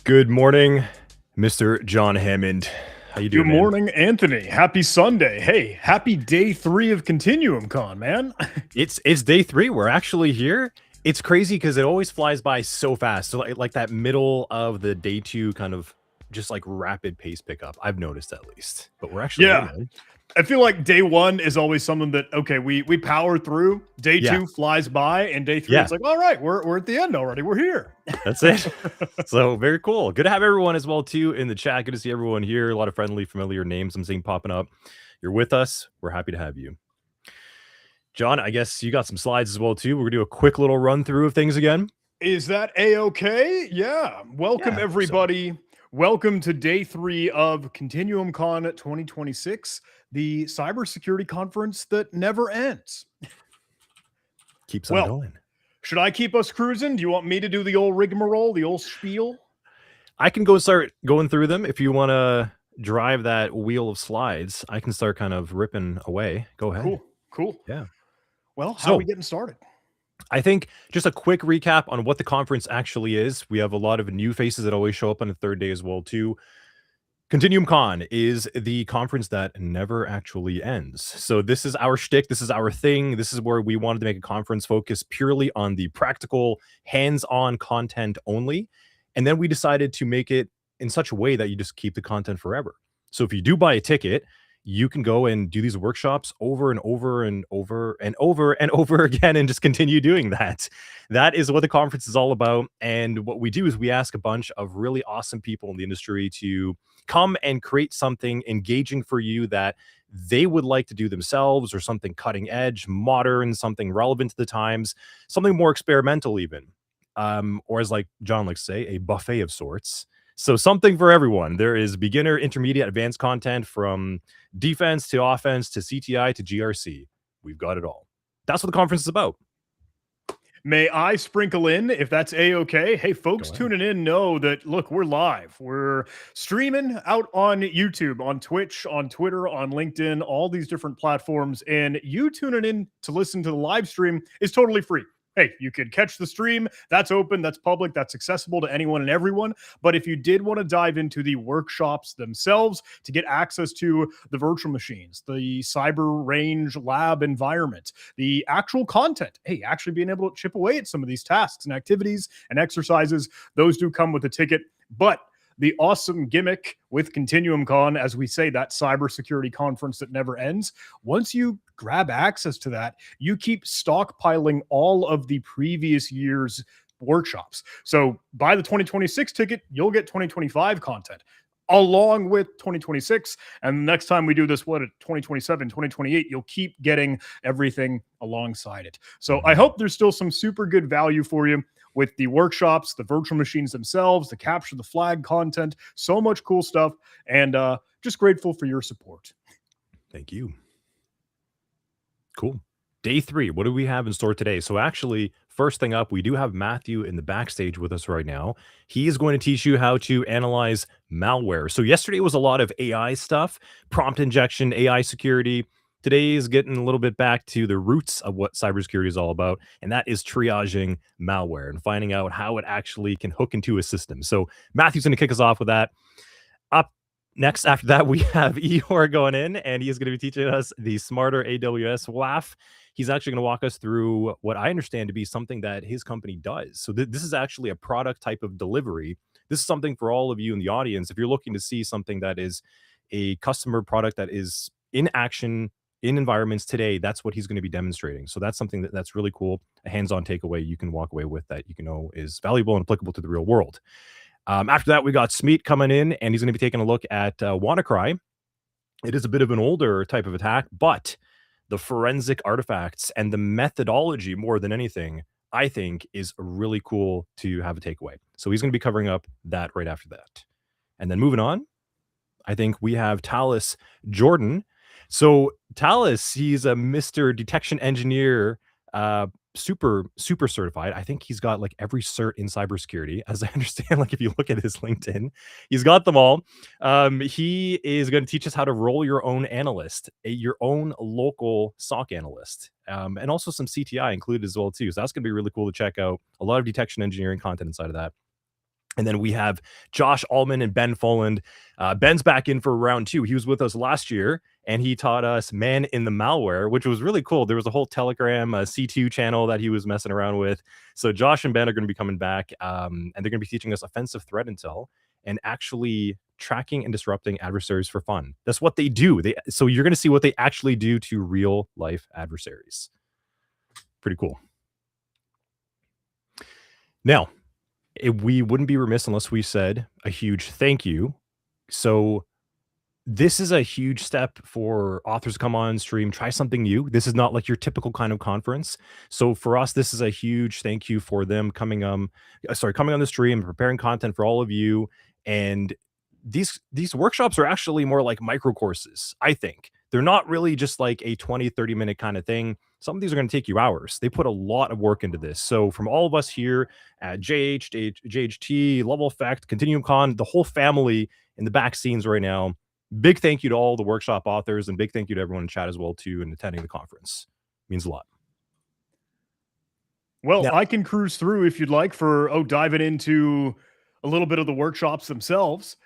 Good morning, Mr. John Hammond. How you Good doing, man? morning, Anthony. Happy Sunday. Hey, happy day 3 of ContinuumCon, man. It's day 3. We're actually here. It's crazy because it always flies by so fast. So like that middle of the day 2 kind of just like rapid pace pickup. I've noticed at least. But we're actually here, Yeah, man. I feel like day 1 is always something that, okay, we power through. Day Yeah. 2 flies by, and day 3, Yeah. it's like, all right, we're at the end already. We're here. That's it. So very cool. Good to have everyone as well too in the chat. Good to see everyone here. A lot of friendly, familiar names I'm seeing popping up. You're with us. We're happy to have you. John, I guess you got some slides as well too. We're gonna do a quick little run through of things again. Is that A-okay? Yeah. Welcome, Yeah, I think so. everybody. Welcome to day 3 of ContinuumCon 2026, the cybersecurity conference that never ends. Keeps on Well, going. should I keep us cruising? Do you want me to do the old rigmarole, the old spiel? I can go start going through them if you want to drive that wheel of slides. I can start kind of ripping away. Go ahead. Cool. Yeah. Well, how are we So getting started? I think just a quick recap on what the conference actually is. We have a lot of new faces that always show up on the third day as well too. ContinuumCon is the conference that never actually ends. So this is our shtick. This is our thing. This is where we wanted to make a conference focus purely on the practical, hands-on content only. And then we decided to make it in such a way that you just keep the content forever. So if you do buy a ticket, you can go and do these workshops over and over and over and over and over again and just continue doing that. That is what the conference is all about. And what we do is we ask a bunch of really awesome people in the industry to come and create something engaging for you that they would like to do themselves, or something cutting edge, modern, something relevant to the times, something more experimental even. Or as like John likes to say, a buffet of sorts. So something for everyone. There is beginner, intermediate, advanced content from defense to offense to CTI to GRC. We've got it all. That's what the conference is about. May I sprinkle in if that's A-okay? Hey, folks tuning in know that, look, we're live. We're streaming out on YouTube, on Twitch, on Twitter, on LinkedIn, all these different platforms. And you tuning in to listen to the live stream is totally free. Hey, you could catch the stream. That's open, that's public, that's accessible to anyone and everyone. But if you did want to dive into the workshops themselves to get access to the virtual machines, the cyber range lab environment, the actual content, hey, actually being able to chip away at some of these tasks and activities and exercises, those do come with a ticket. But the awesome gimmick with ContinuumCon, as we say, that cybersecurity conference that never ends. Once you grab access to that, you keep stockpiling all of the previous year's workshops. So buy the 2026 ticket, you'll get 2025 content along with 2026. And next time we do this, what, at 2027, 2028, you'll keep getting everything alongside it. So I hope there's still some super good value for you with the workshops, the virtual machines themselves, the capture the flag content, so much cool stuff, and just grateful for your support. Thank you. Cool. Day 3, what do we have in store today? So actually, first thing up, we do have Matthew in the backstage with us right now. He is going to teach you how to analyze malware. So yesterday was a lot of AI stuff, prompt injection, AI security. Today is getting a little bit back to the roots of what cybersecurity is all about, and that is triaging malware and finding out how it actually can hook into a system. So Matthew's going to kick us off with that. Up next, after that, we have Eeyore going in, and he is going to be teaching us the smarter AWS WAF. He's actually going to walk us through what I understand to be something that his company does. So this is actually a product type of delivery. This is something for all of you in the audience. If you're looking to see something that is a customer product that is in action in environments today, that's what he's going to be demonstrating. So that's something that's really cool, a hands-on takeaway you can walk away with that you can know is valuable and applicable to the real world. After that, we got Smeet coming in, and he's going to be taking a look at WannaCry. It is a bit of an older type of attack, but the forensic artifacts and the methodology, more than anything, I think is really cool to have a takeaway. So he's going to be covering up that right after that. And then moving on, I think we have Talus Jordan. So Talus, he's a Mr. Detection Engineer, super certified. I think he's got like every cert in cybersecurity, as I understand. Like if you look at his LinkedIn, he's got them all. He is going to teach us how to roll your own analyst, your own local SOC analyst, and also some CTI included as well too. So that's going to be really cool to check out. A lot of detection engineering content inside of that. And then we have Josh Allman and Ben Folland. Ben's back in for round 2. He was with us last year, and he taught us Man in the Malware, which was really cool. There was a whole Telegram C2 channel that he was messing around with. So Josh and Ben are going to be coming back, and they're going to be teaching us offensive threat intel and actually tracking and disrupting adversaries for fun. That's what they do. So you're going to see what they actually do to real life adversaries. Pretty cool. Now, we wouldn't be remiss unless we said a huge thank you. So this is a huge step for authors to come on stream, try something new. This is not like your typical kind of conference. So for us, this is a huge thank you for them coming on the stream, preparing content for all of you. And these workshops are actually more like micro courses, I think. They're not really just like a 20-30 minute kind of thing. Some of these are going to take you hours. They put a lot of work into this. So from all of us here at JHT, Level Effect, ContinuumCon, the whole family in the back scenes right now, big thank you to all the workshop authors, and big thank you to everyone in chat as well too and attending the conference. It means a lot. Well, now, I can cruise through if you'd like for diving into a little bit of the workshops themselves.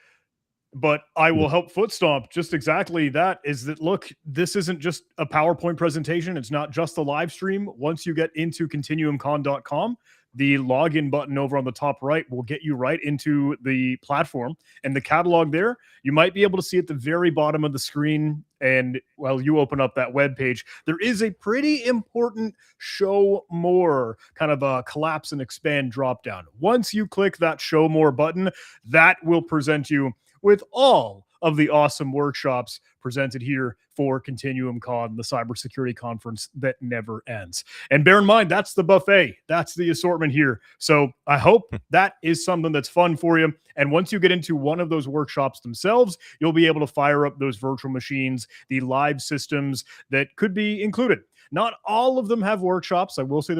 But I will help foot stomp just exactly that. Is that, look, this isn't just a PowerPoint presentation. It's not just the live stream. Once you get into ContinuumCon.com, the login button over on the top right will get you right into the platform, and the catalog there, you might be able to see at the very bottom of the screen. And while you open up that web page, there is a pretty important show more kind of a collapse and expand drop down. Once you click that show more button, that will present you with all of the awesome workshops presented here for ContinuumCon, the cybersecurity conference that never ends. And bear in mind, that's the buffet. That's the assortment here. So I hope that is something that's fun for you. And once you get into one of those workshops themselves, you'll be able to fire up those virtual machines, the live systems that could be included. Not all of them have workshops. I will say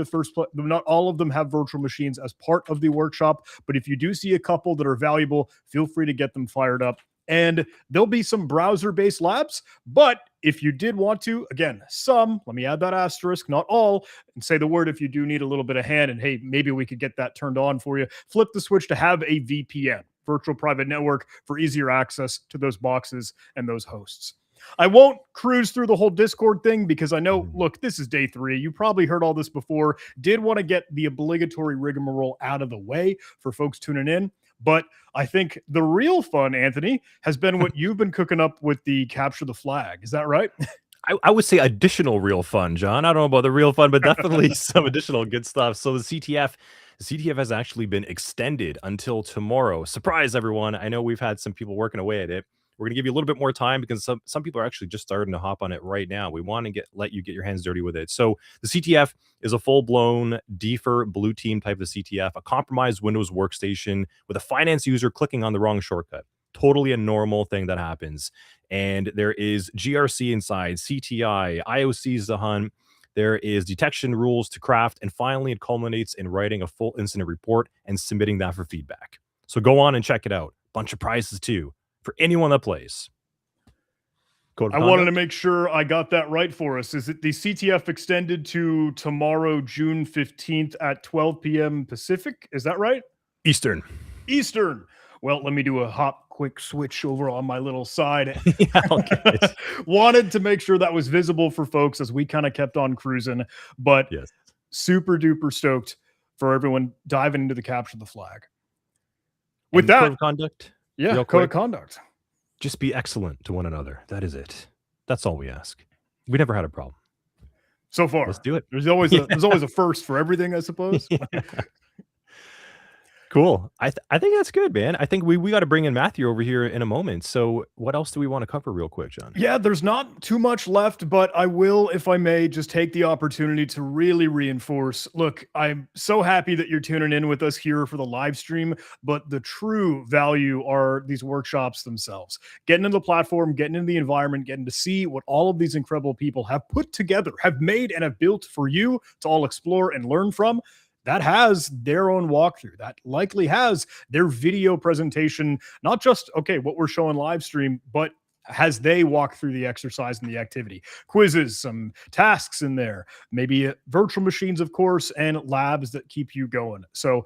not all of them have virtual machines as part of the workshop, but if you do see a couple that are valuable, feel free to get them fired up. And there'll be some browser-based labs, but if you did want to, again, let me add that asterisk, not all, and say the word if you do need a little bit of hand, and hey, maybe we could get that turned on for you. Flip the switch to have a VPN, virtual private network, for easier access to those boxes and those hosts. I won't cruise through the whole Discord thing because I know, look, this is day 3. You probably heard all this before. Did want to get the obligatory rigmarole out of the way for folks tuning in. But I think the real fun, Anthony, has been what you've been cooking up with the Capture the Flag. Is that right? I would say additional real fun, John. I don't know about the real fun, but definitely some additional good stuff. So the CTF has actually been extended until tomorrow. Surprise, everyone. I know we've had some people working away at it. We're going to give you a little bit more time because some people are actually just starting to hop on it right now. We want to let you get your hands dirty with it. So the CTF is a full-blown defer blue team type of CTF, a compromised Windows workstation with a finance user clicking on the wrong shortcut. Totally a normal thing that happens. And there is GRC inside, CTI, IOCs to hunt. There is detection rules to craft. And finally, it culminates in writing a full incident report and submitting that for feedback. So go on and check it out. Bunch of prizes too for anyone that plays. I wanted to make sure I got that right for us. Is it the CTF extended to tomorrow, June 15th at 12 p.m. Pacific? Is that right? Eastern. Well, let me do a quick switch over on my little side. Yeah, okay. Wanted to make sure that was visible for folks as we kind of kept on cruising, but yes, super duper stoked for everyone diving into the Capture the Flag. With that, code of conduct. Yeah, code of conduct. Just be excellent to one another. That is it. That's all we ask. We never had a problem. So far. Let's do it. There's always a first for everything, I suppose. Yeah. Cool. I think that's good, man. I think we got to bring in Matthew over here in a moment. So what else do we want to cover real quick, John? Yeah, there's not too much left, but I will, if I may, just take the opportunity to really reinforce. Look, I'm so happy that you're tuning in with us here for the live stream, but the true value are these workshops themselves. Getting into the platform, getting into the environment, getting to see what all of these incredible people have put together, have made, and have built for you to all explore and learn from. That has their own walkthrough. That likely has their video presentation, not just, okay, what we're showing live stream, but as they walk through the exercise and the activity. Quizzes, some tasks in there, maybe virtual machines, of course, and labs that keep you going. So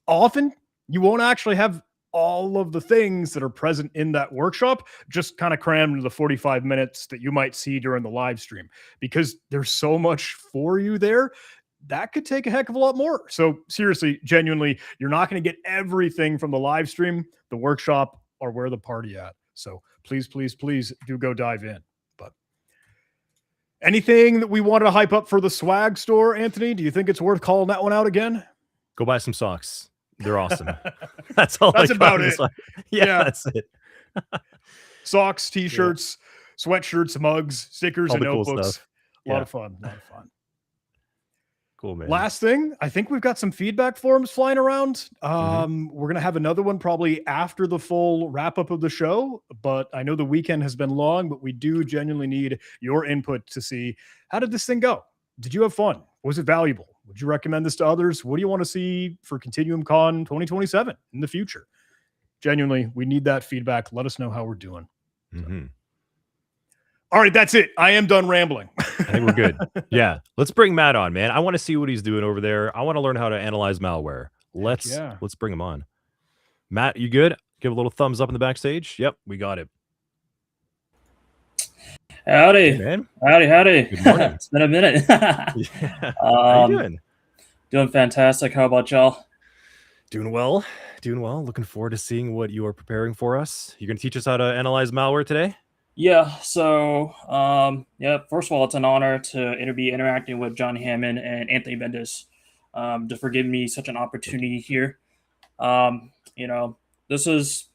often you won't actually have all of the things that are present in that workshop just kind of crammed into the 45 minutes that you might see during the live stream, because there's so much for you there that could take a heck of a lot more. So seriously, genuinely, you're not going to get everything from the live stream, the workshop, or where the party at. So please, please, please do go dive in. But anything that we wanted to hype up for the swag store, Anthony? Do you think it's worth calling that one out again? Go buy some socks. They're awesome. That's all. That's about it. Yeah, that's it. Socks, t-shirts, sweatshirts, mugs, stickers, All and the cool notebooks. stuff. A lot of fun. A lot of fun. Cool, man. Last thing, I think we've got some feedback forms flying around. We're going to have another one probably after the full wrap up of the show, but I know the weekend has been long, but we do genuinely need your input to see, how did this thing go? Did you have fun? Was it valuable? Would you recommend this to others? What do you want to see for ContinuumCon 2027 in the future? Genuinely, we need that feedback. Let us know how we're doing. Mm-hmm. All right, that's it. I am done rambling. I think we're good. Yeah, let's bring Matt on, man. I want to see what he's doing over there. I want to learn how to analyze malware. Let's bring him on. Matt, you good? Give a little thumbs up in the backstage. Yep, we got it. Howdy, hey, man. Howdy. Good morning. It's been a minute. Yeah. How you doing? Doing fantastic. How about y'all? Doing well. Looking forward to seeing what you are preparing for us. You're going to teach us how to analyze malware today? Yeah, so, first of all, it's an honor to be interacting with John Hammond and Anthony Bendis, for giving me such an opportunity here. This was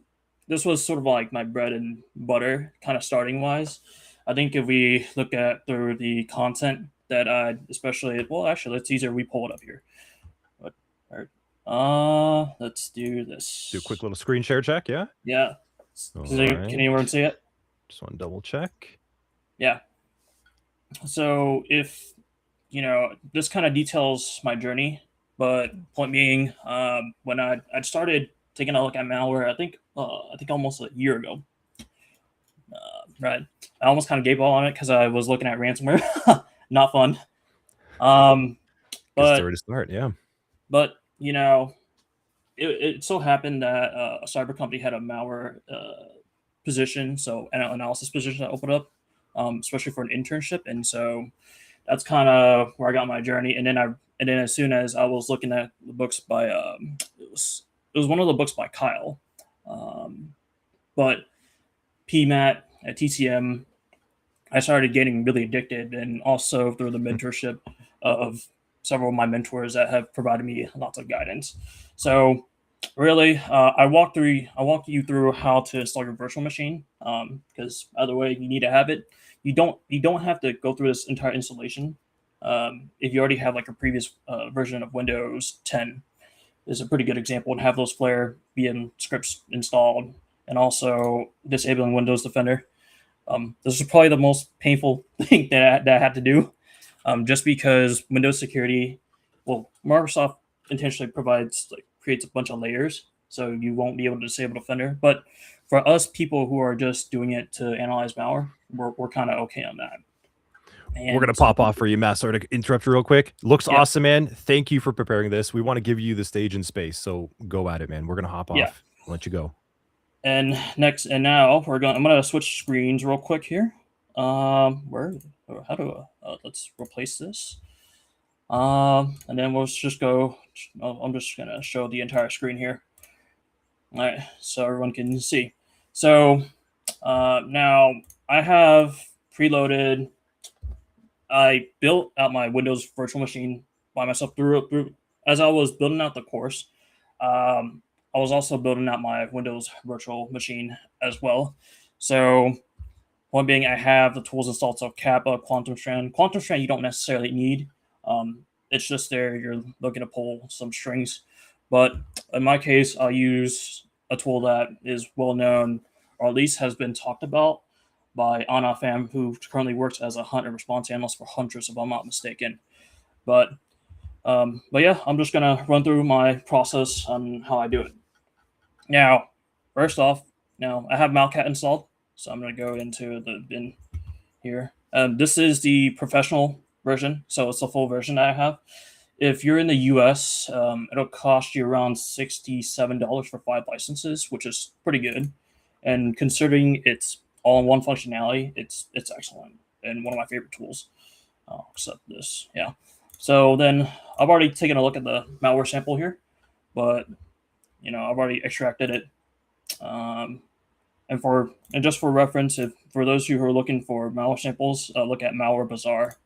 sort of like my bread and butter, kind of starting wise. I think if we look at through the content that actually, it's easier we pull it up here. Let's do this. Do a quick little screen share check, yeah? Yeah. Can anyone see it? Just want to double check. Yeah. So if, this kind of details my journey, but point being, when I started taking a look at malware, I think almost a year ago. Right. I almost kind of gave up on it because I was looking at ransomware. Not fun. But story to start, yeah. But it so happened that a cyber company had a malware position, so an analysis position that opened up, especially for an internship, and so that's kind of where I got my journey. And then as soon as I was looking at the books by it was one of the books by Kyle, but PMAT at TCM, I started getting really addicted, and also through the mentorship of several of my mentors that have provided me lots of guidance. So really, I walked you through how to install your virtual machine, because either way, you need to have it. You don't have to go through this entire installation. If you already have like a previous version of Windows 10, is a pretty good example, and have those Flare VM scripts installed, and also disabling Windows Defender. This is probably the most painful thing that I had to do, just because Windows security, Microsoft intentionally creates a bunch of layers, so you won't be able to disable Defender. But for us people who are just doing it to analyze malware, we're kind of okay on that. And we're going to pop off for you, Matt. Sorry to interrupt you real quick. Looks awesome, man. Thank you for preparing this. We want to give you the stage and space, so go at it, man. We're going to hop off. Let you go. And now I'm going to switch screens real quick here. Let's replace this. And then we'll just go. I'm just going to show the entire screen here. All right, so everyone can see. So now I have preloaded. I built out my Windows virtual machine by myself through as I was building out the course. I was also building out my Windows virtual machine as well. So one being, I have the tools installed, so Kappa, Quantum Strand. Quantum Strand you don't necessarily need. It's just there. You're looking to pull some strings. But in my case, I'll use a tool that is well known, or at least has been talked about by Anna Pham, who currently works as a hunt and response analyst for Huntress, if I'm not mistaken. But yeah, I'm just gonna run through my process on how I do it. Now, first off, I have Malcat installed, so I'm gonna go into the bin here. This is the professional version, so it's the full version that I have. If you're in the US, it'll cost you around $67 for 5 licenses, which is pretty good. And considering it's all-in-one functionality, it's excellent and one of my favorite tools. Except this, yeah. So then I've already taken a look at the malware sample here, but I've already extracted it. And just for reference, if for those who are looking for malware samples, look at Malware Bazaar.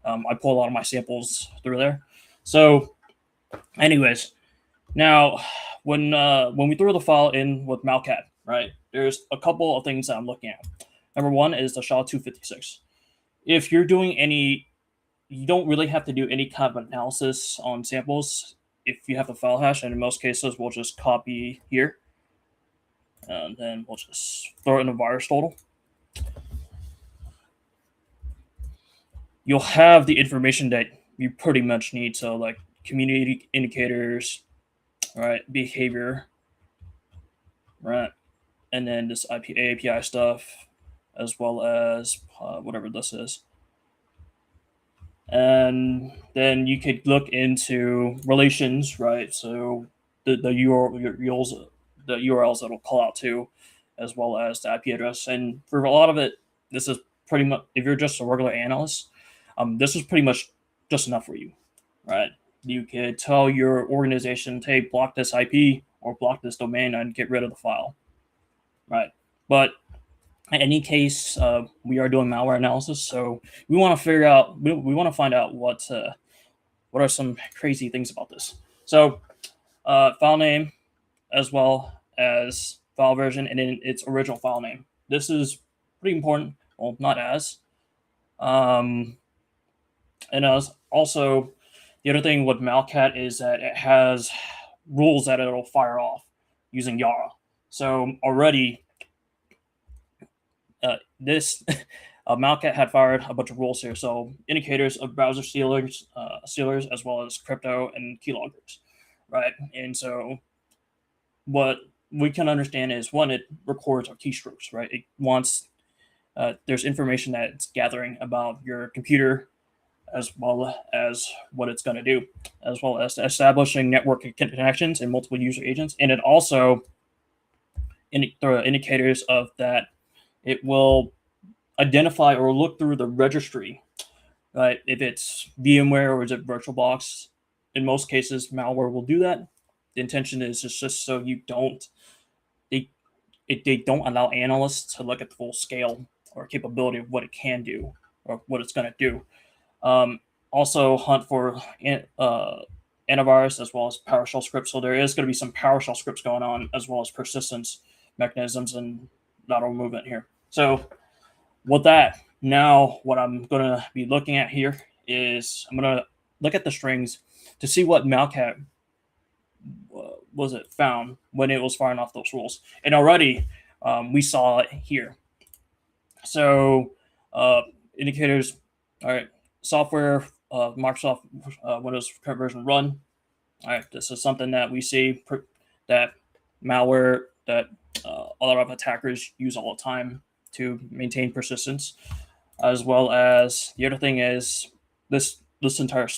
I pull a lot of my samples through there. So, anyways, now when we throw the file in with Malcat, right? There's a couple of things that I'm looking at. Number one is the SHA-256. If you're doing any, you don't really have to do any kind of analysis on samples if you have the file hash, and in most cases, we'll just copy here, and then we'll just throw it in a virus total. You'll have the information that you pretty much need. So like community indicators, right? Behavior, right? And then this API stuff, as well as whatever this is. And then you could look into relations, right? So the URLs that will call out to, as well as the IP address. And for a lot of it, this is pretty much, if you're just a regular analyst, this is pretty much just enough for you, right? You could tell your organization, hey, block this IP or block this domain and get rid of the file, right? But in any case, we are doing malware analysis, so we want to figure out, we want to find out what are some crazy things about this. So file name, as well as file version, and then its original file name. This is pretty important. Well, not as. And also, the other thing with Malcat is that it has rules that it'll fire off using Yara. So already, this Malcat had fired a bunch of rules here. So indicators of browser sealers, as well as crypto and keyloggers, right? And so what we can understand is, one, it records our keystrokes, right? It wants, there's information that it's gathering about your computer, as well as what it's going to do, as well as establishing network connections and multiple user agents. And it also indicators of that it will identify or look through the registry, right? If it's VMware or is it VirtualBox, in most cases, malware will do that. The intention is just so you don't, they don't allow analysts to look at the full scale or capability of what it can do or what it's going to do. Also hunt for antivirus as well as PowerShell scripts. So there is going to be some PowerShell scripts going on, as well as persistence mechanisms and lateral movement here. So with that, now what I'm going to be looking at here is I'm going to look at the strings to see what Malcat found when it was firing off those rules. And already we saw it here. So indicators, all right, software, Microsoft Windows current version run. All right, this is something that we see that malware that a lot of attackers use all the time to maintain persistence, as well as the other thing is this entire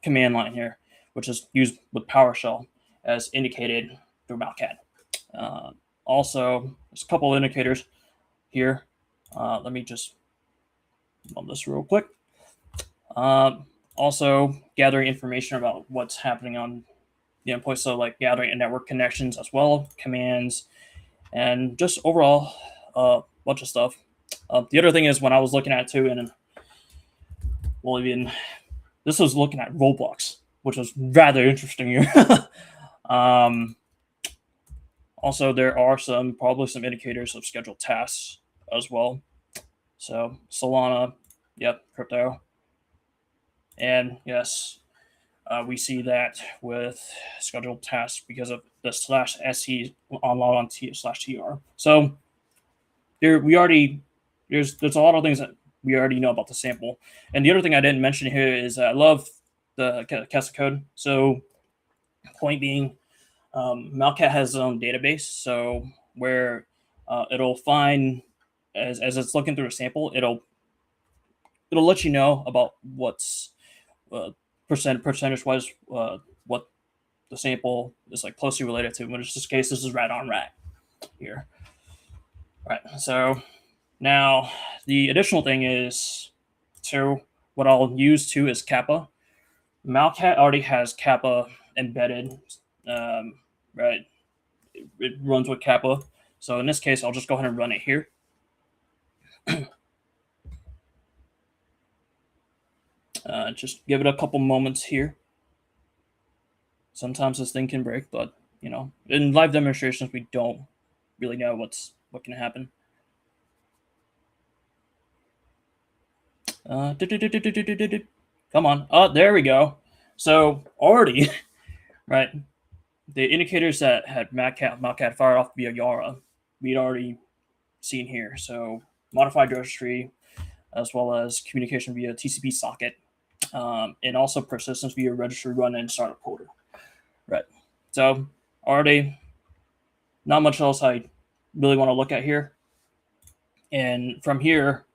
command line here, which is used with PowerShell as indicated through Malcat. Also, there's a couple of indicators here. Let me just run this real quick. Also, gathering information about what's happening on the endpoint, so like gathering network connections as well, commands, and just overall bunch of stuff. The other thing is, when I was looking at it too, and this was looking at Roblox, which was rather interesting here. Also, there are probably some indicators of scheduled tasks as well. So Solana, yep, crypto. And yes, we see that with scheduled tasks because of the /sc on /tr. So there's a lot of things that we already know about the sample. And the other thing I didn't mention here is I love the CASA code. So point being, Malcat has its own database. So where it'll find, as it's looking through a sample, it'll let you know about what's percentage wise what the sample is like closely related to. In this case, this is rat on rat here. All right. So now the additional thing is what I'll use too is kappa. Malcat already has kappa embedded, right? It runs with kappa. So in this case, I'll just go ahead and run it here. Just give it a couple moments here. Sometimes this thing can break, but you know, in live demonstrations, we don't really know what can happen. Come on. Oh, there we go. So already, right, the indicators that had Malcat fired off via Yara, we'd already seen here. So modified registry, as well as communication via TCP socket, and also persistence via registry run and startup folder. Right. So already not much else I really want to look at here. And from here,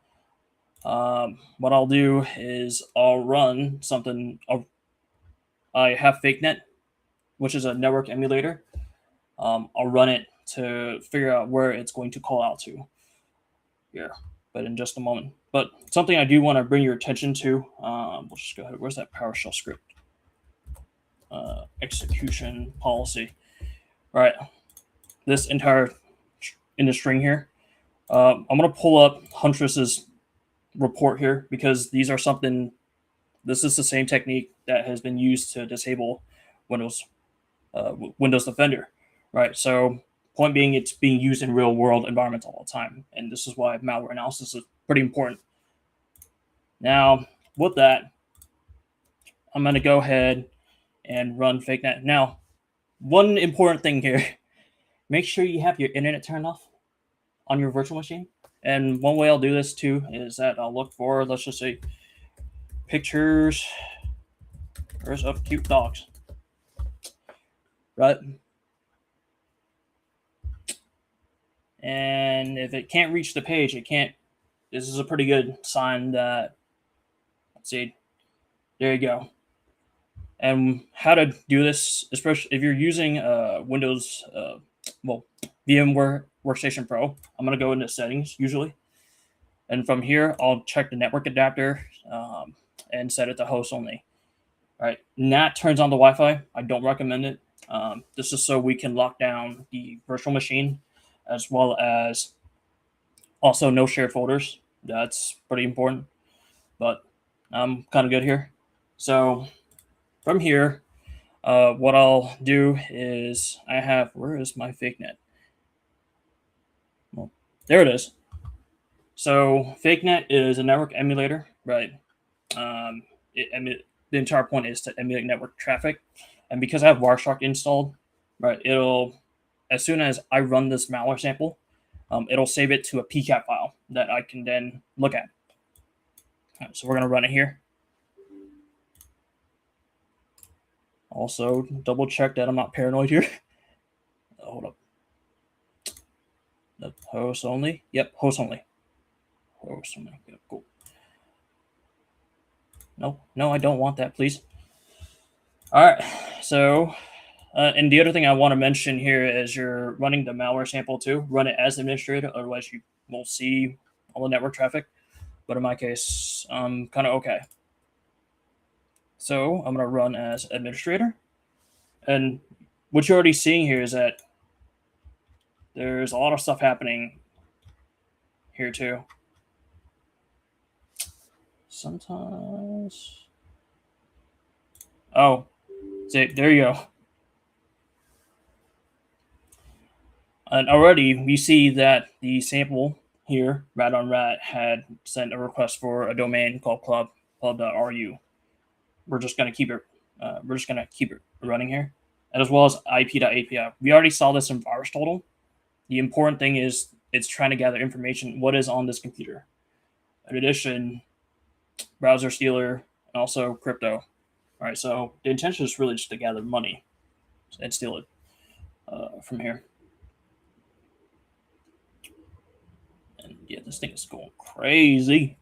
what I'll do is I'll run something. I have FakeNet, which is a network emulator. I'll run it to figure out where it's going to call out to. Yeah, but in just a moment. But something I do want to bring your attention to, we'll just go ahead. Where's that PowerShell script? Execution policy. All right, this entire in the string here. I'm going to pull up Huntress's report here because these are something. This is the same technique that has been used to disable Windows Defender, right? So point being, it's being used in real world environments all the time, and this is why malware analysis is pretty important. Now, with that, I'm going to go ahead and run FakeNet. Now, one important thing here: make sure you have your internet turned off on your virtual machine. And one way I'll do this too is that I'll look for, let's just say, pictures of cute dogs, right? And if it can't reach the page, it can't. This is a pretty good sign that, let's see, there you go. And how to do this, especially if you're using Windows, VMware Workstation Pro, I'm going to go into settings usually. And from here, I'll check the network adapter and set it to host only. All right, NAT turns on the Wi-Fi. I don't recommend it. This is so we can lock down the virtual machine, as well as also no shared folders. That's pretty important, but I'm kind of good here. So from here, what I'll do is where is my FakeNet? Well, there it is. So FakeNet is a network emulator, right? The entire point is to emulate network traffic. And because I have Wireshark installed, right, as soon as I run this malware sample, it'll save it to a PCAP file that I can then look at. All right, so we're going to run it here. Also, double check that I'm not paranoid here. Hold up. The host only. Yep, host only. Host only. Yep, cool. No, I don't want that, please. All right, so, and the other thing I want to mention here is you're running the malware sample too. Run it as administrator, otherwise you won't see all the network traffic. But in my case, I'm kind of okay. So I'm going to run as administrator. And what you're already seeing here is that there's a lot of stuff happening here too. Sometimes. Oh, see, there you go. And already we see that the sample here, rat on rat, had sent a request for a domain called club.ru. We're just going to keep it running here, and as well as IP.api. We already saw this in VirusTotal. The important thing is it's trying to gather information what is on this computer. In addition, browser stealer and also crypto. All right, so the intention is really just to gather money and steal it from here. And yeah, this thing is going crazy.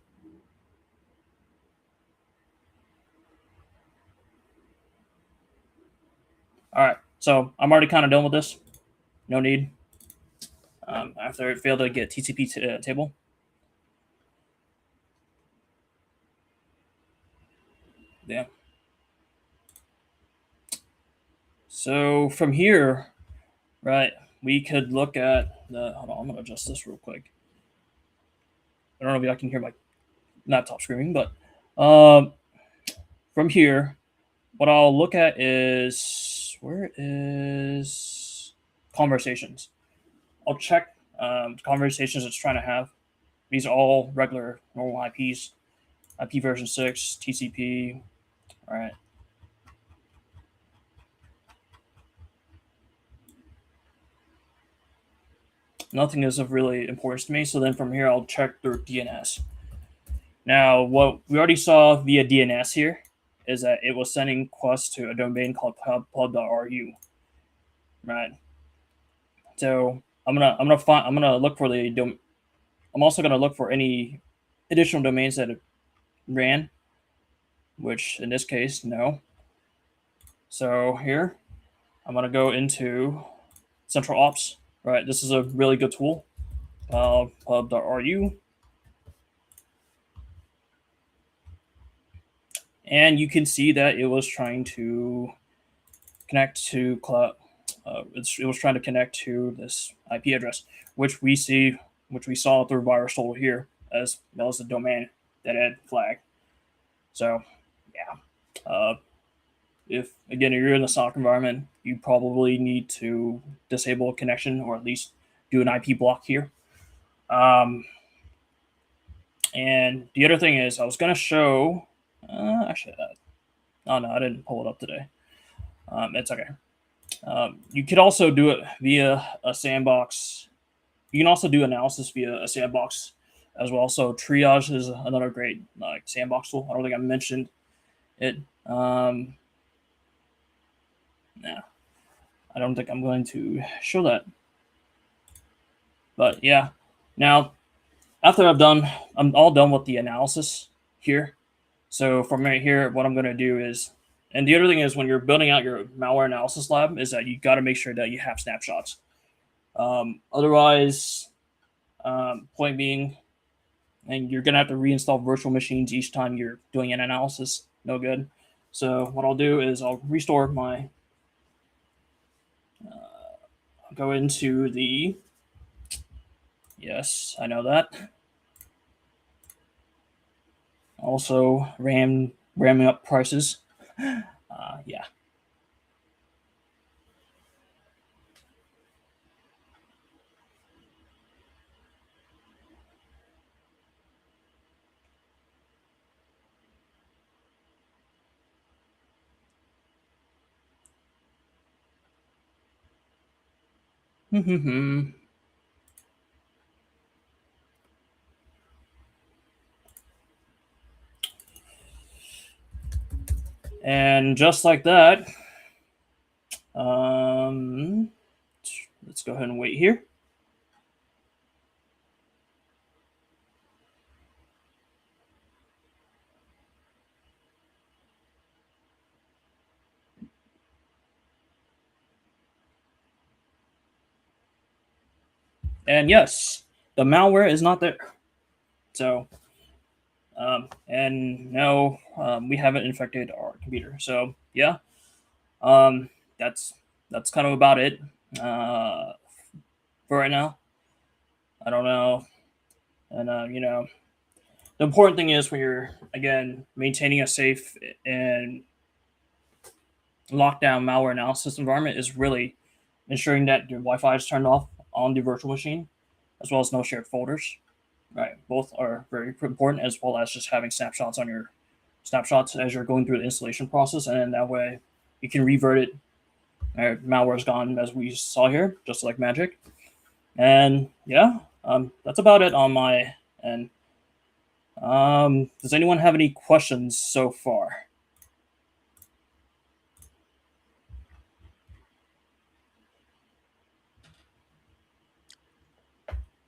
So I'm already kind of done with this. No need. After it failed to get TCP table. Yeah. So from here, right, we could look at the. Hold on, I'm gonna adjust this real quick. I don't know if y'all can hear my laptop screaming, but from here, what I'll look at is where is conversations. I'll check conversations it's trying to have. These are all regular normal IPs. IP version 6, TCP. All right. Nothing is of really importance to me. So then from here, I'll check their DNS. Now, what we already saw via DNS here is that it was sending requests to a domain called pub.ru. Right. So I'm gonna look for the I'm also gonna look for any additional domains that it ran, which in this case, no. So here, I'm gonna go into Central Ops. Right, this is a really good tool. Pub.ru. And you can see that it was trying to connect to cloud. It was trying to connect to this IP address, which we saw through VirusTotal here, as well as the domain that had flagged. So, yeah. If you're in a SOC environment, you probably need to disable a connection or at least do an IP block here. And the other thing is, I was going to show. Actually, oh no, I didn't pull it up today. It's okay. You could also do it via a sandbox. You can also do analysis via a sandbox as well. So Triage is another great sandbox tool. I don't think I mentioned it. Nah, I don't think I'm going to show that. But yeah, now after I'm all done with the analysis here. So from right here, what I'm going to do is, and the other thing is when you're building out your malware analysis lab is that you got to make sure that you have snapshots. Otherwise, point being, and you're going to have to reinstall virtual machines each time you're doing an analysis. No good. So what I'll do is I'll restore my, go into the, yes, I know that. Also ramming up prices. Yeah. And just like that, let's go ahead and wait here. And yes, the malware is not there. So, and no, we haven't infected our computer. So yeah, that's kind of about it for right now. I don't know, and you know, the important thing is when you're again maintaining a safe and lockdown malware analysis environment is really ensuring that your Wi-Fi is turned off on the virtual machine, as well as no shared folders. Right, both are very important, as well as just having snapshots on your snapshots as you're going through the installation process, and then that way you can revert it. Malware is gone, as we saw here, just like magic. And yeah, that's about it on my end. Does anyone have any questions so far?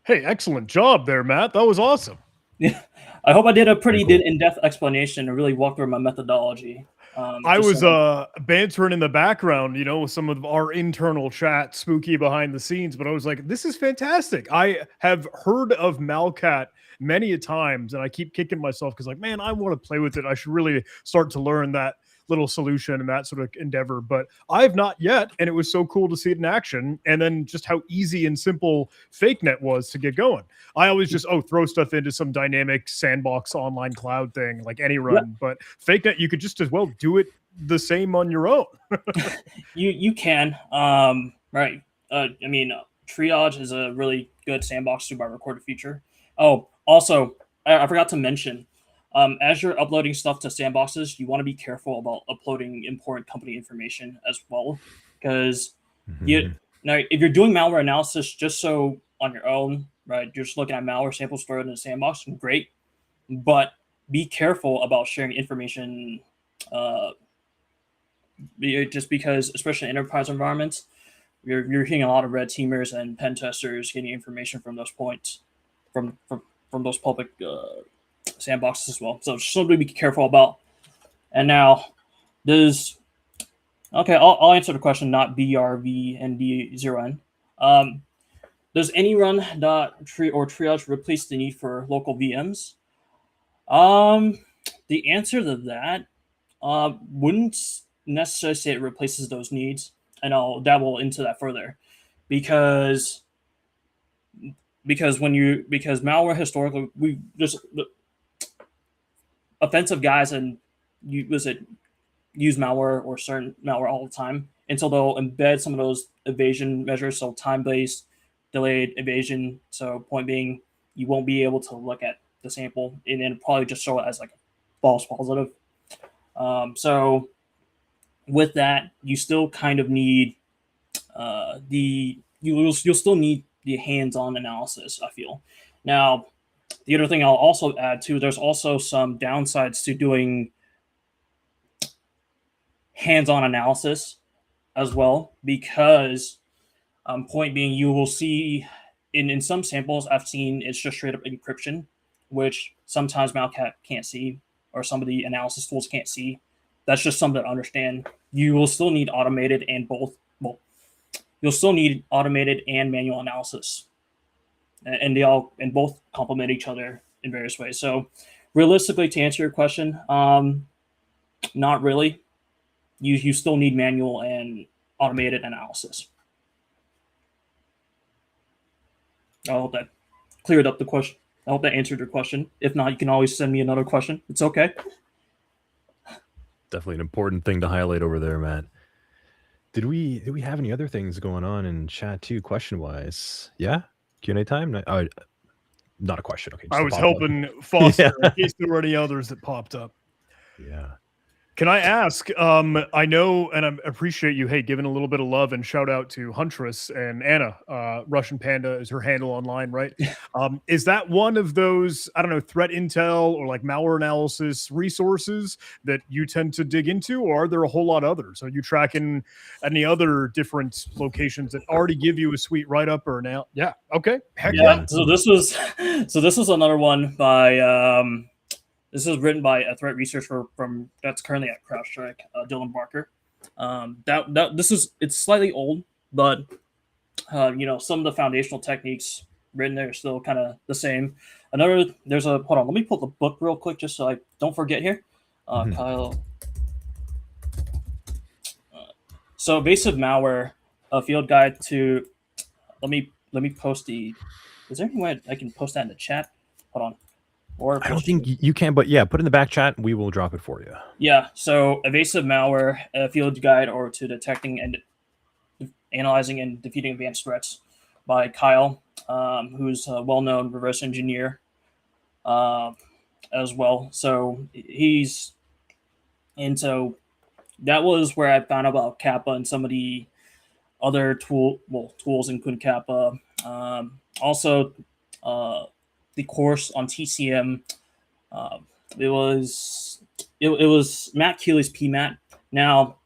Hey, excellent job there, Matt. That was awesome. Yeah, I hope I did a pretty in-depth explanation and really walk through my methodology. I Just was so bantering in the background, you know, with some of our internal chat, spooky behind the scenes, but I was like, this is fantastic. I have heard of Malcat many a times, and I keep kicking myself because, like, man, I want to play with it. I should really start to learn that little solution and that sort of endeavor, but I have not yet. And it was so cool to see it in action. And then just how easy and simple FakeNet was to get going. I always just throw stuff into some dynamic sandbox online cloud thing like any yeah, run, but FakeNet you could just as well do it the same on your own. you can right. I mean, triage is a really good sandbox to by recorded feature. Oh, also, I forgot to mention, as you're uploading stuff to sandboxes, you want to be careful about uploading important company information as well, because you Mhm. now if you're doing malware analysis just so on your own, right? You're just looking at malware samples stored in a sandbox, great, but be careful about sharing information. Uh, just because, especially in enterprise environments, you're hearing a lot of red teamers and pen testers getting information from those points, from those public sandboxes as well. So just something to be careful about. And now, does okay? I'll answer the question, not BRVND0N. Does any run dot tree or triage replace the need for local VMs? Um, the answer to that wouldn't necessarily say it replaces those needs, and I'll dabble into that further, because because malware historically we just offensive guys and use malware or certain malware all the time, and so they'll embed some of those evasion measures, so time based delayed evasion. So point being, you won't be able to look at the sample and then probably just show it as like a false positive. So with that, you still kind of need you'll still need the hands-on analysis, I feel. Now, the other thing I'll also add too, there's also some downsides to doing hands-on analysis as well, because point being, you will see in some samples I've seen it's just straight up encryption, which sometimes Malcat can't see, or some of the analysis tools can't see. That's just something to understand. You will still need automated and both. Well, you'll still need automated and manual analysis, and they all and both complement each other in various ways. So, realistically, to answer your question, not really. You still need manual and automated analysis. I hope that cleared up the question. I hope that answered your question. If not, you can always send me another question. It's okay. Definitely an important thing to highlight over there, Matt. Did we have any other things going on in chat too, question wise? Yeah, Q&A time. Not a question. Okay, I just a was pop up. helping Foster Yeah, in case there were any others that popped up. yeah. Can I ask? I know, and I appreciate you. Hey, giving a little bit of love and shout out to Huntress and Anna. Russian Panda is her handle online, right? Is that one of those, I don't know, threat intel or like malware analysis resources that you tend to dig into, or are there a whole lot of others? Are you tracking any other different locations that already give you a sweet write up or now? Yeah. Okay. Heck yeah. Yeah. So this was another one by this is written by a threat researcher from that's currently at CrowdStrike, Dylan Barker. That this is it's slightly old, but some of the foundational techniques written there are still kind of the same. There's a hold on, let me pull the book real quick just so I don't forget here. Mhm. Kyle. So evasive malware, a field guide to. Let me post the. Is there any way I can post that in the chat? Hold on. Or I don't think you can, but yeah, put in the back chat. We will drop it for you. Yeah, so evasive malware, a field guide or to detecting and analyzing and defeating advanced threats by Kyle, who's a well-known reverse engineer uh, as well. So so that was where I found out about Kappa and some of the other tools in Kappa. Also, the course on TCM. Uh, it was Matt Keeley's PMAT. Now,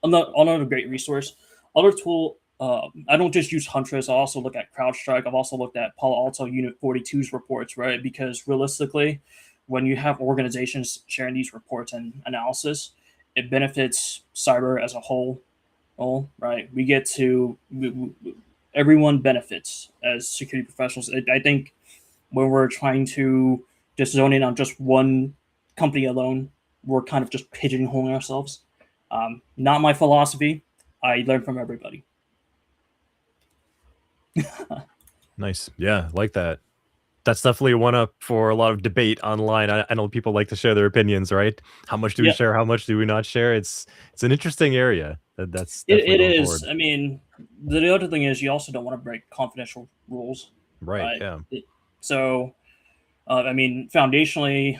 another great resource. Other tool. I don't just use Huntress. I also look at CrowdStrike. I've also looked at Palo Alto Unit 42's reports, right? Because realistically, when you have organizations sharing these reports and analysis, it benefits cyber as a whole. Right? We get to everyone benefits as security professionals. I think when we're trying to just zone in on just one company alone, we're kind of just pigeonholing ourselves. Not my philosophy. I learn from everybody. Nice. Yeah, like that. That's definitely one up for a lot of debate online. I know people like to share their opinions, right? How much do we Yeah, share? How much do we not share? It's an interesting area. That's definitely it going is. forward. I mean, the other thing is you also don't want to break confidential rules, Right. right? Yeah. So, I mean, foundationally,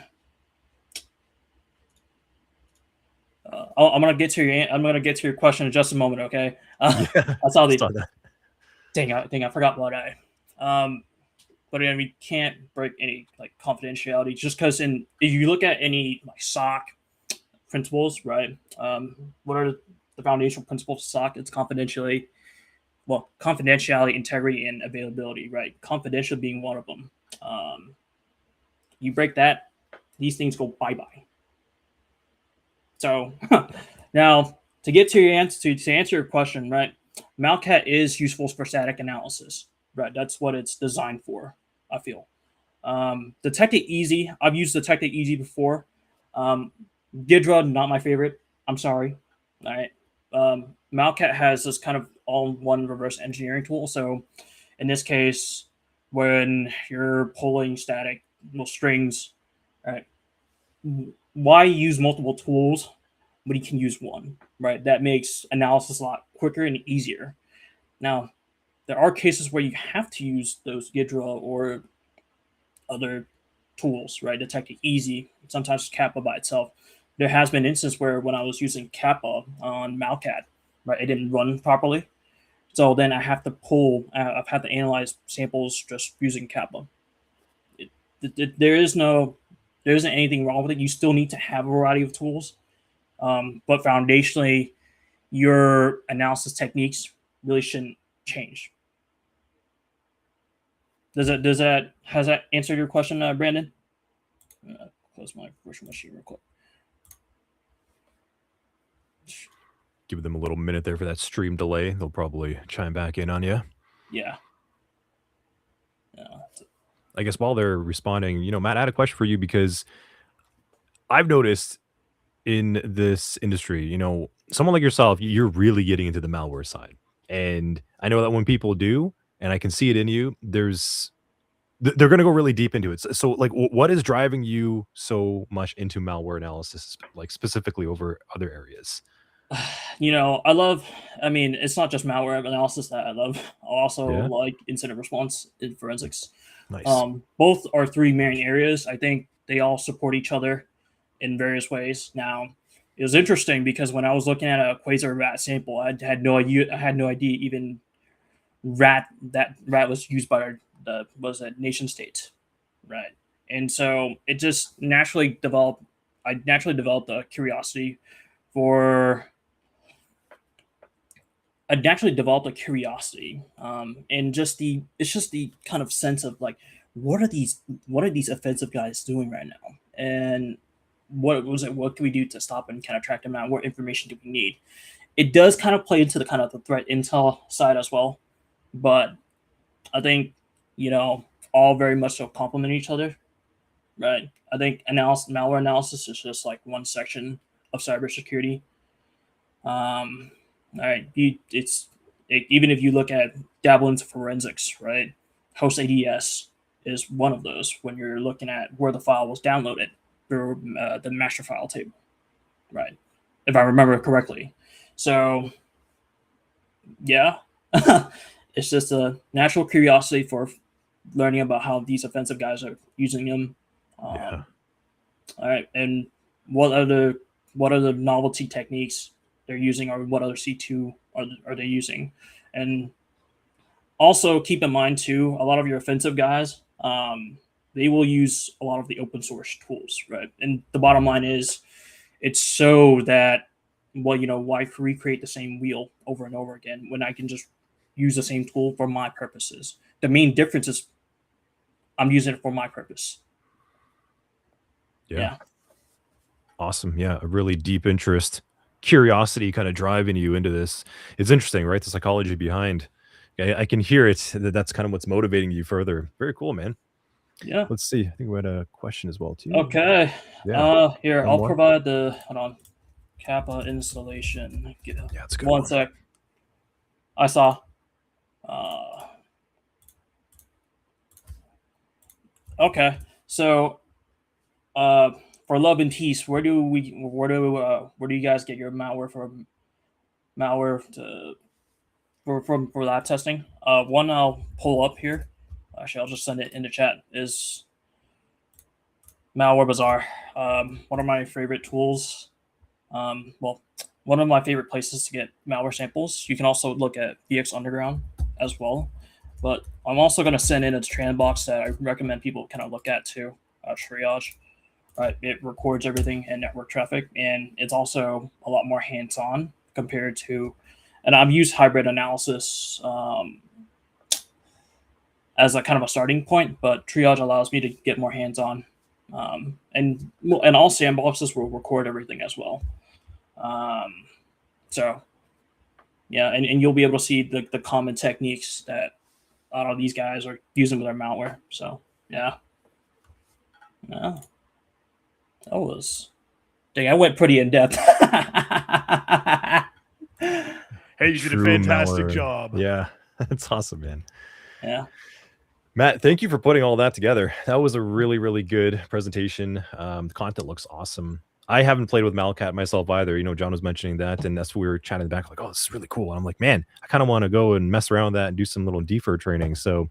I'm gonna get to your question in just a moment. Okay, Yeah. that's all the Saw that. dang. I forgot what I. But again, we can't break any like confidentiality just because if you look at any like SOC principles, right? What are the foundational principles of SOC? It's confidentiality, integrity, and availability, right? Confidential being one of them. You break that, these things go bye bye. So now to get to your answer to answer your question, right? Malcat is useful for static analysis, right? That's what it's designed for. I feel. Detect It Easy. I've used Detect It Easy before. Um, Gidra, not my favorite. I'm sorry. All right. Malcat has this kind of all-in-one reverse engineering tool. So in this case, when you're pulling static strings, right? Why use multiple tools when you can use one, right? That makes analysis a lot quicker and easier. Now, there are cases where you have to use those Gidra or other tools, right? Detect It Easy, sometimes Kappa by itself. There has been instances where when I was using Kappa on Malcat, right, it didn't run properly. So then I have to I've had to analyze samples just using Kappa. There isn't anything wrong with it. You still need to have a variety of tools, but foundationally, your analysis techniques really shouldn't change. Has that answered your question, Brandon? Close my virtual machine real quick. Give them a little minute there for that stream delay. They'll probably chime back in on you. Yeah. I guess while they're responding, Matt, I had a question for you because I've noticed in this industry, someone like yourself, you're really getting into the malware side. And I know that when people do, and I can see it in you, they're going to go really deep into it. So like, what is driving you so much into malware analysis, like specifically over other areas? I mean, it's not just malware analysis that I love. I also Yeah. like incident response in forensics. Nice. Both are three main areas. I think they all support each other in various ways. Now, it was interesting because when I was looking at a Quasar rat sample, I had no idea even that rat was used by the was a nation state, right? And so it just naturally developed. I naturally developed a curiosity for I naturally developed a curiosity, and it's just the kind of sense of like, what are these offensive guys doing right now, and what can we do to stop and kind of track them down? What information do we need? It does kind of play into the kind of the threat intel side as well, but I think all very much so complement each other, right? I think malware analysis is just like one section of cybersecurity. All right, even if you look at dabble into forensics, right? Host ADS is one of those when you're looking at where the file was downloaded through the master file table, right? If I remember correctly. So, yeah, it's just a natural curiosity for learning about how these offensive guys are using them. Yeah. All right, and what are the novelty techniques they're using, or what other C2 are they using? And also keep in mind too, a lot of your offensive guys, they will use a lot of the open source tools, right? And the bottom line is, it's so that why recreate the same wheel over and over again when I can just use the same tool for my purposes? The main difference is I'm using it for my purpose. Yeah. Yeah. Awesome. Yeah. A really deep interest curiosity kind of driving you into this. It's interesting, right? The psychology behind. I can hear it. That's kind of what's motivating you further. Very cool, man. Yeah. Let's see. I think we had a question as well too. Okay. Yeah. Here, One I'll more. provide the hold on. Kappa installation. Yeah, it's a good One one. sec. I saw. Uh, okay. So, for love and peace, where do you guys get your malware from? Malware to for lab testing. One I'll pull up here. Actually, I'll just send it in the chat. Is Malware Bazaar. One of my favorite tools. Well, one of my favorite places to get malware samples. You can also look at VX Underground as well. But I'm also going to send in a trend box that I recommend people kind of look at too. Triage. Right, it records everything and network traffic, and it's also a lot more hands-on compared to. And I've used hybrid analysis as a kind of a starting point, but Triage allows me to get more hands-on, and all sandboxes will record everything as well. So yeah, and you'll be able to see the common techniques that a lot of these guys are using with their malware. So yeah. That was, dang, I went pretty in depth. Hey, you did a True fantastic malware. job. Yeah, that's awesome, man. Yeah. Matt, thank you for putting all that together. That was a really, really good presentation. The content looks awesome. I haven't played with Malcat myself either. You know, John was mentioning that, and that's what we were chatting in the back, like, oh, this is really cool. And I'm like, man, I kind of want to go and mess around with that and do some little defer training. So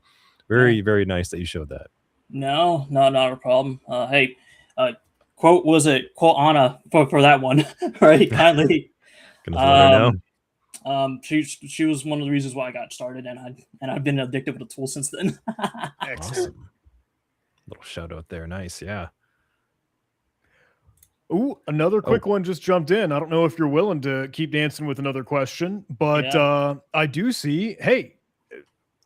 very, very nice that you showed that. No, not a problem. Hey, quote Anna for that one, right? Kindly. Gonna let her know. She was one of the reasons why I got started, and I've been addicted with the tool since then. Excellent. Little shout out there. Nice, yeah. Ooh, another quick one just jumped in. I don't know if you're willing to keep dancing with another question, but I do see, hey,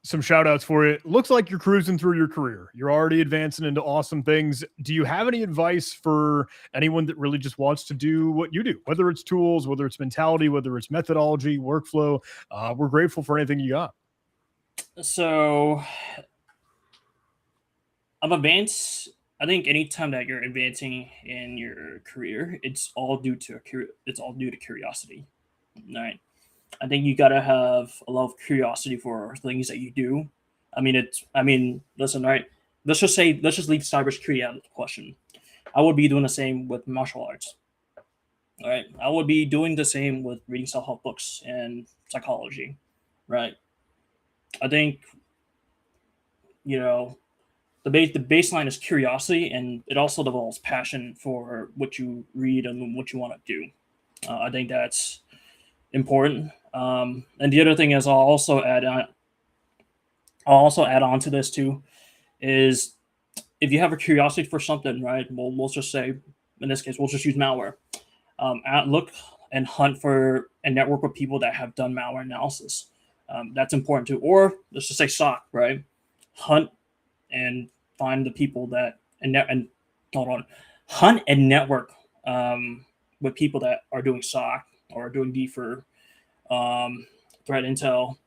some shout outs for it. Looks like you're cruising through your career. You're already advancing into awesome things. Do you have any advice for anyone that really just wants to do what you do, whether it's tools, whether it's mentality, whether it's methodology, workflow? We're grateful for anything you got. So I'm advanced. I think anytime that you're advancing in your career, it's all due to curiosity. All right. I think you gotta have a lot of curiosity for things that you do. Listen, right? Let's just leave cybersecurity out of the question. I would be doing the same with martial arts. All right. I would be doing the same with reading self-help books and psychology. Right. I think, the baseline is curiosity, and it also develops passion for what you read and what you want to do. I think that's important. And the other thing is, I'll also add on to this too, is if you have a curiosity for something, right? Well, we'll just say, in this case, we'll just use malware. Look and hunt for and network with people that have done malware analysis. That's important too. Or let's just say SOC, right? Hunt and find the people that hunt and network with people that are doing SOC or doing defer, threat intel,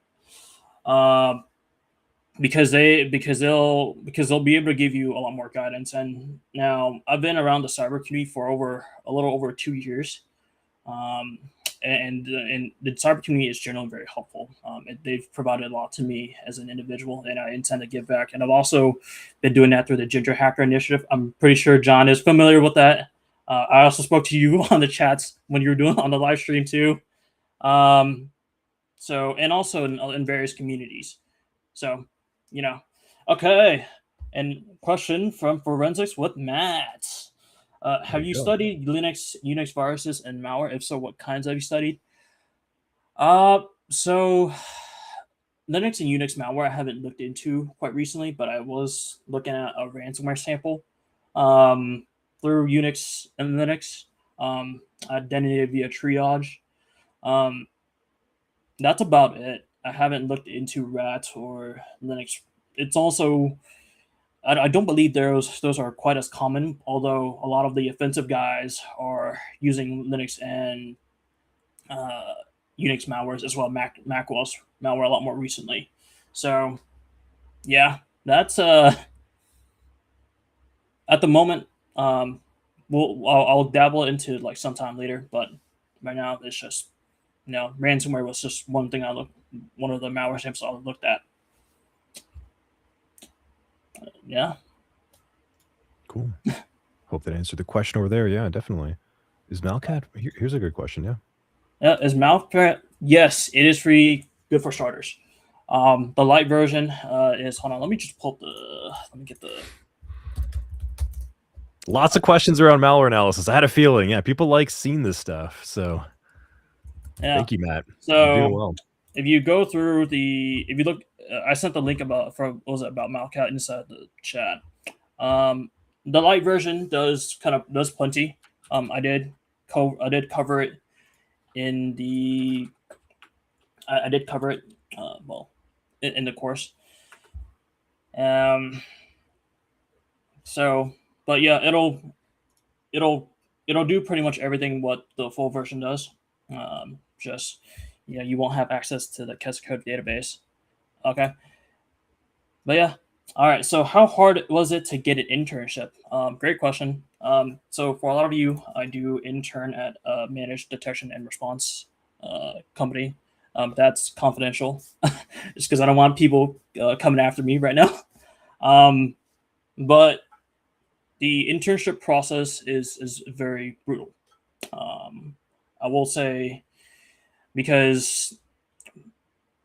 because they'll be able to give you a lot more guidance. And now I've been around the cyber community for a little over 2 years, and the cyber community is generally very helpful. They've provided a lot to me as an individual, and I intend to give back. And I've also been doing that through the Ginger Hacker Initiative. I'm pretty sure John is familiar with that. I also spoke to you on the chats when you were doing on the live stream too. So, and also in various communities. So, okay. And question from Forensics with Matt. Have you studied Linux, Unix viruses, and malware? If so, what kinds have you studied? So Linux and Unix malware I haven't looked into quite recently, but I was looking at a ransomware sample through Unix and Linux, identity via triage. That's about it. I haven't looked into RAT or Linux. It's also, I don't believe those are quite as common, although a lot of the offensive guys are using Linux and Unix malwares as well, Mac OS malware a lot more recently. So yeah, that's at the moment. I'll dabble into like sometime later, but right now it's just ransomware was just one thing one of the malware attempts I looked at. Yeah. Cool. Hope that answered the question over there. Yeah, definitely. Is Malcat? Here's a good question. Yeah. Yeah, is Malcat? Yes, it is free. Good for starters. The light version is. Hold on, let me just pull up the. Let me get the. Lots of questions around malware analysis. I had a feeling. Yeah, people like seeing this stuff. So Yeah. thank you, Matt. So you're doing well. If you go through if you look, I sent the link about Malcat inside the chat. The light version does plenty. I did cover it in the. I did cover it. In the course. So, but yeah, it'll do pretty much everything what the full version does. Just you won't have access to the test code database. Okay. But yeah. All right. So how hard was it to get an internship? Great question. So for a lot of you, I do intern at a managed detection and response company. That's confidential, just because I don't want people coming after me right now. But the internship process is very brutal. I will say, because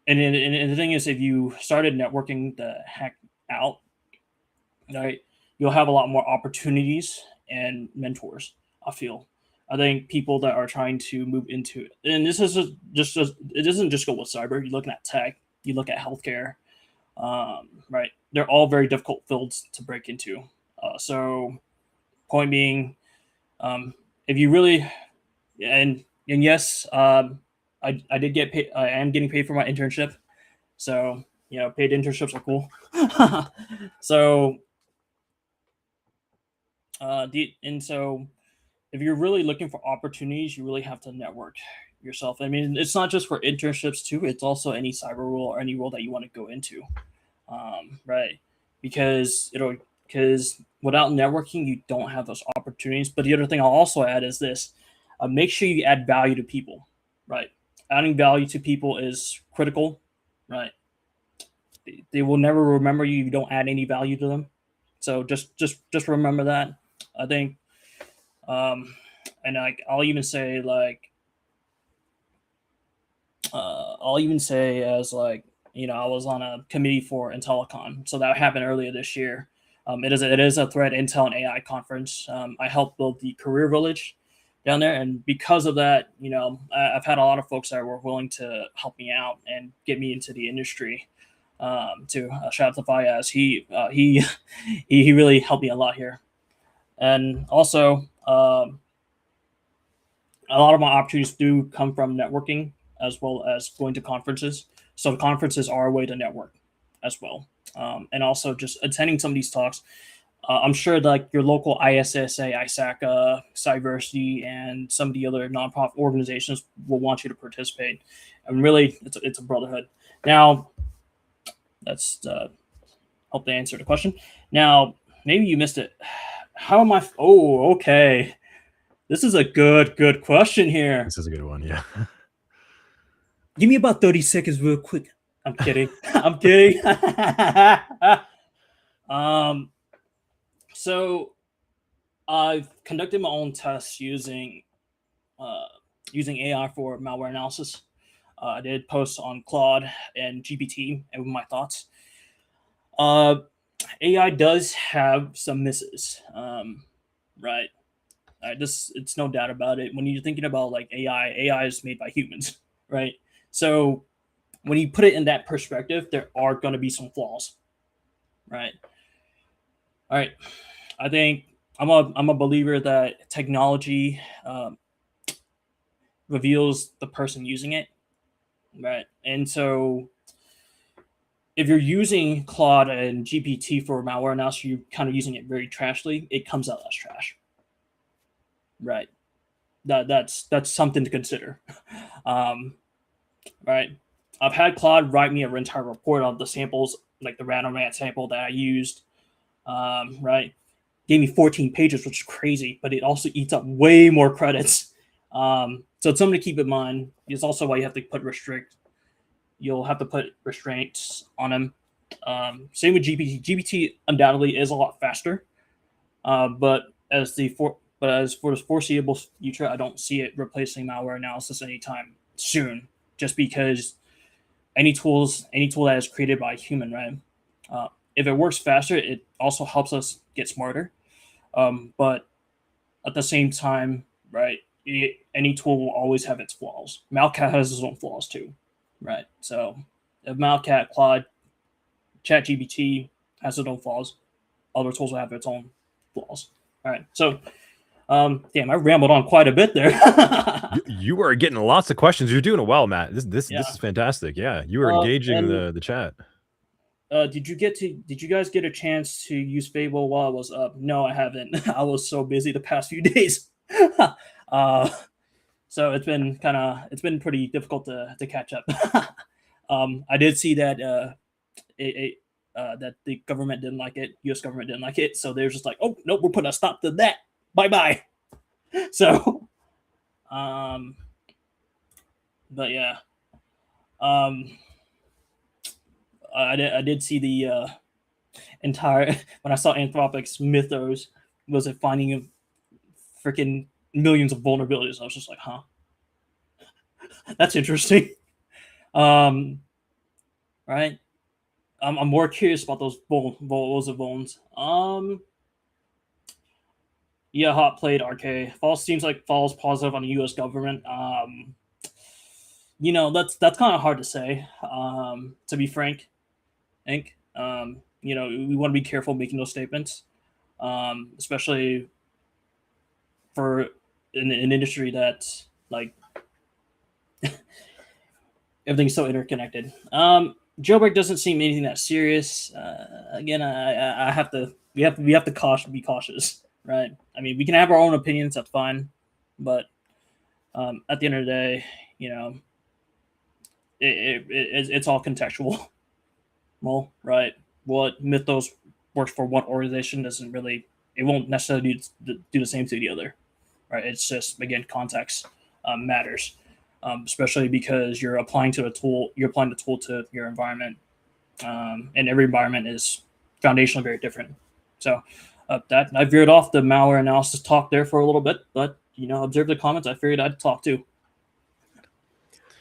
and the thing is, if you started networking the heck out, right, you'll have a lot more opportunities and mentors. I think people that are trying to move into it, and this is just it doesn't just go with cyber. You're looking at tech, you look at healthcare, right? They're all very difficult fields to break into. So, point being, if you really and yes, I did get paid. I am getting paid for my internship, so paid internships are cool. So, so if you're really looking for opportunities, you really have to network yourself. I mean, it's not just for internships too; it's also any cyber role or any role that you want to go into, right? Because without networking, you don't have those opportunities. But the other thing I'll also add is this: make sure you add value to people, right? Adding value to people is critical, right? They will never remember you if you don't add any value to them. So just remember that. I think, and I'll even say as I was on a committee for IntelliCon, so that happened earlier this year. It is a Threat Intel and AI conference. I helped build the Career Village down there, and because of that, I've had a lot of folks that were willing to help me out and get me into the industry. To shout out to Fayaz, he really helped me a lot here, and also a lot of my opportunities do come from networking as well as going to conferences. So the conferences are a way to network as well, and also just attending some of these talks. I'm sure like your local ISSA, ISACA, Cyversity, and some of the other nonprofit organizations will want you to participate. And really, it's a brotherhood. Now, that's hope they answered the question. Now, maybe you missed it. How am I? Oh, okay. This is a good question here. This is a good one. Yeah. Give me about 30 seconds real quick. I'm kidding. I'm kidding. So I've conducted my own tests using AI for malware analysis. I did posts on Claude and GPT and with my thoughts. AI does have some misses, right? It's no doubt about it. When you're thinking about like AI is made by humans, right? So when you put it in that perspective, there are going to be some flaws, right? All right. I think I'm a believer that technology reveals the person using it, right? And so if you're using Claude and GPT for malware analysis, you're kind of using it very trashly, it comes out as trash, right? That's something to consider. Right. I've had Claude write me an entire report on the samples, like the random rant sample that I used. Right. Gave me 14 pages, which is crazy, but it also eats up way more credits. So it's something to keep in mind. It's also why you have to put you'll have to put restraints on them. Same with GPT. GPT undoubtedly is a lot faster, but as for the foreseeable future, I don't see it replacing malware analysis anytime soon. Just because any tool that is created by a human, right? If it works faster, it also helps us get smarter. But at the same time, right? Any tool will always have its flaws. Malcat has its own flaws too, right? So if Malcat, Claude, ChatGPT has its own flaws, other tools will have its own flaws. All right. So, damn, I rambled on quite a bit there. You are getting lots of questions. You're doing it well, Matt. This Yeah. is fantastic. Yeah, you are engaging the chat. Did you guys get a chance to use Fable while I was up? No, I haven't. I was so busy the past few days. So it's been pretty difficult to catch up. I did see that that the government didn't like it, U.S. government didn't like it, so they're just like, oh nope, we're putting a stop to that. Bye bye. So, but yeah, I did see the entire when I saw Anthropic's Mythos was a finding of freaking millions of vulnerabilities. I was just like, huh, that's interesting. Right. I'm more curious about those vulns. Yeah, hot played RK. False seems like false positive on the U.S. government. That's kind of hard to say. To be frank, Inc. We want to be careful making those statements, especially for an industry that's like everything's so interconnected. Jailbreak doesn't seem anything that serious. Again, we have to be cautious, right? I mean, we can have our own opinions, that's fine, but at the end of the day, it's all contextual. Well, right? What Mythos works for one organization it won't necessarily do the same to the other, right? It's just, again, context matters. Especially because you're applying the tool to your environment, and every environment is foundationally very different. So that I veered off the malware analysis talk there for a little bit, but observe the comments. I figured I'd talk too.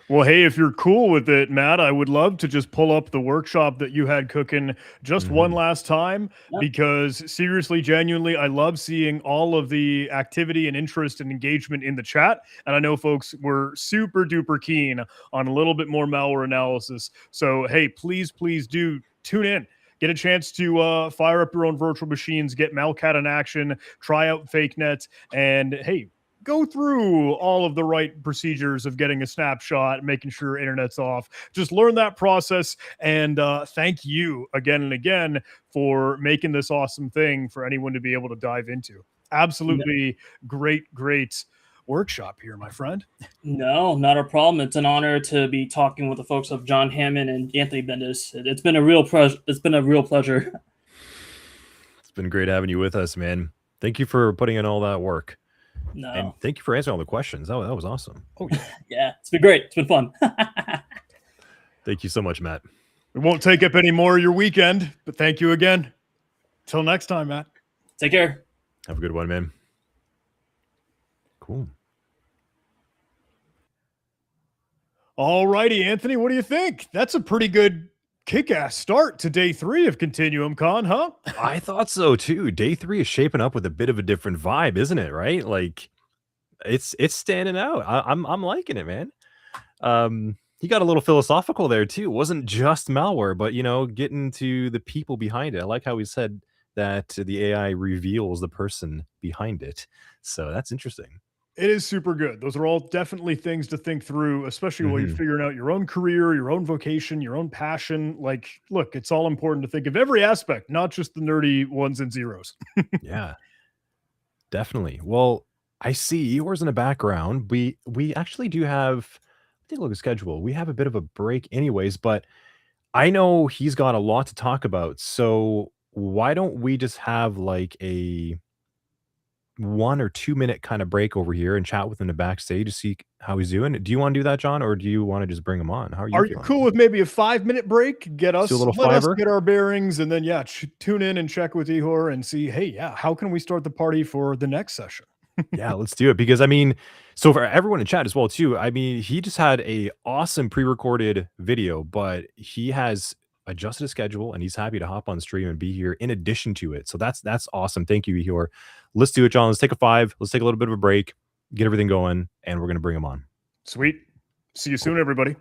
Well, hey, if you're cool with it, Matt, I would love to just pull up the workshop that you had cooking just one last time, because seriously, genuinely, I love seeing all of the activity and interest and engagement in the chat. And I know folks were super duper keen on a little bit more malware analysis. So, hey, please do tune in. Get a chance to fire up your own virtual machines, get Malcat in action, try out FakeNet, and hey, go through all of the right procedures of getting a snapshot, making sure internet's off. Just learn that process. And thank you again and again for making this awesome thing for anyone to be able to dive into. Absolutely great workshop here, my friend. No, not a problem. It's an honor to be talking with the folks of John Hammond and Anthony Bendis. It's been a real pleasure. It's been a real pleasure. It's been great having you with us, man. Thank you for putting in all that work. No. And thank you for answering all the questions. That was awesome. Oh, yeah. Yeah, it's been great. It's been fun. Thank you so much, Matt. We won't take up any more of your weekend, but thank you again. Till next time, Matt. Take care. Have a good one, man. Cool. All righty, Anthony, what do you think? That's a pretty good kick-ass start to day 3 of ContinuumCon, huh? I thought so too. Day 3 is shaping up with a bit of a different vibe, isn't it? Right? Like it's standing out. I'm liking it, man. He got a little philosophical there too. It wasn't just malware, but getting to the people behind it. I like how he said that the AI reveals the person behind it. So that's interesting. It is super good. Those are all definitely things to think through, especially while you're figuring out your own career, your own vocation, your own passion. Like, look, it's all important to think of every aspect, not just the nerdy ones and zeros. Yeah, definitely. Well, I see yours in the background. We actually do have take a look at schedule. We have a bit of a break anyways, but I know he's got a lot to talk about. So why don't we just have like a 1 or 2 minute kind of break over here and chat with him to backstage to see how he's doing? Do you want to do that, John, or do you want to just bring him on? How are you Are you feeling? cool with maybe a 5-minute break? Let's do a little Let us fiver. get our bearings, and then yeah, tune in and check with Ihor and see. Hey, yeah, how can we start the party for the next session? Yeah, let's do it because I mean, so for everyone in chat as well too, I mean, he just had a awesome pre-recorded video, but he has adjusted his schedule and he's happy to hop on stream and be here in addition to it. So that's awesome. Thank you, Ehor. Let's do it, John. Let's take a 5. Let's take a little bit of a break, get everything going, and we're gonna bring him on. Sweet. See you Cool. soon, everybody.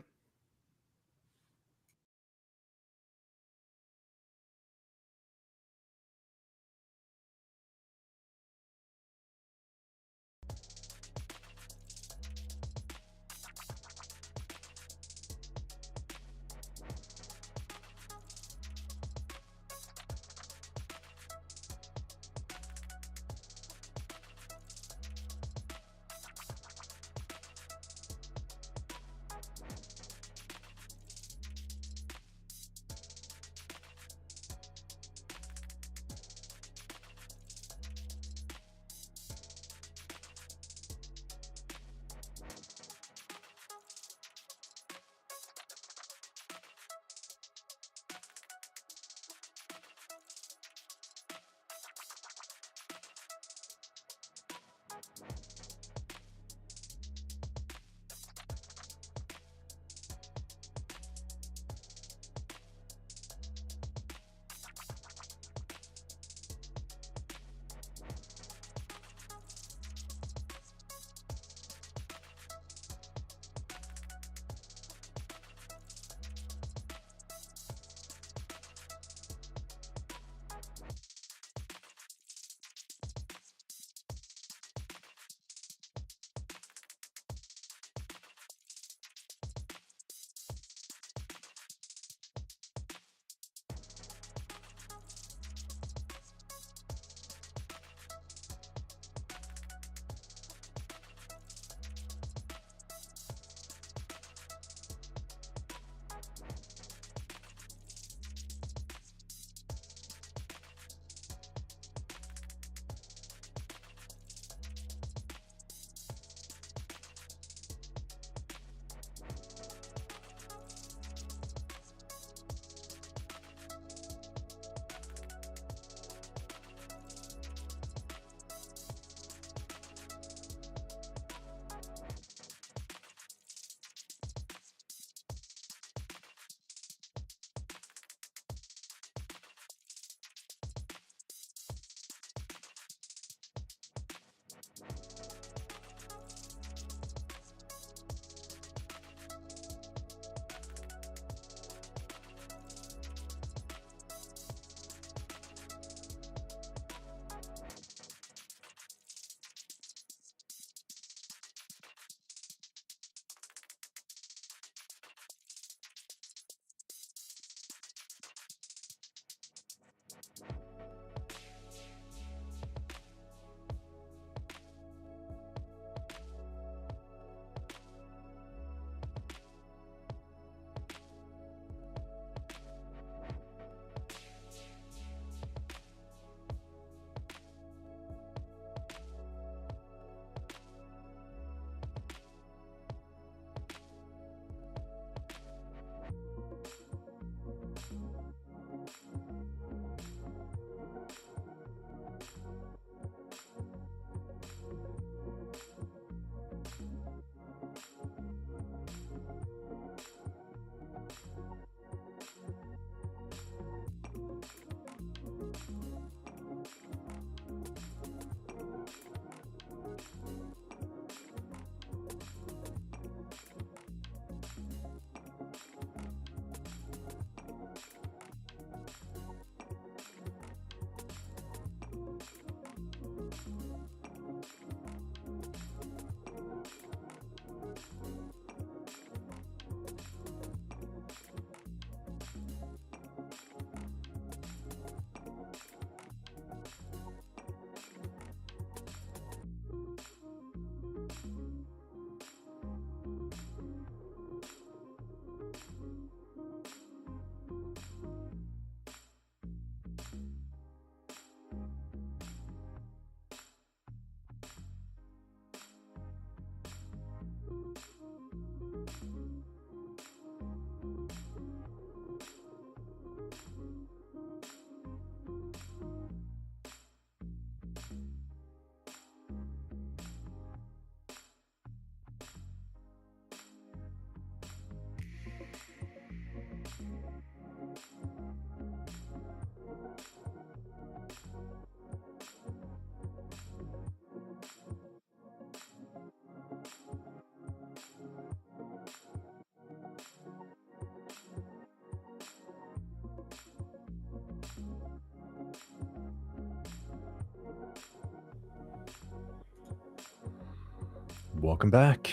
Welcome back.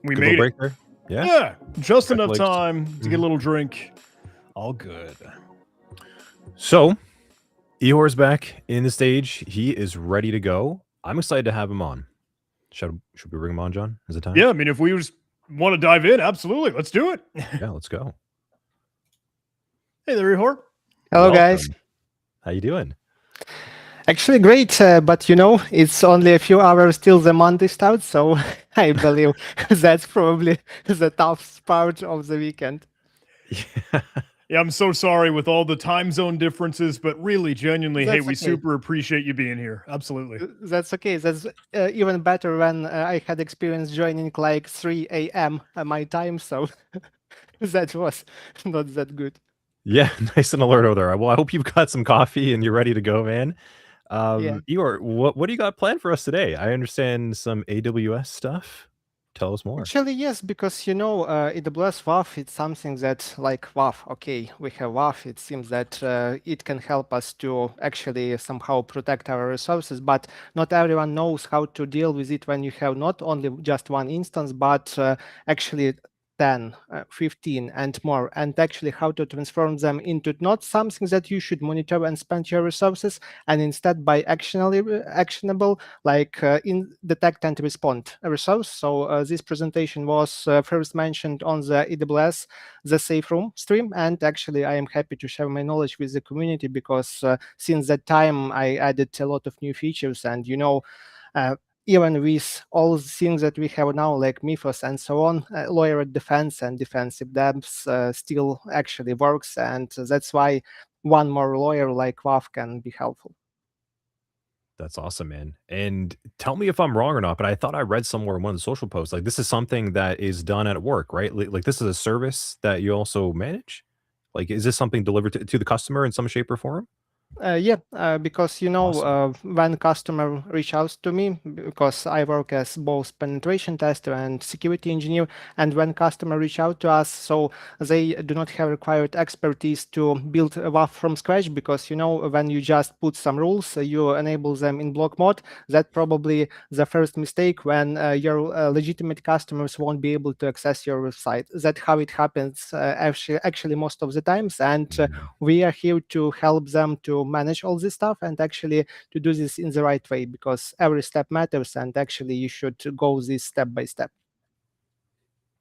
We Good little made it. break there. Yeah. Yeah, just enough Congratulations. time to get a Mhm. little drink. All good. So, Eeyore's back in the stage. He is ready to go. I'm excited to have him on. Should we bring him on, John? Is it time? Yeah, I mean, if we just want to dive in, absolutely. Let's do it. Yeah, let's go. Hey there, Ihor. Hello, guys. Welcome. How you doing? Actually, great, but it's only a few hours till the Monday starts, so I believe that's probably the toughest part of the weekend. Yeah. Yeah, I'm so sorry with all the time zone differences, but really, genuinely, hey, That's we okay. super appreciate you being here. Absolutely. That's okay. That's even better when I had experience joining like 3 a.m. my time, so that was not that good. Yeah, nice and alert over there. Well, I hope you've got some coffee and you're ready to go, man. Yeah. Eeyore, what do you got planned for us today? I understand some AWS stuff. Tell us more. Actually, yes, because AWS WAF, it's something that like WAF. Okay, we have WAF. It seems that it can help us to actually somehow protect our resources, but not everyone knows how to deal with it when you have not only just one instance, but actually 10, 15 and more, and actually how to transform them into not something that you should monitor and spend your resources, and instead by actionable like in detect and respond resource. So this presentation was first mentioned on the AWS, the safe room stream, and actually I am happy to share my knowledge with the community because since that time I added a lot of new features, and even with all the things that we have now, like Mythos and so on, lawyer defense and defensive depths still actually works, and that's why one more lawyer like WAF can be helpful. That's awesome, man. And tell me if I'm wrong or not, but I thought I read somewhere in one of the social posts, like this is something that is done at work, right? Like this is a service that you also manage? Like, is this something delivered to the customer in some shape or form? Because Awesome. when customer reach out to me, because I work as both penetration tester and security engineer, and when customer reach out to us, so they do not have required expertise to build a WAF from scratch, because when you just put some rules, you enable them in block mode. That probably the first mistake when your legitimate customers won't be able to access your website. That's how it happens actually most of the times, and Mhm. we are here to help them to manage all this stuff and actually to do this in the right way, because every step matters, and actually you should go this step by step.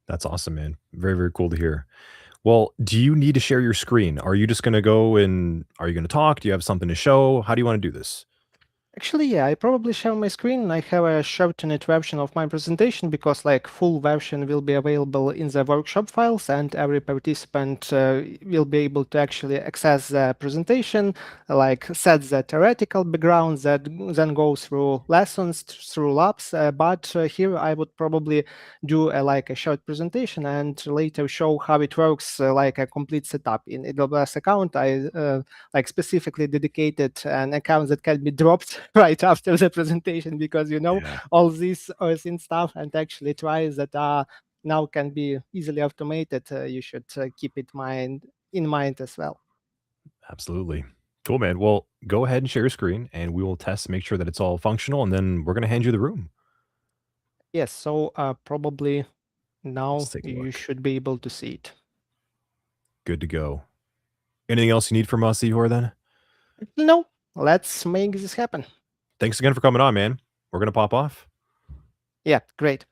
That's awesome, man. Very, very cool to hear. Well, do you need to share your screen? Are you just gonna go and are you gonna talk? Do you have something to show? How do you want to do this? Actually, yeah, I probably share my screen. I have a shortened version of my presentation because like full version will be available in the workshop files, and every participant will be able to actually access the presentation, like set the theoretical background that then go through lessons, through labs. But here I would probably do like a short presentation and later show how it works, like a complete setup in AWS account. I like specifically dedicated an account that can be dropped right after the presentation, because Yeah, all these OSINT stuff and actually tries that are now can be easily automated. You should keep it in mind as well. absolutely. Cool, man. Well, go ahead and share your screen and we will test, make sure that it's all functional, and then we're gonna hand you the room. Yes, so probably Let's now take a you look. should be able to see it. Good to go. Anything else you need from us, Ihor, then? No, let's make this happen. Thanks again for coming on, man. We're gonna pop off. Yeah, great.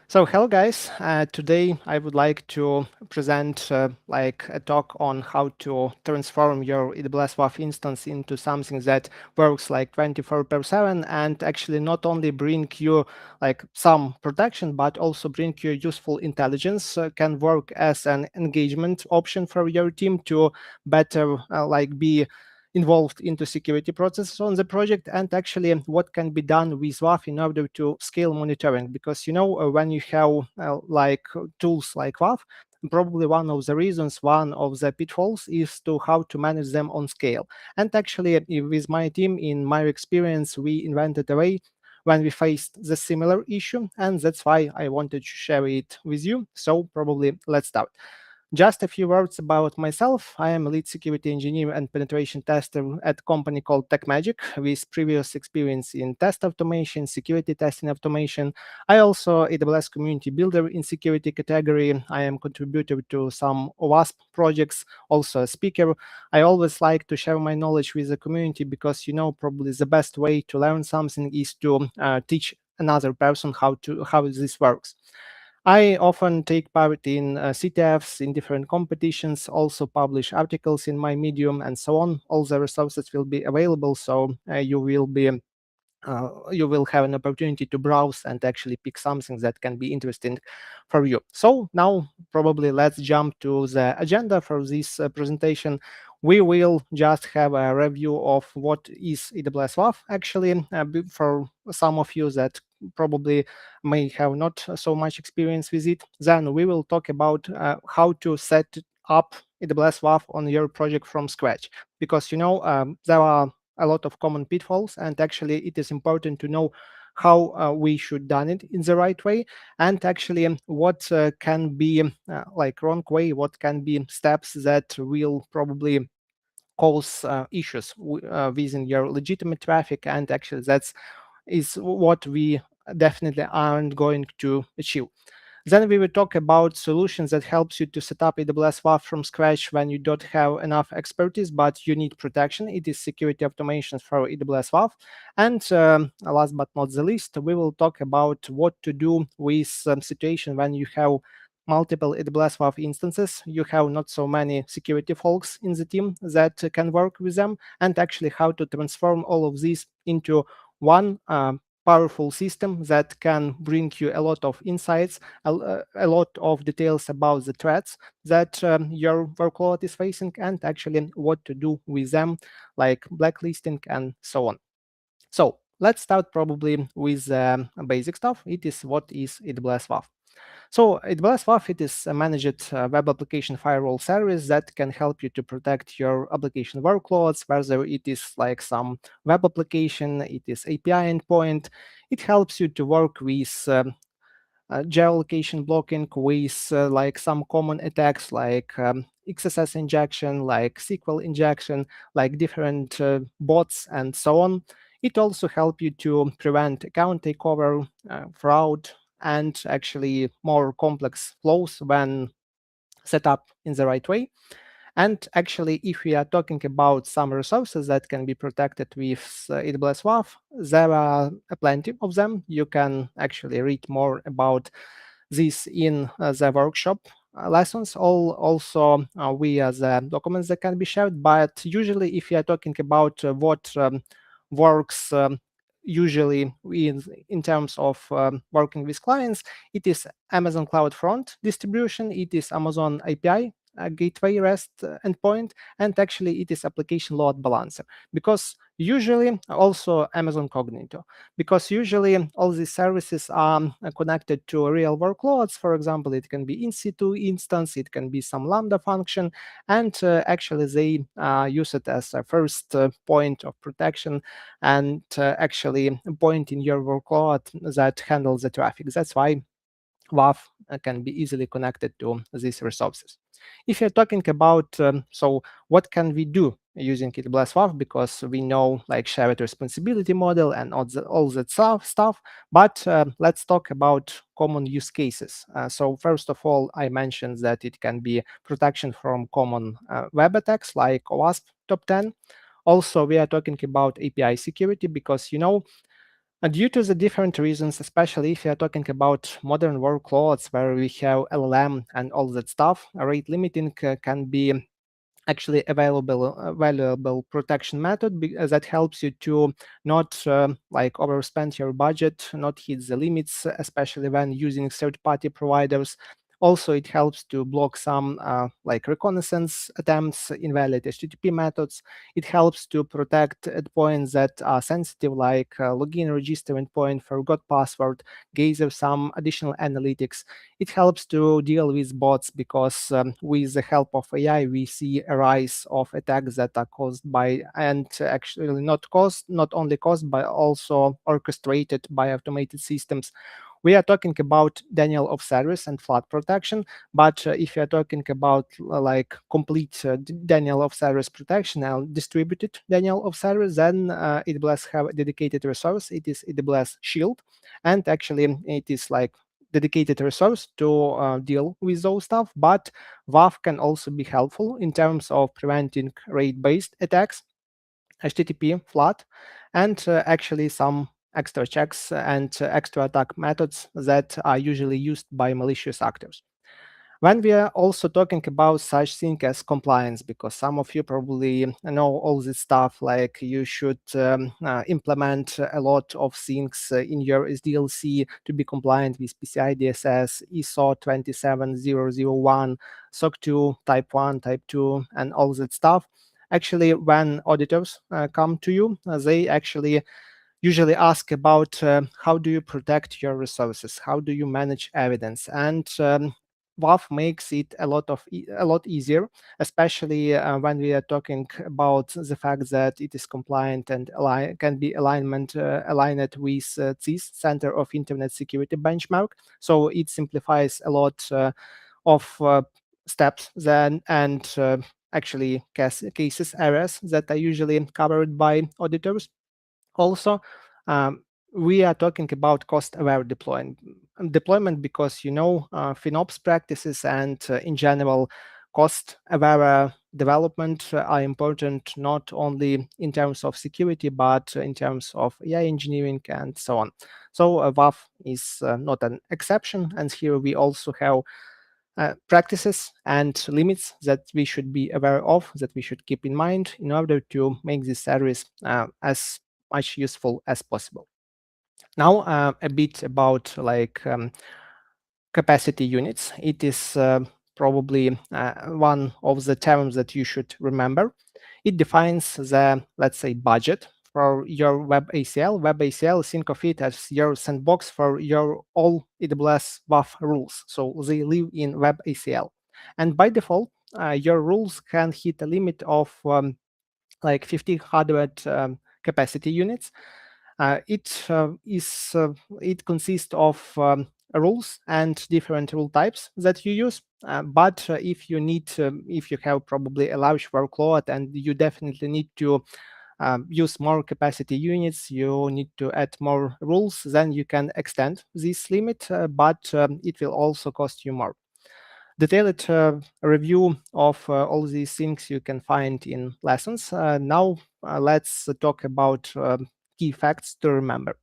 So hello guys, today I would like to present like a talk on how to transform your AWS WAF instance into something that works like 24/7 and actually not only bring you like some protection, but also bring you useful intelligence, can work as an engagement option for your team to better like be involved into security processes on the project, and actually what can be done with WAF in order to scale monitoring, because when you have tools like WAF, probably one of the pitfalls is to how to manage them on scale. And actually with my team, in my experience, we invented a way when we faced the similar issue, and that's why I wanted to share it with you. So probably let's start. Just a few words about myself. I am a lead security engineer and penetration tester at a company called TechMagic with previous experience in test automation, security testing automation. I also AWS community builder in security category. I am contributor to some OWASP projects, also a speaker. I always like to share my knowledge with the community because probably the best way to learn something is to teach another person how this works. I often take part in CTFs, in different competitions, also publish articles in my Medium and so on. All the resources will be available, so you will have an opportunity to browse and actually pick something that can be interesting for you. So now probably let's jump to the agenda for this presentation. We will just have a review of what is AWS WAF actually for some of you that probably may have not so much experience with it. Then we will talk about how to set up AWS WAF on your project from scratch, because there are a lot of common pitfalls, and actually it is important to know how we should done it in the right way, and actually what can be like wrong way, what can be steps that will probably cause issues within your legitimate traffic, and actually that's is what we definitely aren't going to achieve. Then we will talk about solutions that helps you to set up AWS WAF from scratch when you don't have enough expertise, but you need protection. It is security automations for AWS WAF. And last but not the least, we will talk about what to do with some situation when you have multiple AWS WAF instances. You have not so many security folks in the team that can work with them, and actually how to transform all of these into one powerful system that can bring you a lot of insights, a lot of details about the threats that your workload is facing, and actually what to do with them, like blacklisting and so on. So let's start probably with basic stuff. It is what is AWS WAF. So AWS WAF, it is a managed web application firewall service that can help you to protect your application workloads, whether it is like some web application, it is API endpoint. It helps you to work with geolocation blocking, with like some common attacks like XSS injection, like SQL injection, like different bots and so on. It also helps you to prevent account takeover, fraud, and actually more complex flows when set up in the right way. And actually, if we are talking about some resources that can be protected with AWS WAF, there are plenty of them. You can actually read more about this in the workshop lessons. Also, we as documents that can be shared. But usually, if you are talking about what works usually in terms of working with clients, it is Amazon CloudFront distribution, it is Amazon API gateway REST endpoint, and actually it is application load balancer, because usually also Amazon Cognito, because usually all these services are connected to real workloads. For example, it can be in situ instance, it can be some Lambda function, and actually they use it as a first point of protection, and actually point in your workload that handles the traffic. That's why WAF can be easily connected to these resources. If you're talking about, so what can we do using AWS WAF, because we know like shared responsibility model and all that stuff, but let's talk about common use cases. So first of all, I mentioned that it can be protection from common web attacks like OWASP top 10. Also, we are talking about API security because, due to the different reasons, especially if you're talking about modern workloads where we have LLM and all that stuff, rate limiting can be actually valuable protection method that helps you to not like overspend your budget, not hit the limits, especially when using third-party providers. Also, it helps to block some like reconnaissance attempts, invalid HTTP methods. It helps to protect endpoints that are sensitive, like login register endpoint, forgot password, gather some additional analytics. It helps to deal with bots because with the help of AI, we see a rise of attacks that are caused by, and actually not only caused, but also orchestrated by automated systems. We are talking about denial of service and flood protection, but if you are talking about like complete denial of service protection and distributed denial of service, then AWS have a dedicated resource. It is AWS Shield, and actually it is like dedicated resource to deal with those stuff. But WAF can also be helpful in terms of preventing RAID-based attacks, HTTP flood, and actually some extra checks and extra attack methods that are usually used by malicious actors. When we are also talking about such thing as compliance, because some of you probably know all this stuff, like you should implement a lot of things in your SDLC to be compliant with PCI DSS, ISO 27001, SOC 2, Type 1, Type 2, and all that stuff. Actually, when auditors come to you, they actually usually ask about how do you protect your resources, how do you manage evidence, and WAF makes it a lot easier, especially when we are talking about the fact that it is compliant and can be aligned with CIS, Center of Internet Security Benchmark. So it simplifies a lot of steps then, and actually cases areas that are usually covered by auditors. Also, we are talking about cost-aware deployment because FinOps practices and in general cost-aware development are important not only in terms of security but in terms of AI engineering and so on. So WAF is not an exception, and here we also have practices and limits that we should be aware of, that we should keep in mind in order to make this service as much useful as possible. Now, a bit about capacity units. It is probably one of the terms that you should remember. It defines the, let's say, budget for your web ACL. Web ACL, think of it as your sandbox for your all AWS WAF rules. So they live in web ACL. And by default, your rules can hit a limit of like 1,500 capacity units. It consists of rules and different rule types that you use. But if you have probably a large workload and you definitely need to use more capacity units, you need to add more rules, then you can extend this limit, but it will also cost you more. Detailed review of all these things you can find in lessons. Now let's talk about key facts to remember.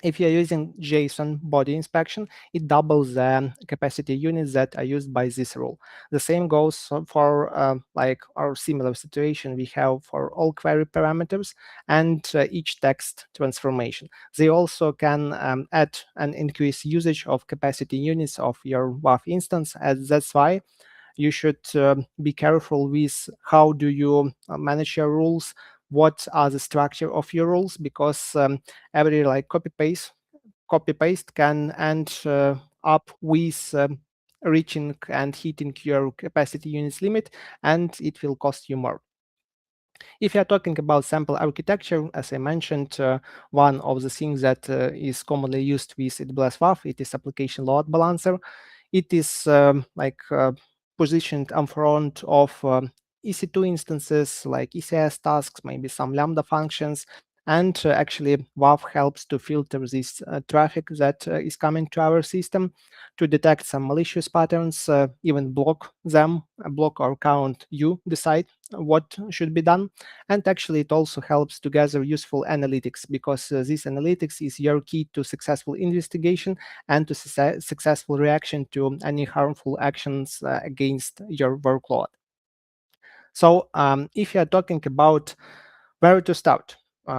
If you're using JSON body inspection, it doubles the capacity units that are used by this rule. The same goes for like our similar situation we have for all query parameters and each text transformation. They also can add and increase usage of capacity units of your WAF instance, and that's why you should be careful with how do you manage your rules, what are the structure of your rules, because every like copy paste can end up with reaching and hitting your capacity units limit, and it will cost you more. If you are talking about sample architecture, as I mentioned, one of the things that is commonly used with AWS WAF, it is application load balancer. It is positioned in front of EC2 instances like ECS tasks, maybe some Lambda functions, and actually WAF helps to filter this traffic that is coming to our system, to detect some malicious patterns, even block them, block or count, you decide what should be done. And actually it also helps to gather useful analytics, because this analytics is your key to successful investigation and to successful reaction to any harmful actions against your workload. So if you are talking about where to start,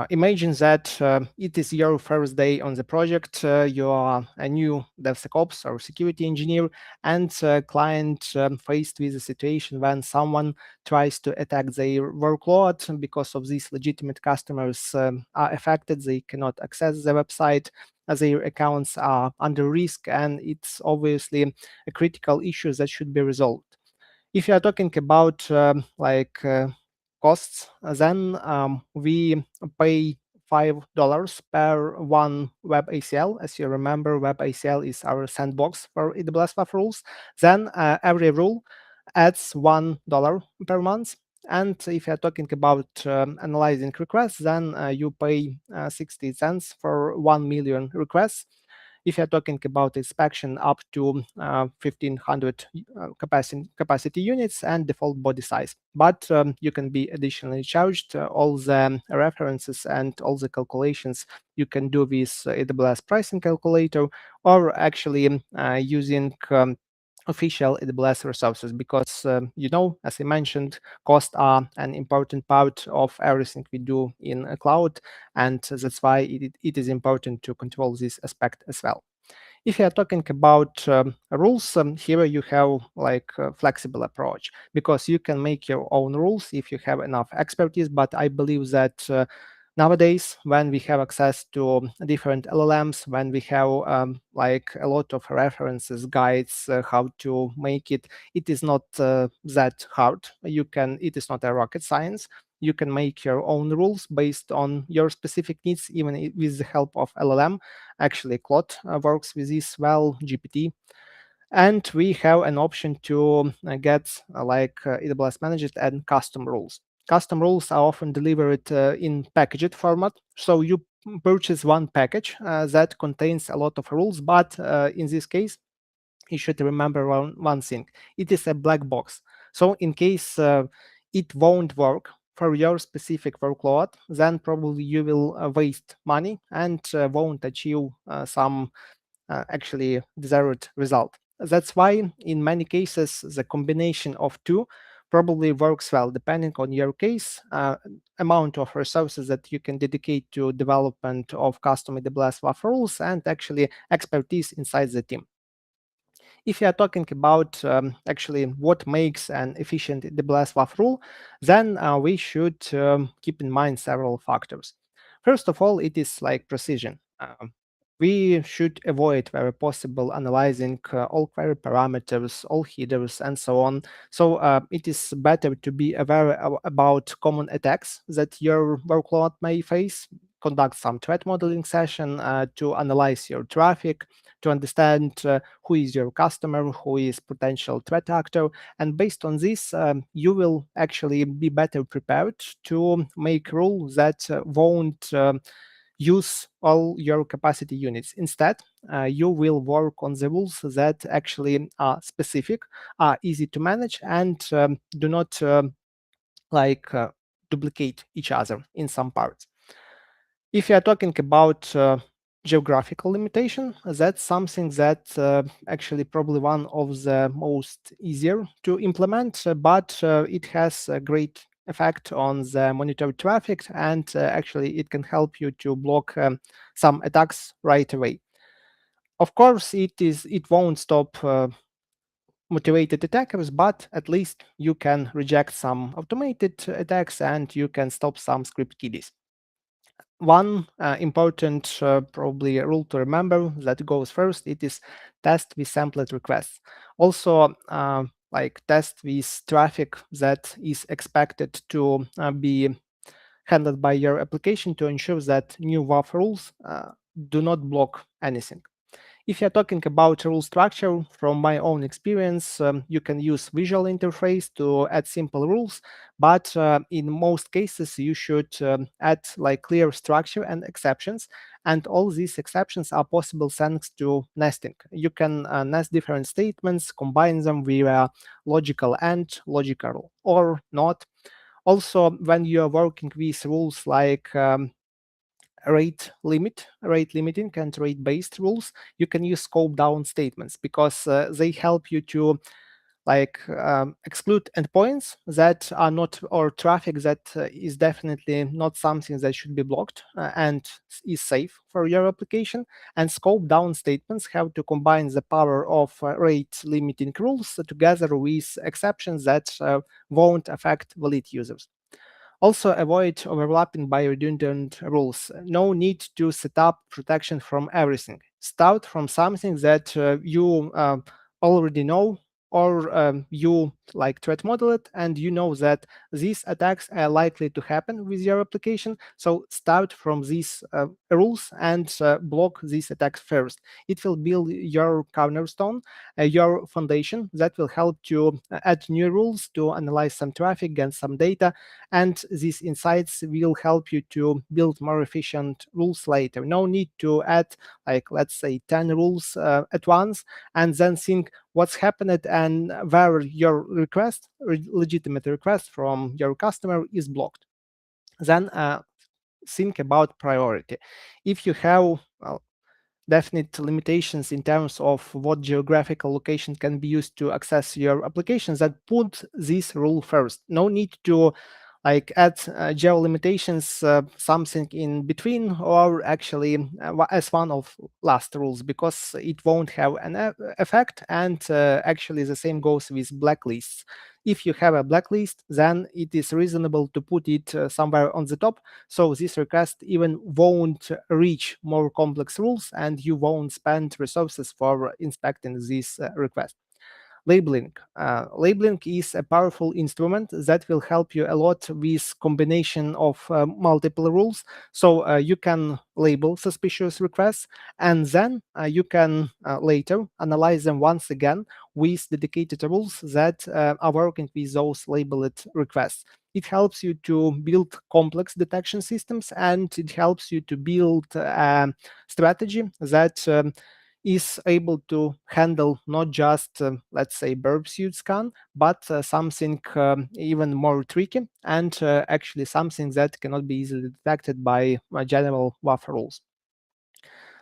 imagine that it is your first day on the project, you are a new DevSecOps or security engineer, and client faced with a situation when someone tries to attack their workload. Because of these, legitimate customers are affected, they cannot access the website, as their accounts are under risk, and it's obviously a critical issue that should be resolved. If you are talking about costs, then we pay $5 per one web ACL. As you remember, web ACL is our sandbox for AWS WAF rules. Then every rule adds $1 per month. And if you're talking about analyzing requests, then you pay 60 cents for 1 million requests. If you're talking about inspection up to 1500 capacity units and default body size. But you can be additionally charged all the references and all the calculations you can do with AWS pricing calculator, or actually using official AWS resources, because as I mentioned, costs are an important part of everything we do in a cloud, and that's why it is important to control this aspect as well. If you are talking about rules, here you have like a flexible approach, because you can make your own rules if you have enough expertise. But I believe that nowadays, when we have access to different LLMs, when we have like a lot of references, guides, how to make it, it is not that hard. It is not a rocket science. You can make your own rules based on your specific needs, even with the help of LLM. Actually, Claude works with this well, GPT. And we have an option to get AWS managed and custom rules. Custom rules are often delivered in packaged format. So you purchase one package that contains a lot of rules, but in this case, you should remember one thing. It is a black box. So in case it won't work for your specific workload, then probably you will waste money and won't achieve some actually desired result. That's why in many cases, the combination of two probably works well, depending on your case, amount of resources that you can dedicate to development of custom AWS WAF rules, and actually expertise inside the team. If you are talking about actually what makes an efficient AWS WAF rule, then we should keep in mind several factors. First of all, it is like precision. We should avoid, where possible, analyzing all query parameters, all headers, and so on. So it is better to be aware about common attacks that your workload may face, conduct some threat modeling session to analyze your traffic, to understand who is your customer, who is potential threat actor. And based on this, you will actually be better prepared to make rules that won't use all your capacity units. Instead, you will work on the rules that actually are specific, are easy to manage, and do not duplicate each other in some parts. If you are talking about geographical limitation, that's something that actually probably one of the most easier to implement, but it has a great effect on the monitored traffic, and actually it can help you to block some attacks right away. Of course, it won't stop motivated attackers, but at least you can reject some automated attacks and you can stop some script kiddies. One important probably rule to remember that goes first, it is test with sampled requests. Also, like test with traffic that is expected to be handled by your application to ensure that new WAF rules do not block anything. If you're talking about rule structure, from my own experience, you can use visual interface to add simple rules, but in most cases, you should add like clear structure and exceptions. And all these exceptions are possible thanks to nesting. You can nest different statements, combine them via logical and logical or not. Also, when you are working with rules like rate limiting and rate based rules, you can use scope down statements, because they help you to exclude endpoints that are not, or traffic that is definitely not something that should be blocked and is safe for your application. And scope down statements have to combine the power of rate limiting rules together with exceptions that won't affect valid users. Also, avoid overlapping by redundant rules. No need to set up protection from everything. Start from something that you already know, or you like threat model it, and you know that these attacks are likely to happen with your application. So start from these rules and block these attacks first. It will build your cornerstone, your foundation that will help to add new rules to analyze some traffic and some data. And these insights will help you to build more efficient rules later. No need to add, like, let's say 10 rules at once and then think what's happened and where your request, legitimate request from your customer is blocked. Then think about priority. If you have definite limitations in terms of what geographical location can be used to access your applications, that put this rule first. No need to like add geo limitations, something in between, or actually as one of last rules, because it won't have an effect. And actually the same goes with blacklists. If you have a blacklist, then it is reasonable to put it somewhere on the top, so this request even won't reach more complex rules and you won't spend resources for inspecting this request. Labeling. Labeling is a powerful instrument that will help you a lot with combination of multiple rules. So you can label suspicious requests, and then you can later analyze them once again with dedicated rules that are working with those labeled requests. It helps you to build complex detection systems, and it helps you to build a strategy that is able to handle not just, let's say, burp suit scan, but something even more tricky, and actually something that cannot be easily detected by general WAF rules.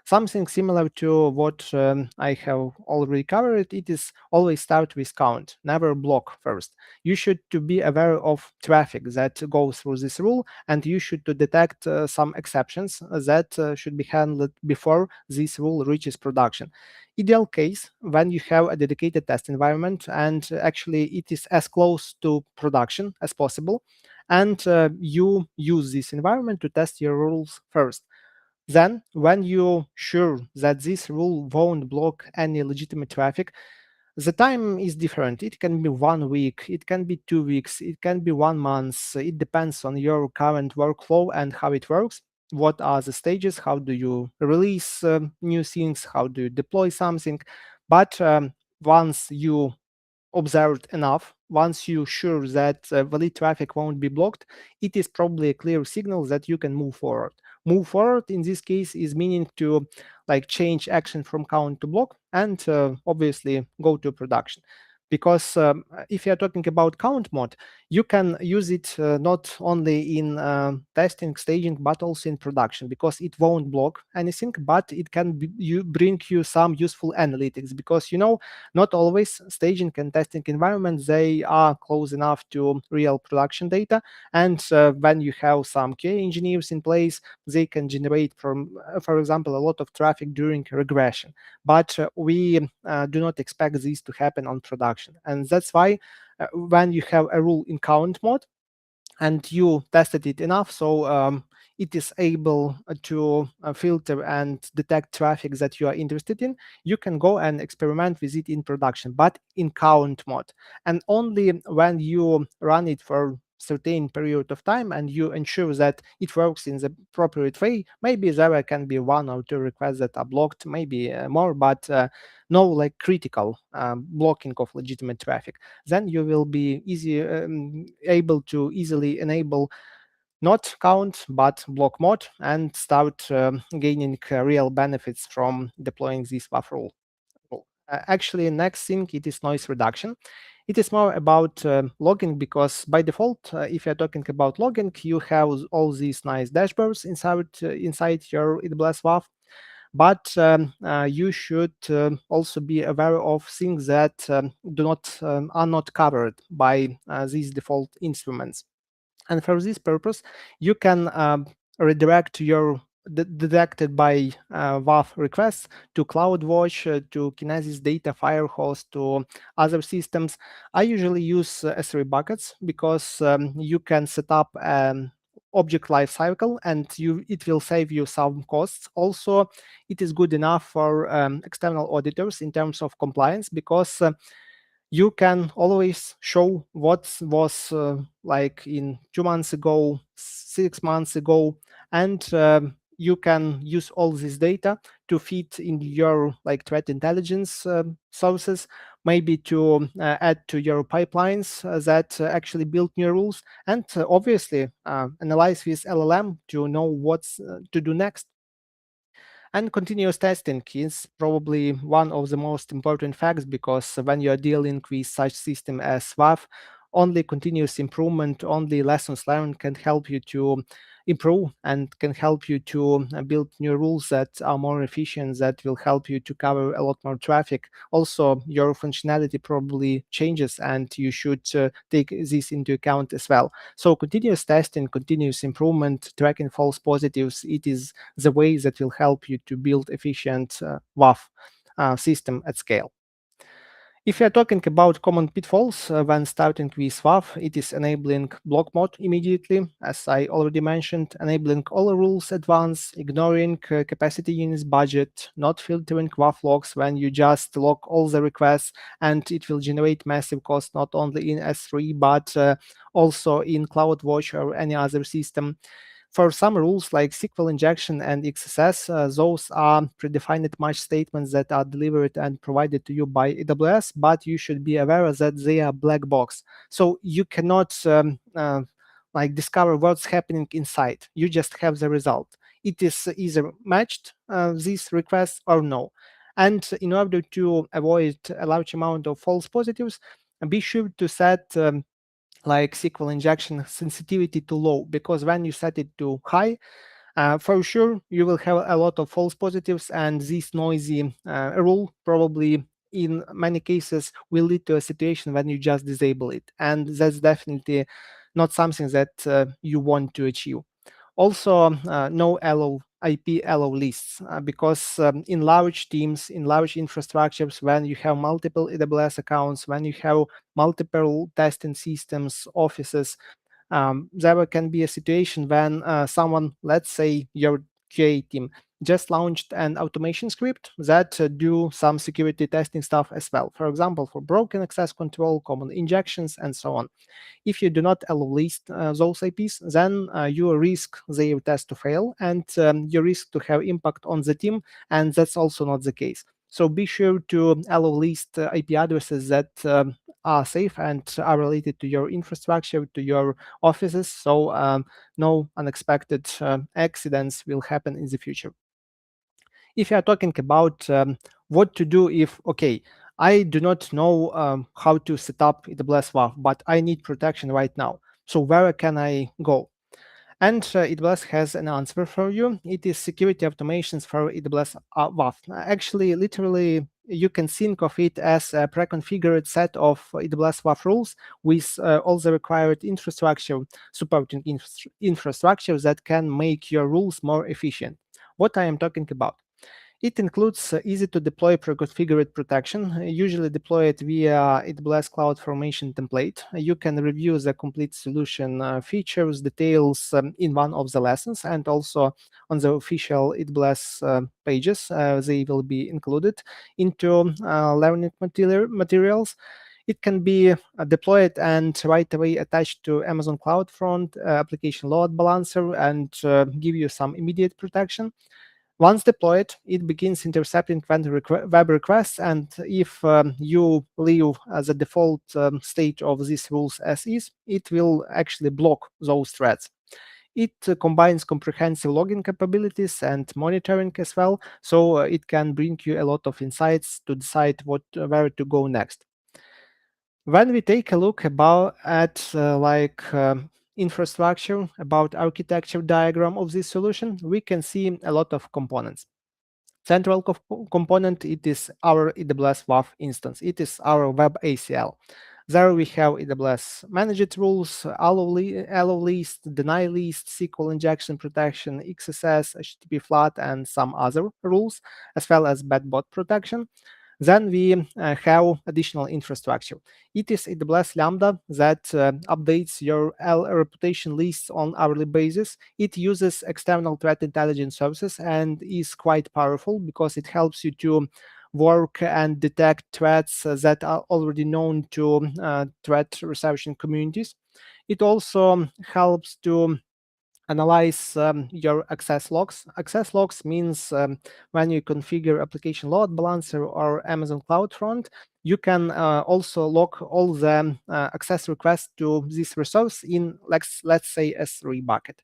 Something similar to what I have already covered, it is always start with count, never block first. You should to be aware of traffic that goes through this rule, and you should to detect some exceptions that should be handled before this rule reaches production. Ideal case when you have a dedicated test environment and actually it is as close to production as possible, and you use this environment to test your rules first. Then, when you're sure that this rule won't block any legitimate traffic, the time is different. It can be 1 week, it can be 2 weeks, it can be 1 month. It depends on your current workflow and how it works. What are the stages? How do you release new things? How do you deploy something? But once you observed enough, once you're sure that valid traffic won't be blocked, it is probably a clear signal that you can move forward. Move forward in this case is meaning to like change action from count to block and obviously go to production. Because if you're talking about count mode, you can use it not only in testing, staging, but also in production, because it won't block anything, but it can bring you some useful analytics. Because not always staging and testing environments, they are close enough to real production data. And when you have some QA engineers in place, they can generate from, for example, a lot of traffic during regression. But we do not expect this to happen on production. And that's why when you have a rule in count mode, and you tested it enough, so it is able to filter and detect traffic that you are interested in, you can go and experiment with it in production, but in count mode. And only when you run it for certain period of time and you ensure that it works in the appropriate way, maybe there can be 1 or 2 requests that are blocked, maybe more, but no like critical blocking of legitimate traffic. Then you will be able to easily enable not count but block mode and start gaining real benefits from deploying this WAF rule. Actually, next thing, it is noise reduction. It is more about logging, because by default, if you're talking about logging, you have all these nice dashboards inside your AWS WAF. But you should also be aware of things that are not covered by these default instruments. And for this purpose, you can redirect your detected by WAF requests to CloudWatch, to Kinesis Data Firehose, to other systems. I usually use S3 buckets because you can set up an object lifecycle and it will save you some costs. Also, it is good enough for external auditors in terms of compliance, because You can always show what was like in 2 months ago, 6 months ago, and you can use all this data to feed in your like threat intelligence sources, maybe to add to your pipelines that actually build new rules, and obviously analyze with LLM to know what's to do next. And continuous testing is probably one of the most important facts, because when you are dealing with such system as WAF, only continuous improvement, only lessons learned can help you to improve and can help you to build new rules that are more efficient, that will help you to cover a lot more traffic. Also, your functionality probably changes, and you should take this into account as well. So continuous testing, continuous improvement, tracking false positives, it is the way that will help you to build efficient WAF system at scale. If you are talking about common pitfalls when starting with WAF, it is enabling block mode immediately, as I already mentioned, enabling all rules at once, ignoring capacity units budget, not filtering WAF logs when you just log all the requests, and it will generate massive cost not only in S3 but also in CloudWatch or any other system. For some rules like SQL injection and XSS, those are predefined match statements that are delivered and provided to you by AWS, but you should be aware that they are black box. So you cannot like discover what's happening inside. You just have the result. It is either matched these requests or no. And in order to avoid a large amount of false positives, be sure to set like SQL injection sensitivity to low, because when you set it to high, for sure you will have a lot of false positives, and this noisy rule probably in many cases will lead to a situation when you just disable it, and that's definitely not something that you want to achieve. Also, no allow IP allow lists, because in large teams, in large infrastructures, when you have multiple AWS accounts, when you have multiple testing systems, offices, there can be a situation when someone, let's say your QA team, just launched an automation script that do some security testing stuff as well. For example, for broken access control, common injections, and so on. If you do not allow list those IPs, then you risk their test to fail, and you risk to have impact on the team, and that's also not the case. So be sure to allow list IP addresses that are safe and are related to your infrastructure, to your offices, so no unexpected accidents will happen in the future. If you are talking about what to do if, okay, I do not know how to set up AWS WAF, but I need protection right now. So where can I go? And AWS has an answer for you. It is security automations for AWS WAF. Actually, literally, you can think of it as a pre-configured set of AWS WAF rules with all the required infrastructure, supporting infrastructure that can make your rules more efficient. What I am talking about? It includes easy to deploy pre-configured protection, usually deployed via AWS CloudFormation template. You can review the complete solution features, details in one of the lessons, and also on the official AWS pages. They will be included into learning materials. It can be deployed and right away attached to Amazon CloudFront application load balancer and give you some immediate protection. Once deployed, it begins intercepting web requests, and if you leave the default state of these rules as is, it will actually block those threads. It combines comprehensive logging capabilities and monitoring as well, so it can bring you a lot of insights to decide where to go next. When we take a look at infrastructure, about architecture diagram of this solution, we can see a lot of components. Central component, it is our AWS WAF instance. It is our web ACL. There we have AWS managed rules, allow list, deny list, SQL injection protection, XSS, HTTP flat, and some other rules, as well as bad bot protection. Then we have additional infrastructure. It is AWS Lambda that updates your reputation lists on hourly basis. It uses external threat intelligence services and is quite powerful because it helps you to work and detect threats that are already known to threat reception communities. It also helps to analyze your access logs. Access logs means when you configure application load balancer or Amazon CloudFront, you can also log all the access requests to this resource in, let's say, S3 bucket.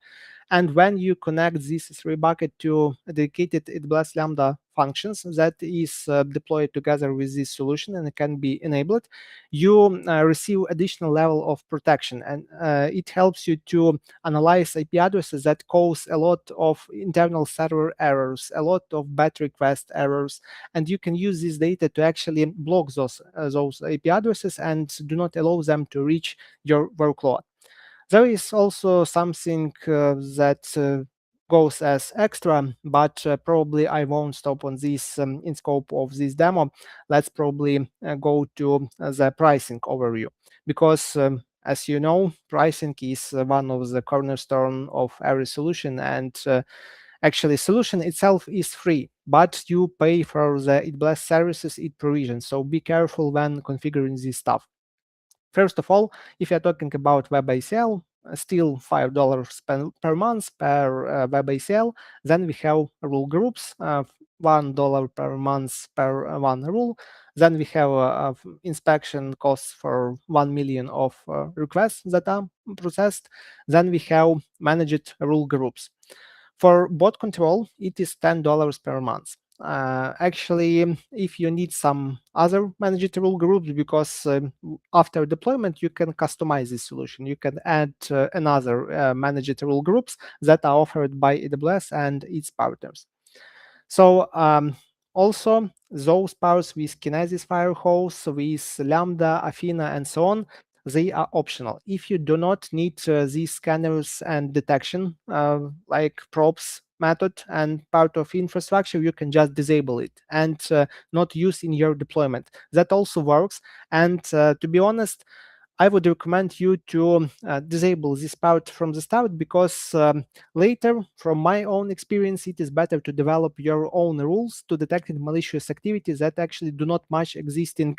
And when you connect this S3 bucket to a dedicated AWS Lambda functions that is deployed together with this solution and it can be enabled, you receive additional level of protection. And it helps you to analyze IP addresses that cause a lot of internal server errors, a lot of batch request errors, and you can use this data to actually block those IP addresses and do not allow them to reach your workload. There is also something that goes as extra, but probably I won't stop on this in scope of this demo. Let's probably go to the pricing overview, because as you know, pricing is one of the cornerstone of every solution, and actually solution itself is free, but you pay for the AWS services it provisions. So be careful when configuring this stuff. First of all, if you're talking about WebACL, still $5 per month per WebACL. Then we have rule groups, $1 per month per one rule. Then we have inspection costs for 1 million of requests that are processed. Then we have managed rule groups. For bot control, it is $10 per month. Actually, if you need some other managed rule groups, because after deployment, you can customize this solution. You can add another managed rule groups that are offered by AWS and its partners. So also, those powers with Kinesis Firehose, with Lambda, Athena, and so on, they are optional. If you do not need these scanners and detection, like props method and part of infrastructure, you can just disable it and not use in your deployment. That also works. And to be honest, I would recommend you to disable this part from the start, because later, from my own experience, it is better to develop your own rules to detect malicious activities that actually do not match existing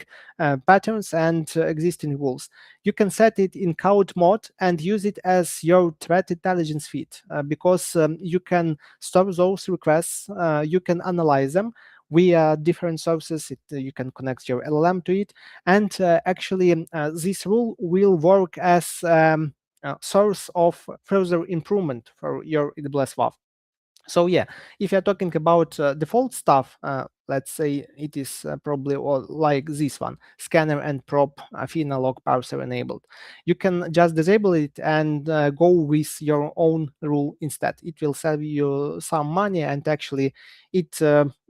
patterns and existing rules. You can set it in code mode and use it as your threat intelligence feed, because you can store those requests, you can analyze them via different sources. You can connect your LLM to it, and actually this rule will work as a source of further improvement for your AWS WAF. So yeah, if you're talking about default stuff, let's say it is probably all like this one, scanner and prop Athena log parser enabled. You can just disable it and go with your own rule instead. It will save you some money, and actually it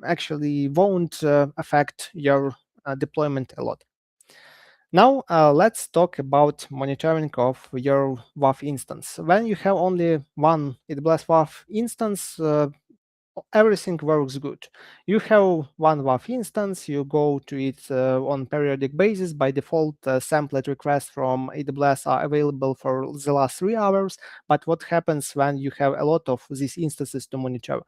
actually won't affect your deployment a lot. Now let's talk about monitoring of your WAF instance. When you have only one AWS WAF instance, everything works good. You have one WAF instance, you go to it on periodic basis. By default, samplet requests from AWS are available for the last 3 hours. But what happens when you have a lot of these instances to monitor?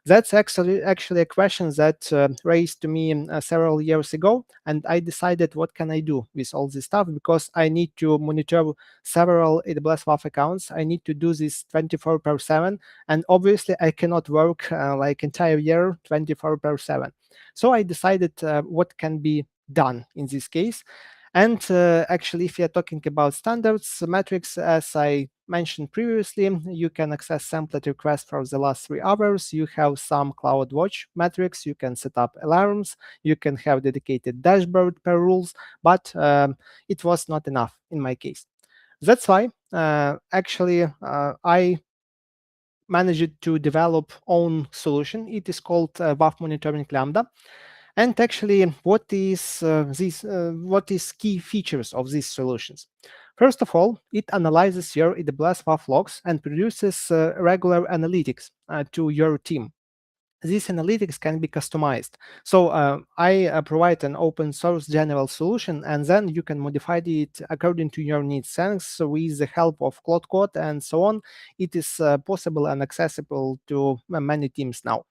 That's actually a question that raised to me several years ago, and I decided what can I do with all this stuff, because I need to monitor several AWS WAF accounts. I need to do this 24/7, and obviously I cannot work like entire year 24/7. So I decided what can be done in this case. And actually, if you're talking about standards metrics, as I mentioned previously, you can access samplet requests for the last 3 hours. You have some CloudWatch metrics. You can set up alarms. You can have dedicated dashboard per rules, but it was not enough in my case. That's why actually I managed to develop own solution. It is called WAF Monitoring Lambda. And actually, what is key features of these solutions? First of all, it analyzes your AWS WAF logs and produces regular analytics to your team. These analytics can be customized. So I provide an open source general solution, and then you can modify it according to your needs. Thanks with the help of Cloud Code and so on, it is possible and accessible to many teams now.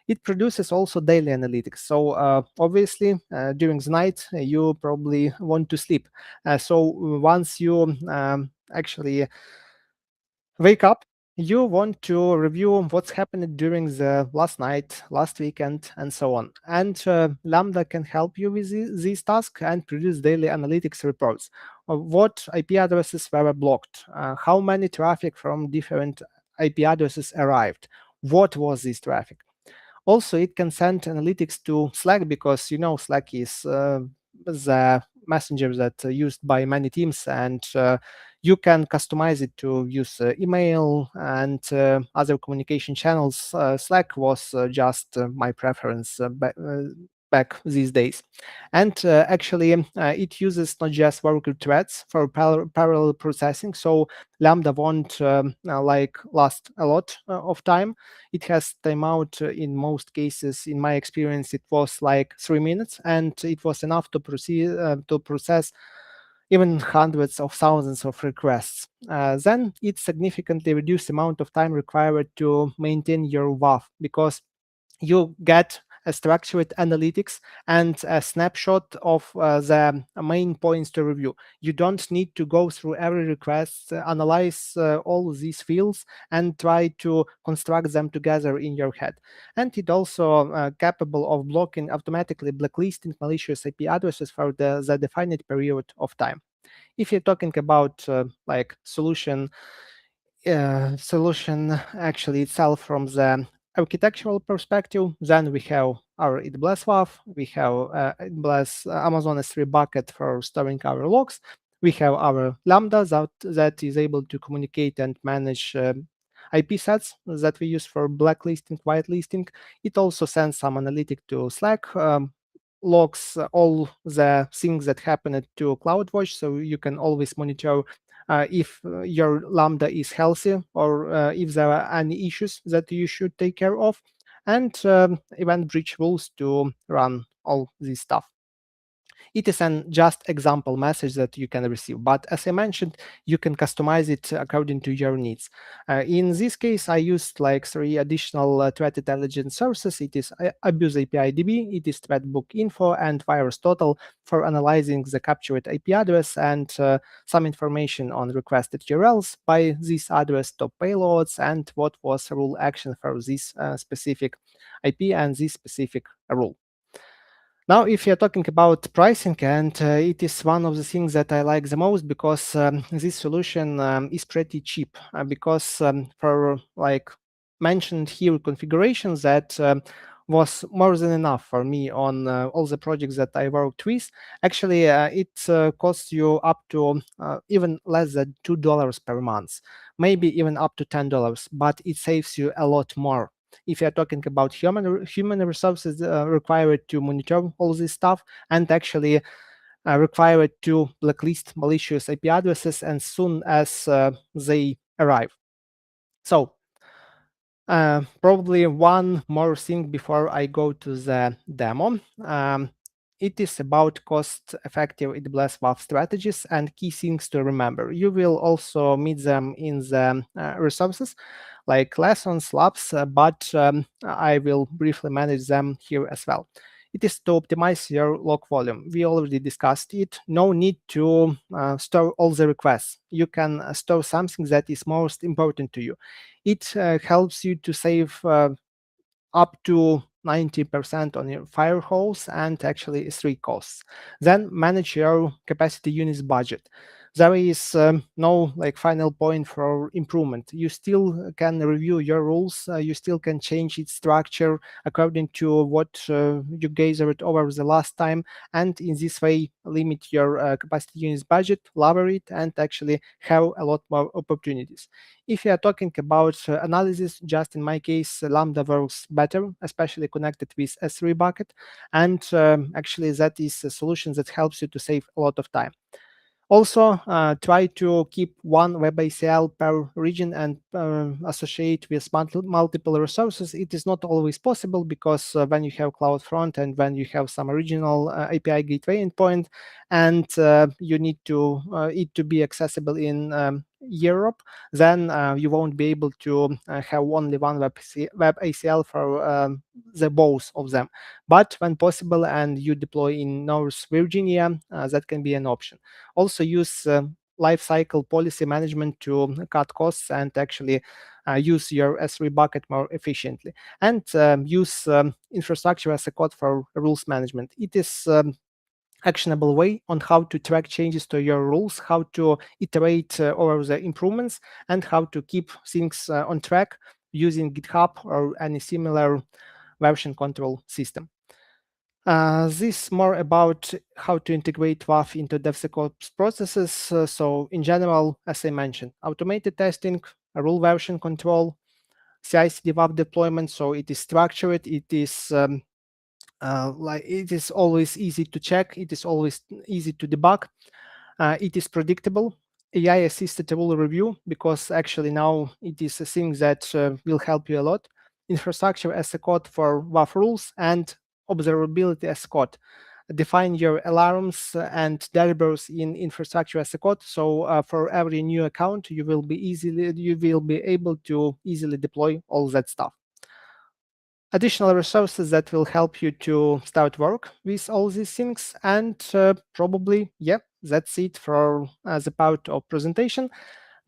It produces also daily analytics. So obviously, during the night, you probably want to sleep. So once you actually wake up, you want to review what's happened during the last night, last weekend, and so on. And Lambda can help you with these tasks and produce daily analytics reports. What IP addresses were blocked, how many traffic from different IP addresses arrived, what was this traffic. Also, it can send analytics to Slack because Slack is the messenger that used by many teams, and you can customize it to use email and other communication channels. Slack was just my preference back these days. And actually, it uses not just worker threads for parallel processing, so Lambda won't like last a lot of time. It has timeout in most cases. In my experience, it was like 3 minutes, and it was enough to proceed to process even hundreds of thousands of requests. Then it significantly reduced the amount of time required to maintain your WAF, because you get a structured analytics and a snapshot of the main points to review. You don't need to go through every request, analyze all these fields, and try to construct them together in your head. And it also capable of blocking automatically blacklisting malicious IP addresses for the defined period of time. If you're talking about like solution actually itself from the architectural perspective, then we have our AWS WAF, we have AWS Amazon S3 bucket for storing our logs, we have our Lambda that is able to communicate and manage IP sets that we use for blacklisting, whitelisting. It also sends some analytic to Slack, logs all the things that happened to CloudWatch, so you can always monitor if your Lambda is healthy, or if there are any issues that you should take care of, and event bridge rules to run all this stuff. It is an just example message that you can receive, but as I mentioned, you can customize it according to your needs. In this case, I used like 3 additional threat intelligence sources. It is Abuse API DB, it is Threat Book Info, and Virus Total for analyzing the captured IP address and some information on requested URLs by this address, top payloads, and what was rule action for this specific IP and this specific rule. Now, if you're talking about pricing, and it is one of the things that I like the most, because this solution is pretty cheap, because for like mentioned here configurations that was more than enough for me on all the projects that I worked with. Actually, it costs you up to even less than $2 per month, maybe even up to $10, but it saves you a lot more. If you're talking about human resources required to monitor all this stuff, and actually required to blacklist malicious IP addresses as soon as they arrive. So probably one more thing before I go to the demo. It is about cost-effective AWS WAF strategies and key things to remember. You will also meet them in the resources, like lessons, labs, but I will briefly manage them here as well. It is to optimize your log volume. We already discussed it. No need to store all the requests. You can store something that is most important to you. It helps you to save up to 90% on your firewalls and actually S3 costs. Then manage your capacity units budget. There is no like final point for improvement. You still can review your rules. You still can change its structure according to what you gathered over the last time, and in this way limit your capacity units budget, lower it, and actually have a lot more opportunities. If you are talking about analysis, just in my case, Lambda works better, especially connected with S3 bucket, and actually that is a solution that helps you to save a lot of time. Also, try to keep one web ACL per region and associate with multiple resources. It is not always possible, because when you have CloudFront and when you have some original API gateway endpoint, and you need to it to be accessible in Europe, then you won't be able to have only one web ACL for the both of them. But when possible and you deploy in North Virginia, that can be an option. Also use lifecycle policy management to cut costs and actually use your S3 bucket more efficiently. And use infrastructure as a code for rules management. It is actionable way on how to track changes to your rules, how to iterate over the improvements, and how to keep things on track using GitHub or any similar version control system. This more about how to integrate WAF into DevSecOps processes. So in general, as I mentioned, automated testing, rule version control, CI/CD WAF deployment. So it is structured. It is like it is always easy to check. It is always easy to debug. It is predictable. AI assisted rule review, because actually now it is a thing that will help you a lot. Infrastructure as a code for WAF rules, and observability as code. Define your alarms and deliverables in infrastructure as a code. So for every new account, you will be able to easily deploy all that stuff. Additional resources that will help you to start work with all these things. And probably, yeah, that's it for the part of presentation.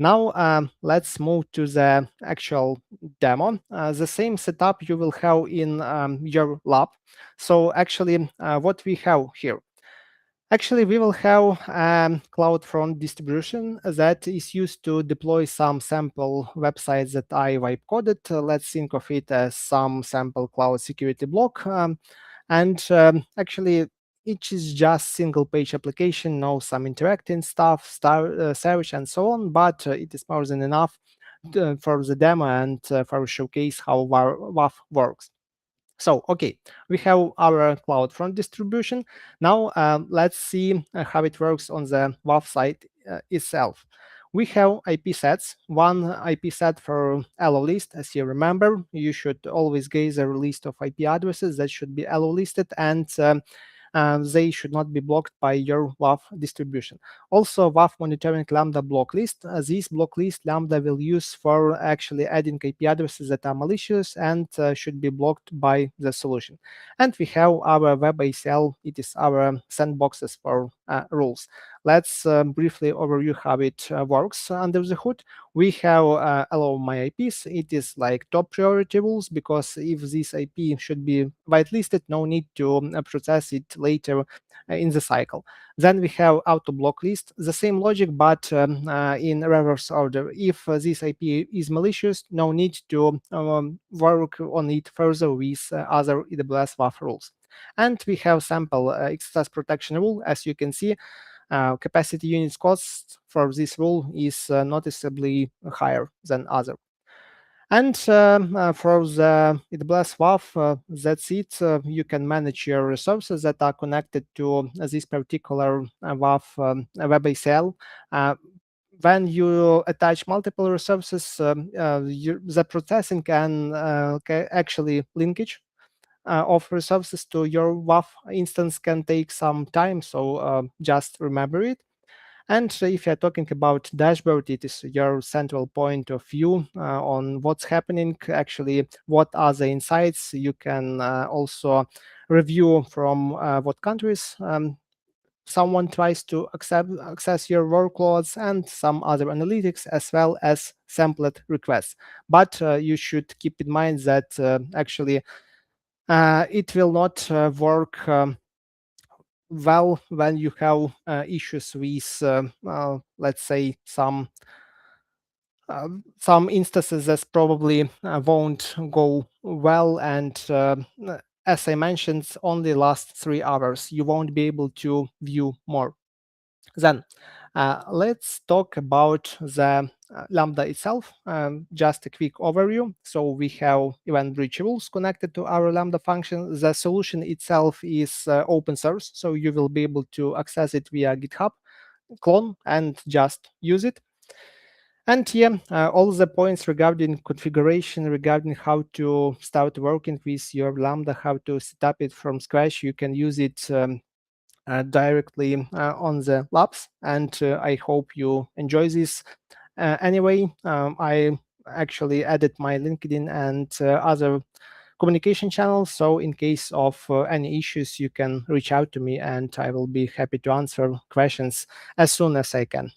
Now let's move to the actual demo. The same setup you will have in your lab. So actually, what we have here. Actually, we will have CloudFront distribution that is used to deploy some sample websites that I wipe coded. Let's think of it as some sample cloud security block. And actually, each is just single page application, no some interacting stuff, search and so on, but it is more than enough for the demo and for showcase how WAF works. So, okay, we have our CloudFront distribution. Now, let's see how it works on the WAF site itself. We have IP sets, one IP set for allow list. As you remember, you should always gather a list of IP addresses that should be allow listed, and they should not be blocked by your WAF distribution. Also, WAF monitoring Lambda block list. This block list Lambda will use for actually adding IP addresses that are malicious and should be blocked by the solution. And we have our web ACL. It is our sandboxes for rules. Let's briefly overview how it works under the hood. We have allow my IPs. It is like top priority rules, because if this IP should be whitelisted, no need to process it later in the cycle. Then we have auto block list, the same logic, but in reverse order. If this IP is malicious, no need to work on it further with other AWS WAF rules. And we have sample access protection rule. As you can see, capacity units cost for this rule is noticeably higher than other. And for the AWS WAF, that's it. You can manage your resources that are connected to this particular WAF web ACL. When you attach multiple resources, the processing can actually linkage of resources to your WAF instance can take some time, so just remember it. And if you're talking about dashboard, it is your central point of view on what's happening, actually, what are the insights. You can also review from what countries someone tries to access your workloads, and some other analytics, as well as sampled requests. But you should keep in mind that actually it will not work well when you have issues with, let's say, some instances that probably won't go well, and as I mentioned, only last 3 hours. You won't be able to view more. Then let's talk about the Lambda itself. Just a quick overview. So we have event bridge rules connected to our Lambda function. The solution itself is open source, so you will be able to access it via GitHub clone and just use it. And yeah, all the points regarding configuration, regarding how to start working with your Lambda, how to set up it from scratch, you can use it directly on the labs. And I hope you enjoy this. Anyway, I actually added my LinkedIn and other communication channels. So in case of any issues, you can reach out to me and I will be happy to answer questions as soon as I can.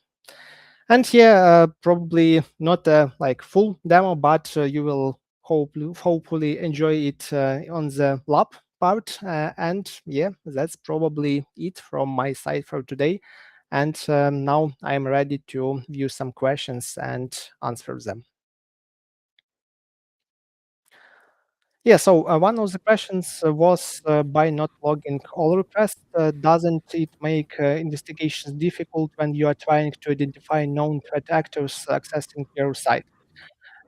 And here, probably not a like full demo, but you will hopefully enjoy it on the lab part. And yeah, that's probably it from my side for today. And now I'm ready to view some questions and answer them. Yeah, so one of the questions was by not logging all requests, doesn't it make investigations difficult when you are trying to identify known threat actors accessing your site?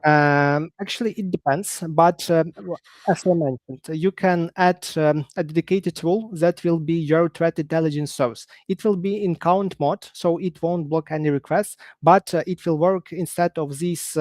Actually, it depends, but as I mentioned, you can add a dedicated rule that will be your threat intelligence source. It will be in count mode, so it won't block any requests, but it will work instead of these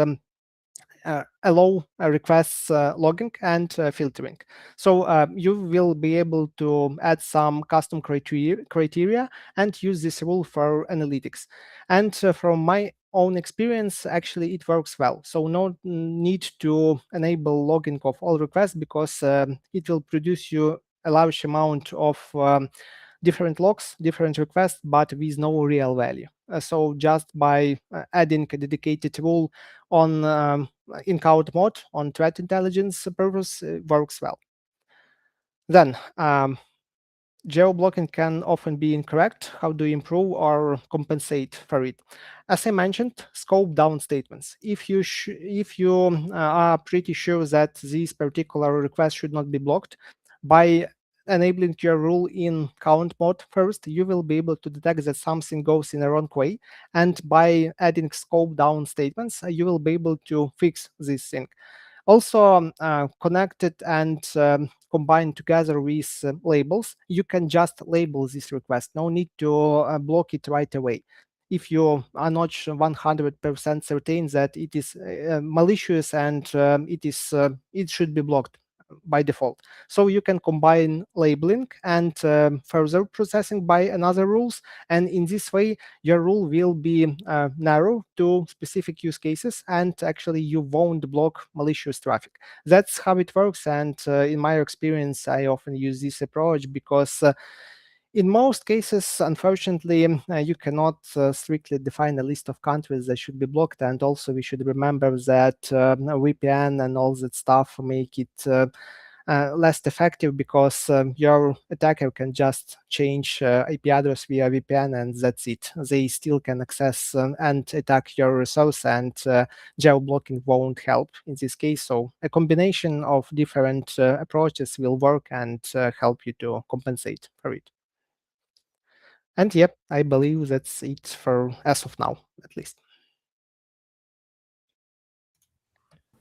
allow requests logging and filtering. So you will be able to add some custom criteria and use this rule for analytics. And from my own experience, actually it works well. So no need to enable logging of all requests because it will produce you a large amount of different logs, different requests, but with no real value. So just by adding a dedicated rule on in count mode on threat intelligence purpose works well. Then geo-blocking can often be incorrect. How do you improve or compensate for it? As I mentioned, scope down statements. If you are pretty sure that this particular request should not be blocked, by enabling your rule in count mode first, you will be able to detect that something goes in a wrong way. And by adding scope down statements, you will be able to fix this thing. Also, connected and combined together with labels, you can just label this request. No need to block it right away. If you are not 100% certain that it is malicious and it should be blocked by default. So you can combine labeling and further processing by another rules. And in this way, your rule will be narrow to specific use cases, and actually you won't block malicious traffic. That's how it works. And in my experience, I often use this approach because in most cases, unfortunately, you cannot strictly define a list of countries that should be blocked. And also, we should remember that VPN and all that stuff make it less effective because your attacker can just change IP address via VPN and that's it. They still can access and attack your resource, and geo-blocking won't help in this case. So a combination of different approaches will work and help you to compensate for it. And yep, I believe that's it for as of now, at least.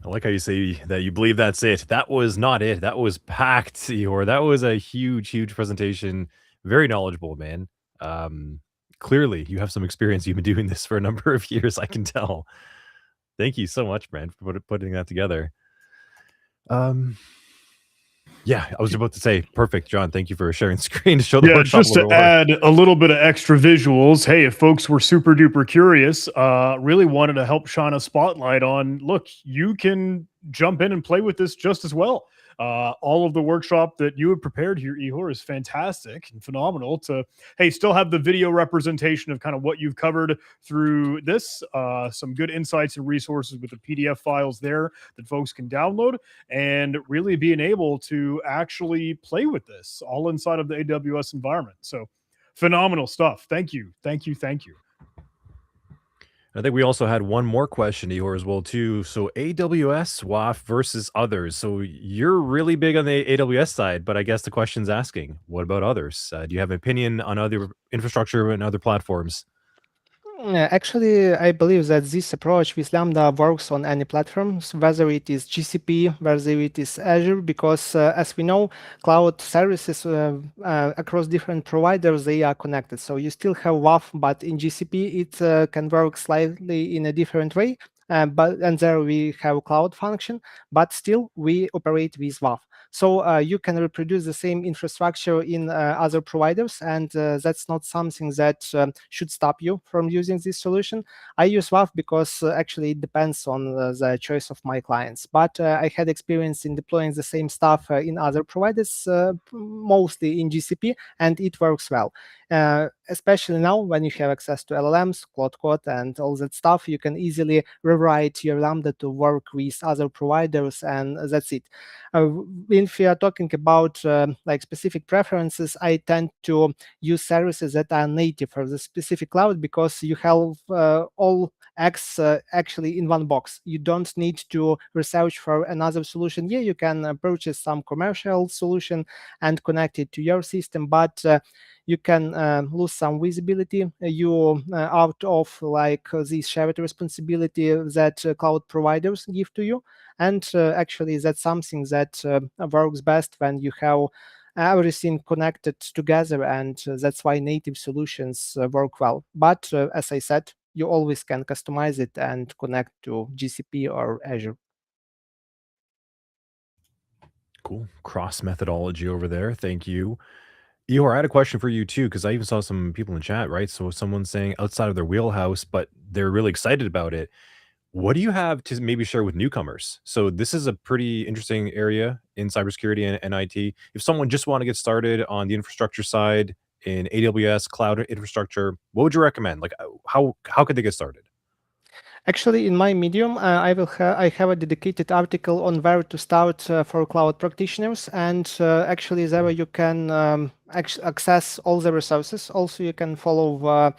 I like how you say that you believe that's it. That was not it. That was packed, Ihor. That was a huge, huge presentation. Very knowledgeable, man. Clearly, you have some experience. You've been doing this for a number of years. I can tell. Thank you so much, man, for putting that together. Yeah, I was about to say, perfect, John. Thank you for sharing the screen to show the workshop. Just to add a little bit of extra visuals. Hey, if folks were super duper curious, really wanted to help shine a spotlight on, look, you can jump in and play with this just as well. All of the workshop that you have prepared here, Ihor, is fantastic and phenomenal to, hey, still have the video representation of kind of what you've covered through this, some good insights and resources with the PDF files there that folks can download, and really being able to actually play with this all inside of the AWS environment. So phenomenal stuff. Thank you. Thank you. Thank you. I think we also had one more question, Ihor, as well, too. So AWS WAF versus others. So you're really big on the AWS side, but I guess the question's asking, what about others? Do you have an opinion on other infrastructure and other platforms? Actually, I believe that this approach with Lambda works on any platforms, whether it is GCP, whether it is Azure, because as we know, cloud services across different providers, they are connected. So you still have WAF, but in GCP, it can work slightly in a different way. And there we have cloud function, but still we operate with WAF. So you can reproduce the same infrastructure in other providers, and that's not something that should stop you from using this solution. I use WAF because actually it depends on the choice of my clients. But I had experience in deploying the same stuff in other providers, mostly in GCP, and it works well. Especially now when you have access to LLMs, Cloud Code, and all that stuff, you can easily rewrite your Lambda to work with other providers, and that's it. If we are talking about like specific preferences, I tend to use services that are native for the specific cloud, because you have all X actually in one box. You don't need to research for another solution. Yeah, you can purchase some commercial solution and connect it to your system, but you can lose some visibility. You out of like this shared responsibility that cloud providers give to you. And actually, that's something that works best when you have everything connected together, and that's why native solutions work well. But as I said, you always can customize it and connect to GCP or Azure. Cool. Cross methodology over there. Thank you. Eeyore, I had a question for you too, because I even saw some people in chat, right? So someone's saying outside of their wheelhouse, but they're really excited about it. What do you have to maybe share with newcomers? So this is a pretty interesting area in cybersecurity and IT. If someone just want to get started on the infrastructure side in AWS cloud infrastructure, what would you recommend? Like how could they get started? Actually, in my Medium, I have a dedicated article on where to start for cloud practitioners, and actually there you can access all the resources. Also, you can follow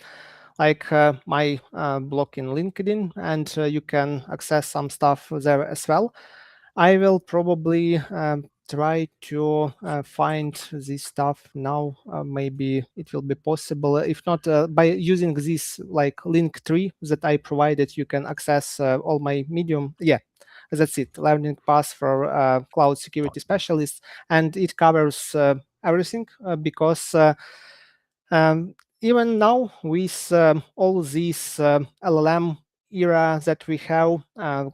my blog in LinkedIn, and you can access some stuff there as well. I will probably try to find this stuff now. Maybe it will be possible. If not, by using this like link tree that I provided, you can access all my Medium. Yeah, that's it. Learning path for cloud security specialists, and it covers everything because. Even now, with all these LLM era that we have,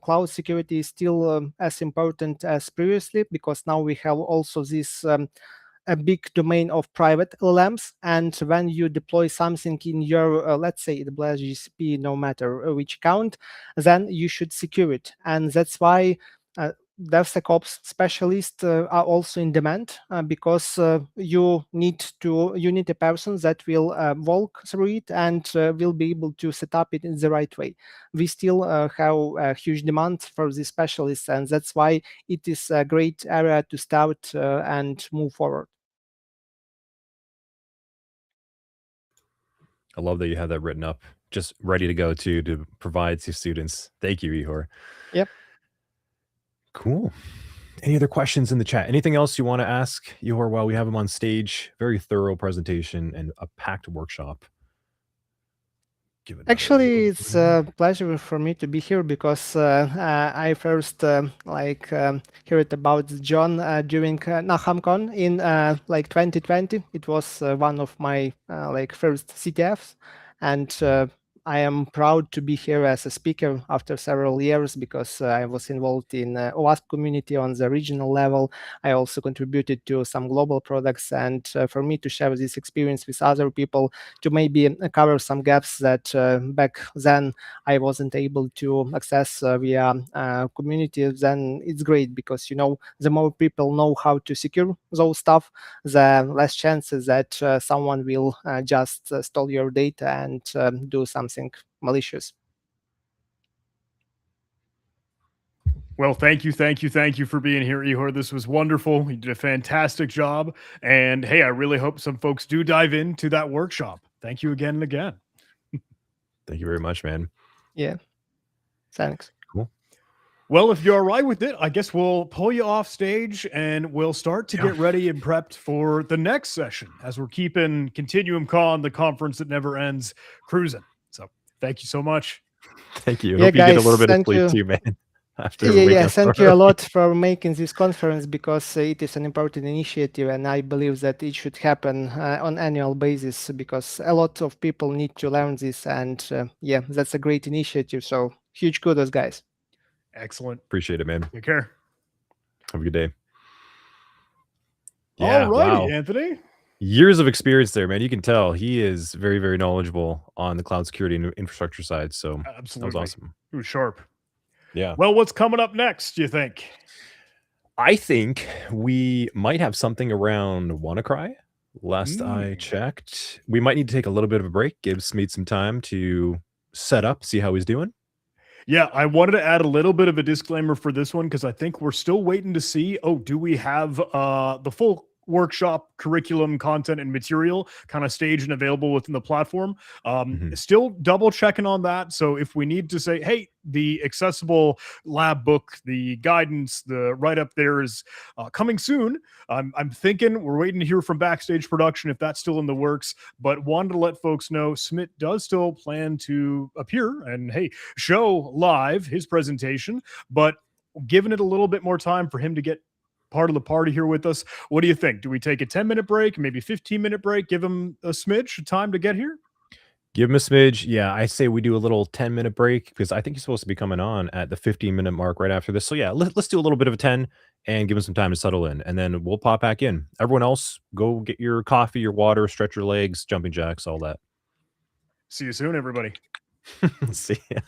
cloud security is still as important as previously, because now we have also this a big domain of private LLMs. And when you deploy something in your, let's say, AWS GCP, no matter which account, then you should secure it. And that's why DevSecOps specialists are also in demand, because you need a person that will walk through it and will be able to set up it in the right way. We still have a huge demand for these specialists, and that's why it is a great area to start and move forward. I love that you have that written up, just ready to go to provide to students. Thank you, Ihor. Yep. Cool. Any other questions in the chat? Anything else you want to ask Ihor while we have him on stage? Very thorough presentation and a packed workshop. Give it Actually, it's a pleasure for me to be here, because I first heard about John during ContinuumCon in 2020. It was one of my first CTFs, and I am proud to be here as a speaker after several years, because I was involved in OWASP community on the regional level. I also contributed to some global products, and for me to share this experience with other people, to maybe cover some gaps that back then I wasn't able to access via community, then it's great, because the more people know how to secure those stuff, the less chances that someone will just steal your data and do something malicious. Well, thank you for being here, Ihor. This was wonderful. You did a fantastic job. And hey, I really hope some folks do dive into that workshop. Thank you again and again. Thank you very much, man. Yeah. Thanks. Cool. Well, if you're all right with it, I guess we'll pull you off stage and we'll start to get ready and prepped for the next session, as we're keeping ContinuumCon, the conference that never ends, cruising. So thank you so much. Thank you. Yeah, Hope you get a guys, little bit of thank sleep you. too, man. After Yeah, up thank so you a early. lot for making this conference, because it is an important initiative, and I believe that it should happen on annual basis, because a lot of people need to learn this, and yeah, that's a great initiative. So huge kudos, guys. Excellent. Appreciate it, man. Take care. Have a good day. Yeah, All righty, wow. Anthony. Years of experience there, man. You can tell he is very, very knowledgeable on the cloud security and infrastructure side. So that was Absolutely. awesome. He was sharp. Yeah. Well, what's coming up next, do you think? I think we might have something around WannaCry. Last I Mm. checked, we might need to take a little bit of a break, give Smeet some time to set up, see how he's doing. Yeah, I wanted to add a little bit of a disclaimer for this one because I think we're still waiting to see, oh, do we have the full workshop curriculum, content, and material kind of staged and available within the platform? Mhm. Still double checking on that. So if we need to say, hey, the accessible lab book, the guidance, the write up there is coming soon. I'm thinking we're waiting to hear from Backstage Production if that's still in the works, but wanted to let folks know Smith does still plan to appear and, hey, show live his presentation, but giving it a little bit more time for him to get part of the party here with us. What do you think? Do we take a 10-minute break, maybe 15-minute break, give him a smidge of time to get here? Give him a smidge. Yeah, I say we do a little 10-minute break because I think he's supposed to be coming on at the 15-minute mark right after this. So yeah, let's do a little bit of a 10 and give him some time to settle in, and then we'll pop back in. Everyone else, go get your coffee, your water, stretch your legs, jumping jacks, all that. See you soon, everybody. See ya.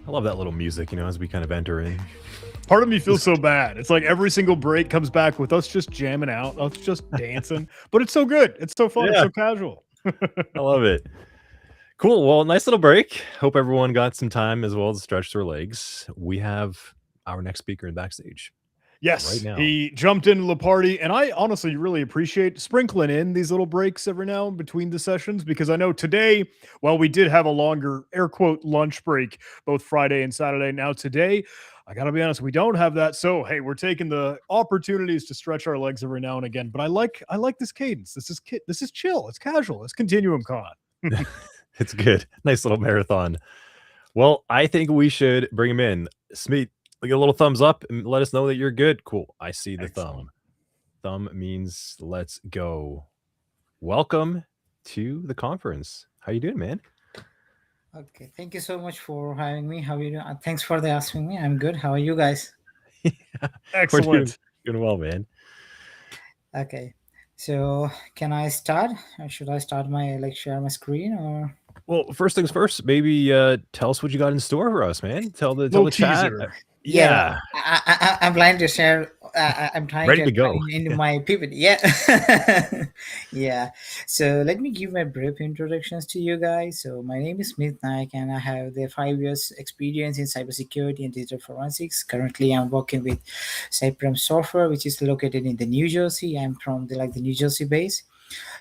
I love that little music, as we kind of enter in. Part of me feels so bad. It's like every single break comes back with us just jamming out, us just dancing. But it's so good. It's so fun. It's Yeah. so casual. I love it. Cool. Well, nice little break. Hope everyone got some time as well to stretch their legs. We have our next speaker in backstage. Yes, Right now. he jumped into the party, and I honestly really appreciate sprinkling in these little breaks every now and between the sessions, because I know today, while we did have a longer air quote lunch break both Friday and Saturday, now today, I gotta be honest, we don't have that. So hey, we're taking the opportunities to stretch our legs every now and again. But I like this cadence. This is chill. It's casual. It's ContinuumCon. It's good. Nice little marathon. Well, I think we should bring him in. Smeet, like a little thumbs up and let us know that you're good. Cool. I see the Excellent. thumb. Thumb means let's go. Welcome to the conference. How you doing, man? Okay, thank you so much for having me. How are you doing? Thanks for the asking me. I'm good. How are you guys? We're Excellent. doing well, man. Okay, so can I start? Or should I start share my screen or? Well, first things first, maybe tell us what you got in store for us, man. Tell the Little chat. teaser. Yeah, I'm planning to share. I'm trying Ready to to go. explain into my pivot. Yeah, yeah. So let me give my brief introductions to you guys. So my name is Smith Naik, and I have the 5 years experience in cybersecurity and digital forensics. Currently, I'm working with Cyprem Software, which is located in the New Jersey. I'm from the New Jersey base.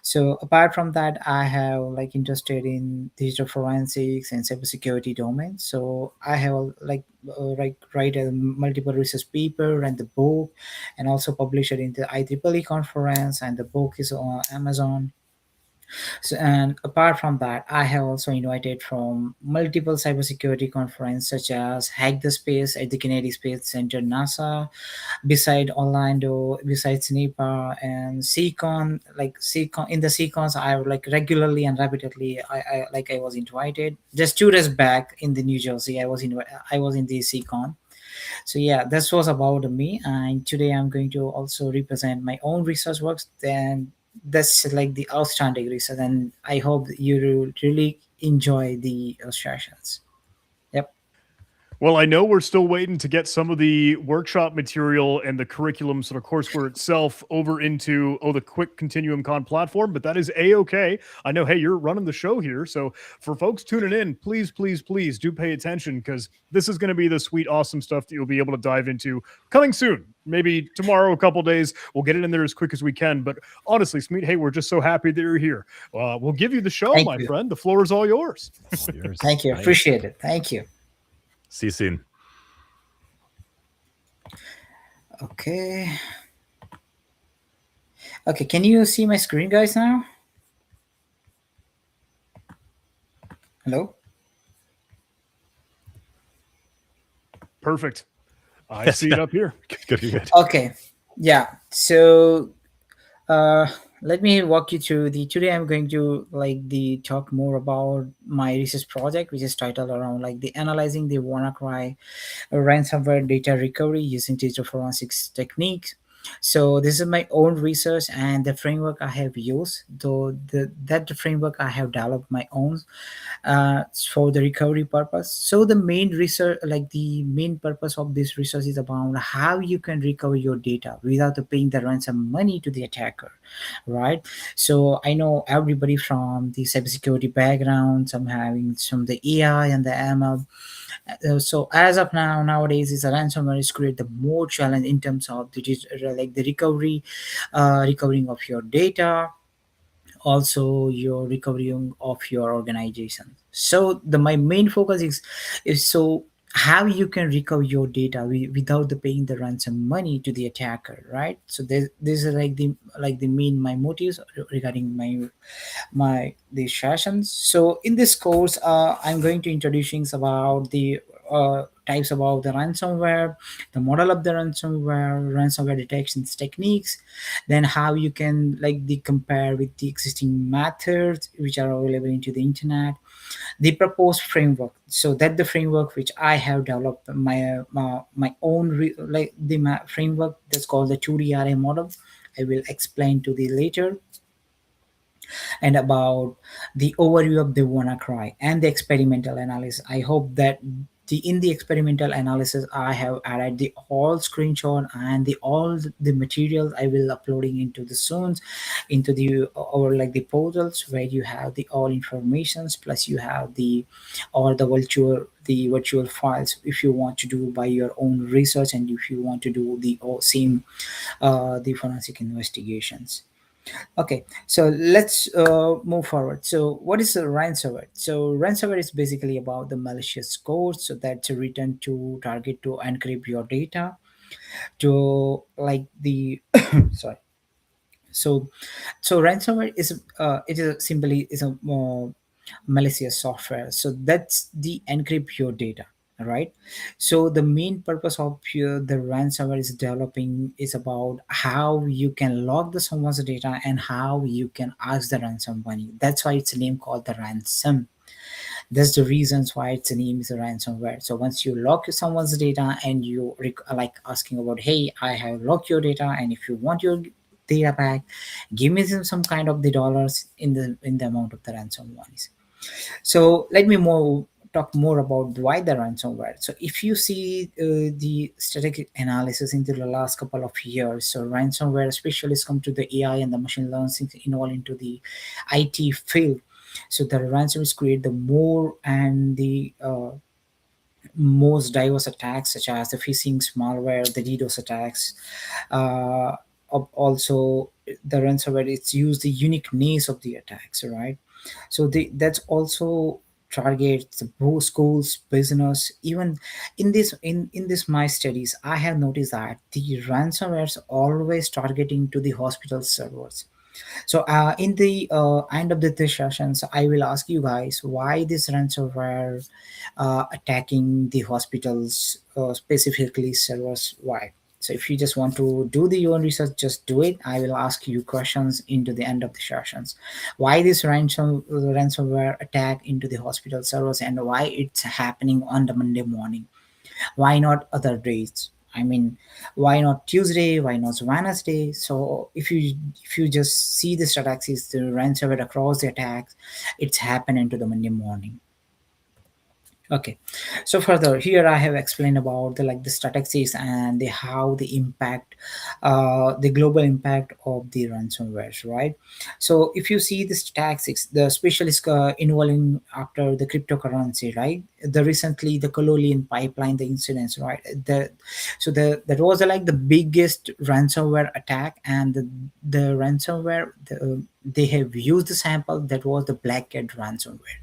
So apart from that, I have interested in digital forensics and cybersecurity domain. So I have write a multiple research paper and the book, and also publish it in the IEEE conference, and the book is on Amazon. So, and apart from that, I have also invited from multiple cybersecurity conferences such as Hack the Space at the Kennedy Space Center, NASA, beside Orlando, besides NEPA and CCon. CCon, in the CCons, I regularly and repeatedly I was invited. Just 2 days back in the New Jersey, I was in the CCon. So yeah, this was about me, and today I'm going to also represent my own research works. Then that's the outstanding research, and I hope you will really enjoy the sessions. Yep. Well, I know we're still waiting to get some of the workshop material and the curriculum sort of courseware itself over into the quick ContinuumCon platform, but that is a-okay. I know, hey, you're running the show here, so for folks tuning in, please, please, please do pay attention, because this is going to be the sweet, awesome stuff that you'll be able to dive into coming soon. Maybe tomorrow, a couple days, we'll get it in there as quick as we can. But honestly, Smeet, hey, we're just so happy that you're here. We'll give you the show, Thank my you. friend. The floor is all yours. Yours. Thank you. Nice. Appreciate it. Thank you. See you soon. Okay. Okay, can you see my screen, guys, now? Hello? Perfect. I Yes. see it up here. Good. Okay. Yeah. So let me walk you through today I'm going to talk more about my research project, which is titled around the analyzing the WannaCry ransomware data recovery using digital forensics techniques. So this is my own research and the framework I have used, though the framework I have developed my own for the recovery purpose. So the main research, the main purpose of this research, is about how you can recover your data without paying the ransom money to the attacker, right? So I know everybody from the cybersecurity background, some having some the AI and the ML. So as of nowadays, is a ransomware is create the more challenge in terms of the recovery, recovering of your data, also your recovering of your organization. So my main focus is so how you can recover your data without paying the ransom money to the attacker, right? So this is the main my motives regarding these sessions. So in this course, I'm going to introducing about the types about the ransomware, the model of the ransomware detections techniques, then how you can compare with the existing methods which are available into the internet, the proposed framework. So that the framework which I have developed my own framework that's called the 2DRA model. I will explain to the later, and about the overview of the WannaCry and the experimental analysis. I hope that in the experimental analysis I have added the all screenshot and all the materials I will uploading into the soon into the or the portals where you have the all informations, plus you have the virtual files if you want to do by your own research, and if you want to do the same the forensic investigations. Okay, so let's move forward. So, what is a ransomware? So, ransomware is basically about the malicious code, so that's written to target to encrypt your data, to sorry. So, ransomware is it is simply is a malicious software. So that's the encrypt your data, right? So the main purpose of the ransomware is developing is about how you can log the someone's data and how you can ask the ransom money. That's why it's a name called the ransom. That's the reasons why its name is a ransomware. So once you lock someone's data and you asking about, hey, I have locked your data, and if you want your data back, give me some kind of the dollars in the amount of the ransom monies. So let me talk more about why the ransomware. So if you see the static analysis into the last couple of years, so ransomware specialists come to the AI and the machine learning involved into the IT field. So the ransomware create the more and the most diverse attacks, such as the phishing, malware, the DDoS attacks. Uh, Also, the ransomware it's used the uniqueness of the attacks, right? So that's also targets both schools, business. Even in this my studies, I have noticed that the ransomwares always targeting to the hospital servers. So in the end of the sessions, I will ask you guys why this ransomware attacking the hospitals, specifically servers. Why? So if you just want to do the your own research, just do it. I will ask you questions into the end of the sessions. Why this ransomware attack into the hospital servers, and why it's happening on the Monday morning? Why not other days? I mean, why not Tuesday? Why not Wednesday? So if you just see the statistics, the ransomware across the attacks, it's happened into the Monday morning. Okay, so further here I have explained about the statistics and how the impact, the global impact of the ransomwares, right? So if you see the statistics, the specialists involving after the cryptocurrency, right? The recently the colonial pipeline, the incidents, right? That was like the biggest ransomware attack, and the ransomware they have used the sample that was the Black Cat ransomware.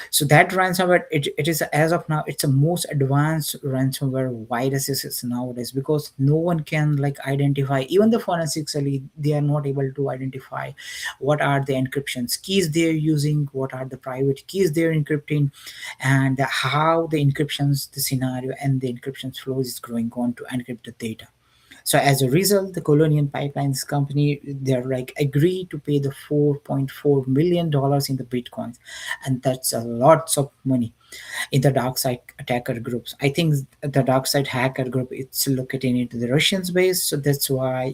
So that ransomware, it is as of now, it's a most advanced ransomware virus is nowadays, because no one can like identify, even the forensically they are not able to identify what are the encryptions keys they are using, what are the private keys they are encrypting, and how the encryptions, the scenario and the encryption flows is going on to encrypt the data. So as a result, the Colonial Pipelines company, they're like agree to pay the $4.4 million in the bitcoins, and that's a lots of money in the dark side attacker groups. I think the dark side hacker group it's located into the Russian base, so that's why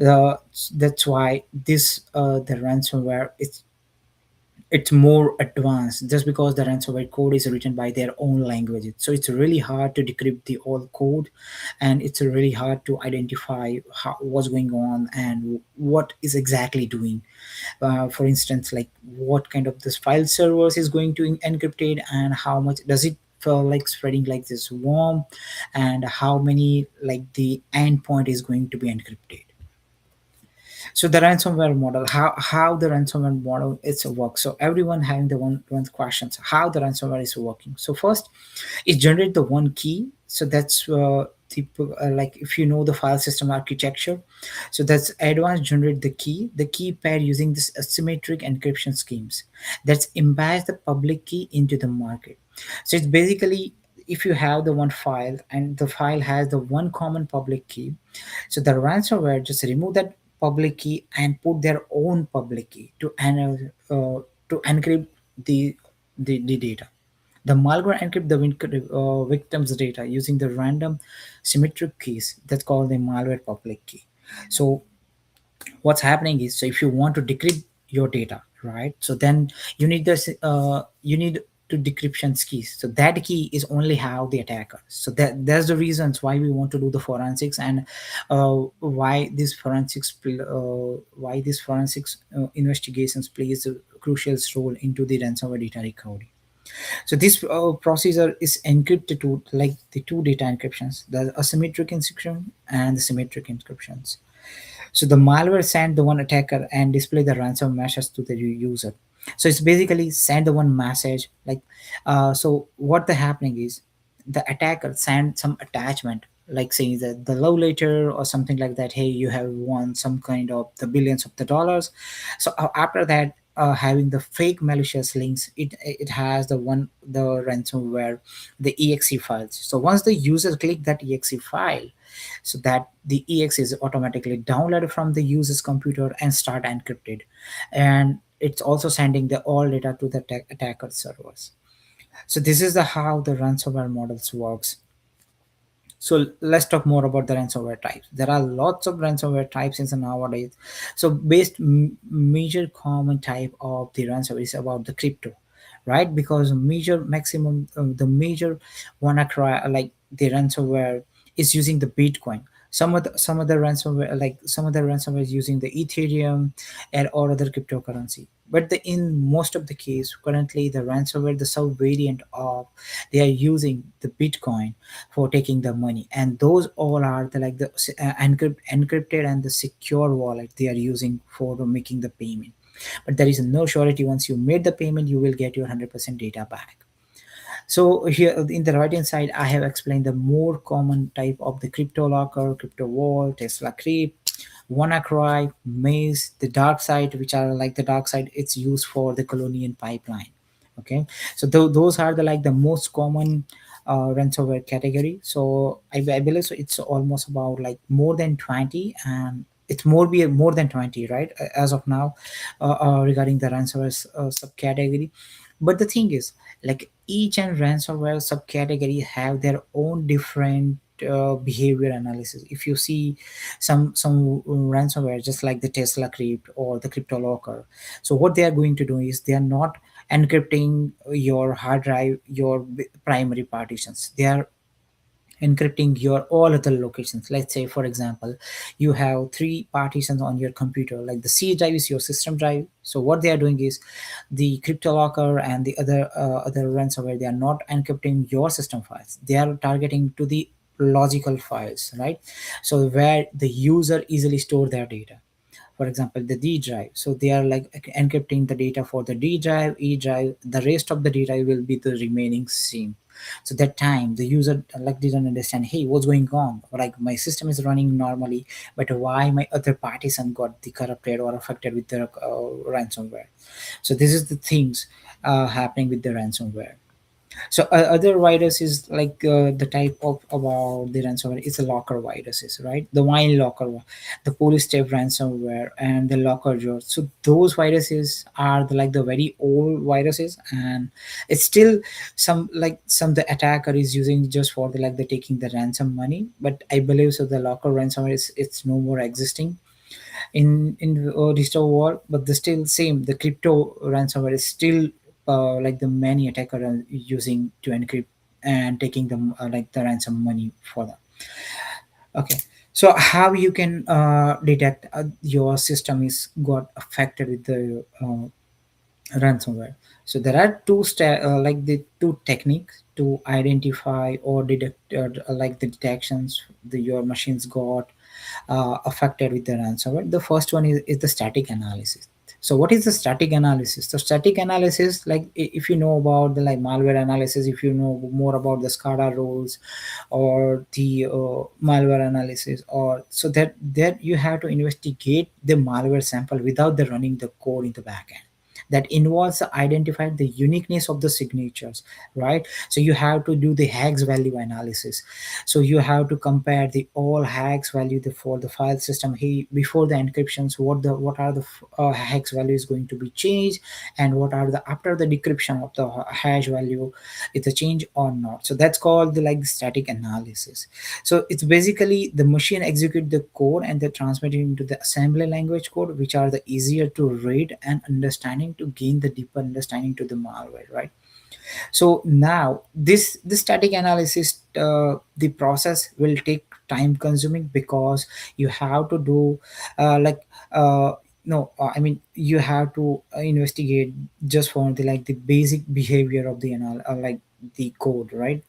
uh, that's why this the ransomware it's more advanced, just because the ransomware code is written by their own languages, so it's really hard to decrypt the all code, and it's really hard to identify what's going on and what is exactly doing. For instance, like what kind of this file servers is going to encrypt it, and how much does it feel like spreading like this worm, and how many like the endpoint is going to be encrypted. So the ransomware model, how the ransomware model is works. So everyone having the one questions how the ransomware is working. So first, it generate the one key. So that's like if you know the file system architecture, so that's advanced generate the key pair using this asymmetric encryption schemes that's embed the public key into the market. So it's basically, if you have the one file and the file has the one common public key, so the ransomware just remove that public key and put their own public key to encrypt the, the data. The malware encrypt the victim's data using the random symmetric keys that's called the malware public key. So what's happening is, so if you want to decrypt your data, right, so then you need to decryption keys. So that key is only how the attacker. So that's the reasons why we want to do the forensics, and why this forensics investigations plays a crucial role into the ransomware data recovery. So this procedure is encrypted to like the two data encryptions, the asymmetric encryption and the symmetric encryptions. So the malware send the one attacker and display the ransom message to the user. So it's basically send the one message like, so what the happening is, the attacker send some attachment like saying that the love letter or something like that. Hey, you have won some kind of the billions of the dollars. So after that, having the fake malicious links, it has the one the ransomware, the exe files. So once the user click that exe file, so that the exe is automatically downloaded from the user's computer and start encrypted, and it's also sending the all data to the attacker servers. So this is the how the ransomware models works. So let's talk more about the ransomware types. There are lots of ransomware types in the nowadays. So major common type of the ransomware is about the crypto, right? Because major maximum the major WannaCry like the ransomware is using the Bitcoin. Some of the ransomware, like some of the ransomware is using the Ethereum and or other cryptocurrency. But in most of the case, currently the ransomware, the sub variant of, they are using the Bitcoin for taking the money, and those all are the like the encrypted and the secure wallet they are using for making the payment. But there is no surety, once you made the payment you will get your 100% data back. So here in the right hand side, I have explained the more common type of the crypto locker, crypto wall, Tesla Crypt, WannaCry, Maze, the dark side, which are like the dark side, it's used for the Colonial Pipeline. Okay, so those are the like the most common ransomware category. So I believe so it's almost about like more than 20, and it's more than 20, right, as of now, regarding the ransomware subcategory. But the thing is, like each and ransomware subcategory have their own different behavior analysis. If you see some ransomware, just like the Tesla Crypt or the CryptoLocker, so what they are going to do is they are not encrypting your hard drive, your primary partitions. They are encrypting your all other locations. Let's say, for example, you have three partitions on your computer, like the C drive is your system drive. So what they are doing is the CryptoLocker and the other ransomware, they are not encrypting your system files, they are targeting to the logical files, right? So where the user easily store their data, for example the D drive. So they are like encrypting the data for the D drive, E drive, the rest of the D drive will be the remaining same. So that time the user like didn't understand, hey, what's going on, like my system is running normally, but why my other partition got the corrupted or affected with the ransomware. So this is the things happening with the ransomware. So other viruses, like the type of about the ransomware is the locker viruses, right? The wine locker, the police step ransomware, and the locker jaw. So those viruses are like the very old viruses, and it's still some the attacker is using just for the like the taking the ransom money. But I believe so the locker ransomware is it's no more existing in digital world, but the still same the crypto ransomware is still like the many attacker are using to encrypt and taking them like the ransom money for them. Okay, so how you can detect your system is got affected with the ransomware. So there are like the two techniques to identify or detect like the detections your machines got affected with the ransomware. The first one is the static analysis. So what is the static analysis? The static analysis, like if you know about the like malware analysis, if you know more about the SCADA rules or the malware analysis, or so that you have to investigate the malware sample without the running the code in the backend. That involves identifying the uniqueness of the signatures, right? So you have to do the hex value analysis. So you have to compare the all hex value for the file system. Hey, before the encryptions, what are the hex value is going to be changed, and what are the after the decryption of the hash value, it's a change or not. So that's called the like static analysis. So it's basically the machine execute the code and they transmit it into the assembly language code, which are the easier to read and understanding to gain the deeper understanding to the malware, right? So now this static analysis, the process will take time consuming because you have to do like no I mean you have to investigate just for the like the basic behavior of the like the code, right?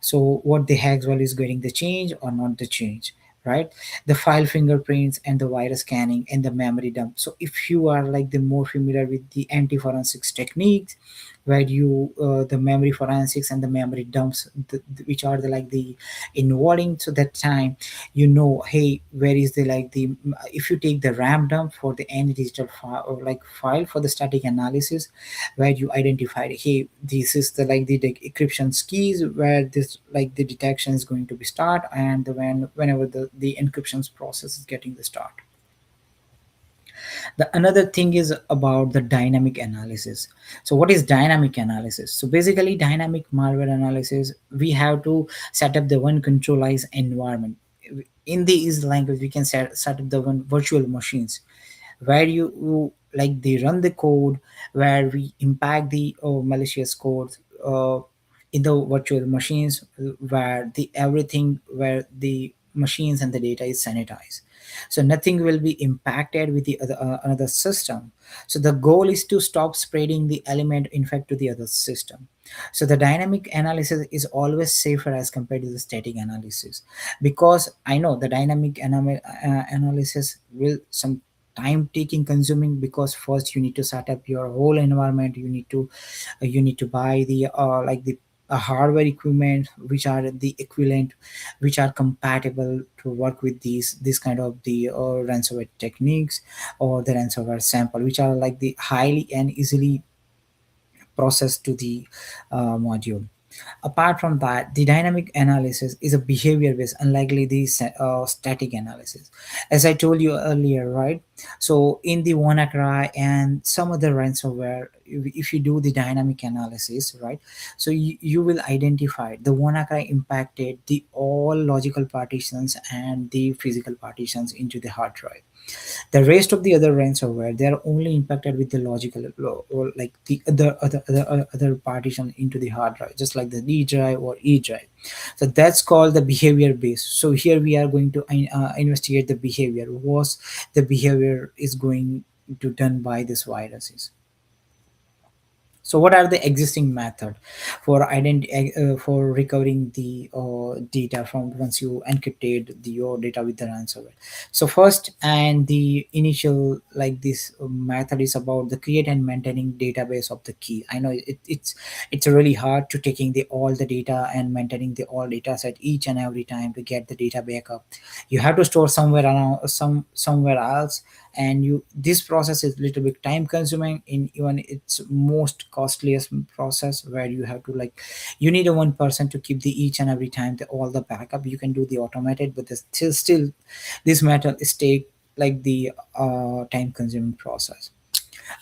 So what the hex value is getting the change or not the change, right? The file fingerprints and the virus scanning and the memory dump. So if you are like the more familiar with the anti-forensics techniques, where you the memory forensics and the memory dumps, which are the like the involving, so that time you know, hey, where is the like the if you take the RAM dump for the any digital file or like file for the static analysis, where you identified, hey, this is the like the encryption keys where this like the detection is going to be start, and whenever the encryptions process is getting the start. The another thing is about the dynamic analysis. So what is dynamic analysis? So basically dynamic malware analysis, we have to set up the one controlized environment. In these language we can set up the one virtual machines where like they run the code, where we impact the malicious code uh, in the virtual machines, where the everything where the machines and the data is sanitized, so nothing will be impacted with the other another system. So the goal is to stop spreading the element infect to the other system. So the dynamic analysis is always safer as compared to the static analysis, because I know the dynamic analysis will some time taking consuming, because first you need to set up your whole environment, you need to buy the like the hardware equipment which are the equivalent, which are compatible to work with these kind of the ransomware techniques or the ransomware sample, which are like the highly and easily processed to the module. Apart from that, the dynamic analysis is a behavior based, unlikely the static analysis. As I told you earlier, right? So in the WannaCry and some other ransomware, if you do the dynamic analysis, right? So you will identify the WannaCry impacted the all logical partitions and the physical partitions into the hard drive. The rest of the other ransomware, they are only impacted with the logical or like the other partition into the hard drive, just like the D drive or E drive. So that's called the behavior base. So here we are going to investigate the behavior. Was the behavior is going to done by this viruses. So what are the existing method for for recovering the data from once you encrypted your data with the ransomware? So first and the initial like this method is about the create and maintaining database of the key. I know it's really hard to taking the all the data and maintaining the all data set each and every time to get the data backup. You have to store somewhere around somewhere else, and you this process is little bit time consuming in even its most costliest process, where you have to like you need a one person to keep the each and every time all the backup. You can do the automated, but still this matter is take like the time consuming process.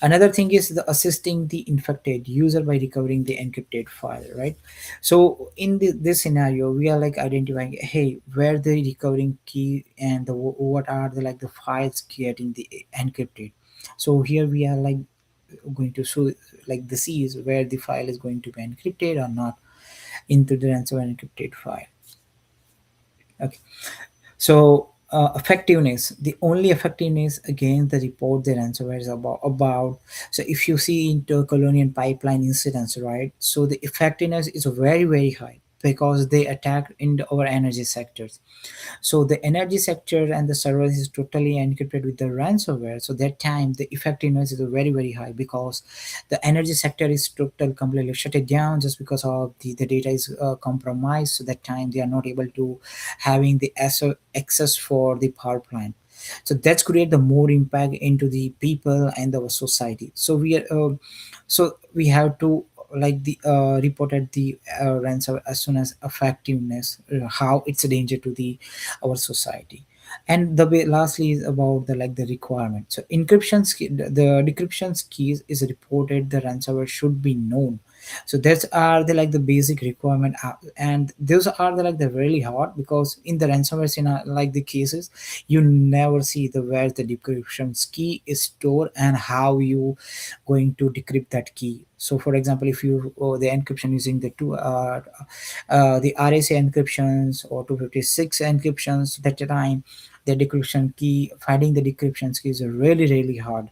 Another thing is the assisting the infected user by recovering the encrypted file, right? So in this scenario, we are like identifying, hey, where the recovering key and the what are the like the files getting the encrypted. So here we are like going to show like the C is where the file is going to be encrypted or not into the ransomware encrypted file. Okay. So effectiveness, the only effectiveness against the report the ransomware is about. So if you see into colonial pipeline incidents, right? So the effectiveness is very high because they attack into our energy sectors. So the energy sector and the servers is totally encrypted with the ransomware. So that time the effectiveness is very high because the energy sector is total completely shut it down just because of the data is compromised. So that time they are not able to having the access for the power plant. So that's create the more impact into the people and our society. So we have to like the reported the ransom as soon as effectiveness, how it's a danger to the our society. And the way lastly is about the like the requirement. So the decryption keys is reported the ransomware should be known. So that's are the like the basic requirement, and those are the like the really hard because in the ransomware in like the cases you never see the where the decryption key is stored and how you going to decrypt that key. So for example, if you the encryption using the the RSA encryptions or 256 encryptions, that time the decryption key, finding the decryption key is really hard.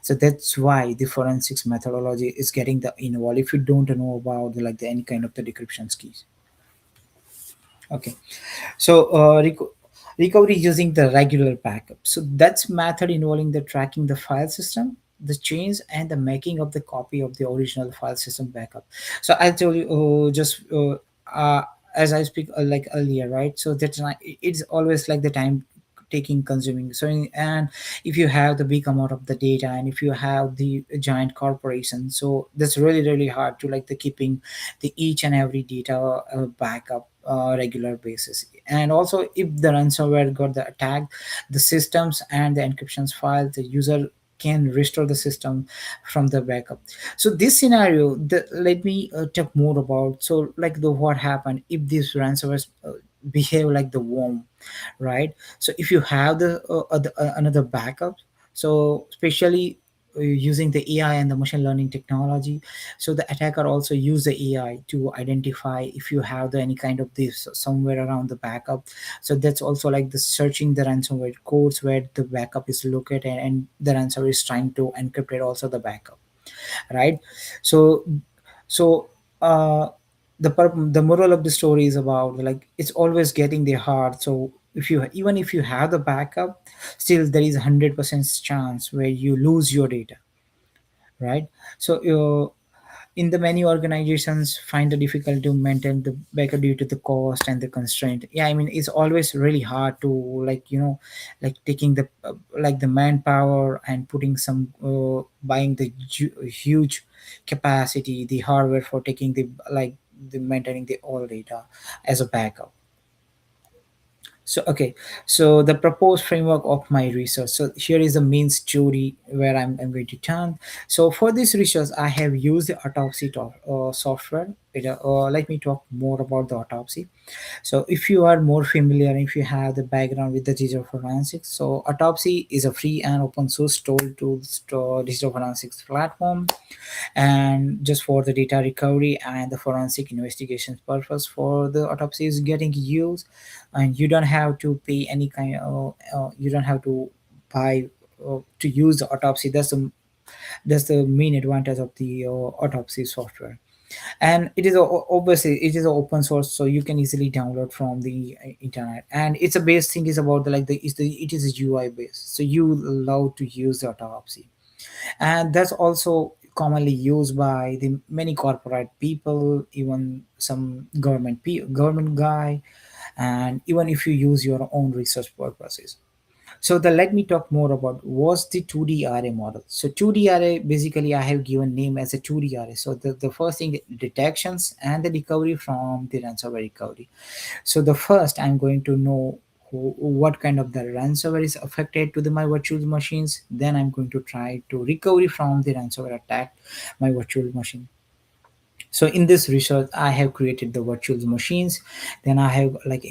So that's why the forensics methodology is getting the involved if you don't know about the, like the any kind of the decryption keys. Okay. So recovery using the regular backup. So that's method involving the tracking the file system, the change, and the making of the copy of the original file system backup. So I tell you, as I speak like earlier, right? So that's not, it's always like the time taking consuming. So and if you have the big amount of the data and if you have the giant corporation, so that's really hard to like the keeping the each and every data backup regular basis. And also if the ransomware got the attack, the systems and the encryptions file, the user can restore the system from the backup. So this scenario, let me talk more about. So like the what happened if this ransomware behave like the worm, right? So if you have another backup, so especially using the AI and the machine learning technology, so the attacker also use the AI to identify if you have any kind of this somewhere around the backup. So that's also like the searching the ransomware codes where the backup is located, and the ransomware is trying to encrypt it also the backup, right? So so uh the moral of the story is about like it's always getting the hard. So if you even if you have the backup, still there is 100% chance where you lose your data, right? So in the many organizations find it difficult to maintain the backup due to the cost and the constraint. Yeah, I mean it's always really hard to like like taking the like the manpower and putting some buying the huge capacity the hardware for taking the like the maintaining the all data as a backup. So okay, so the proposed framework of my research. So here is the main story where I'm going to turn. So for this research, I have used the autopsy software. Let me talk more about the autopsy. So if you are more familiar, if you have the background with the digital forensics, so autopsy is a free and open source tools to digital forensics platform, and just for the data recovery and the forensic investigations purpose for the autopsy is getting used, and you don't have to pay any kind of you don't have to buy to use the autopsy. That's the main advantage of the autopsy software. And it is obviously it is open source, so you can easily download from the internet. And it's a base thing is about the like the it is a UI based, so you allow to use the autopsy. And that's also commonly used by the many corporate people, even some government guy, and even if you use your own research purposes. So the let me talk more about what's the 2D array model. So 2D array, basically I have given name as a 2D array. So the first thing, detections and the recovery from the ransomware recovery. So the first I'm going to know what kind of the ransomware is affected to my virtual machines. Then I'm going to try to recovery from the ransomware attack my virtual machine. So in this research, I have created the virtual machines. Then I have like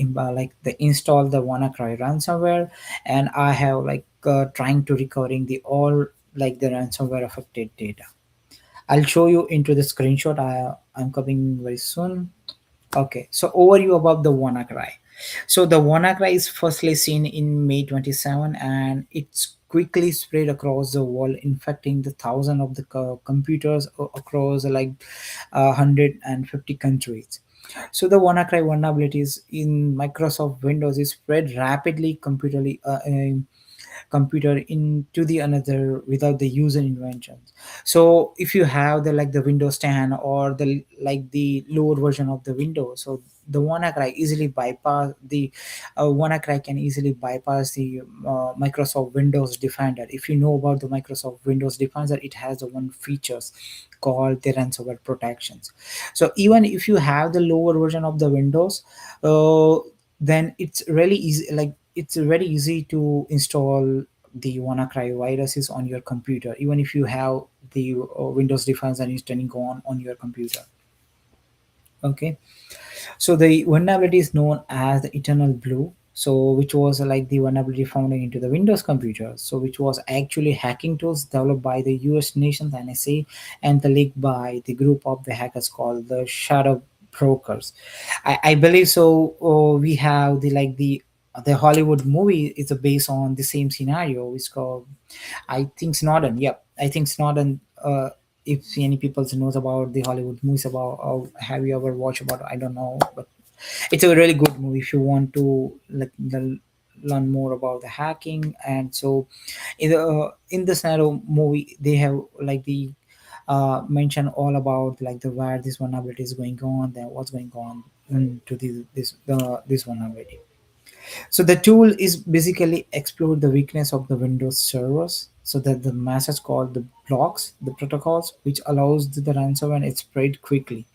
the install the WannaCry ransomware, and I have trying to recovering the all like the ransomware affected data. I'll show you into the screenshot. I'm coming very soon. Okay, so overview about the WannaCry. So the WannaCry is firstly seen in May 27, and it's quickly spread across the world, infecting the thousand of the computers across 150 countries. So the WannaCry vulnerabilities in Microsoft Windows is spread rapidly computer into the another without the user interventions. So if you have the Windows 10 or the lower version of the Windows, so the WannaCry easily bypass the WannaCry can easily bypass the Microsoft Windows Defender. If you know about the Microsoft Windows Defender, it has the one features called the ransomware protections. So even if you have the lower version of the Windows, uh, then it's really easy. Like it's very easy to install the WannaCry viruses on your computer, even if you have the Windows Defender installing on your computer. Okay, so the vulnerability is known as the Eternal Blue. So which was like the vulnerability found into the Windows computer. So which was actually hacking tools developed by the U.S. nations NSA and the leaked by the group of the hackers called the Shadow Brokers. I believe so. We have the Hollywood movie is based on the same scenario. It's called I think Snowden. Yep, I think Snowden. If any people knows about the Hollywood movies about, have you ever watched about? I don't know, but it's a really good movie if you want to learn more about the hacking. And so, in the scenario movie, they have mention all about the where this vulnerability is going on, then what's going on into this vulnerability. So the tool is basically explore the weakness of the Windows servers, so that the message called the blocks, the protocols, which allows the ransomware and it spread quickly,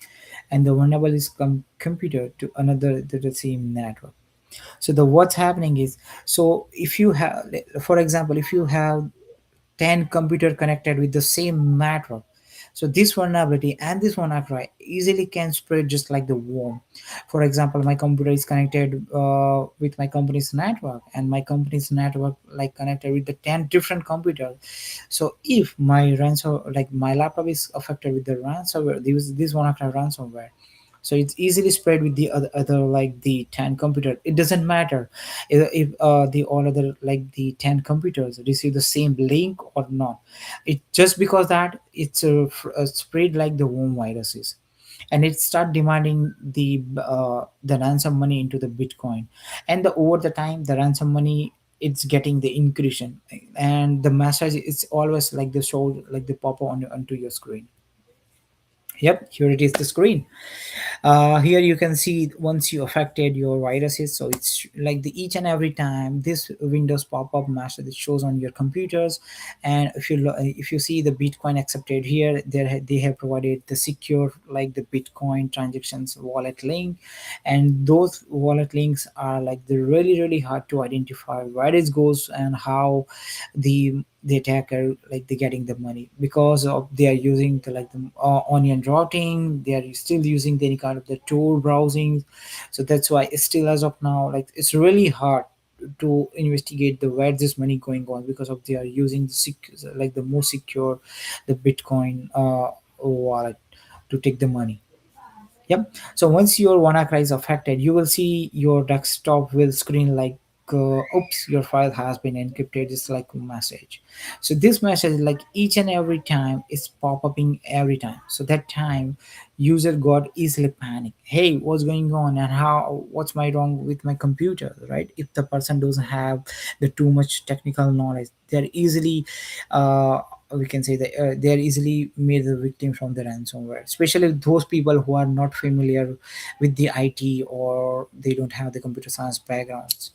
and the vulnerable is computer to another to the same network. So the what's happening is, so if you have, for example, if you have 10 computer connected with the same network, so this vulnerability and this WannaCry easily can spread just like the worm. For example, my computer is connected with my company's network, and my company's network connected with the 10 different computers. So if my laptop is affected with the ransomware, this WannaCry ransomware, so it's easily spread with the other like the 10 computer. It doesn't matter if the all other like the 10 computers receive the same link or not. It just because that it's spread like the worm viruses, and it start demanding the ransom money into the Bitcoin. And over the time the ransom money, it's getting the increase, and the message is always like the show like the pop on onto your screen. Yep, here it is, the screen. Here you can see once you affected your viruses, so it's like the each and every time this Windows pop-up message that shows on your computers. And if you see the Bitcoin accepted here, they have provided the secure, like the Bitcoin transactions wallet link, and those wallet links are like they're really hard to identify where it goes and how the attacker like they're getting the money, because of they are using the onion routing, they are still using any kind of the Tor browsing. So that's why it's still, as of now, like it's really hard to investigate the where this money going on, because of they are using like the most secure, the Bitcoin wallet to take the money. Yep. So once your WannaCry is affected, you will see your desktop will screen like, oops, your file has been encrypted. It's like a message. So this message, like each and every time, is pop-upping every time. So that time, user got easily panic. Hey, what's going on, and how? What's my wrong with my computer, right? If the person doesn't have the too much technical knowledge, they're easily uh, we can say that they are easily made the victim from the ransomware, especially those people who are not familiar with the IT, or they don't have the computer science backgrounds.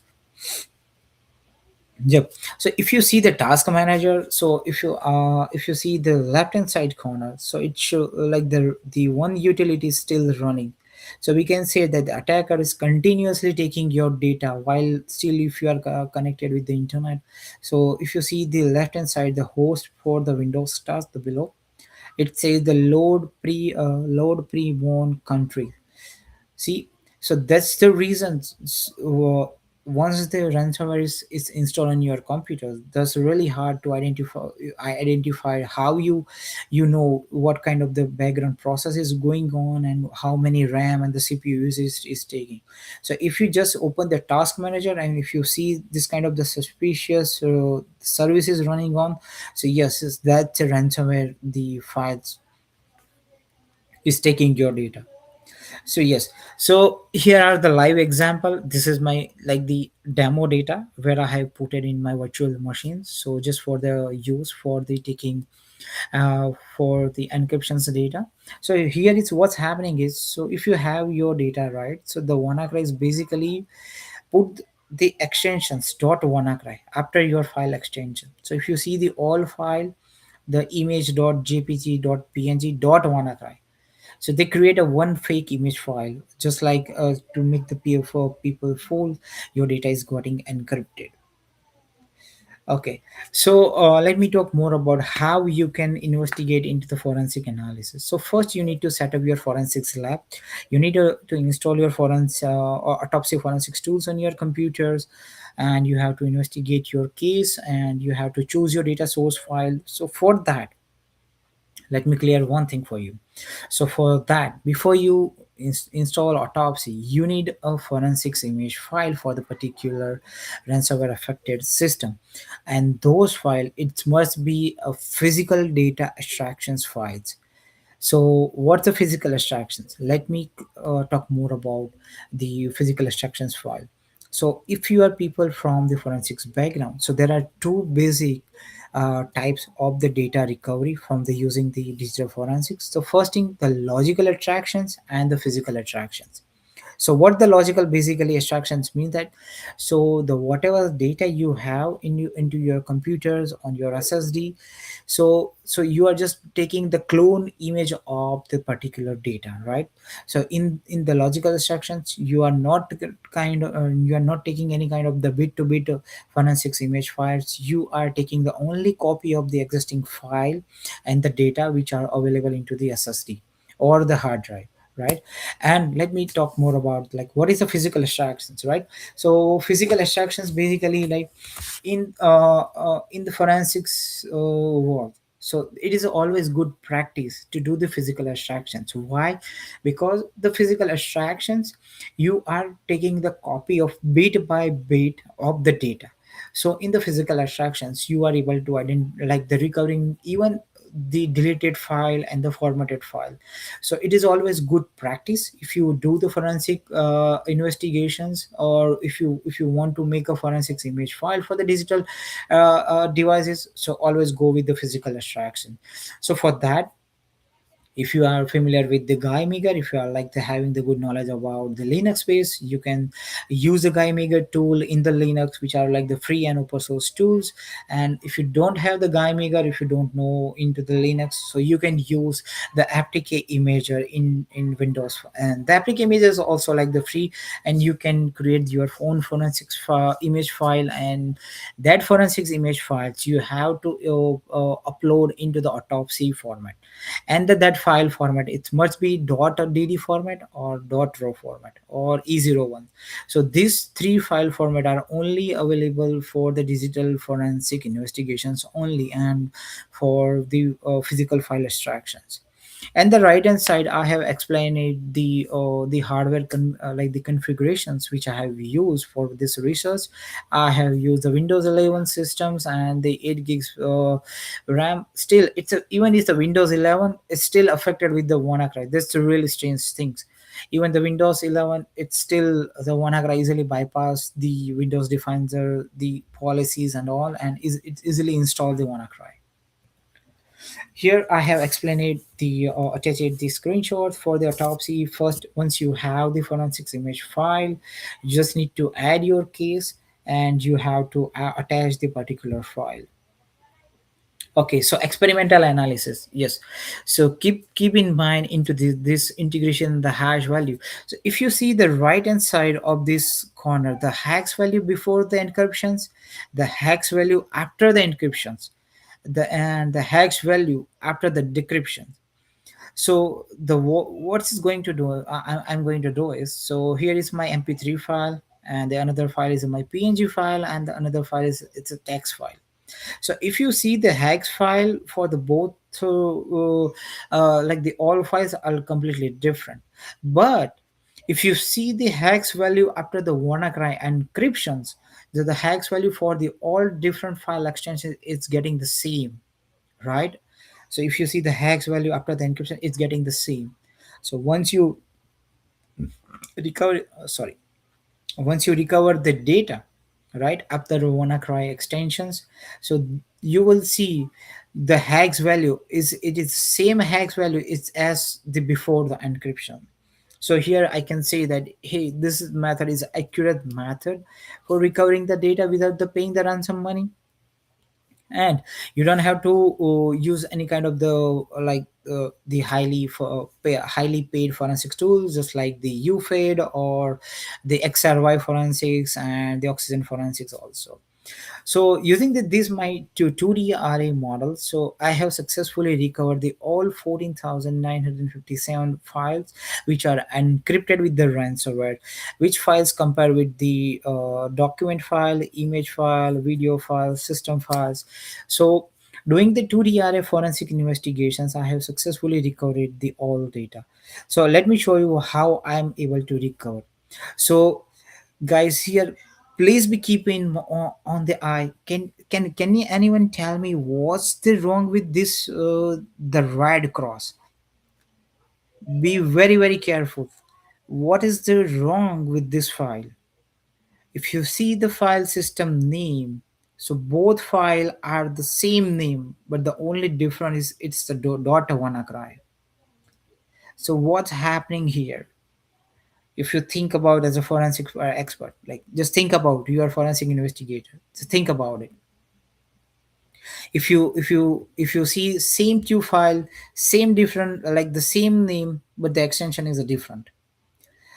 Yep. So if you see the task manager, so if you see the left hand side corner, so it show like the one utility is still running. So we can say that the attacker is continuously taking your data while still if you are connected with the internet. So if you see the left hand side, the host for the Windows task, the below, it says the load pre warn country. See, so that's the reason. Once the ransomware is installed on your computer, that's really hard to identify how you know what kind of the background process is going on and how many RAM and the CPU is taking. So if you just open the task manager and if you see this kind of the suspicious services running on, so yes, that's a ransomware. The files is taking your data. So yes, so here are the live example. This is my like the demo data where I have put it in my virtual machines, so just for the use for the taking for the encryptions data. So here is what's happening is, so if you have your data, right, so the WannaCry is basically put the extensions dot WannaCry after your file extension. So if you see the all file, the image dot jpg dot png dot WannaCry, so they create a one fake image file, just like to make the for people fool, your data is getting encrypted. Okay, so let me talk more about how you can investigate into the forensic analysis. So first, you need to set up your forensics lab. You need to install your forensic or autopsy forensics tools on your computers, and you have to investigate your case, and you have to choose your data source file. So for that, let me clear one thing for you. So for that, before you install autopsy, you need a forensics image file for the particular ransomware affected system, and those file it must be a physical data extractions files. So, what's the physical abstractions? Let me talk more about the physical abstractions file. So, if you are people from the forensics background, so there are two basic types of the data recovery from the using the digital forensics. So, first thing, the logical attractions and the physical attractions. So what the logical basically extractions mean that, so the whatever data you have in you into your computers on your SSD, so you are just taking the clone image of the particular data, right? So in the logical extractions, you are not you are not taking any kind of the bit to bit forensics image files. You are taking the only copy of the existing file and the data which are available into the SSD or the hard drive, right? And let me talk more about like what is the physical abstractions, right? So physical abstractions basically like in the forensics world, so it is always good practice to do the physical abstractions. Why? Because the physical abstractions, you are taking the copy of bit by bit of the data. So in the physical abstractions, you are able to identify like the recovering even the deleted file and the formatted file. So it is always good practice if you do the forensic investigations, or if you want to make a forensics image file for the digital devices, so always go with the physical abstraction. So for that, If you are familiar with the Guymaker, if you are like having the good knowledge about the Linux space, you can use the Guymaker tool in the Linux, which are like the free and open source tools. And if you don't have the Guymaker, if you don't know into the Linux, so you can use the aptk imager in Windows. And the aptk imager is also like the free, and you can create your own forensics image file. And that forensics image files you have to upload into the autopsy format. And that file format, it must be .dd format or .raw format or E01. So these three file format are only available for the digital forensic investigations only, and for the physical file extractions. And the right hand side, I have explained it, the hardware like the configurations which I have used for this research. I have used the Windows 11 systems and the 8 gigs RAM. Still, even if the Windows 11 is still affected with the WannaCry. That's the really strange things. Even the Windows 11, it's still the WannaCry easily bypass the Windows Defender, the policies and all, and it easily install the WannaCry. Here I have explained the attached the screenshot for the autopsy. First, once you have the forensics image file, you just need to add your case, and you have to attach the particular file. Okay, so experimental analysis, yes. So keep in mind into this integration, the hash value. So if you see the right hand side of this corner, the hex value before the encryptions, the hex value after the encryptions, and the hash value after the decryption. So what is going to do, I'm going to do is, so here is my mp3 file, and the another file is my png file, and the another file is, it's a text file. So if you see the hex file for the both, like the all files are completely different. But if you see the hex value after the WannaCry encryptions, the hex value for the all different file extensions is getting the same, right? So if you see the hex value after the encryption, it's getting the same. So once you recover, sorry, once you recover the data, right, after the WannaCry extensions, so you will see the hex value is, it is same hex value it's as the before the encryption. So here I can say that, hey, this method is accurate method for recovering the data without the paying the ransom money. And you don't have to use any kind of the the highly paid forensics tools, just like the UFADE or the XRY forensics and the Oxygen forensics also. So using this my 2D array model, so I have successfully recovered the all 14,957 files which are encrypted with the ransomware, which files compare with the document file, image file, video file, system files. So doing the 2D array forensic investigations, I have successfully recovered the all data. So let me show you how I'm able to recover. So guys, here, please be keeping on the eye. Anyone tell me what's the wrong with this the red cross? Be very careful. What is the wrong with this file? If you see the file system name, so both file are the same name, but the only difference is it's the daughter WannaCry. So what's happening here? If you think about as a forensic expert, like just think about, you are a forensic investigator, just think about it. If you see same two file, same different, like the same name, but the extension is a different.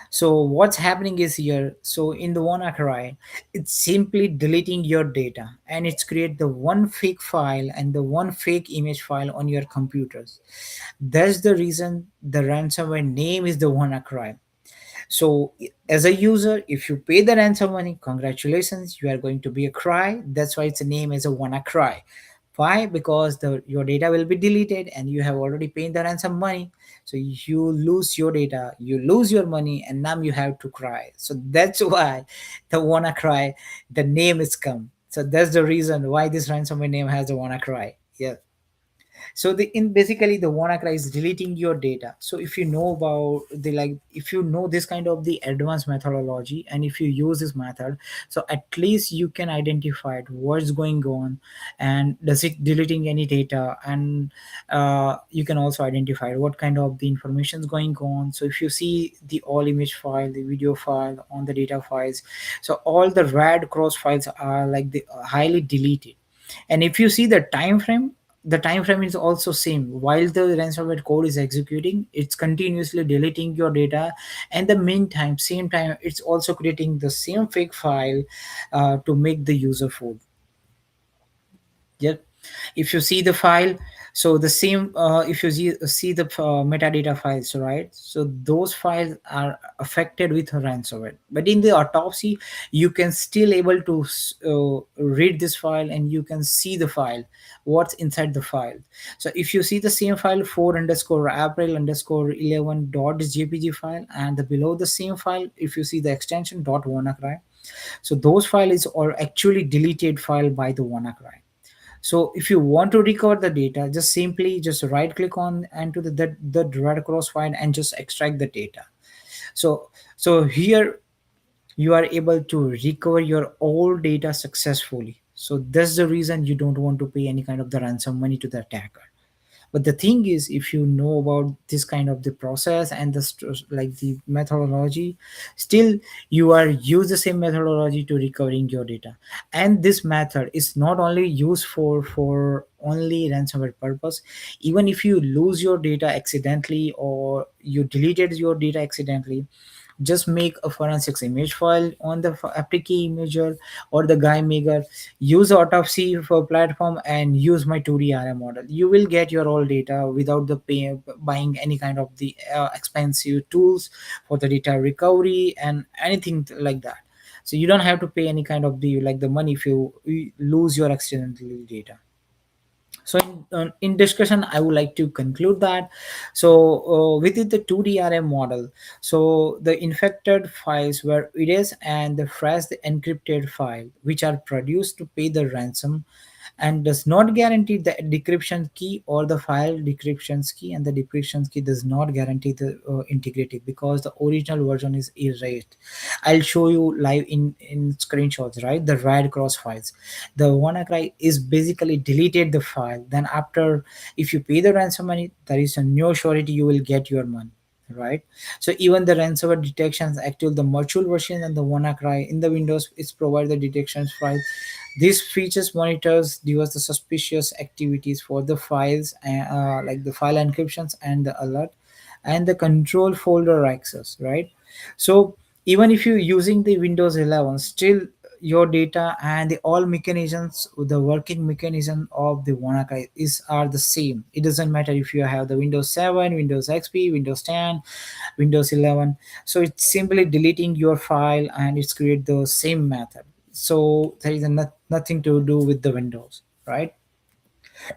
So what's happening is here, so in the WannaCry, it's simply deleting your data, and it's create the one fake file and the one fake image file on your computers. That's the reason the ransomware name is the WannaCry. So as a user, if you pay the ransom money, congratulations, you are going to be a cry. That's why its name is a WannaCry. Why? Because your data will be deleted and you have already paid the ransom money. So you lose your data, you lose your money, and now you have to cry. So that's why the WannaCry, the name is come. So that's the reason why this ransomware name has the WannaCry. Yeah. So the in basically the WannaCry is deleting your data. So if you know about the like if you know this kind of the advanced methodology, and if you use this method, so at least you can identify what's going on, and does it deleting any data, and you can also identify what kind of the information is going on. So if you see the all image file, the video file on the data files, so all the red cross files are like the highly deleted. And if you see the time frame is also same. While the ransomware code is executing, it's continuously deleting your data, and the meantime same time it's also creating the same fake file to make the user fool. Yep. If you see the file, so the same if you see the metadata files, right? So those files are affected with ransomware, but in the autopsy you can still able to read this file, and you can see the file, what's inside the file. So if you see the same file 4 underscore april underscore 11 dot jpg file, and the below the same file if you see the extension dot wannacry, so those files are actually deleted file by the wannacry. So if you want to recover the data, just simply just right click on and to the red cross file and just extract the data. So so here you are able to recover your old data successfully. So that's the reason you don't want to pay any kind of the ransom money to the attacker. But the thing is, if you know about this kind of the process and like the methodology, still you are use the same methodology to recovering your data. And this method is not only used for only ransomware purpose. Even if you lose your data accidentally, or you deleted your data accidentally, just make a forensics image file on the applique imager or the guy maker, use autopsy for platform, and use my 2D RM model. You will get your all data without the buying any kind of the expensive tools for the data recovery and anything like that. So you don't have to pay any kind of the like the money if you lose your accidentally data. So in discussion I would like to conclude that. So within the 2DRM model, so the infected files were erased and the fresh the encrypted file which are produced to pay the ransom, and does not guarantee the decryption key or the file decryption key, and the decryption key does not guarantee the integrity because the original version is erased. I'll show you live in screenshots, right? The red cross files, the WannaCry is basically deleted the file. Then after, if you pay the ransom money, there is a no surety you will get your money, right? So even the ransomware detections, actual the virtual version and the WannaCry in the Windows is provide the detections file. These features monitors give us the suspicious activities for the files, like the file encryptions and the alert, and the control folder access, right? So even if you're using the Windows 11, still your data and the all mechanisms, the working mechanism of the WannaCry is are the same. It doesn't matter if you have the Windows 7, Windows XP, Windows 10, Windows 11. So it's simply deleting your file and it's create the same method. So there is nothing to do with the Windows, right?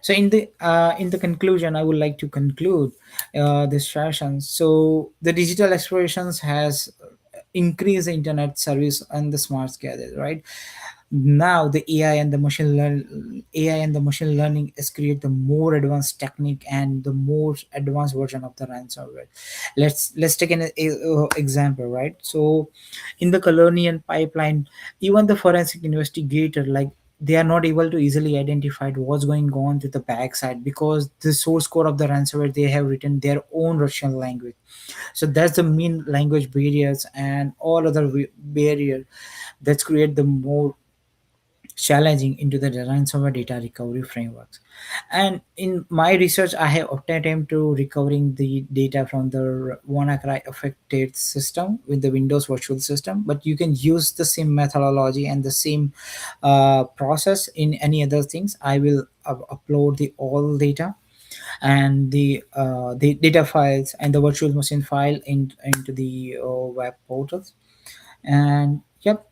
So in the conclusion, I would like to conclude this session. So the digital explorations has increased the internet service and the smart gathers, right? Now the AI and the machine learning is create the more advanced technique and the more advanced version of the ransomware. Let's take an example, right? So in the colonial pipeline, even the forensic investigator, like, they are not able to easily identify what's going on to the backside because the source code of the ransomware, they have written their own Russian language. So that's the main language barriers and all other barrier that's create the more challenging into the ransomware data recovery frameworks. And in my research, I have attempt to recovering the data from the WannaCry affected system with the Windows virtual system. But you can use the same methodology and the same process in any other things. I will upload the all data and the data files and the virtual machine file into the web portals. And yep,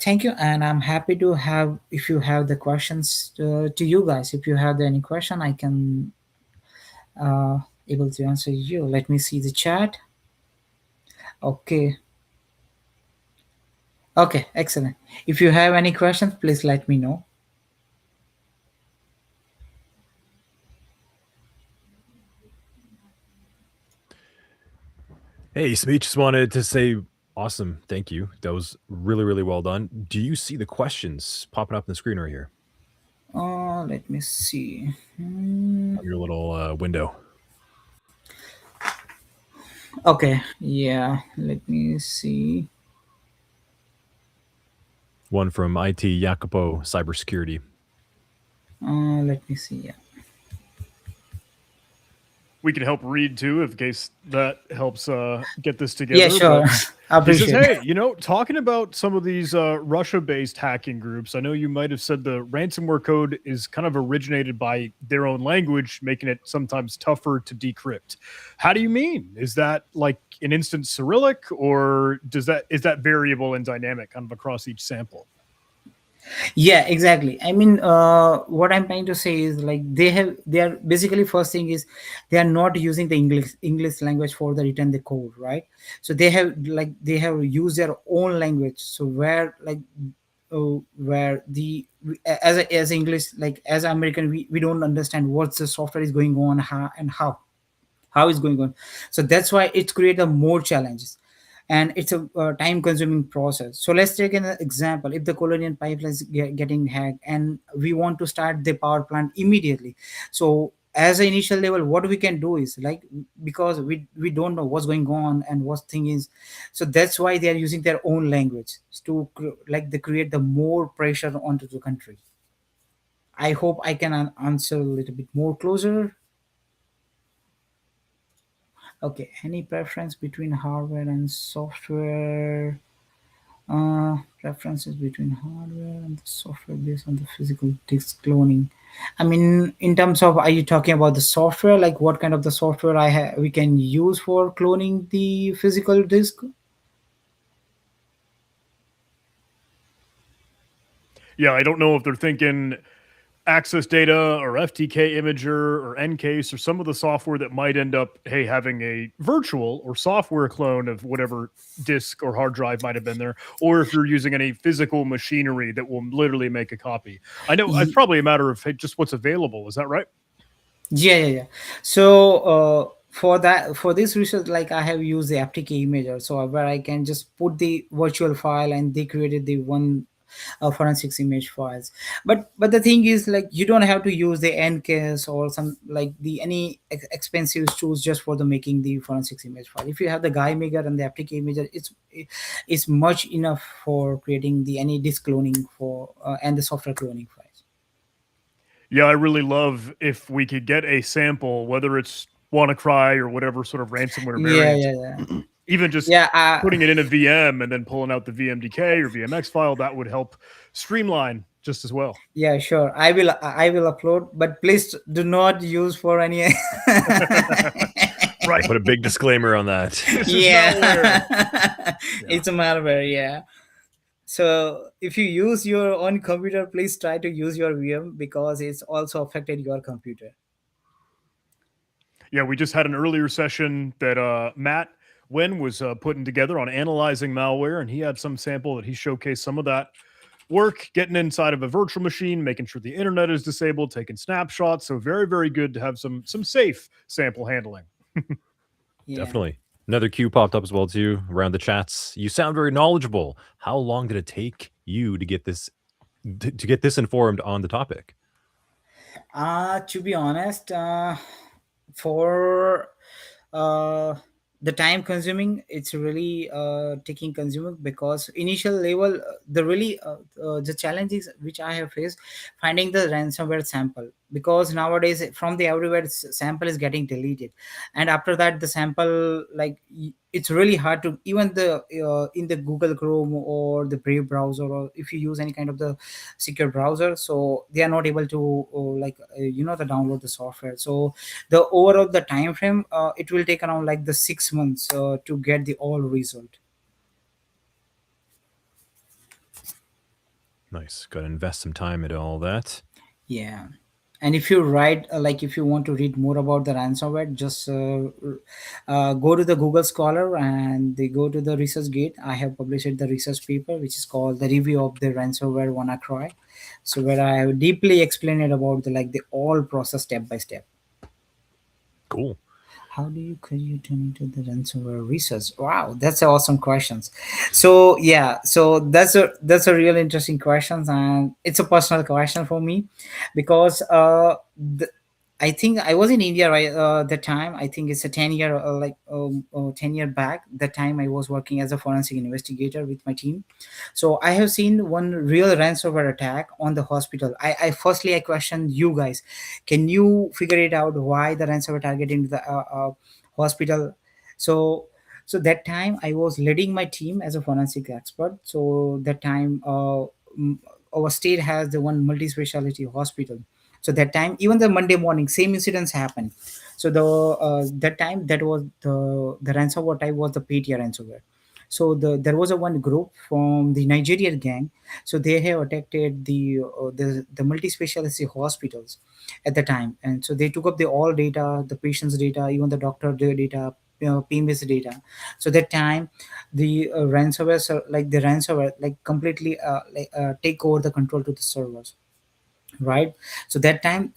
thank you, and I'm happy to have if you have the questions to you guys. If you have any question, I can uh, able to answer you. Let me see the chat. Okay, okay, excellent. If you have any questions, please let me know. Hey, Smeech, just wanted to say awesome. Thank you. That was really, really well done. Do you see the questions popping up on the screen right here Let me see. on your little window? Okay, yeah, let me see. One from IT Jacopo Cybersecurity. Let me see. Yeah. We can help read too, in case that helps get this Yeah, together. sure. But I he says, appreciate it. hey, talking about some of these Russia-based hacking groups, I know you might have said the ransomware code is kind of originated by their own language, making it sometimes tougher to decrypt. How do you mean? Is that like an instant Cyrillic, or is that variable and dynamic kind of across each sample? Yeah, exactly. I mean, what I'm trying to say is like they are basically, first thing is they are not using the English language for the written the code, right? So they have used their own language. So where the as English, like as American, we don't understand what the software is going on, how it's going on. So that's why it creates a more challenges, and it's a time consuming process. So let's take an example. If the colonial pipeline is getting hacked and we want to start the power plant immediately, so as an initial level, what we can do is like, because we don't know what's going on and what thing is, so that's why they are using their own language to like they create the more pressure onto the country. I hope I can answer a little bit more closer. Okay, any preference between hardware and software? Preferences between hardware and the software based on the physical disk cloning. I mean, in terms of, are you talking about the software? Like what kind of the software we can use for cloning the physical disk? Yeah, I don't know if they're thinking access data or FTK imager or Ncase or some of the software that might end up, hey, having a virtual or software clone of whatever disk or hard drive might have been there, or if you're using any physical machinery that will literally make a copy. I know it's Ye- probably a matter of, hey, just what's available. Is that right? Yeah. So for that, for this research, like I have used the FTK imager, so where I can just put the virtual file and they created the one forensics image files. But the thing is, like, you don't have to use the ncase or some like the any expensive tools just for the making the forensics image file. If you have the guy maker and the FTK imager, it's much enough for creating the any disk cloning for and the software cloning files. Yeah, I really love if we could get a sample, whether it's WannaCry or whatever sort of ransomware Yeah, variant, yeah, yeah. even just Yeah, putting it in a VM and then pulling out the VMDK or VMX file, that would help streamline just as well. yeah, sure. I will upload, but please do not use for any. Right. Put a big disclaimer on that. This is malware. Yeah, it's a malware. Yeah. So if you use your own computer, please try to use your VM because it's also affected your computer. Yeah, we just had an earlier session that Matt Wen was putting together on analyzing malware, and he had some sample that he showcased some of that work, getting inside of a virtual machine, making sure the internet is disabled, taking snapshots. So very, very good to have some safe sample handling. Yeah. Definitely. Another cue popped up as well too around the chats. You sound very knowledgeable. How long did it take you to get this informed on the topic? To be honest, for uh, the time consuming, it's really taking consuming because initial level, the challenges which I have faced finding the ransomware sample, because nowadays from the everywhere sample is getting deleted, and after that the sample, like it's really hard to even the in the Google Chrome or the Brave browser, or if you use any kind of the secure browser, so they are not able to the download the software. So the overall the time frame, it will take around like the 6 months to get the all result. Nice. Got to invest some time into all that. Yeah. And if you write like if you want to read more about the ransomware, just go to the Google Scholar and they go to the research gate. I have published the research paper which is called the review of the ransomware WannaCry, so where I have deeply explained it about the all process step by step. Cool. How do you continue into the ransomware research? Wow, that's an awesome questions. So yeah, so that's a real interesting question, and it's a personal question for me, because I think I was in India right the time. I think it's a 10 year 10 year back. The time I was working as a forensic investigator with my team. So I have seen one real ransomware attack on the hospital. I firstly I question you guys. Can you figure it out why the ransomware targeting the hospital? So so that time I was leading my team as a forensic expert. So that time mm, our state has the one multi-specialty hospital. So that time even the Monday morning same incidents happened. So the that time that was the ransomware type was the PTR ransomware. So there was a one group from the Nigerian gang. So they have attacked the multi-specialty hospitals at the time, and so they took up the all data, the patient's data, even the doctor data, PMS data. So that time the ransomware like the ransomware like completely take over the control to the servers, right? So that time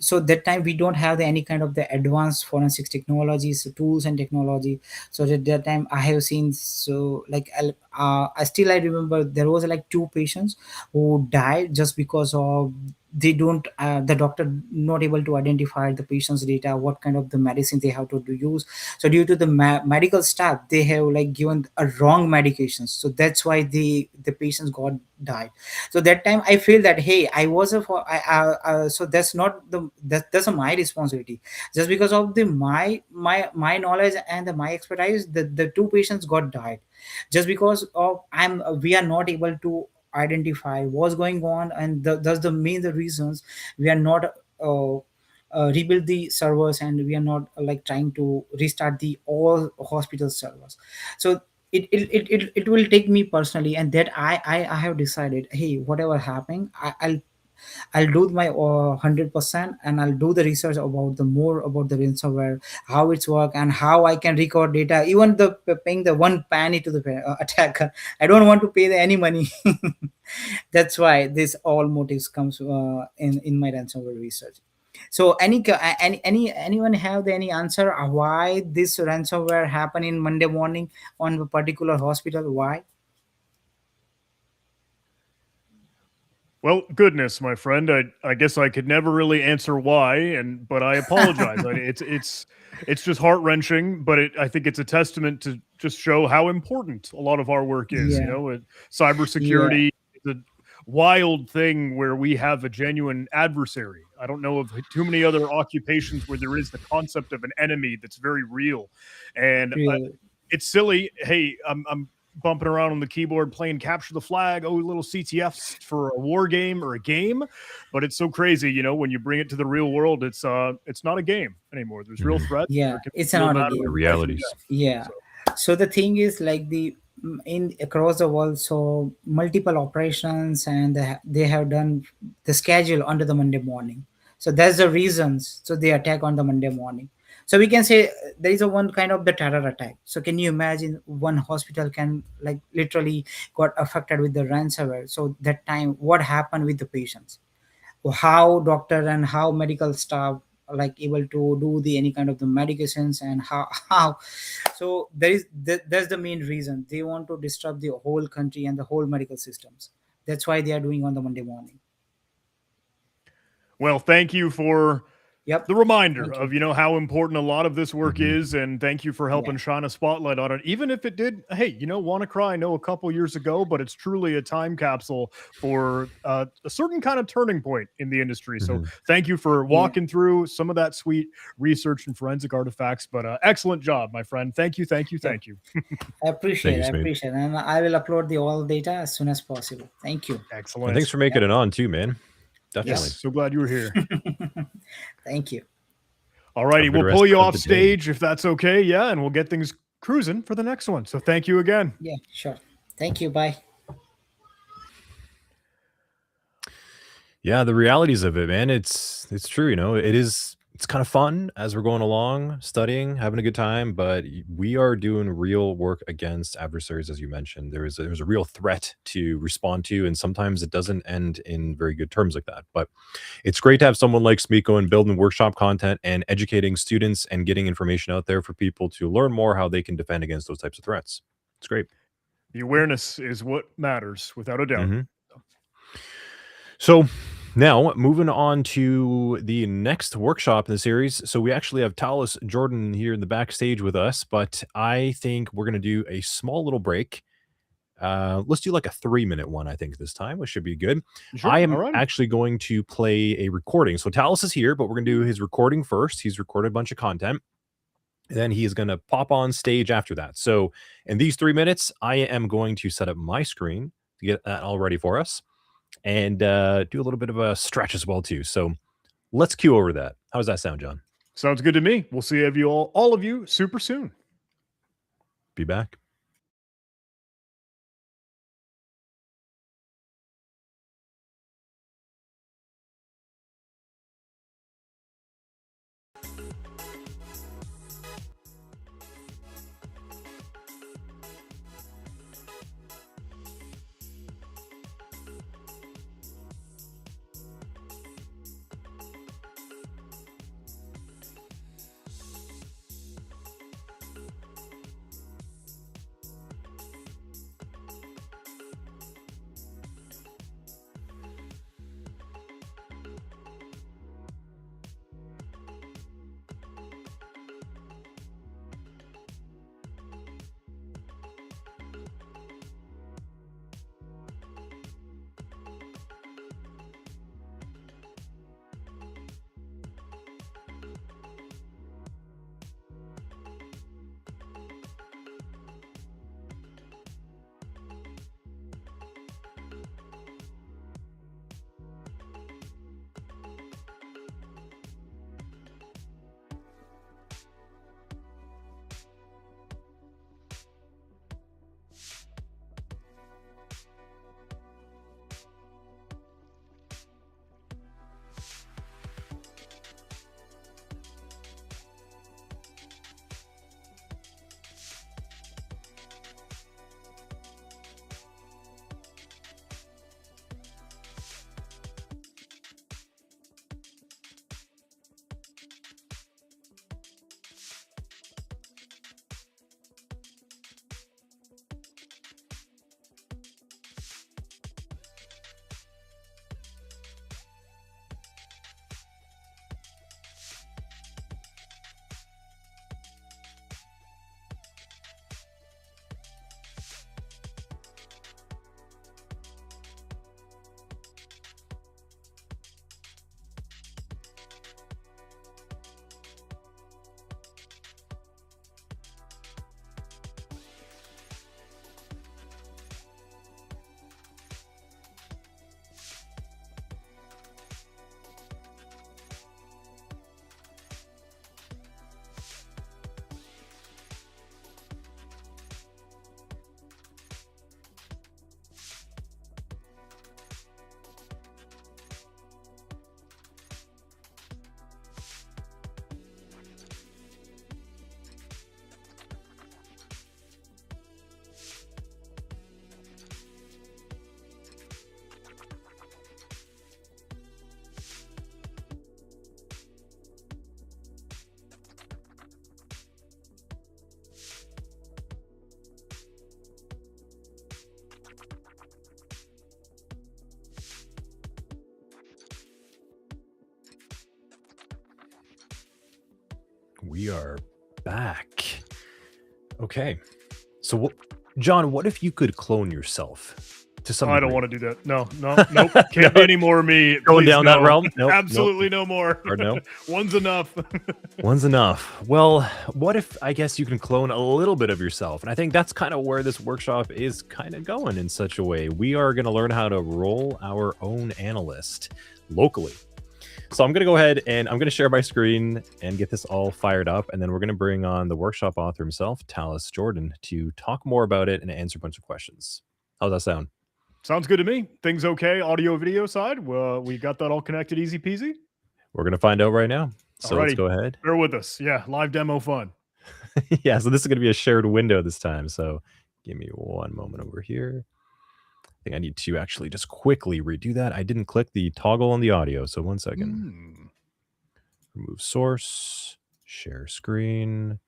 we don't have any kind of the advanced forensics technologies, tools and technology. So at that time I have seen, so like I still I remember there was like two patients who died just because of they don't the doctor not able to identify the patient's data, what kind of the medicine they have to use. So due to the medical staff, they have like given a wrong medications, so that's why the patients got died. So that time I feel that hey, I was a so that's not that's my responsibility. Just because of the my knowledge and my expertise, the two patients got died just because of I'm we are not able to identify what's going on, and that's the main the reasons we are not rebuild the servers, and we are not like trying to restart the all hospital servers. So it will take me personally, and that I have decided, hey, whatever happening, I'll do my 100%, and I'll do the research about the more about the ransomware, how it's work, and how I can record data, even the paying the one penny to the attacker. I don't want to pay the any money. That's why this all motives comes in my ransomware research. So anyone have any answer why this ransomware happen in Monday morning on a particular hospital? Why? Well, goodness, my friend, I guess I could never really answer why, and but I apologize. It's just heart wrenching, but I think it's a testament to just show how important a lot of our work is. You Yeah, know, yeah, cybersecurity is a wild thing where we have a genuine adversary. I don't know of too many other occupations where there is the concept of an enemy that's very real, and really. it's silly. Hey, I'm bumping around on the keyboard playing capture the flag, oh, little CTFs for a war game or a game, but it's so crazy, you know, when you bring it to the real world, it's not a game anymore. There's real Mhm. threats. Yeah, There can it's be real not a matter The of game. life and realities. death. Yeah. So So the thing is like in across the world, so multiple operations, and they have done the schedule under the Monday morning. So that's the reasons. So they attack on the Monday morning. So we can say there is a one kind of the terror attack. So can you imagine one hospital can like literally got affected with the ransomware? So that time, what happened with the patients? How doctor and how medical staff are like able to do the any kind of the medications, and how so that's the main reason they want to disrupt the whole country and the whole medical systems. That's why they are doing on the Monday morning. well, thank you for Yep. the reminder Thank you. of, you know, how important a lot of this work Mhm. is, and thank you for Yeah. helping shine a spotlight on it, even if it did, hey, you know, want to cry, I know, a couple years ago, but it's truly a time capsule for a certain kind of turning point in the industry. So Mhm. thank you for Yeah. walking through some of that sweet research and forensic artifacts, but excellent job, my friend. Thank you, thank you, Yep. thank you. Thank you, I Smith. appreciate, and I will upload the all data as soon as possible. Thank you. And thanks Excellent. for making Yep. it on too, man. Definitely. Yes, so glad you were here. Thank you. All Have righty, a good we'll pull rest you of off the day. stage if that's okay. Yeah, and we'll get things cruising for the next one. So thank you again. Yeah, sure. Thank you. Bye. Yeah, the realities of it, man. It's true, you know. It is it's kind of fun as we're going along, studying, having a good time, but we are doing real work against adversaries, as you mentioned. There's a real threat to respond to, and sometimes it doesn't end in very good terms like that. But it's great to have someone like Smiko and building workshop content and educating students and getting information out there for people to learn more how they can defend against those types of threats. It's great. The awareness is what matters, without a doubt. So now moving on to the next workshop in the series. So we actually have Talis Jordan here in the backstage with us, but I think we're going to do a small little break. Let's do like a 3-minute one, I think, this time, which should be good. Sure. I am All right. actually going to play a recording. So Talis is here, but we're going to do his recording first. He's recorded a bunch of content. And then he is going to pop on stage after that. So in these 3 minutes, I am going to set up my screen to get that all ready for us and do a little bit of a stretch as well, too. So let's cue over that. How does that sound, John? Sounds good to me. We'll see you all of you super soon. Be back. We are back. Okay. So, John, what if you could clone yourself to some I don't degree? want to do that. No, nope. Can't be any more of me. Going Please, down that no. realm? Nope, Absolutely no more. Or no? One's enough. One's enough. Well, what if, I guess, you can clone a little bit of yourself? And I think that's kind of where this workshop is kind of going in such a way. We are going to learn how to roll our own analyst locally. So I'm going to go ahead and I'm going to share my screen and get this all fired up. And then we're going to bring on the workshop author himself, Talis Jordan, to talk more about it and answer a bunch of questions. How's that sound? Sounds good to me. Things okay? Audio, video side? Well, we got that all connected easy peasy? We're going to find out right now. So let's Alrighty. go ahead. Bear with us. Yeah, live demo fun. Yeah, so this is going to be a shared window this time. So give me one moment over here. I think I need to actually just quickly redo that. I didn't click the toggle on the audio. So 1 second. Remove source, share screen,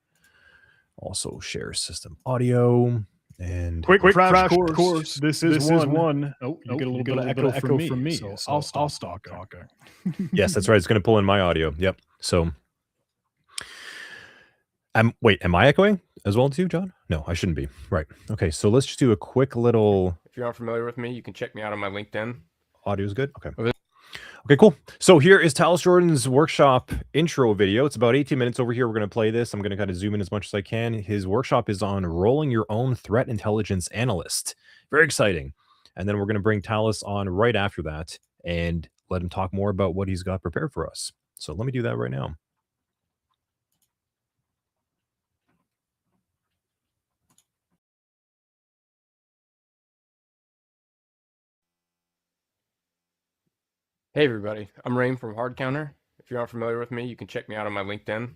also share system audio. And Quick crash course. This is one. Oh, you get a little bit of echo from me. So I'll stop talking. Yes, that's right. It's going to pull in my audio. Yep. So, wait, am I echoing as well too, John? No, I shouldn't be. Right. Okay. So let's just do a quick little. If you're not familiar with me, you can check me out on my LinkedIn. Audio is good. Okay. Okay, cool. So here is Talis Jordan's workshop intro video. It's about 18 minutes over here. We're going to play this. I'm going to kind of zoom in as much as I can. His workshop is on rolling your own threat intelligence analyst. Very exciting. And then we're going to bring Talis on right after that and let him talk more about what he's got prepared for us. So let me do that right now. Hey everybody, I'm Rain from HardCounter. If you're not familiar with me, you can check me out on my LinkedIn.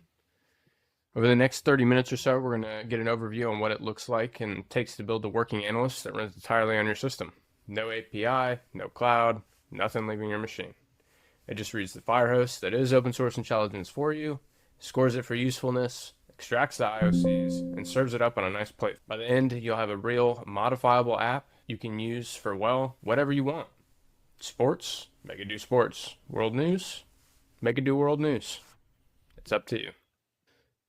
Over the next 30 minutes or so, we're going to get an overview on what it looks like and takes to build a working analyst that runs entirely on your system. No API, no cloud, nothing leaving your machine. It just reads the Firehost that is open source intelligence for you, scores it for usefulness, extracts the IOCs, and serves it up on a nice plate. By the end, you'll have a real modifiable app you can use for, well, whatever you want. Sports, make it do sports. World news, make it do world news. It's up to you.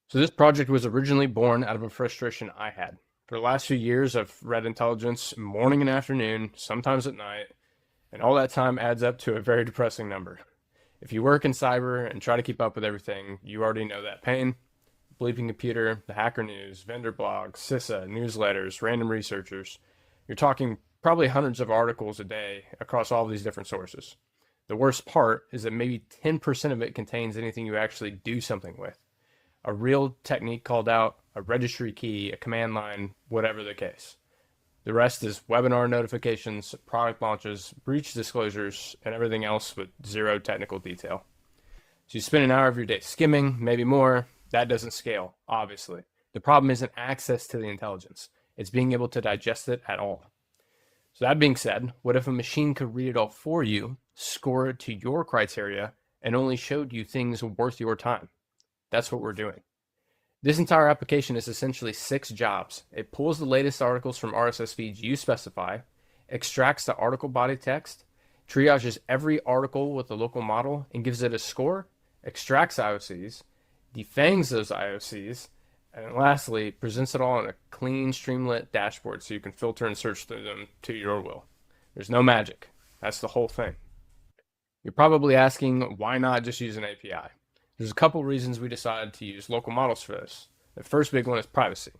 So this project was originally born out of a frustration I had. For the last few years, I've read intelligence morning and afternoon, sometimes at night, and all that time adds up to a very depressing number. If you work in cyber and try to keep up with everything, you already know that pain. Bleeping computer, the hacker news, vendor blogs, CISA, newsletters, random researchers. You're talking probably hundreds of articles a day across all of these different sources. The worst part is that maybe 10% of it contains anything you actually do something with. A real technique called out, a registry key, a command line, whatever the case. The rest is webinar notifications, product launches, breach disclosures, and everything else with zero technical detail. So you spend an hour of your day skimming, maybe more. That doesn't scale, obviously. The problem isn't access to the intelligence. It's being able to digest it at all. So that being said, what if a machine could read it all for you, score it to your criteria, and only showed you things worth your time? That's what we're doing. This entire application is essentially 6 jobs. It pulls the latest articles from RSS feeds you specify, extracts the article body text, triages every article with a local model and gives it a score, extracts IOCs, defangs those IOCs, and lastly, presents it all in a clean, streamlit dashboard so you can filter and search through them to your will. There's no magic. That's the whole thing. You're probably asking, why not just use an API? There's a couple reasons we decided to use local models for this. The first big one is privacy.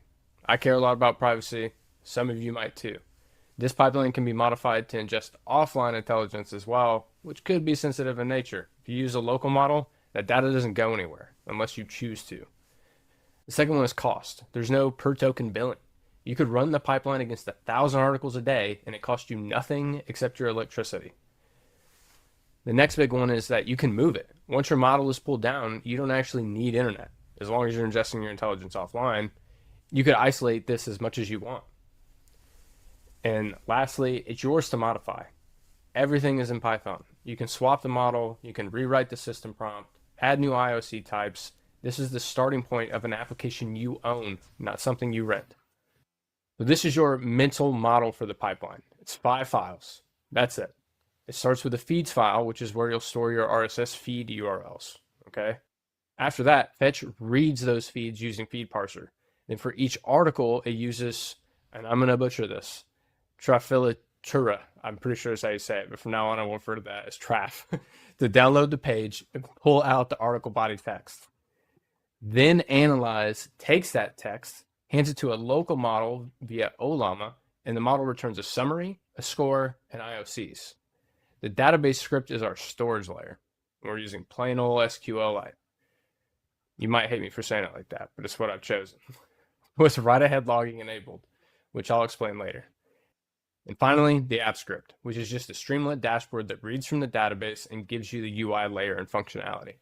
I care a lot about privacy. Some of you might too. This pipeline can be modified to ingest offline intelligence as well, which could be sensitive in nature. If you use a local model, that data doesn't go anywhere unless you choose to. The second one is cost. There's no per token billing. You could run the pipeline against 1,000 articles a day and it costs you nothing except your electricity. The next big one is that you can move it. Once your model is pulled down, you don't actually need internet. As long as you're ingesting your intelligence offline, you could isolate this as much as you want. And lastly, it's yours to modify. Everything is in Python. You can swap the model, you can rewrite the system prompt, add new IOC types. This is the starting point of an application you own, not something you rent. So this is your mental model for the pipeline. It's 5 files. That's it. It starts with a feeds file, which is where you'll store your RSS feed URLs, okay? After that, Fetch reads those feeds using feed parser. Then for each article, it uses, and I'm going to butcher this, Trafilatura. I'm pretty sure that's how you say it, but from now on, I will refer to that as Traf, to download the page and pull out the article body text. Then Analyze takes that text, hands it to a local model via OLAMA, and the model returns a summary, a score, and IOCs. The database script is our storage layer. We're using plain old SQLite. You might hate me for saying it like that, but it's what I've chosen. With write-ahead logging enabled, which I'll explain later. And finally, the app script, which is just a streamlit dashboard that reads from the database and gives you the UI layer and functionality.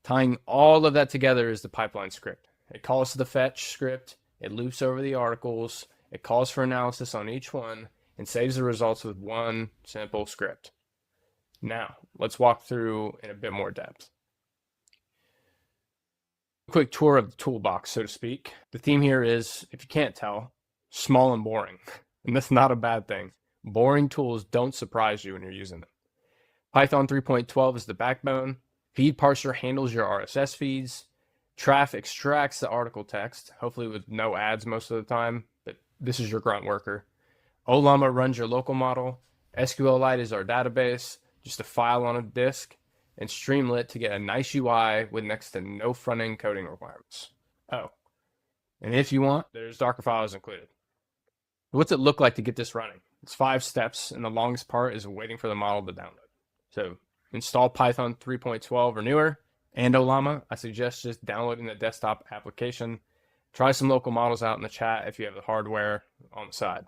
Tying all of that together is the pipeline script. It calls to the fetch script, it loops over the articles, it calls for analysis on each one, and saves the results with one simple script. Now, let's walk through in a bit more depth. A quick tour of the toolbox, so to speak. The theme here is, if you can't tell, small and boring. And that's not a bad thing. Boring tools don't surprise you when you're using them. Python 3.12 is the backbone. Feed parser handles your RSS feeds. Traf extracts the article text, hopefully with no ads most of the time, but this is your grunt worker. Ollama runs your local model. SQLite is our database, just a file on a disk, and Streamlit to get a nice UI with next to no front-end coding requirements. Oh, and if you want, there's Docker files included. What's it look like to get this running? It's 5 steps, and the longest part is waiting for the model to download. So install Python 3.12 or newer, and Ollama. I suggest just downloading the desktop application. Try some local models out in the chat if you have the hardware on the side.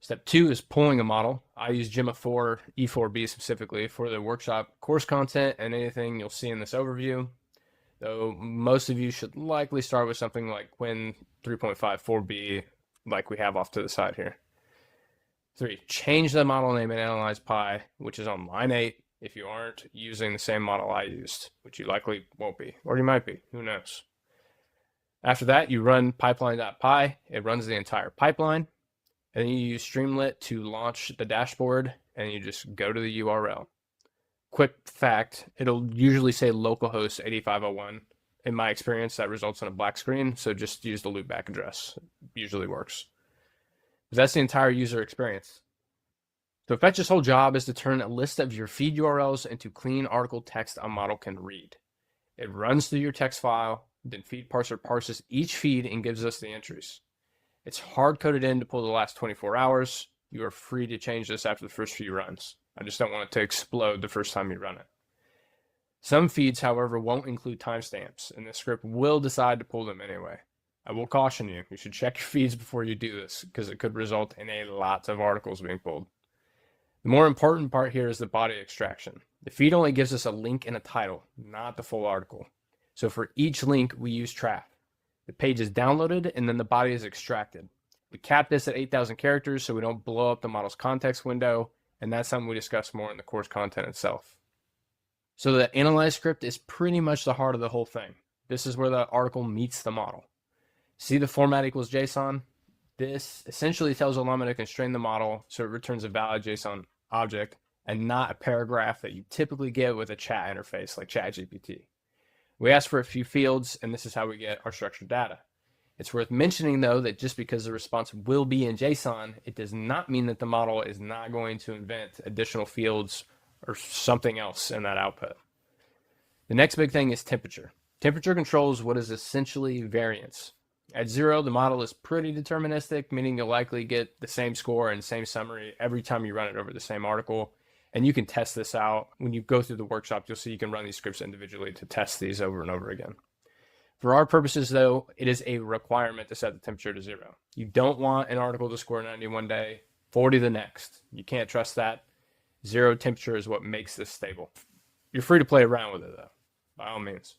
Step 2 is pulling a model. I use Gemma 4, E4B specifically for the workshop course content and anything you'll see in this overview. Though most of you should likely start with something like Quinn 3.5 4B, like we have off to the side here. 3, change the model name in Analyze Py, which is on line 8, if you aren't using the same model I used, which you likely won't be, or you might be, who knows. After that, you run pipeline.py. It runs the entire pipeline. And then you use Streamlit to launch the dashboard, and you just go to the URL. Quick fact, it'll usually say localhost 8501. In my experience, that results in a black screen, so just use the loopback address. It usually works. But that's the entire user experience. So Fetch's whole job is to turn a list of your feed URLs into clean article text a model can read. It runs through your text file, then feed parser parses each feed and gives us the entries. It's hard-coded in to pull the last 24 hours. You are free to change this after the first few runs. I just don't want it to explode the first time you run it. Some feeds, however, won't include timestamps, and the script will decide to pull them anyway. I will caution you, you should check your feeds before you do this, because it could result in a lot of articles being pulled. The more important part here is the body extraction. The feed only gives us a link and a title, not the full article. So for each link, we use traf. The page is downloaded, and then the body is extracted. We cap this at 8,000 characters so we don't blow up the model's context window, and that's something we discuss more in the course content itself. So the analyze script is pretty much the heart of the whole thing. This is where the article meets the model. See the format equals JSON? This essentially tells Ollama to constrain the model so it returns a valid JSON object and not a paragraph that you typically get with a chat interface like ChatGPT. We ask for a few fields, and this is how we get our structured data. It's worth mentioning, though, that just because the response will be in JSON, it does not mean that the model is not going to invent additional fields or something else in that output. The next big thing is temperature. Temperature controls what is essentially variance. At 0, the model is pretty deterministic, meaning you'll likely get the same score and same summary every time you run it over the same article. And you can test this out. When you go through the workshop, you'll see you can run these scripts individually to test these over and over again. For our purposes, though, it is a requirement to set the temperature to 0. You don't want an article to score 90 one day, 40 the next. You can't trust that. 0 temperature is what makes this stable. You're free to play around with it, though, by all means.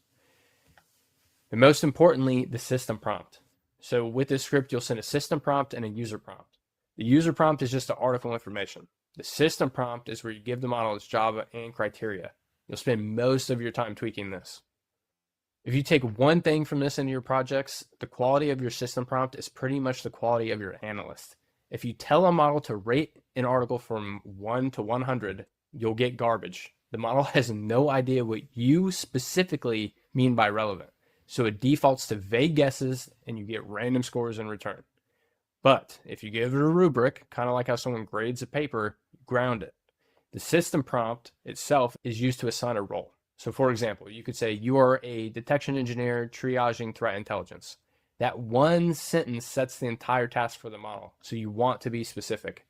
And most importantly, the system prompt. So with this script, you'll send a system prompt and a user prompt. The user prompt is just the article information. The system prompt is where you give the model its job and criteria. You'll spend most of your time tweaking this. If you take one thing from this into your projects, the quality of your system prompt is pretty much the quality of your analyst. If you tell a model to rate an article from 1 to 100, you'll get garbage. The model has no idea what you specifically mean by relevant. So it defaults to vague guesses and you get random scores in return. But if you give it a rubric, kind of like how someone grades a paper, you ground it. The system prompt itself is used to assign a role. So for example, you could say you are a detection engineer triaging threat intelligence. That one sentence sets the entire task for the model. So you want to be specific.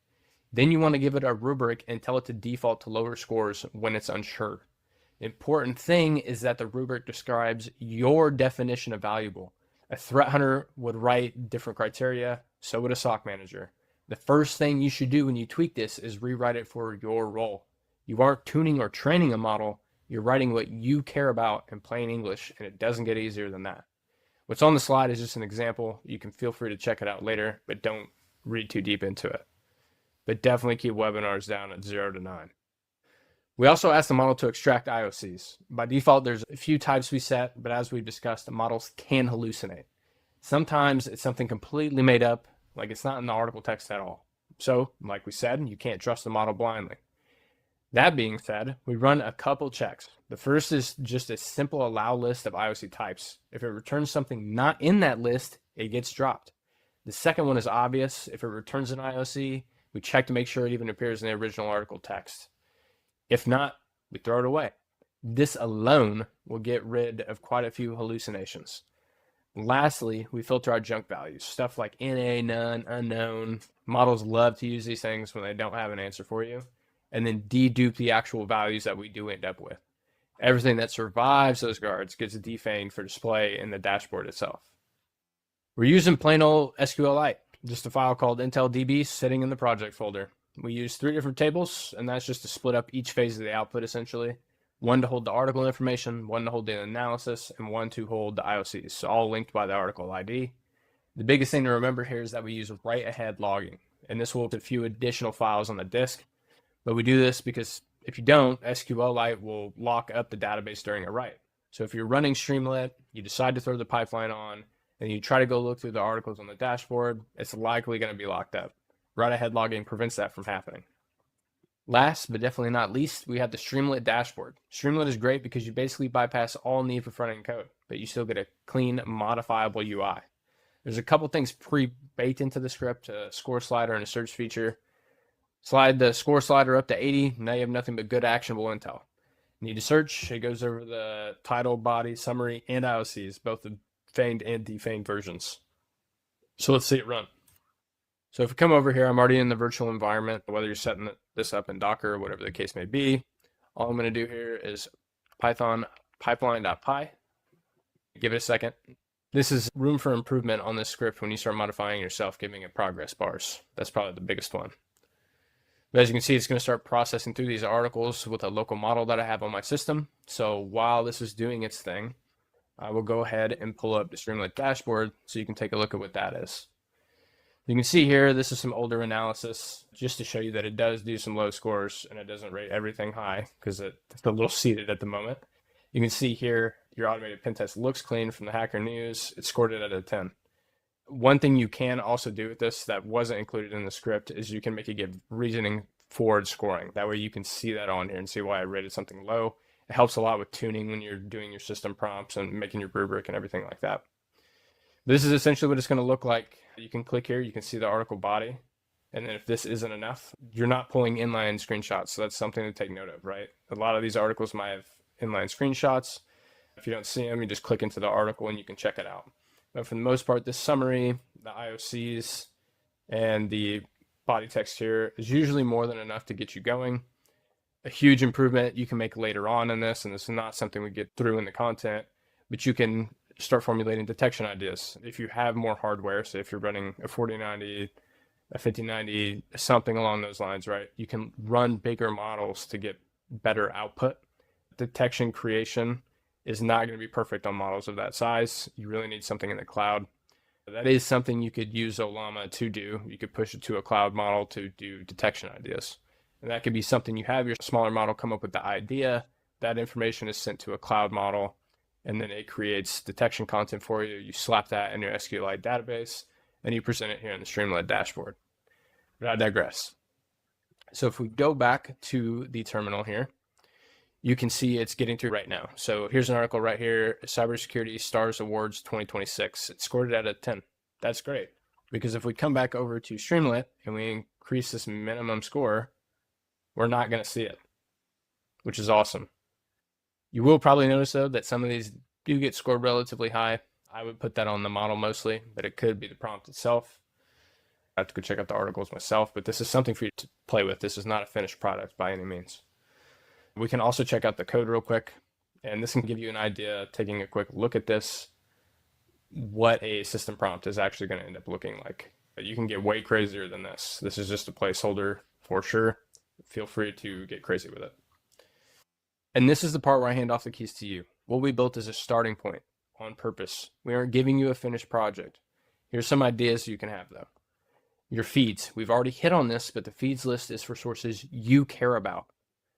Then you want to give it a rubric and tell it to default to lower scores when it's unsure. The important thing is that the rubric describes your definition of valuable. A threat hunter would write different criteria, so would a SOC manager. The first thing you should do when you tweak this is rewrite it for your role. You aren't tuning or training a model, You're writing what you care about in plain English, and it doesn't get easier than that. What's on the slide is just an example. You can feel free to check it out later, but don't read too deep into it. But definitely keep webinars down at 0 to 9. We also asked the model to extract IOCs. By default, there's a few types we set, but as we've discussed, the models can hallucinate. Sometimes it's something completely made up, like it's not in the article text at all. So, like we said, you can't trust the model blindly. That being said, we run a couple checks. The first is just a simple allow list of IOC types. If it returns something not in that list, it gets dropped. The second one is obvious. If it returns an IOC, we check to make sure it even appears in the original article text. If not, we throw it away. This alone will get rid of quite a few hallucinations. Lastly, we filter our junk values, stuff like NA, none, unknown. Models love to use these things when they don't have an answer for you, and then dedupe the actual values that we do end up with. Everything that survives those guards gets defanged for display in the dashboard itself. We're using plain old SQLite, just a file called IntelDB sitting in the project folder. We use 3 different tables, and that's just to split up each phase of the output essentially. One to hold the article information, one to hold the analysis, and one to hold the IOCs, so all linked by the article ID. The biggest thing to remember here is that we use write-ahead logging, and this will put a few additional files on the disk. But we do this because if you don't, SQLite will lock up the database during a write. So if you're running Streamlit, you decide to throw the pipeline on, and you try to go look through the articles on the dashboard, it's likely going to be locked up. Write-ahead logging prevents that from happening. Last, but definitely not least, we have the Streamlit dashboard. Streamlit is great because you basically bypass all need for front-end code, but you still get a clean, modifiable UI. There's a couple things pre-baked into the script, a score slider and a search feature. Slide the score slider up to 80, now you have nothing but good actionable intel. Need to search, it goes over the title, body, summary, and IOCs, both the fanged and defanged versions. So let's see it run. So if we come over here, I'm already in the virtual environment, whether you're setting this up in Docker or whatever the case may be. All I'm going to do here is Python pipeline.py. Give it a second. This is room for improvement on this script when you start modifying yourself, giving it progress bars. That's probably the biggest one. But as you can see, it's going to start processing through these articles with a local model that I have on my system. So while this is doing its thing, I will go ahead and pull up the Streamlit dashboard so you can take a look at what that is. You can see here, this is some older analysis just to show you that it does do some low scores and it doesn't rate everything high because it's a little seated at the moment. You can see here, your automated pen test looks clean from the Hacker News. It scored it at a 10. One thing you can also do with this that wasn't included in the script is you can make it give reasoning forward scoring. That way you can see that on here and see why I rated something low. It helps a lot with tuning when you're doing your system prompts and making your rubric and everything like that. This is essentially what it's going to look like. You can click here, you can see the article body. And then if this isn't enough, you're not pulling inline screenshots. So that's something to take note of, right? A lot of these articles might have inline screenshots. If you don't see them, you just click into the article and you can check it out. But for the most part, this summary, the IOCs, and the body text here is usually more than enough to get you going. A huge improvement you can make later on in this, and this is not something we get through in the content, but you can start formulating detection ideas. If you have more hardware, so if you're running a 4090, a 5090, something along those lines, right? You can run bigger models to get better output. Detection creation is not going to be perfect on models of that size. You really need something in the cloud. That is something you could use Ollama to do. You could push it to a cloud model to do detection ideas. And that could be something you have your smaller model come up with the idea. That information is sent to a cloud model, and then it creates detection content for you. You slap that in your SQLite database, and you present it here in the Streamlit dashboard. But I digress. So if we go back to the terminal here, you can see it's getting through right now. So here's an article right here, Cybersecurity Stars Awards 2026. It scored it at a 10. That's great. Because if we come back over to Streamlit and we increase this minimum score, we're not going to see it, which is awesome. You will probably notice, though, that some of these do get scored relatively high. I would put that on the model mostly, but it could be the prompt itself. I have to go check out the articles myself, but this is something for you to play with. This is not a finished product by any means. We can also check out the code real quick, and this can give you an idea, taking a quick look at this, what a system prompt is actually going to end up looking like. You can get way crazier than this. This is just a placeholder for sure. Feel free to get crazy with it. And this is the part where I hand off the keys to you. What we built is a starting point on purpose. We aren't giving you a finished project. Here's some ideas you can have, though. Your feeds. We've already hit on this, but the feeds list is for sources you care about.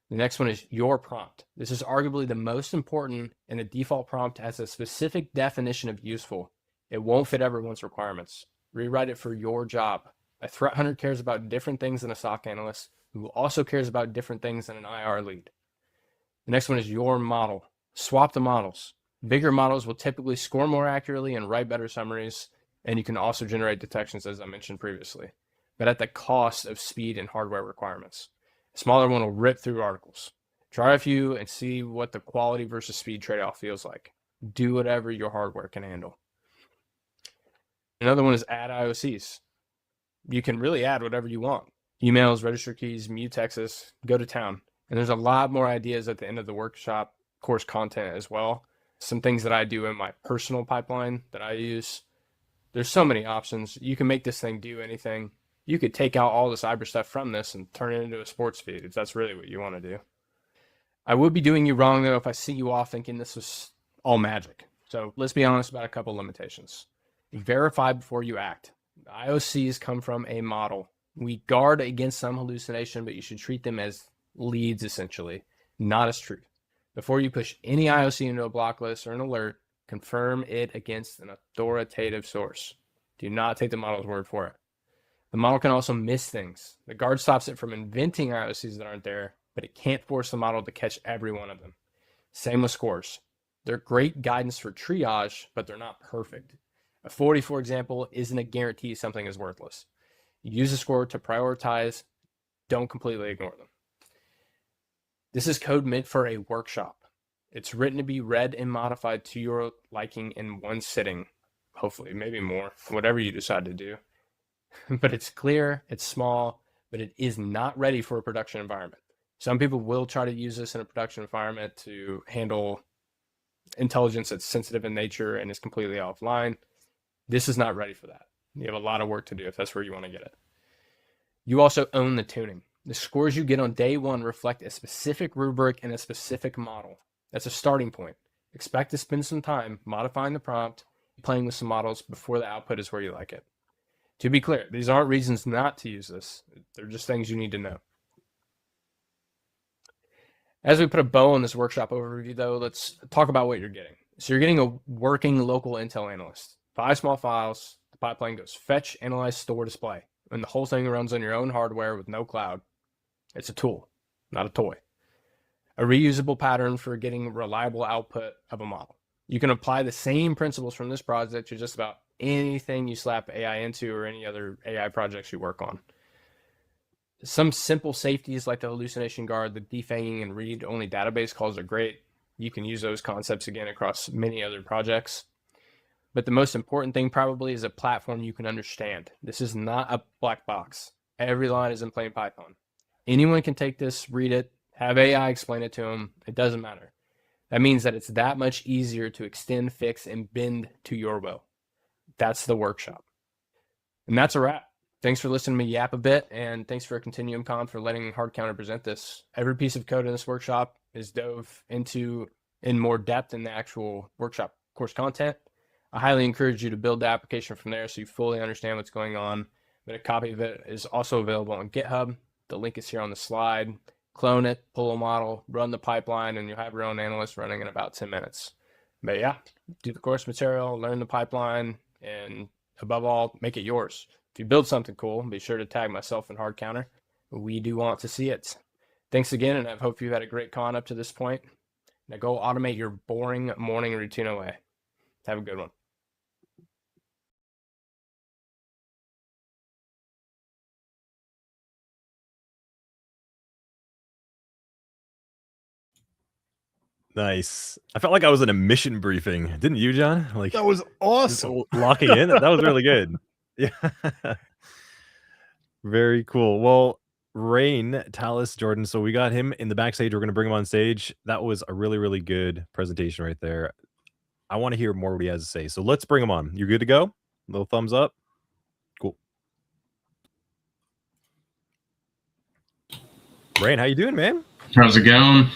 The next one is your prompt. This is arguably the most important, and the default prompt has a specific definition of useful. It won't fit everyone's requirements. Rewrite it for your job. A threat hunter cares about different things than a SOC analyst, who also cares about different things than an IR lead. The next one is your model. Swap the models. Bigger models will typically score more accurately and write better summaries, and you can also generate detections, as I mentioned previously, but at the cost of speed and hardware requirements. A smaller one will rip through articles. Try a few and see what the quality versus speed trade-off feels like. Do whatever your hardware can handle. Another one is add IOCs. You can really add whatever you want. Emails, register keys, mutexes, go to town. And there's a lot more ideas at the end of the workshop course content as well. Some things that I do in my personal pipeline that I use. There's so many options. You can make this thing do anything. You could take out all the cyber stuff from this and turn it into a sports feed if that's really what you want to do. I would be doing you wrong, though, if I see you off thinking this was all magic. So let's be honest about a couple limitations. Verify before you act. The IOCs come from a model. We guard against some hallucination, but you should treat them as leads, essentially, not as truth. Before you push any IOC into a block list or an alert, confirm it against an authoritative source. Do not take the model's word for it. The model can also miss things. The guard stops it from inventing IOCs that aren't there, but it can't force the model to catch every one of them. Same with scores. They're great guidance for triage, but they're not perfect. A 40, for example, isn't a guarantee something is worthless. Use a score to prioritize. Don't completely ignore them. This is code meant for a workshop. It's written to be read and modified to your liking in one sitting, hopefully, maybe more, whatever you decide to do. But it's clear, it's small, but it is not ready for a production environment. Some people will try to use this in a production environment to handle intelligence that's sensitive in nature and is completely offline. This is not ready for that. You have a lot of work to do if that's where you want to get it. You also own the tuning. The scores you get on day one reflect a specific rubric and a specific model. That's a starting point. Expect to spend some time modifying the prompt, playing with some models before the output is where you like it. To be clear, these aren't reasons not to use this. They're just things you need to know. As we put a bow on this workshop overview, though, let's talk about what you're getting. So you're getting a working local intel analyst. 5 small files. The pipeline goes fetch, analyze, store, display. And the whole thing runs on your own hardware with no cloud. It's a tool, not a toy. A reusable pattern for getting reliable output of a model. You can apply the same principles from this project to just about anything you slap AI into or any other AI projects you work on. Some simple safeties like the hallucination guard, the defanging and read-only database calls are great. You can use those concepts again across many other projects. But the most important thing probably is a platform you can understand. This is not a black box. Every line is in plain Python. Anyone can take this, read it, have AI explain it to them. It doesn't matter. That means that it's that much easier to extend, fix, and bend to your will. That's the workshop. And that's a wrap. Thanks for listening to me yap a bit, and thanks for ContinuumCon for letting HardCounter present this. Every piece of code in this workshop is dove into in more depth in the actual workshop course content. I highly encourage you to build the application from there so you fully understand what's going on. But a copy of it is also available on GitHub. The link is here on the slide. Clone it, pull a model, run the pipeline, and you'll have your own analyst running in about 10 minutes. But yeah, do the course material, learn the pipeline, and above all, make it yours. If you build something cool, be sure to tag myself and HardCounter. We do want to see it. Thanks again, and I hope you've had a great con up to this point. Now go automate your boring morning routine away. Have a good one. Nice. I felt like I was in a mission briefing. Didn't you, John? Like That was just awesome. locking in. That was really good. Yeah. Very cool. Well, Rain, Talus, Jordan. So we got him in the backstage. We're going to bring him on stage. That was a really, really good presentation right there. I want to hear more what he has to say. So let's bring him on. You good to go? Little thumbs up. Cool. Rain, how you doing, man? How's it going?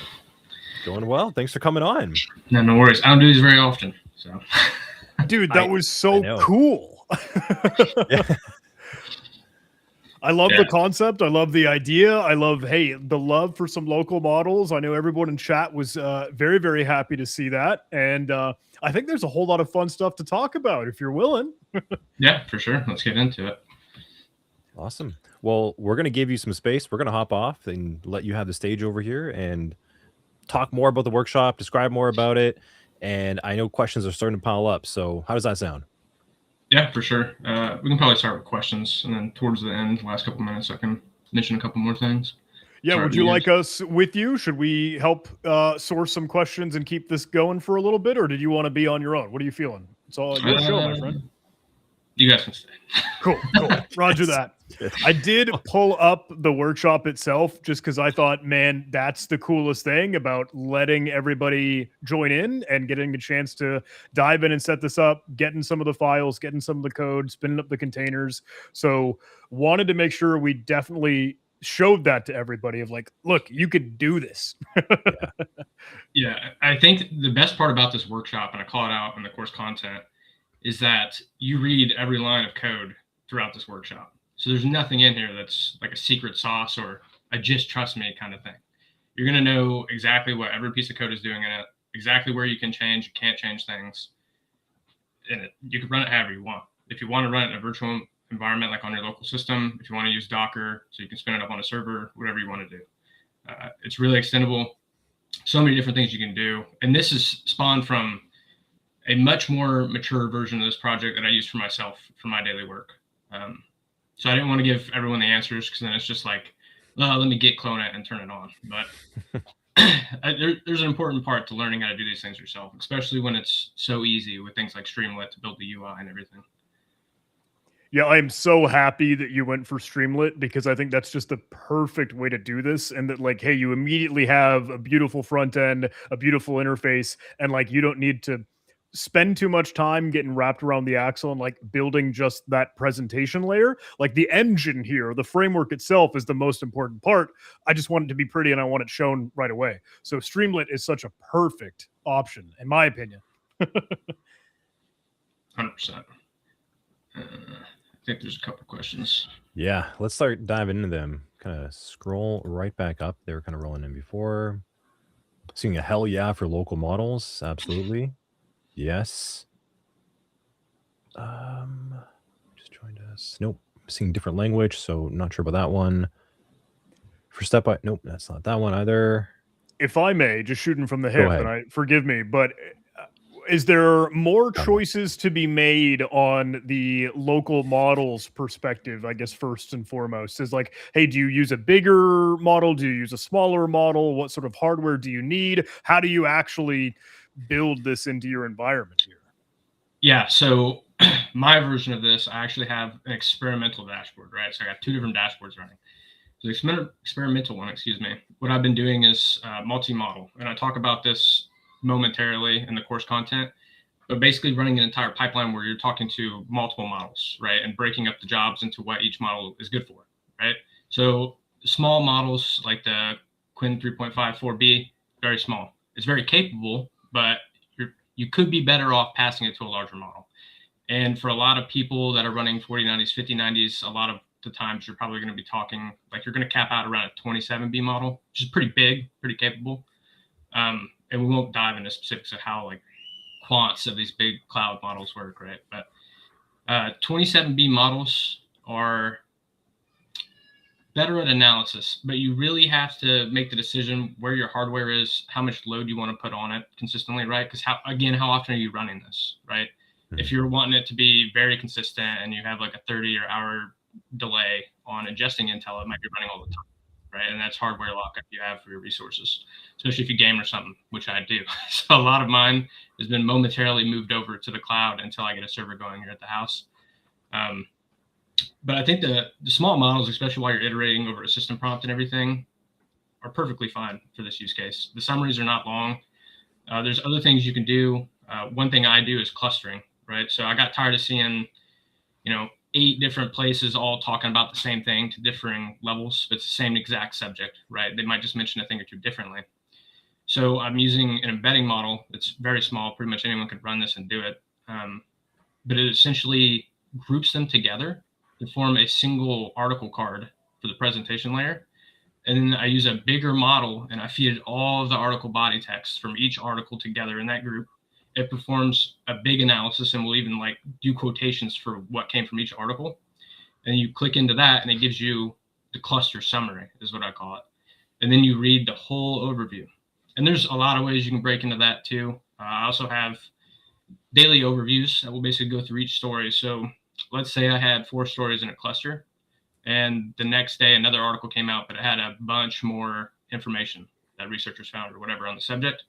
Going well. Thanks for coming on. No, no worries. I don't do these very often, so. Dude, that was so know. cool. Yeah. I love Yeah. the concept. I love the idea. I love, hey, the love for some local models. I know everyone in chat was very, very happy to see that. And I think there's a whole lot of fun stuff to talk about if you're willing. Yeah, for sure. Let's get into it. Awesome. Well, we're going to give you some space. We're going to hop off and let you have the stage over here and talk more about the workshop, describe more about it. And I know questions are starting to pile up. So how does that sound? Yeah, for sure. We can probably start with questions, and then towards the end, last couple minutes, I can mention a couple more things. Yeah, Sorry, would you yes. like us with you? Should we help source some questions and keep this going for a little bit, or did you want to be on your own? What are you feeling? It's all your show, my friend. You guys can stay. Cool. Roger that. I did pull up the workshop itself just because I thought, man, that's the coolest thing about letting everybody join in and getting a chance to dive in and set this up, getting some of the files, getting some of the code, spinning up the containers. So wanted to make sure we definitely showed that to everybody of like, look, you could do this. Yeah, I think the best part about this workshop, and I call it out in the course content, is that you read every line of code throughout this workshop. So there's nothing in here that's like a secret sauce or a just trust me kind of thing. You're going to know exactly what every piece of code is doing in it, exactly where you can change, you can't change things in it. You can run it however you want. If you want to run it in a virtual environment, like on your local system, if you want to use Docker, so you can spin it up on a server, whatever you want to do. It's really extendable. So many different things you can do. And this is spawned from a much more mature version of this project that I use for myself for my daily work. So I didn't want to give everyone the answers because then it's just like, well, let me git clone it and turn it on. But there's an important part to learning how to do these things yourself, especially when it's so easy with things like Streamlit to build the UI and everything. Yeah, I'm so happy that you went for Streamlit because I think that's just the perfect way to do this. And that, like, hey, you immediately have a beautiful front end, a beautiful interface, and like you don't need to spend too much time getting wrapped around the axle and like building just that presentation layer. Like the engine here, the framework itself is the most important part. I just want it to be pretty and I want it shown right away. So Streamlit is such a perfect option, in my opinion. 100%. I think there's a couple questions. Yeah, let's start diving into them. Kind of scroll right back up. They were kind of rolling in before. Seeing a hell yeah for local models. Absolutely. Yes. Just joined us. Nope. Seeing different language, so not sure about that one. For step by nope, that's not that one either. If I may, just shooting from the Go hip, ahead. and I forgive me, but is there more choices to be made on the local models perspective? I guess first and foremost is like, hey, do you use a bigger model? Do you use a smaller model? What sort of hardware do you need? How do you actually build this into your environment here? Yeah, so my version of this, I actually have an experimental dashboard, right? So I got two different dashboards running. So the experimental one, excuse me, what I've been doing is multi-model. And I talk about this momentarily in the course content, but basically running an entire pipeline where you're talking to multiple models, right? And breaking up the jobs into what each model is good for, right? So small models like the Quinn 3.54B, very small. It's very capable, but you could be better off passing it to a larger model. And for a lot of people that are running 4090s, 5090s, a lot of the times you're probably going to be talking, like you're going to cap out around a 27B model, which is pretty big, pretty capable. And we won't dive into specifics of how like quants of these big cloud models work, right? But 27B models are better at analysis, but you really have to make the decision where your hardware is, how much load you want to put on it consistently, right? Because how often are you running this, right? Mm-hmm. If you're wanting it to be very consistent and you have like a 30 or hour delay on ingesting Intel, it might be running all the time, right? And that's hardware lockup you have for your resources, especially if you game or something, which I do. So a lot of mine has been momentarily moved over to the cloud until I get a server going here at the house. But I think the small models, especially while you're iterating over a system prompt and everything, are perfectly fine for this use case. The summaries are not long. There's other things you can do. One thing I do is clustering, right? So I got tired of seeing, 8 different places all talking about the same thing to differing levels, but it's the same exact subject, right? They might just mention a thing or two differently. So I'm using an embedding model that's very small. Pretty much anyone could run this and do it. But it essentially groups them together to form a single article card for the presentation layer. And then I use a bigger model and I feed it all of the article body text from each article together in that group. It performs a big analysis and will even like do quotations for what came from each article. And you click into that and it gives you the cluster summary is what I call it. And then you read the whole overview. And there's a lot of ways you can break into that too. I also have daily overviews that will basically go through each story. So let's say I had 4 stories in a cluster. And the next day, another article came out, but it had a bunch more information that researchers found or whatever on the subject.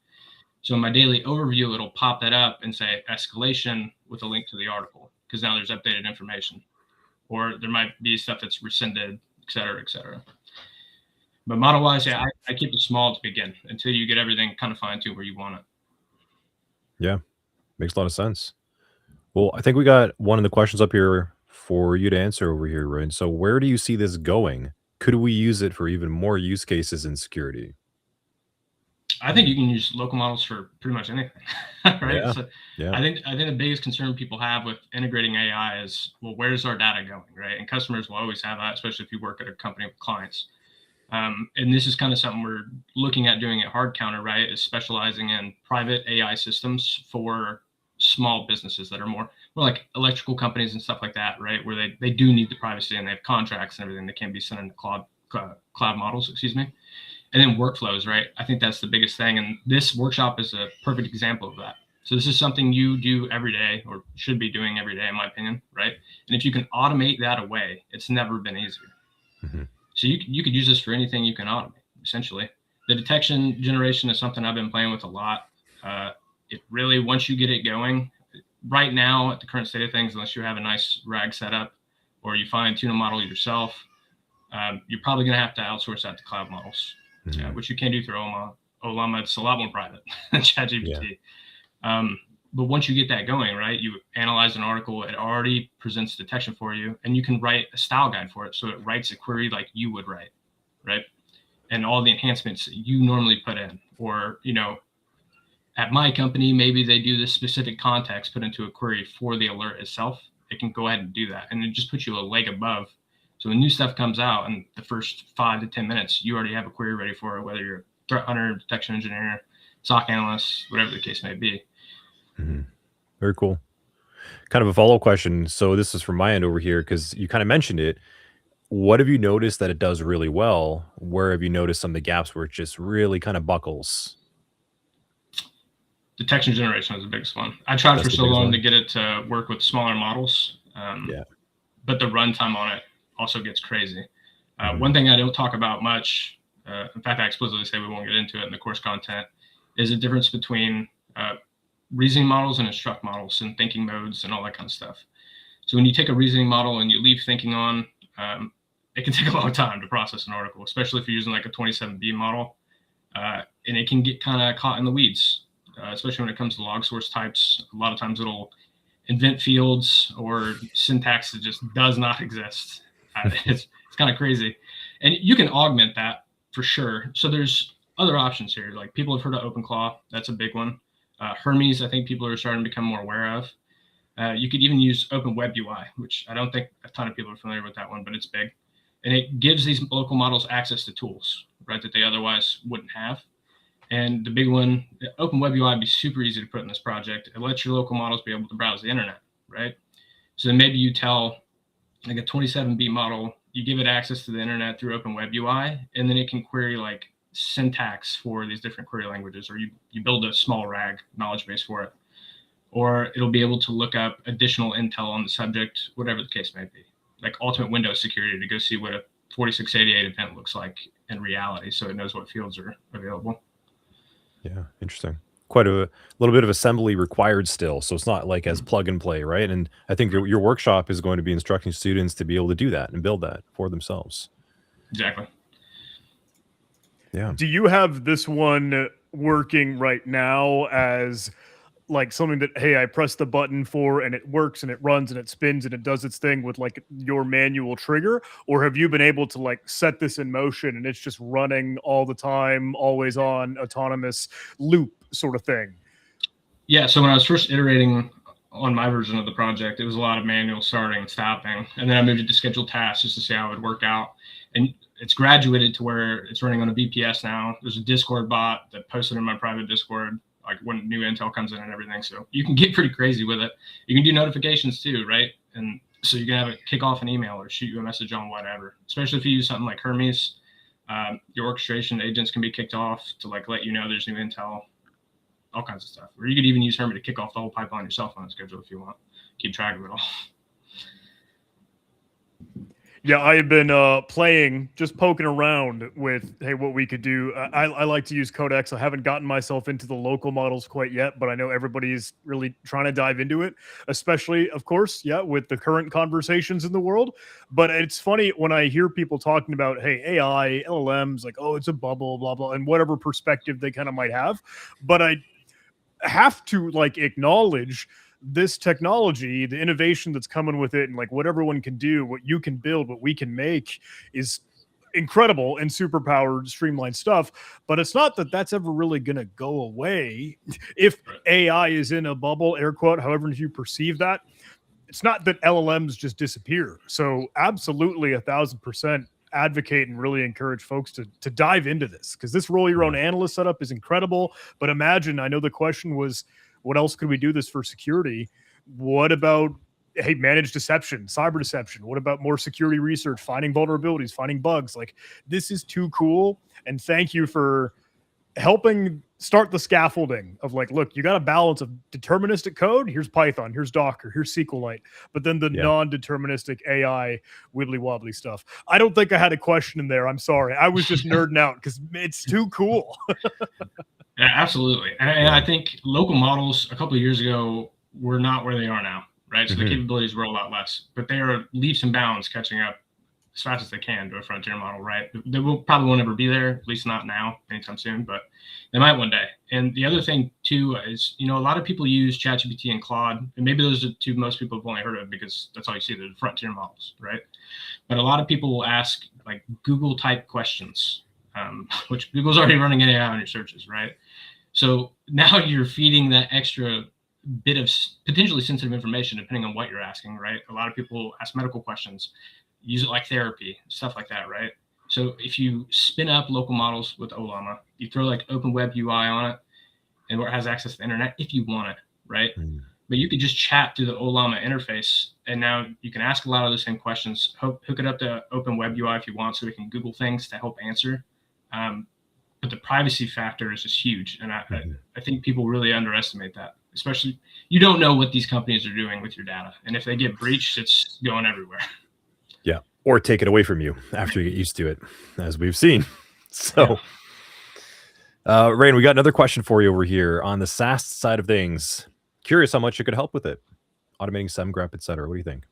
So in my daily overview, it'll pop that up and say escalation with a link to the article, because now there's updated information. Or there might be stuff that's rescinded, et cetera, et cetera. But model-wise, yeah, I keep it small to begin until you get everything kind of fine-tuned where you want it. Yeah, makes a lot of sense. Well, I think we got one of the questions up here for you to answer over here, Ryan. So where do you see this going? Could we use it for even more use cases in security? I think you can use local models for pretty much anything, right? Yeah, So yeah. I think the biggest concern people have with integrating AI is, well, where's our data going, right? And customers will always have that, especially if you work at a company with clients. And this is kind of something we're looking at doing at HardCounter, right? Is specializing in private AI systems for small businesses that are more like electrical companies and stuff like that, right? Where they do need the privacy and they have contracts and everything that can be sent into cloud models, excuse me. And then workflows, right? I think that's the biggest thing. And this workshop is a perfect example of that. So this is something you do every day or should be doing every day, in my opinion, right? And if you can automate that away, it's never been easier. Mm-hmm. So you could use this for anything you can automate, essentially. The detection generation is something I've been playing with a lot. It really, once you get it going, right now at the current state of things, unless you have a nice RAG setup or you fine tune a model yourself, you're probably going to have to outsource that to cloud models, which you can do through Ollama. It's a lot more private than ChatGPT. Yeah. But once you get that going, right, you analyze an article, it already presents detection for you, and you can write a style guide for it. So it writes a query like you would write, right? And all the enhancements that you normally put in. Or, you know, at my company, maybe they do this specific context put into a query for the alert itself. It can go ahead and do that. And it just puts you a leg above. So when new stuff comes out in the first 5 to 10 minutes, you already have a query ready for it, whether you're a threat hunter, detection engineer, SOC analyst, whatever the case may be. Mm-hmm. Very cool. Kind of a follow-up question. So this is from my end over here, because you kind of mentioned it. What have you noticed that it does really well? Where have you noticed some of the gaps where it just really kind of buckles? Detection generation is the biggest one. I tried for so long to get it to work with smaller models. But the runtime on it also gets crazy. One thing I don't talk about much, in fact, I explicitly say we won't get into it in the course content, is the difference between reasoning models and instruct models and thinking modes and all that kind of stuff. So when you take a reasoning model and you leave thinking on, it can take a long time to process an article, especially if you're using like a 27B model. And it can get kind of caught in the weeds, especially when it comes to log source types. A lot of times it'll invent fields or syntax that just does not exist. It's kind of crazy. And you can augment that for sure. So there's other options here. Like people have heard of OpenClaw. That's a big one. Hermes, I think people are starting to become more aware of. You could even use Open Web UI, which I don't think a ton of people are familiar with that one, but it's big. And it gives these local models access to tools, right, that they otherwise wouldn't have. And the big one, Open Web UI would be super easy to put in this project. It lets your local models be able to browse the internet, right? So then maybe you tell like a 27B model, you give it access to the internet through Open Web UI, and then it can query like syntax for these different query languages, or you build a small RAG knowledge base for it. Or it'll be able to look up additional intel on the subject, whatever the case may be. Like ultimate Windows security to go see what a 4688 event looks like in reality, so it knows what fields are available. Yeah, interesting. Quite a little bit of assembly required still, so it's not like as plug and play, right? And I think your workshop is going to be instructing students to be able to do that and build that for themselves. Exactly. Yeah. Do you have this one working right now as like something that, hey, I press the button for and it works and it runs and it spins and it does its thing with like your manual trigger? Or have you been able to like set this in motion and it's just running all the time, always on, autonomous loop sort of thing? Yeah, so when I was first iterating on my version of the project, it was a lot of manual starting and stopping. And then I moved it to scheduled tasks just to see how it would work out. And it's graduated to where it's running on a VPS now. There's a Discord bot that posted in my private Discord, like when new intel comes in and everything. So you can get pretty crazy with it. You can do notifications too, right? And so you can have it kick off an email or shoot you a message on whatever, especially if you use something like Hermes. Your orchestration agents can be kicked off to like let you know there's new intel, all kinds of stuff. Or you could even use Hermes to kick off the whole pipeline yourself on a schedule if you want. Keep track of it all. Yeah, I have been playing, just poking around with, hey, what we could do. I like to use Codex. I haven't gotten myself into the local models quite yet, but I know everybody's really trying to dive into it, especially, of course, yeah, with the current conversations in the world. But it's funny when I hear people talking about, hey, AI, LLMs, like, oh, it's a bubble, blah, blah, and whatever perspective they kind of might have. But I have to like acknowledge this technology, the innovation that's coming with it, and like what everyone can do, what you can build, what we can make is incredible and super powered, streamlined stuff. But it's not that that's ever really going to go away. If AI is in a bubble, air quote, however you perceive that, it's not that LLMs just disappear. So absolutely 1,000% advocate and really encourage folks to dive into this, because this roll your own analyst setup is incredible. But imagine, I know the question was, what else could we do this for security? What about, hey, managed deception, cyber deception? What about more security research, finding vulnerabilities, finding bugs? Like, this is too cool. And thank you for helping start the scaffolding of like, look, you got a balance of deterministic code. Here's Python, here's Docker, here's SQLite, but then the non-deterministic AI wibbly wobbly stuff. I don't think I had a question in there. I'm sorry. I was just nerding out because it's too cool. Yeah, absolutely. And I think local models a couple of years ago were not where they are now, right? So the capabilities were a lot less, but they are leaps and bounds catching up as fast as they can to a frontier model, right? They probably won't ever be there, at least not now, anytime soon, but they might one day. And the other thing too is, you know, a lot of people use ChatGPT and Claude, and maybe those are the two most people have only heard of because that's all you see, the frontier models, right? But a lot of people will ask like Google type questions, which Google's already running AI on your searches, right? So now you're feeding that extra bit of potentially sensitive information depending on what you're asking, right? A lot of people ask medical questions, use it like therapy, stuff like that, right? So if you spin up local models with Ollama, you throw like Open Web UI on it, and where it has access to the internet if you want it, right? But you could just chat through the Ollama interface, and now you can ask a lot of the same questions, hook it up to Open Web UI if you want, so we can Google things to help answer. But the privacy factor is just huge, and I think people really underestimate that. Especially, you don't know what these companies are doing with your data, and if they get breached, it's going everywhere. Yeah, or take it away from you after you get used to it, as we've seen. So, Rain, we got another question for you over here on the SaaS side of things. Curious how much it could help with it, automating SEMGREP, etc. What do you think?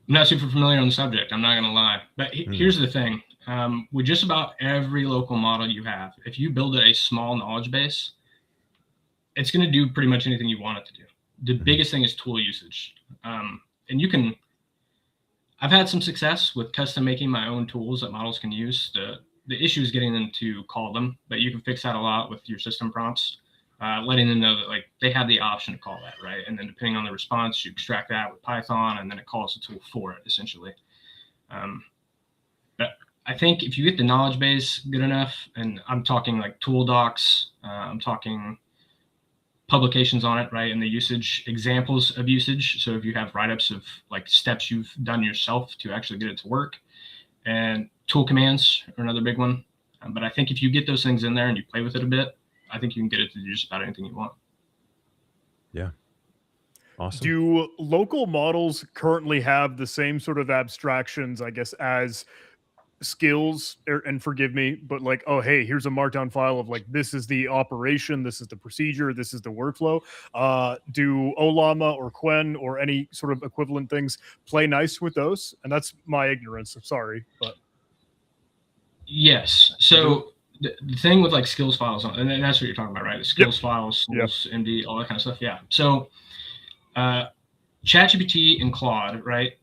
I'm not super familiar on the subject, I'm not going to lie. But here's the thing. With just about every local model you have, if you build a small knowledge base, it's going to do pretty much anything you want it to do. The biggest thing is tool usage. And you can, I've had some success with custom making my own tools that models can use. The issue is getting them to call them, but you can fix that a lot with your system prompts, letting them know that like they have the option to call that, right? And then depending on the response, you extract that with Python, and then it calls the tool for it, essentially. But I think if you get the knowledge base good enough, and I'm talking like tool docs, I'm talking publications on it, right? And the usage, examples of usage. So if you have write-ups of like steps you've done yourself to actually get it to work, and tool commands are another big one. But I think if you get those things in there and you play with it a bit, I think you can get it to do just about anything you want. Yeah. Awesome. Do local models currently have the same sort of abstractions, I guess, as skills, and forgive me, but like, oh, hey, here's a markdown file of like, this is the operation, this is the procedure, this is the workflow? Do Ollama or Quen or any sort of equivalent things play nice with those? And that's my ignorance, I'm sorry, but yes. So the thing with like skills files, and that's what you're talking about, right? The skills files, skills, MD, all that kind of stuff. Yeah. So ChatGPT and Claude, right?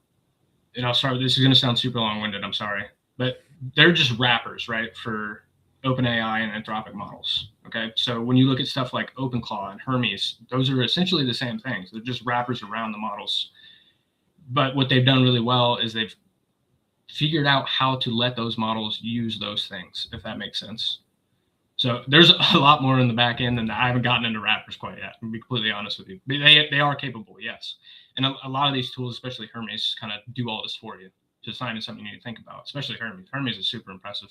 And I'll start with this. Is going to sound super long-winded. I'm sorry, but they're just wrappers, right, for OpenAI and Anthropic models. Okay, so when you look at stuff like OpenClaw and Hermes, those are essentially the same things. They're just wrappers around the models. But what they've done really well is they've figured out how to let those models use those things, if that makes sense. So there's a lot more in the back end, and I haven't gotten into wrappers quite yet, to be completely honest with you. But they are capable, yes. And a lot of these tools, especially Hermes, kind of do all this for you. So it's not even something you need to think about, especially Hermes. Hermes is super impressive.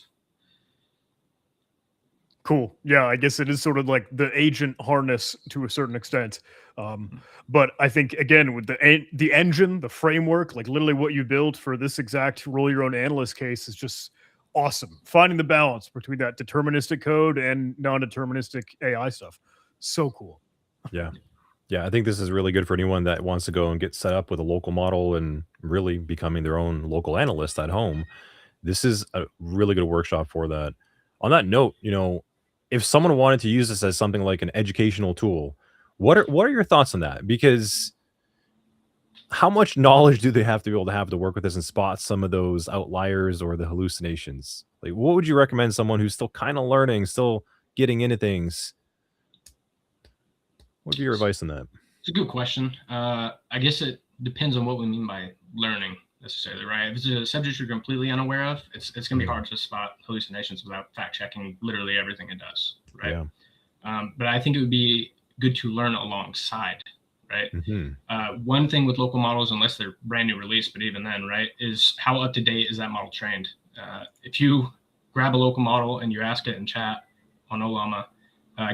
Cool. Yeah, I guess it is sort of like the agent harness to a certain extent. But I think, again, with the engine, the framework, like literally what you built for this exact roll your own analyst case is just awesome. Finding the balance between that deterministic code and non-deterministic AI stuff. So cool. Yeah. Yeah, I think this is really good for anyone that wants to go and get set up with a local model and really becoming their own local analyst at home. This is a really good workshop for that. On that note, if someone wanted to use this as something like an educational tool, what are your thoughts on that? Because how much knowledge do they have to be able to have to work with this and spot some of those outliers or the hallucinations? Like, what would you recommend someone who's still kind of learning, still getting into things? What would be your advice on that? It's a good question. I guess it depends on what we mean by learning necessarily, right? If it's a subject you're completely unaware of, it's going to be hard to spot hallucinations without fact checking literally everything it does, right? Yeah. But I think it would be good to learn alongside, right? One thing with local models, unless they're brand new release, but even then, right, is how up to date is that model trained? If you grab a local model and you ask it in chat on Olama,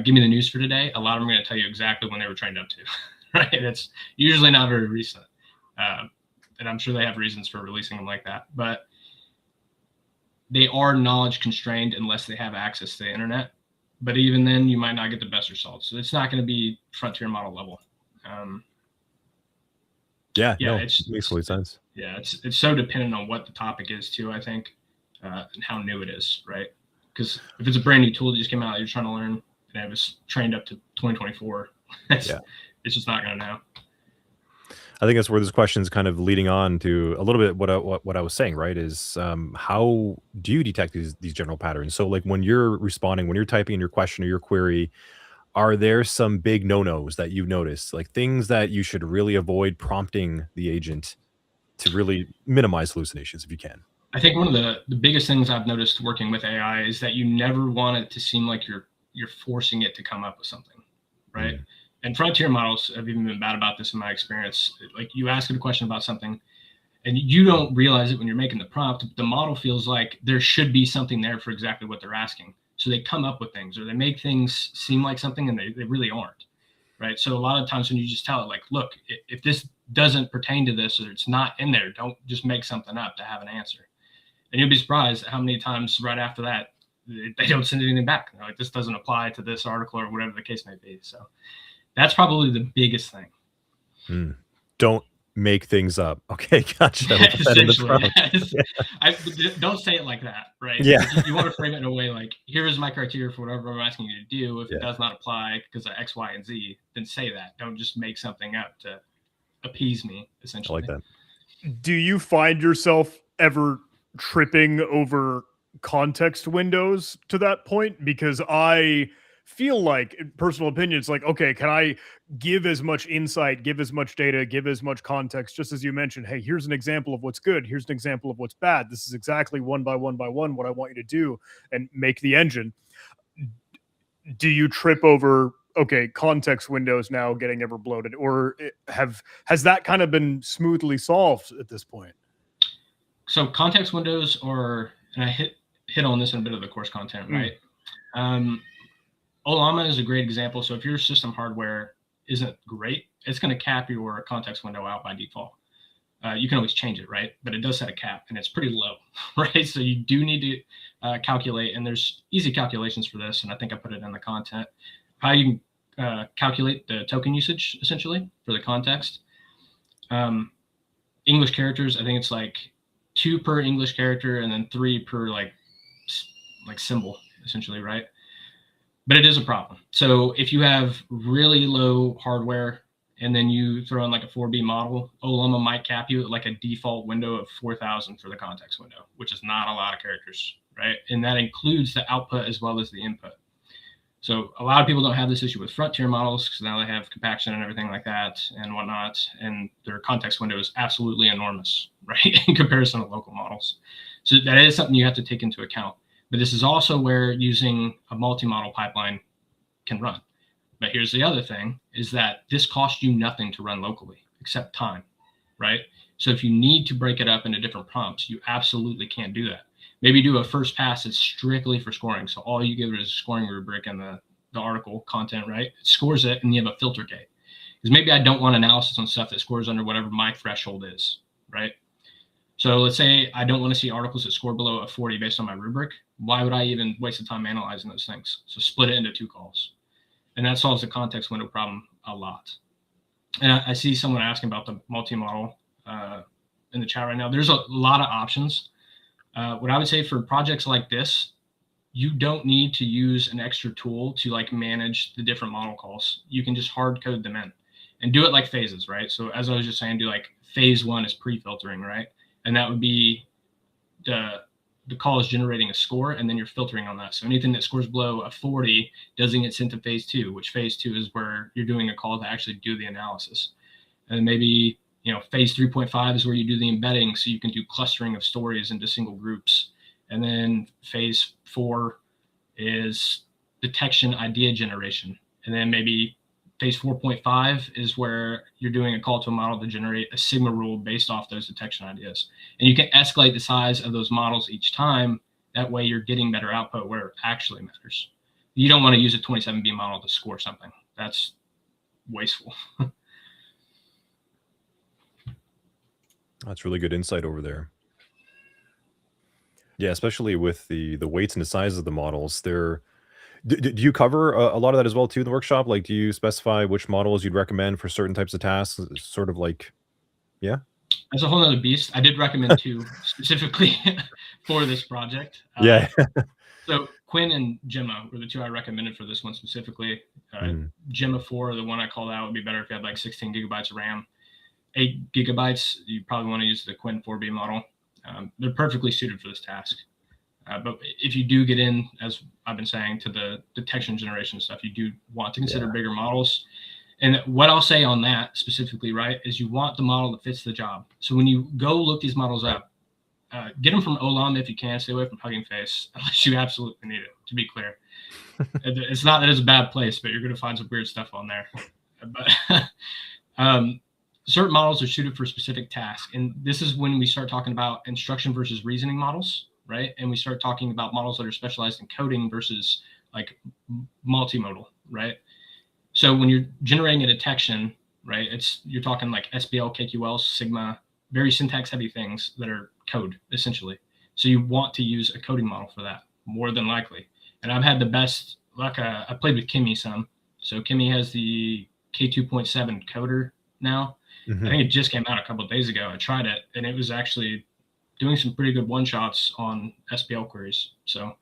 give me the news for today, a lot of them are going to tell you exactly when they were trained up to, right? It's usually not very recent. And I'm sure they have reasons for releasing them like that, but they are knowledge constrained unless they have access to the internet. But even then, you might not get the best results. So it's not going to be frontier model level. It makes complete sense. Yeah, it's so dependent on what the topic is too, I think, and how new it is, right? Because if it's a brand new tool that just came out that you're trying to learn, and it was trained up to 2024, it's just not going to know. I think that's where this question is kind of leading on to a little bit what I was saying, right? Is how do you detect these general patterns? So like when you're responding, when you're typing in your question or your query, are there some big no-nos that you've noticed, like things that you should really avoid prompting the agent to really minimize hallucinations if you can? I think one of the biggest things I've noticed working with AI is that you never want it to seem like you're forcing it to come up with something, right? And frontier models have even been bad about this in my experience. Like you ask it a question about something and you don't realize it when you're making the prompt. The model feels like there should be something there for exactly what they're asking. So they come up with things or they make things seem like something and they really aren't, right? So a lot of times when you just tell it like, look, if this doesn't pertain to this or it's not in there, don't just make something up to have an answer. And you'll be surprised at how many times right after that, they don't send anything back. They're like, this doesn't apply to this article or whatever the case may be. So that's probably the biggest thing. Don't make things up. Okay, gotcha. Don't say it like that, right? Yeah. You want to frame it in a way like, here is my criteria for whatever I'm asking you to do. If it does not apply because of X, Y, and Z, then say that. Don't just make something up to appease me, essentially. I like that. Do you find yourself ever tripping over context windows to that point? Because I feel like, in personal opinion, it's like, okay, can I give as much insight, give as much data, give as much context, just as you mentioned, hey, here's an example of what's good, here's an example of what's bad, this is exactly one by one what I want you to do, and make the engine. Do you trip over, okay, context windows now getting ever bloated, or has that kind of been smoothly solved at this point? So context windows are, and I hit on this in a bit of the course content, right? Olama is a great example. So if your system hardware isn't great, it's going to cap your context window out by default. You can always change it, right? But it does set a cap, and it's pretty low, right? So you do need to calculate, and there's easy calculations for this, and I think I put it in the content, how you can calculate the token usage, essentially, for the context. English characters, I think it's like 2 per English character, and then 3 per like symbol. essentially, right? But it is a problem. So if you have really low hardware and then you throw in like a 4B model, Olama might cap you at like a default window of 4,000 for the context window, which is not a lot of characters, right? And that includes the output as well as the input. So a lot of people don't have this issue with frontier models because now they have compaction and everything like that and whatnot. And their context window is absolutely enormous, right? In comparison to local models. So that is something you have to take into account. But this is also where using a multi-model pipeline can run. But here's the other thing is that this costs you nothing to run locally except time, right? So if you need to break it up into different prompts, you absolutely can't do that. Maybe do a first pass that's strictly for scoring. So all you give it is a scoring rubric and the article content, right? It scores it and you have a filter gate. Because maybe I don't want analysis on stuff that scores under whatever my threshold is, right? So let's say I don't want to see articles that score below a 40 based on my rubric. Why would I even waste the time analyzing those things? So split it into 2 calls. And that solves the context window problem a lot. And I see someone asking about the multi-model in the chat right now. There's a lot of options. What I would say for projects like this, you don't need to use an extra tool to like manage the different model calls. You can just hard code them in and do it like phases, right? So as I was just saying, do like phase 1 is pre-filtering, right? And that would be the call is generating a score, and then you're filtering on that. So anything that scores below a 40 doesn't get sent to phase 2, which phase 2 is where you're doing a call to actually do the analysis. And maybe, you know, phase 3.5 is where you do the embedding, so you can do clustering of stories into single groups. And then phase 4 is detection idea generation. And then maybe phase 4.5 is where you're doing a call to a model to generate a sigma rule based off those detection ideas. And you can escalate the size of those models each time. That way you're getting better output where it actually matters. You don't want to use a 27B model to score something. That's wasteful. That's really good insight over there. Yeah, especially with the weights and the size of the models. Do you cover a lot of that as well too in the workshop? Like, do you specify which models you'd recommend for certain types of tasks? It's sort of like, yeah. That's a whole other beast. I did recommend 2 specifically for this project. Yeah. So Quinn and Gemma were the 2 I recommended for this one specifically. Gemma 4, the one I called out, would be better if you had like 16 gigabytes of RAM. 8 gigabytes, you probably want to use the Quinn 4B model. They're perfectly suited for this task. But if you do get in, as I've been saying, to the detection generation stuff, you do want to consider bigger models. And what I'll say on that specifically, right, is you want the model that fits the job. So when you go look these models up, get them from Olam if you can. Stay away from Hugging Face unless you absolutely need it, to be clear. It's not that it's a bad place, but you're going to find some weird stuff on there. But certain models are suited for specific tasks. And this is when we start talking about instruction versus reasoning models, right? And we start talking about models that are specialized in coding versus like multimodal, right? So when you're generating a detection, right, you're talking like SBL, KQL, Sigma, very syntax heavy things that are code essentially. So you want to use a coding model for that more than likely. And I've had the best luck. I played with Kimmy some. So Kimmy has the K2.7 coder now. I think it just came out a couple of days ago. I tried it and it was actually doing some pretty good one-shots on SPL queries. So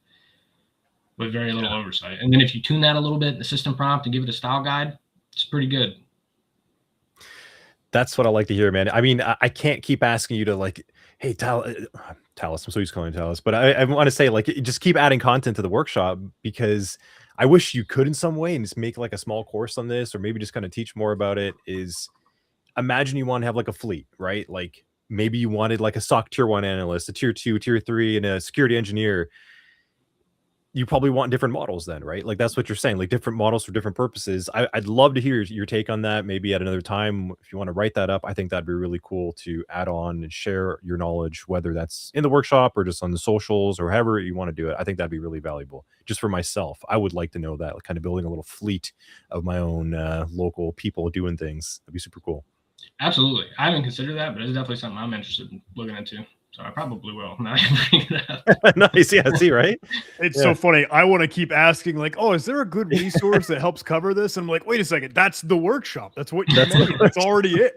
with very little oversight. And then if you tune that a little bit in the system prompt and give it a style guide, it's pretty good. That's what I like to hear, man. I mean, I can't keep asking you to like, hey, Talis, I'm so used to calling you Talis, but I want to say like, just keep adding content to the workshop because I wish you could in some way and just make like a small course on this, or maybe just kind of teach more about it. Imagine you want to have like a fleet, right? Like maybe you wanted like a SOC tier 1 analyst, a tier 2, tier 3, and a security engineer. You probably want different models then, right? Like that's what you're saying, like different models for different purposes. I'd love to hear your take on that. Maybe at another time, if you want to write that up, I think that'd be really cool to add on and share your knowledge, whether that's in the workshop or just on the socials or however you want to do it. I think that'd be really valuable just for myself. I would like to know that, like kind of building a little fleet of my own local people doing things. That'd be super cool. Absolutely. I haven't considered that, but it's definitely something I'm interested in looking into. So I probably will. Now I bring it up. Nice. Yeah. See, right? It's Yeah. so funny. I want to keep asking, like, oh, is there a good resource that helps cover this? And I'm like, wait a second, that's the workshop. That's what you That's the made. That's already it.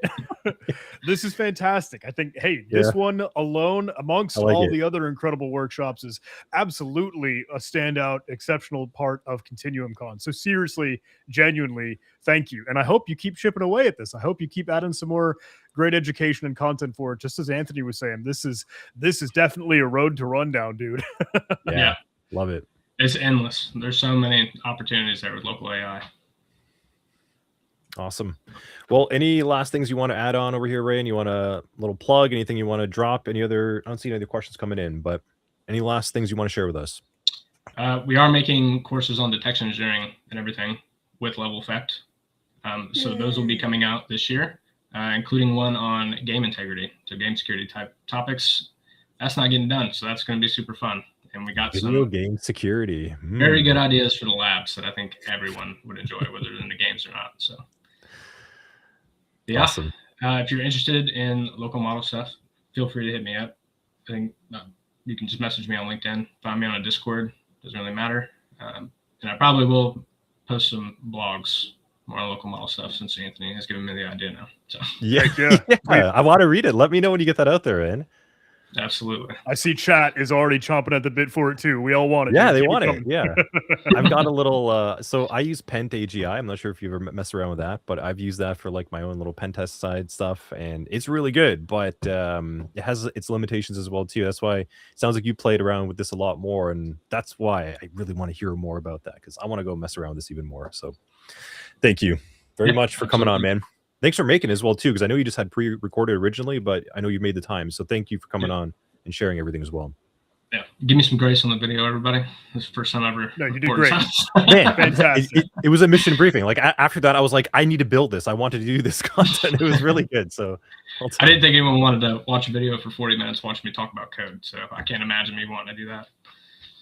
This is fantastic. I think, hey, this one alone, amongst I like all it. the other incredible workshops, is absolutely a standout, exceptional part of ContinuumCon. So seriously, genuinely, thank you. And I hope you keep chipping away at this. I hope you keep adding some more great education and content for it. Just as Anthony was saying, this is definitely a road to rundown, dude. Yeah. Love it. It's endless. There's so many opportunities there with local AI. Awesome. Well, any last things you want to add on over here, Ray? And you want a little plug? Anything you want to drop? Any other? I don't see any other questions coming in, but any last things you want to share with us? We are making courses on detection engineering and everything with Level Effect. So those will be coming out this year, including one on game integrity, so game security type topics. That's not getting done, so that's going to be super fun. And we got Video some game security. very good ideas for the labs that I think everyone would enjoy, whether they're in the games or not. So, yeah, Awesome. if you're interested in local model stuff, feel free to hit me up. I think you can just message me on LinkedIn, find me on a Discord. Doesn't really matter. And I probably will post some blogs more on local model stuff since Anthony has given me the idea now. So Yeah. Yeah. I want to read it. Let me know when you get that out there, Aaron. absolutely. I see chat is already chomping at the bit for it too. We all want it. Yeah, dude. they Keep want it. coming. Yeah. I've got a little so I use Pent AGI. I'm not sure if you've ever messed around with that, but I've used that for like my own little pen test side stuff, and it's really good, but it has its limitations as well too. That's why it sounds like you played around with this a lot more, and that's why I really want to hear more about that, because I want to go mess around with this even more. So thank you very much for coming on, man. Thanks for making it as well too, because I know you just had pre-recorded originally, but I know you made the time, so thank you for coming on and sharing everything as well. Yeah, give me some grace on the video, everybody. This is the first time I ever. No, you did recorded great. something. Man, Fantastic. it was a mission briefing. Like after that, I was like, I need to build this. I wanted to do this content. It was really good. So I didn't think anyone wanted to watch a video for 40 minutes watching me talk about code. So I can't imagine me wanting to do that.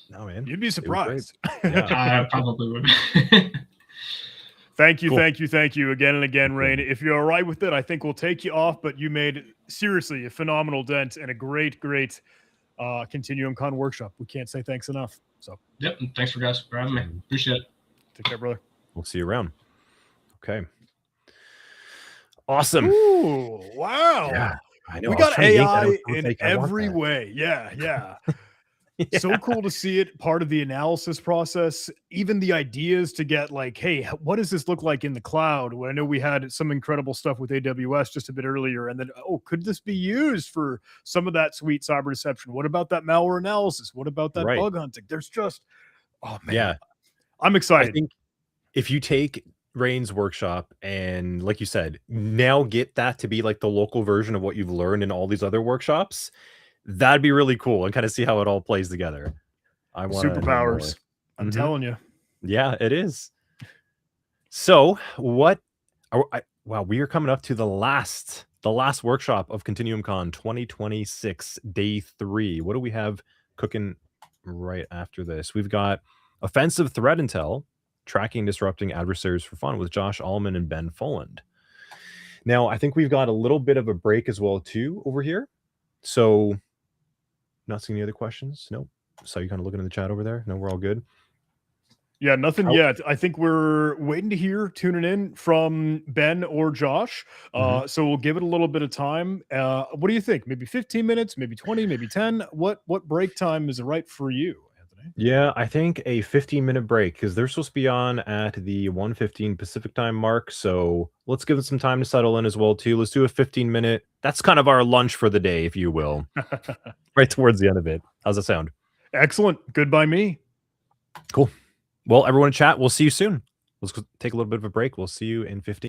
No, man. You'd be surprised. Yeah. I probably would. Thank you, Cool. thank you again and again, Rain. If you're all right with it, I think we'll take you off. But you made seriously a phenomenal dent and a great ContinuumCon workshop. We can't say thanks enough. So Yep. And thanks for having me. Appreciate it. take care, brother. We'll see you around. Okay. Awesome. Ooh, wow. Yeah, I know. We I was got trying to yank that. I AI was in like, I want every that. way. Yeah. Yeah. So cool to see it part of the analysis process, even the ideas to get like, hey, what does this look like in the cloud? Well, I know we had some incredible stuff with AWS just a bit earlier, and then, oh, could this be used for some of that sweet cyber deception? What about that malware analysis? What about that Right. bug hunting? There's just, oh man, Yeah. I'm I excited. think if you take Rain's workshop and, like you said, now get that to be like the local version of what you've learned in all these other workshops, that'd be really cool, and kind of see how it all plays together. I want Superpowers. I'm Mhm. telling you. Yeah, it is. So what wow, we are coming up to the last workshop of ContinuumCon 2026 day 3. What do we have cooking right after this? We've got offensive threat intel, tracking disrupting adversaries for fun, with Josh Allman and Ben Folland. Now, I think we've got a little bit of a break as well too over here. So not seeing any other questions? Nope. So you kind of looking in the chat over there? No, we're all good. Yeah, nothing How- yet. I think we're waiting to hear, tuning in from Ben or Josh. So we'll give it a little bit of time. What do you think? Maybe 15 minutes, maybe 20, maybe 10. What break time is right for you, Anthony? Yeah, I think a 15-minute break, because they're supposed to be on at the 1:15 Pacific time mark. So let's give them some time to settle in as well too. Let's do a 15-minute. That's kind of our lunch for the day, if you will, right towards the end of it. How's that sound? Excellent. Good by me. Cool. Well, everyone in chat, we'll see you soon. Let's go take a little bit of a break. We'll see you in 15.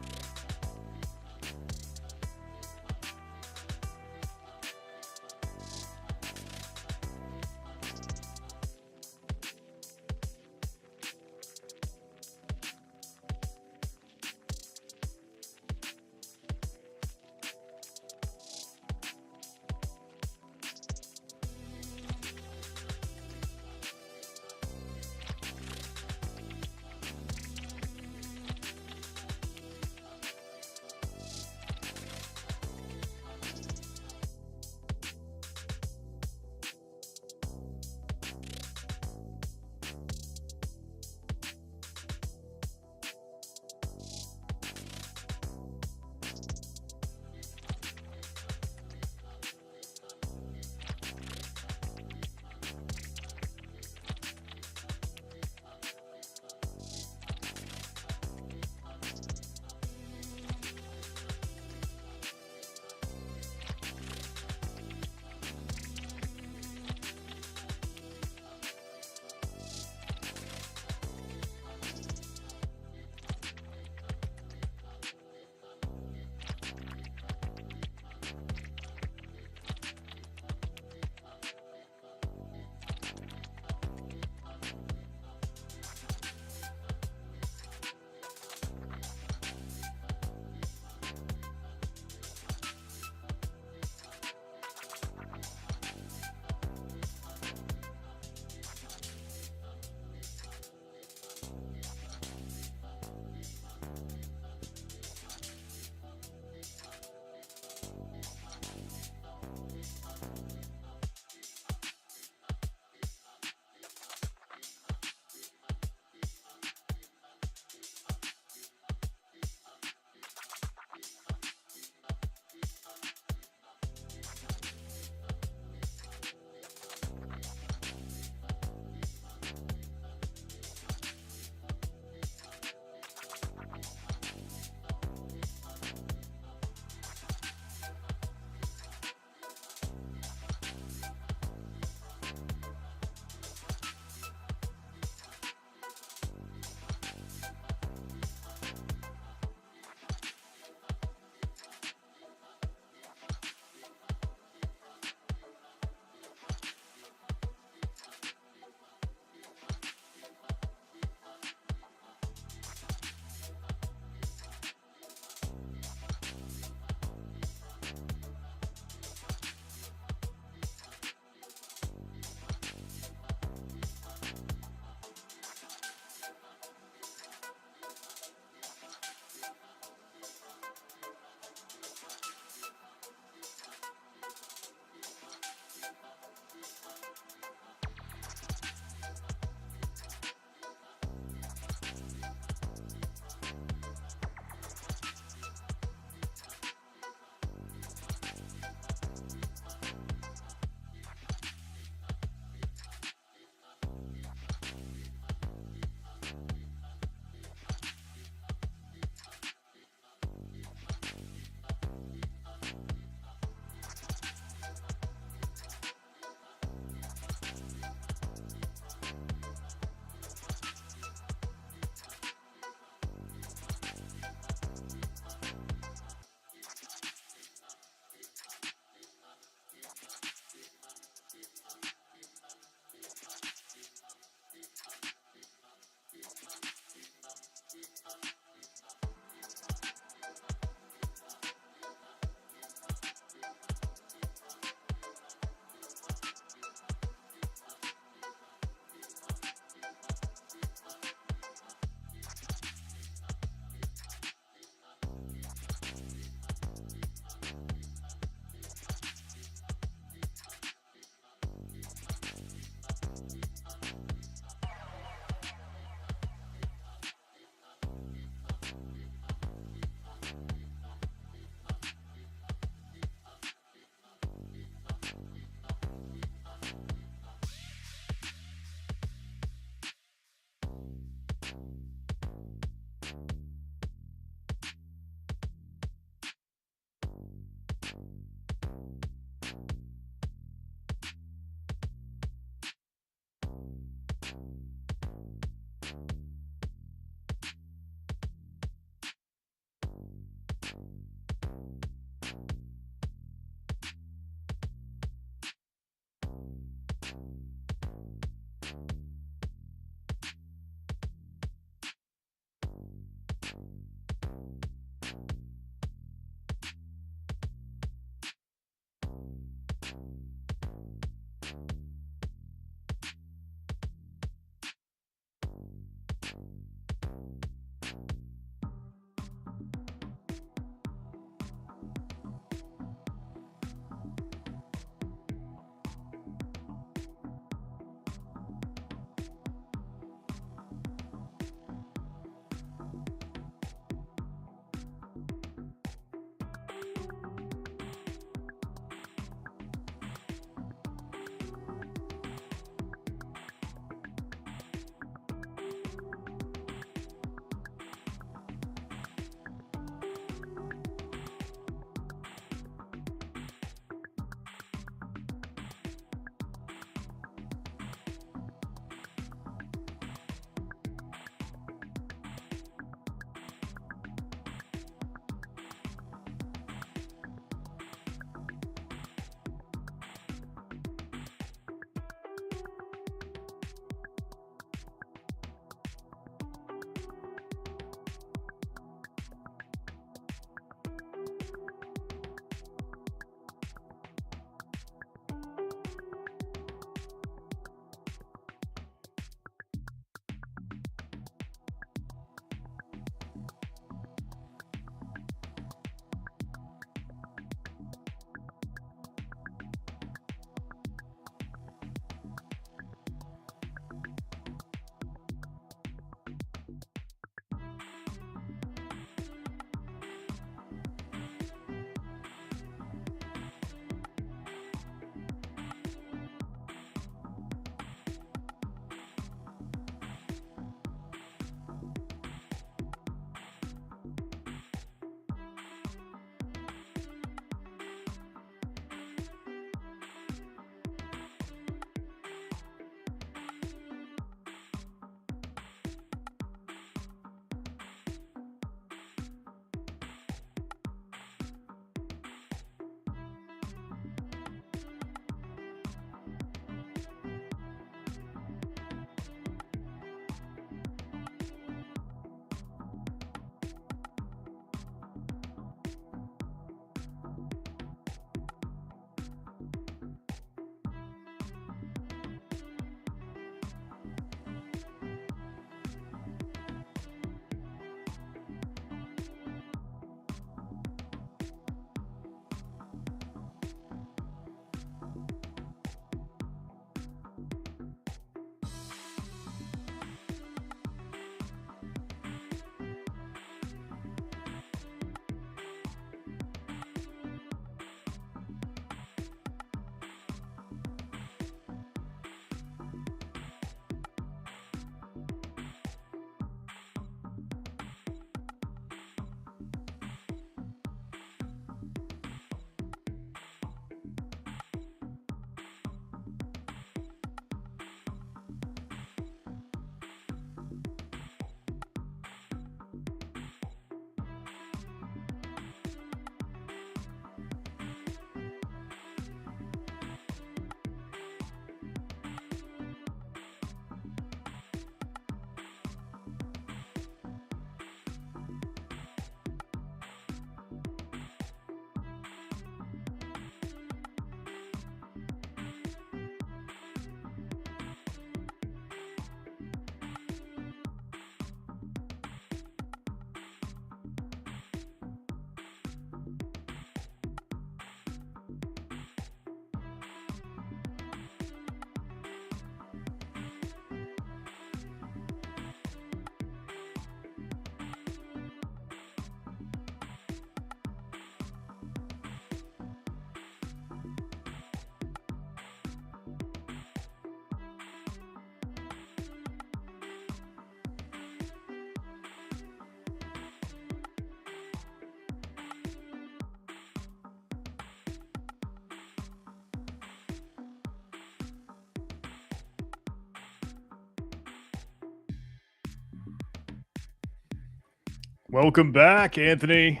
Welcome back, Anthony.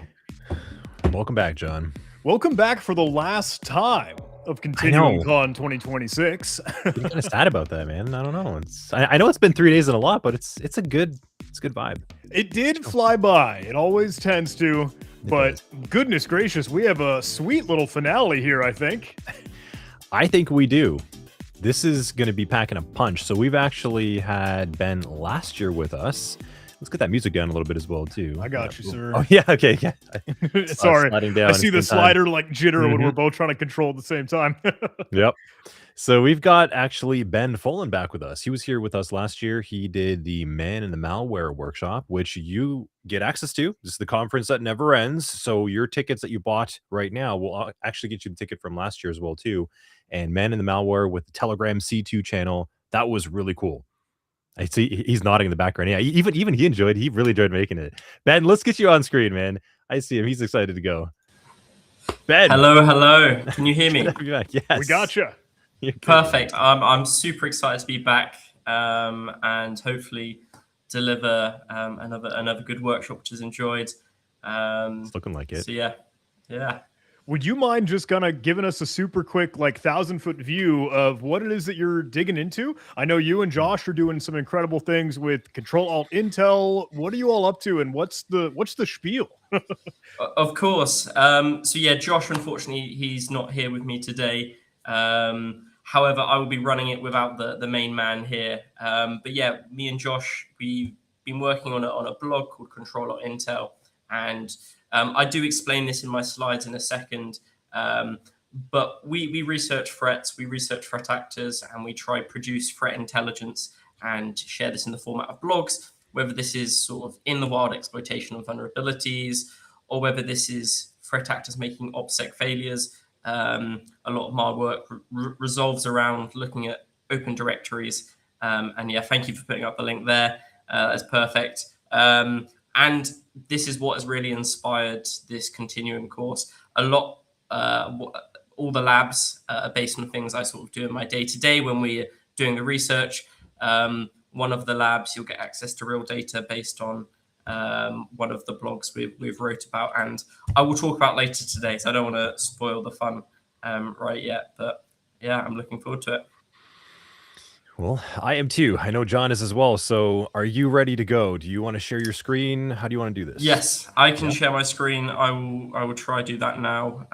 Welcome back, John. Welcome back for the last time of know. ContinuumCon 2026. I'm kind of sad about that, man. I don't know. I know it's been 3 days and a lot, but it's a good vibe. It did fly by. It always tends to. But does. goodness gracious, we have a sweet little finale here, I think. I think we do. This is going to be packing a punch. So we've actually had Ben last year with us. Let's get that music down a little bit as well, too. I got you, sir. Oh, yeah. Okay. Yeah. Sorry. Sliding down I see the slider like jitter when we're both trying to control at the same time. Yep. So we've got actually Ben Folan back with us. He was here with us last year. He did the Man in the Malware workshop, which you get access to. This is the conference that never ends. So your tickets that you bought right now will actually get you the ticket from last year as well, too. And Man in the Malware with the Telegram C2 channel. That was really cool. I see he's nodding in the background. Yeah, even he enjoyed. He really enjoyed making it. Ben, let's get you on screen, man. I see him. He's excited to go. Ben. Hello. Can you hear me? Yes. We gotcha. Perfect. I'm super excited to be back and hopefully deliver another good workshop, which is enjoyed. It's looking like it. So yeah. Would you mind just kind of giving us a super quick, like 1,000-foot view of what it is that you're digging into? I know you and Josh are doing some incredible things with Control-Alt-Intel. What are you all up to, and what's the spiel? Of course. So yeah, Josh, unfortunately, he's not here with me today. However, I will be running it without the main man here. But yeah, me and Josh, we've been working on a blog called Control-Alt-Intel, and I do explain this in my slides in a second, but we research threats, we research threat actors, and we try to produce threat intelligence and share this in the format of blogs, whether this is sort of in the wild exploitation of vulnerabilities, or whether this is threat actors making OPSEC failures. A lot of my work resolves around looking at open directories. And yeah, thank you for putting up the link there. That's perfect. And this is what has really inspired this continuum course. A lot, all the labs are based on things I sort of do in my day-to-day when we're doing the research. One of the labs, you'll get access to real data based on one of the blogs we've wrote about, and I will talk about later today, so I don't want to spoil the fun right yet. But yeah, I'm looking forward to it. Well, I am too. I know John is as well. So are you ready to go? Do you want to share your screen? How do you want to do this? Yes, I can share my screen. I will try to do that now.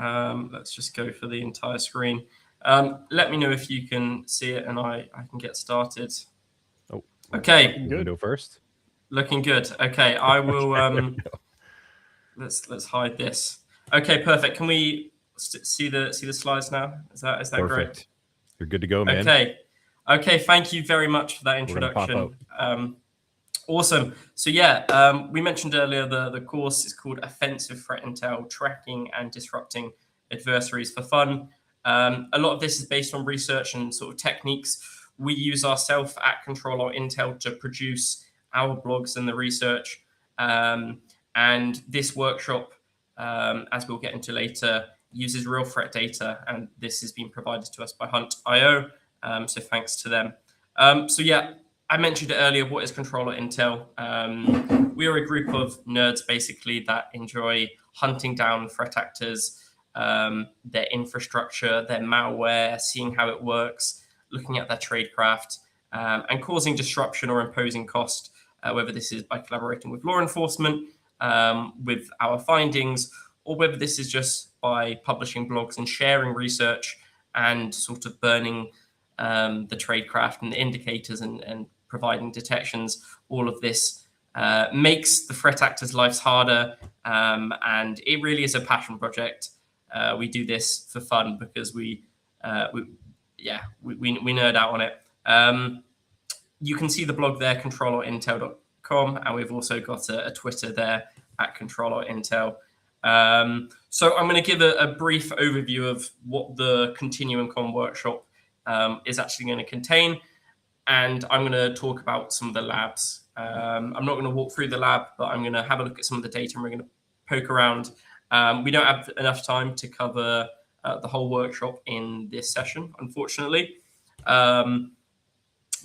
Let's just go for the entire screen. Let me know if you can see it, and I can get started. Oh, okay. You go first. Looking good. Okay, I will. Let's hide this. Okay, perfect. Can we see the slides now? Is that Perfect. great? You're good to go, man. Okay. Thank you very much for that introduction. Awesome. So yeah, we mentioned earlier the course is called Offensive Threat Intel: Tracking and Disrupting Adversaries for Fun. A lot of this is based on research and sort of techniques we use ourselves at Control-Alt-Intel to produce our blogs and the research. And this workshop, as we'll get into later, uses real threat data, and this has been provided to us by Hunt.io. So thanks to them. So yeah, I mentioned it earlier. What is Control-Alt-Intel? We are a group of nerds basically that enjoy hunting down threat actors, their infrastructure, their malware, seeing how it works, looking at their tradecraft, and causing disruption or imposing cost, whether this is by collaborating with law enforcement, with our findings, or whether this is just by publishing blogs and sharing research and sort of burning the tradecraft and the indicators and providing detections. All of this makes the threat actors' lives harder, and it really is a passion project. We do this for fun because we nerd out on it. You can see the blog there, control.intel.com, and we've also got a Twitter there at Control.Intel. So I'm going to give a brief overview of what the ContinuumCon workshop is actually going to contain, and I'm going to talk about some of the labs. I'm not going to walk through the lab, but I'm going to have a look at some of the data, and we're going to poke around. We don't have enough time to cover the whole workshop in this session, unfortunately.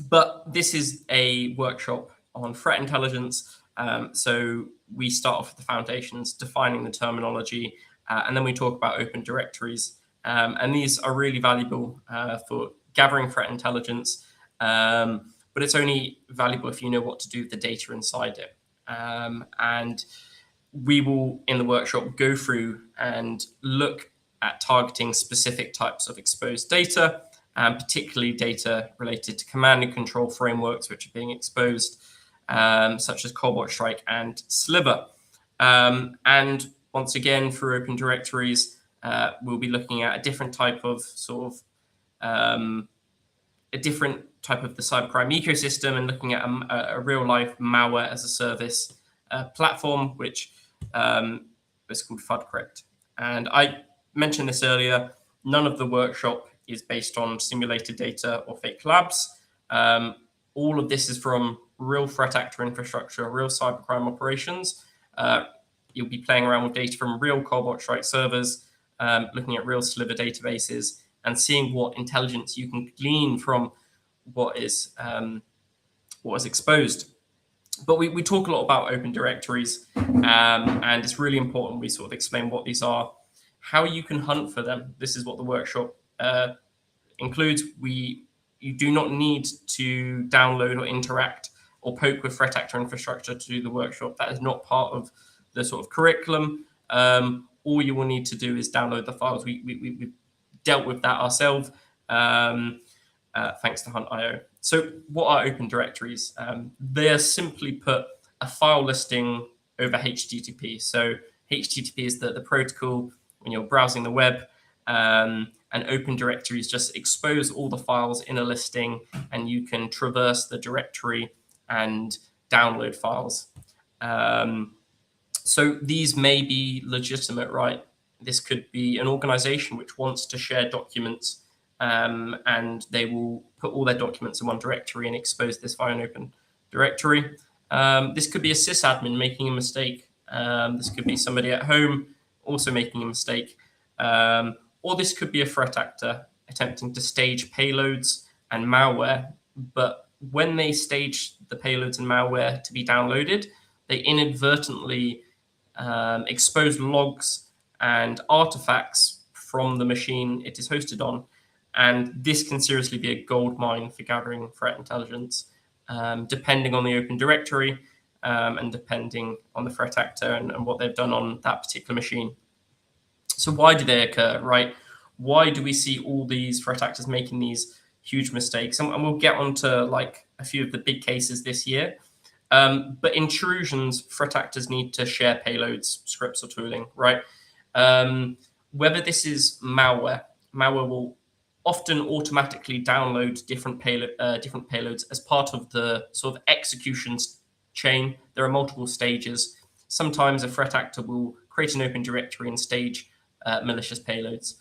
But this is a workshop on threat intelligence, So we start off with the foundations, defining the terminology, and then we talk about open directories. And these are really valuable for gathering threat intelligence, but it's only valuable if you know what to do with the data inside it. And we will, in the workshop, go through and look at targeting specific types of exposed data, particularly data related to command and control frameworks which are being exposed, such as Cobalt Strike and Sliver. And once again, through open directories, we'll be looking at a different type of a different type of the cybercrime ecosystem and looking at a real life malware as a service platform, which is called FUDcorrect. And I mentioned this earlier, none of the workshop is based on simulated data or fake labs. All of this is from real threat actor infrastructure, real cybercrime operations. You'll be playing around with data from real Cobalt Strike servers, looking at real Sliver databases, and seeing what intelligence you can glean from what is exposed. But we talk a lot about open directories, and it's really important we sort of explain what these are, how you can hunt for them. This is what the workshop includes. You do not need to download or interact or poke with threat actor infrastructure to do the workshop. That is not part of the sort of curriculum. All you will need to do is download the files. We've dealt with that ourselves, thanks to Hunt.io. So what are open directories? They are simply put a file listing over HTTP. So HTTP is the protocol when you're browsing the web, and open directories just expose all the files in a listing, and you can traverse the directory and download files. So these may be legitimate, right? This could be an organization which wants to share documents, and they will put all their documents in one directory and expose this via an open directory. This could be a sysadmin making a mistake. This could be somebody at home also making a mistake. Or this could be a threat actor attempting to stage payloads and malware. But when they stage the payloads and malware to be downloaded, they inadvertently expose logs and artifacts from the machine it is hosted on. And this can seriously be a gold mine for gathering threat intelligence, depending on the open directory and depending on the threat actor and what they've done on that particular machine. So why do they occur, right? Why do we see all these threat actors making these huge mistakes? And we'll get onto like a few of the big cases this year. But intrusions, threat actors need to share payloads, scripts, or tooling, right? Whether this is malware will often automatically download different payloads as part of the sort of execution chain. There are multiple stages. Sometimes a threat actor will create an open directory and stage malicious payloads.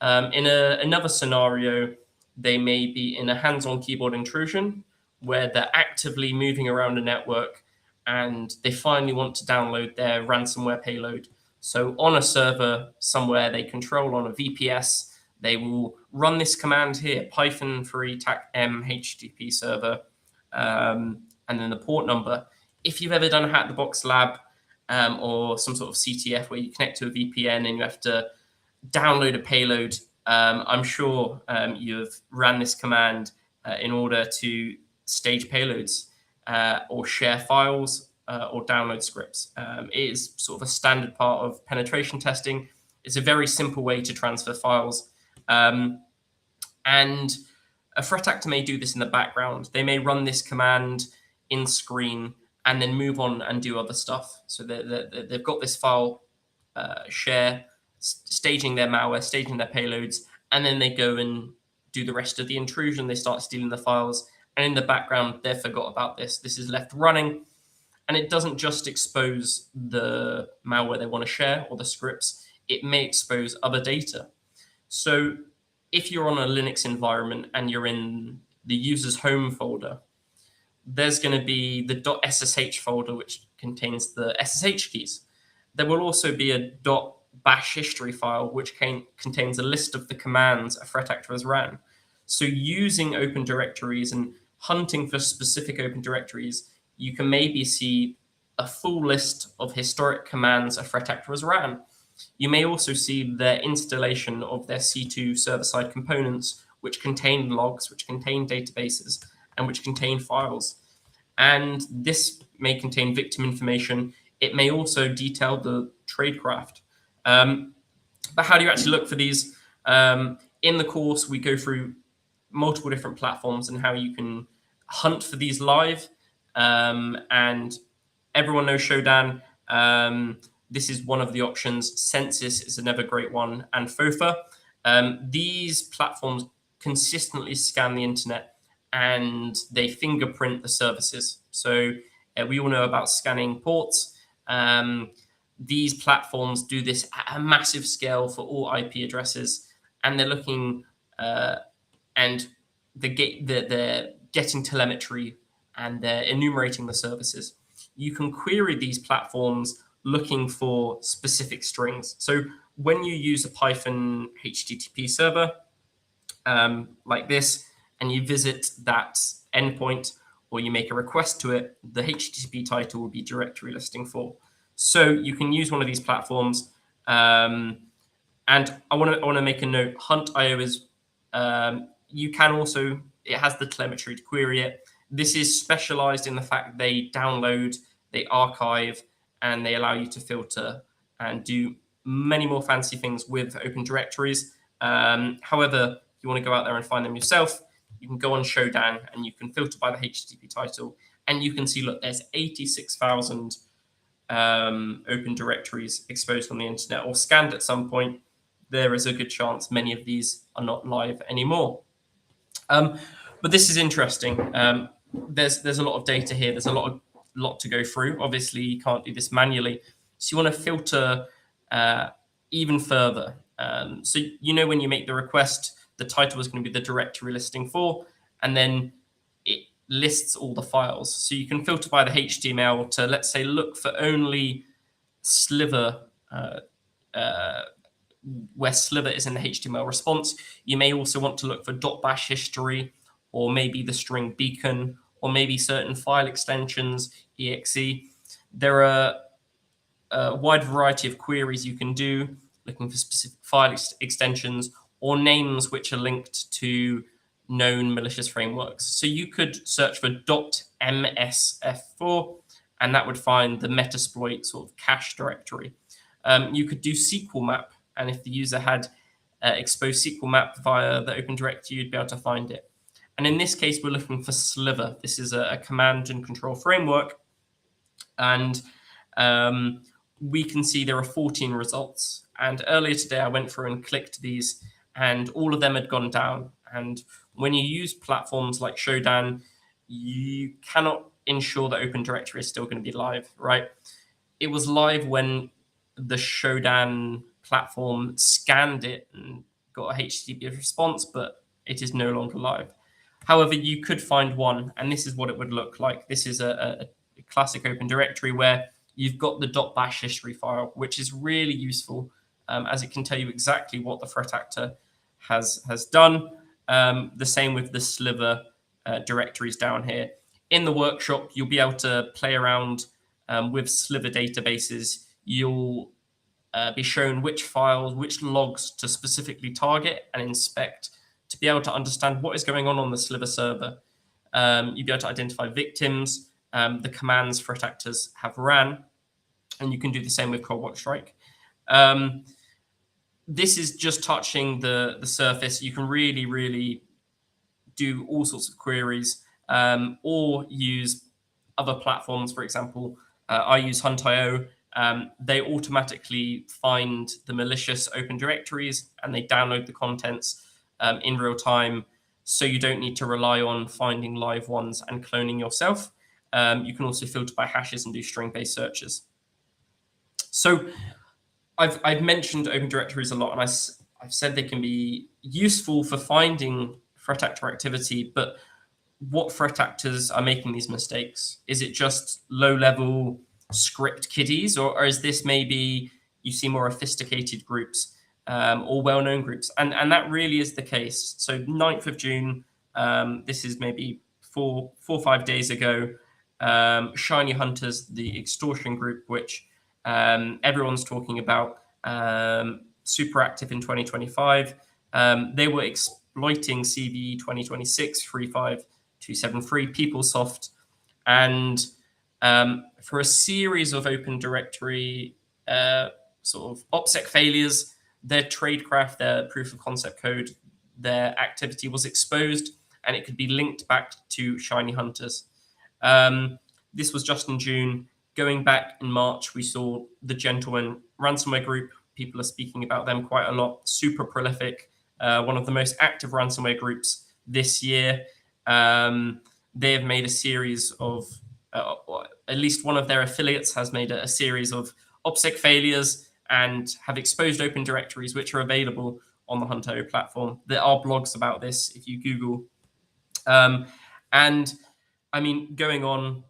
In another scenario, they may be in a hands-on keyboard intrusion where they're actively moving around a network and they finally want to download their ransomware payload. So on a server somewhere they control on a VPS, they will run this command here, -3 tac-m HTTP server, and then the port number. If you've ever done a Hack the Box lab or some sort of CTF where you connect to a VPN and you have to download a payload, I'm sure you've ran this command in order to stage payloads or share files or download scripts. It is sort of a standard part of penetration testing. It's a very simple way to transfer files. And a threat actor may do this in the background. They may run this command in screen and then move on and do other stuff. So they've got this file share, staging their malware, staging their payloads, and then they go and do the rest of the intrusion. They start stealing the files. And in the background, they forgot about this. This is left running. And it doesn't just expose the malware they want to share or the scripts. It may expose other data. So if you're on a Linux environment and you're in the user's home folder, there's going to be the .ssh folder, which contains the SSH keys. There will also be a .bash history file, which contains a list of the commands a threat actor has ran. So using open directories and hunting for specific open directories, you can maybe see a full list of historic commands a threat actor has ran. You may also see their installation of their C2 server-side components, which contain logs, which contain databases, and which contain files. And this may contain victim information. It may also detail the tradecraft. But how do you actually look for these? In the course, we go through multiple different platforms and how you can hunt for these live. And everyone knows Shodan. This is one of the options. Census is another great one, and FOFA. These platforms consistently scan the internet and they fingerprint the services. So we all know about scanning ports. These platforms do this at a massive scale for all IP addresses, and they're looking and they're getting telemetry and they're enumerating the services. You can query these platforms looking for specific strings. So when you use a Python HTTP server like this, and you visit that endpoint or you make a request to it, the HTTP title will be directory listing for. So you can use one of these platforms. And I want to make a note. Hunt.io is you can also, it has the telemetry to query it. This is specialized in the fact they download, they archive, and they allow you to filter and do many more fancy things with open directories. However, if you want to go out there and find them yourself, you can go on Shodan and you can filter by the HTTP title, and you can see, look, there's 86,000 open directories exposed on the internet or scanned at some point. There is a good chance many of these are not live anymore. But this is interesting. There's a lot of data here. There's a lot to go through. Obviously, you can't do this manually. So you want to filter even further. So you know when you make the request, the title is going to be the directory listing for, and then it lists all the files. So you can filter by the HTML to, let's say, look for only sliver, where sliver is in the HTML response. You may also want to look for .bash history, or maybe the string beacon, or maybe certain file extensions, exe. There are a wide variety of queries you can do, looking for specific file extensions or names which are linked to known malicious frameworks. So you could search for .msf4, and that would find the Metasploit sort of cache directory. You could do SQL map, and if the user had exposed SQL map via the Open Directory, you'd be able to find it. And in this case, we're looking for Sliver. This is a command and control framework, and we can see there are 14 results. And earlier today, I went through and clicked these, and all of them had gone down. And when you use platforms like Shodan, you cannot ensure that Open Directory is still going to be live, right? It was live when the Shodan platform scanned it and got a HTTP response, but it is no longer live. However, you could find one, and this is what it would look like. This is a classic Open Directory where you've got the .bash history file, which is really useful as it can tell you exactly what the threat actor has done. The same with the sliver directories down here. In the workshop, you'll be able to play around with sliver databases. You'll be shown which files, which logs to specifically target and inspect to be able to understand what is going on the sliver server. You'll be able to identify victims, the commands threat actors have ran, and you can do the same with Cold Watch Strike. This is just touching the surface. You can really do all sorts of queries or use other platforms. For example, I use Hunt.io. They automatically find the malicious open directories and they download the contents in real time. So you don't need to rely on finding live ones and cloning yourself. You can also filter by hashes and do string-based searches. So I've mentioned open directories a lot, and I've said they can be useful for finding threat actor activity, but what threat actors are making these mistakes? Is it just low-level script kiddies, or is this maybe you see more sophisticated groups or well-known groups? And that really is the case. So 9th of June, this is maybe four or 5 days ago, Shiny Hunters, the extortion group, which everyone's talking about, super active in 2025. They were exploiting CVE 2026 35273 PeopleSoft, and for a series of Open Directory sort of OPSEC failures, their tradecraft, their proof of concept code, their activity was exposed, and it could be linked back to Shiny Hunters. This was just in June. Going back in March, we saw the Gentleman ransomware group. People are speaking about them quite a lot. Super prolific, one of the most active ransomware groups this year. They have made a series of, at least one of their affiliates has made a series of OPSEC failures and have exposed open directories, which are available on the Hunter platform. There are blogs about this if you Google. And I mean, going on,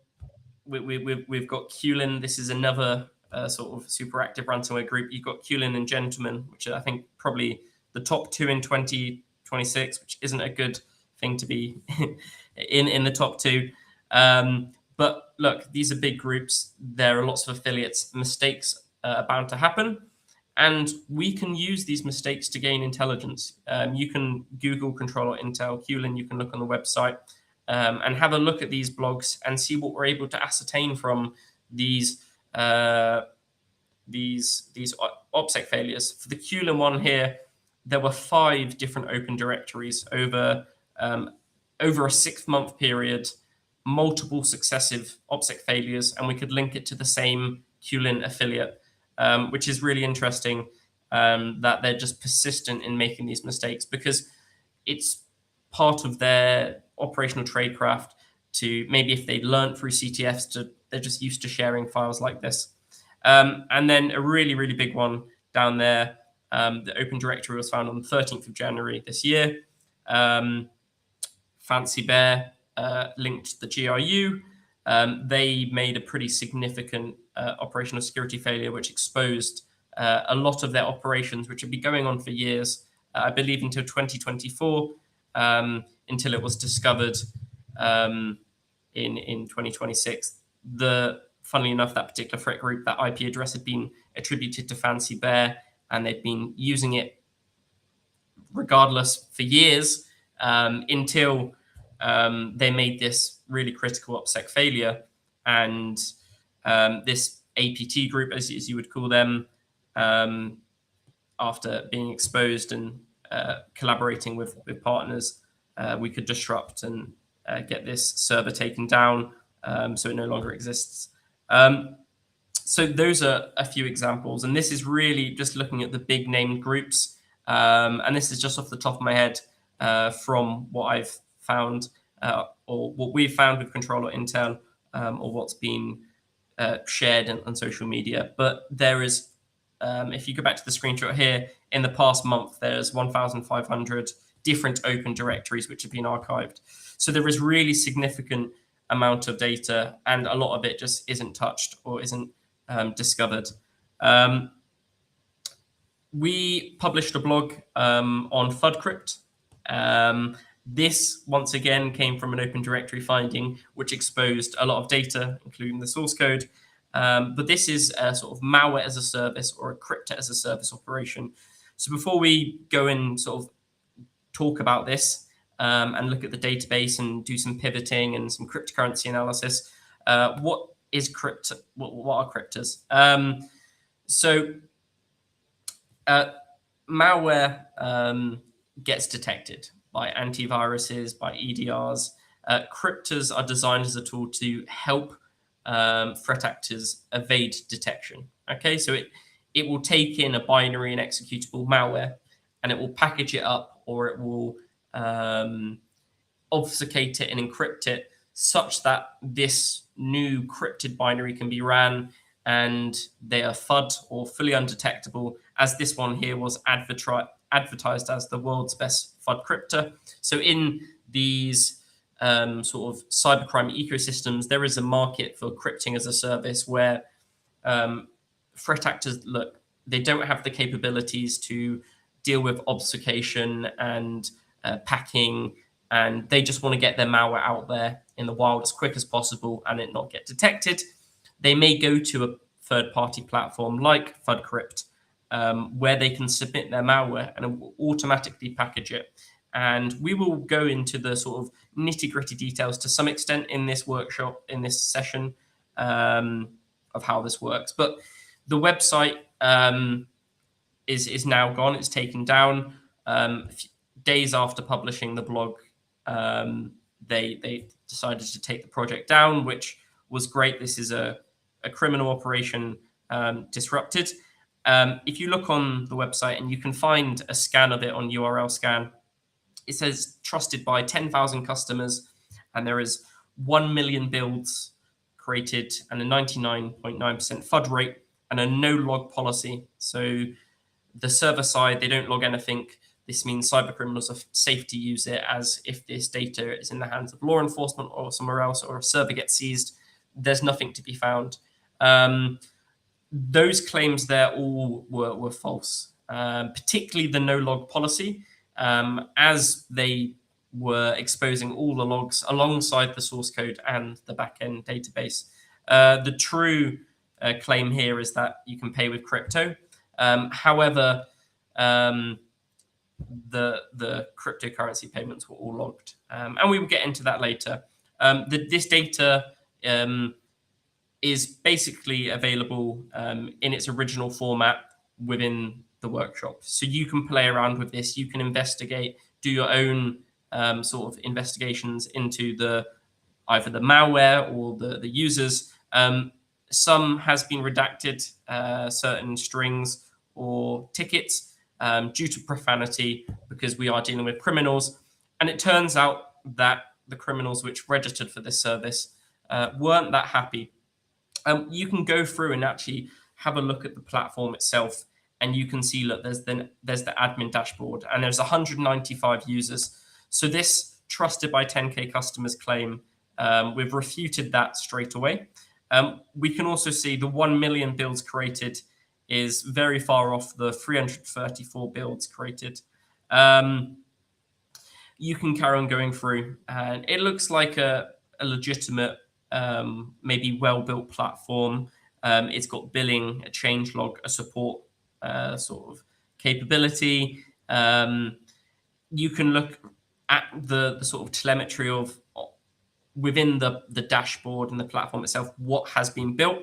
we've got Qlin. This is another sort of super active ransomware group. You've got Qlin and Gentleman, which are, I think, probably the top two in 2026, which isn't a good thing to be in the top two. But look, these are big groups. There are lots of affiliates. Mistakes are bound to happen. And we can use these mistakes to gain intelligence. You can Google Control.Intel Qlin. You can look on the website and have a look at these blogs and see what we're able to ascertain from these OPSEC failures. For the Qlin one here, there were 5 different open directories over a 6-month period, multiple successive OPSEC failures, and we could link it to the same Qlin affiliate, which is really interesting, that they're just persistent in making these mistakes, because it's part of their operational tradecraft to, maybe if they learned through CTFs, they're just used to sharing files like this. And then a really, really big one down there, the Open Directory was found on the 13th of January this year. Fancy Bear linked the GRU. They made a pretty significant operational security failure, which exposed a lot of their operations, which had been going on for years, I believe until 2024, until it was discovered in 2026. Funnily enough, that particular threat group, that IP address had been attributed to Fancy Bear, and they'd been using it regardless for years, until they made this really critical OPSEC failure. And this APT group, as you would call them, after being exposed and collaborating with partners, we could disrupt and get this server taken down, so it no longer exists. So those are a few examples, and this is really just looking at the big named groups, and this is just off the top of my head, from what I've found, or what we've found with Control.Intel, or what's been shared on social media. But there is, if you go back to the screenshot here, in the past month, there's 1,500 different open directories which have been archived. So there is really significant amount of data, and a lot of it just isn't touched or isn't discovered. We published a blog on FUDcrypt. This, once again, came from an open directory finding, which exposed a lot of data, including the source code. But this is a sort of malware as a service, or a crypto as a service operation. So before we go and sort of talk about this, and look at the database and do some pivoting and some cryptocurrency analysis, what is crypto? What are cryptos? So malware gets detected by antiviruses, by EDRs. Cryptos are designed as a tool to help threat actors evade detection. Okay, so it will take in a binary and executable malware, and it will package it up, or it will obfuscate it and encrypt it such that this new crypted binary can be ran, and they are FUD, or fully undetectable, as this one here was advertised as the world's best FUD cryptor. So in these sort of cybercrime ecosystems, there is a market for crypting as a service where threat actors, look, they don't have the capabilities to deal with obfuscation and packing, and they just want to get their malware out there in the wild as quick as possible and it not get detected, they may go to a third-party platform like FUDCrypt, where they can submit their malware and it will automatically package it. And we will go into the sort of nitty-gritty details to some extent in this workshop, in this session, of how this works. But the website is now gone. It's taken down. Days after publishing the blog, they decided to take the project down, which was great. This is a criminal operation disrupted. If you look on the website and you can find a scan of it on URL scan, it says trusted by 10,000 customers, and there is 1 million builds created and a 99.9% FUD rate and a no log policy. So the server side, they don't log anything. This means cyber criminals are safe to use it, as if this data is in the hands of law enforcement or somewhere else, or a server gets seized, there's nothing to be found. Those claims there all were false, particularly the no log policy, as they were exposing all the logs alongside the source code and the backend database. The true claim here is that you can pay with crypto. However, the cryptocurrency payments were all logged, and we will get into that later. This data is basically available in its original format within the workshop. So you can play around with this. You can investigate, do your own sort of investigations into either the malware or the users. Some has been redacted, certain strings or tickets due to profanity, because we are dealing with criminals. And it turns out that the criminals which registered for this service weren't that happy. You can go through and actually have a look at the platform itself, and you can see, look, there's the admin dashboard, and there's 195 users. So this trusted by 10K customers claim, we've refuted that straight away. We can also see the 1 million builds created is very far off the 334 builds created. You can carry on going through, and it looks like a legitimate, maybe well-built platform. It's got billing, a change log, a support sort of capability. You can look at the sort of telemetry of within the dashboard and the platform itself, what has been built.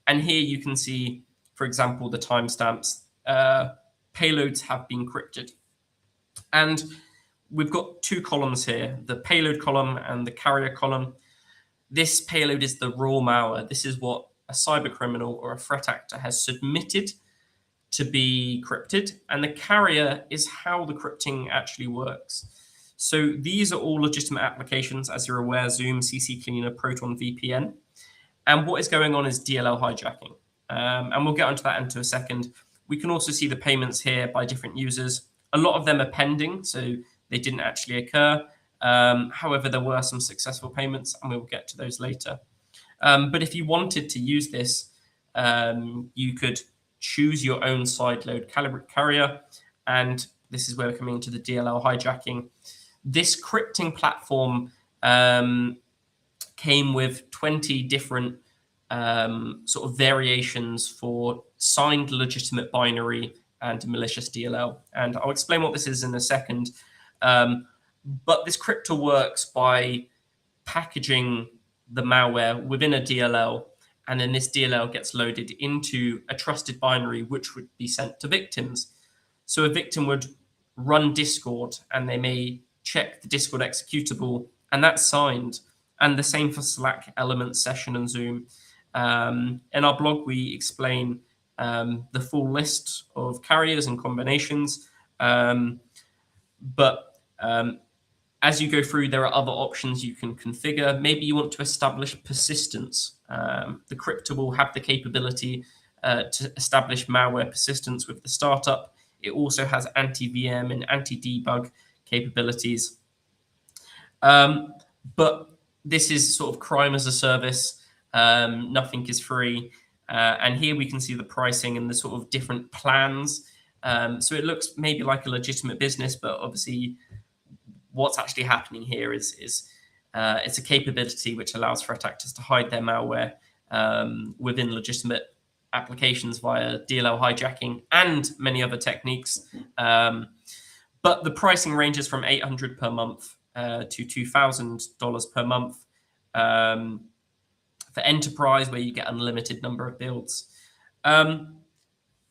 And here you can see, for example, the timestamps. Payloads have been encrypted. And we've got two columns here, the payload column and the carrier column. This payload is the raw malware. This is what a cyber criminal or a threat actor has submitted to be crypted. And the carrier is how the crypting actually works. So these are all legitimate applications, as you're aware, Zoom, CC Cleaner, Proton VPN. And what is going on is DLL hijacking. And we'll get onto that into a second. We can also see the payments here by different users. A lot of them are pending, so they didn't actually occur. However, there were some successful payments, and we will get to those later. But if you wanted to use this, you could choose your own sideload carrier. And this is where we're coming into the DLL hijacking. This crypting platform came with 20 different sort of variations for signed legitimate binary and malicious DLL. And I'll explain what this is in a second. But this crypto works by packaging the malware within a DLL, and then this DLL gets loaded into a trusted binary, which would be sent to victims. So a victim would run Discord, and they may check the Discord executable, and that's signed. And the same for Slack, Elements, Session, and Zoom. In our blog, we explain the full list of carriers and combinations. But as you go through, there are other options you can configure. Maybe you want to establish persistence. The crypto will have the capability to establish malware persistence with the startup. It also has anti-VM and anti-debug capabilities. But this is sort of crime as a service. Nothing is free. And here we can see the pricing and the sort of different plans. So it looks maybe like a legitimate business, but obviously what's actually happening here is It's a capability which allows threat actors to hide their malware within legitimate applications via DLL hijacking and many other techniques. But the pricing ranges from $800 per month to $2,000 per month for enterprise, where you get unlimited number of builds.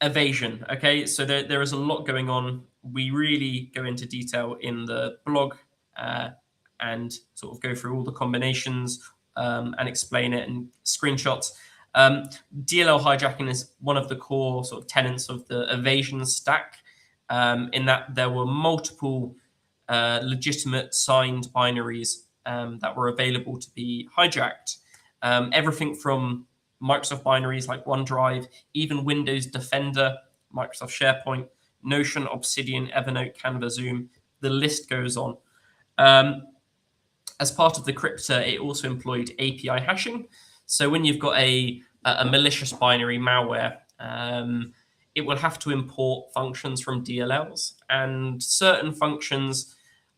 Evasion. Okay, so there is a lot going on. We really go into detail in the blog and sort of go through all the combinations and explain it and screenshots. DLL hijacking is one of the core sort of tenets of the evasion stack, in that there were multiple legitimate signed binaries that were available to be hijacked. Everything from Microsoft binaries like OneDrive, even Windows Defender, Microsoft SharePoint, Notion, Obsidian, Evernote, Canva, Zoom, the list goes on. As part of the crypter, it also employed API hashing. So when you've got a malicious binary malware, it will have to import functions from DLLs, and certain functions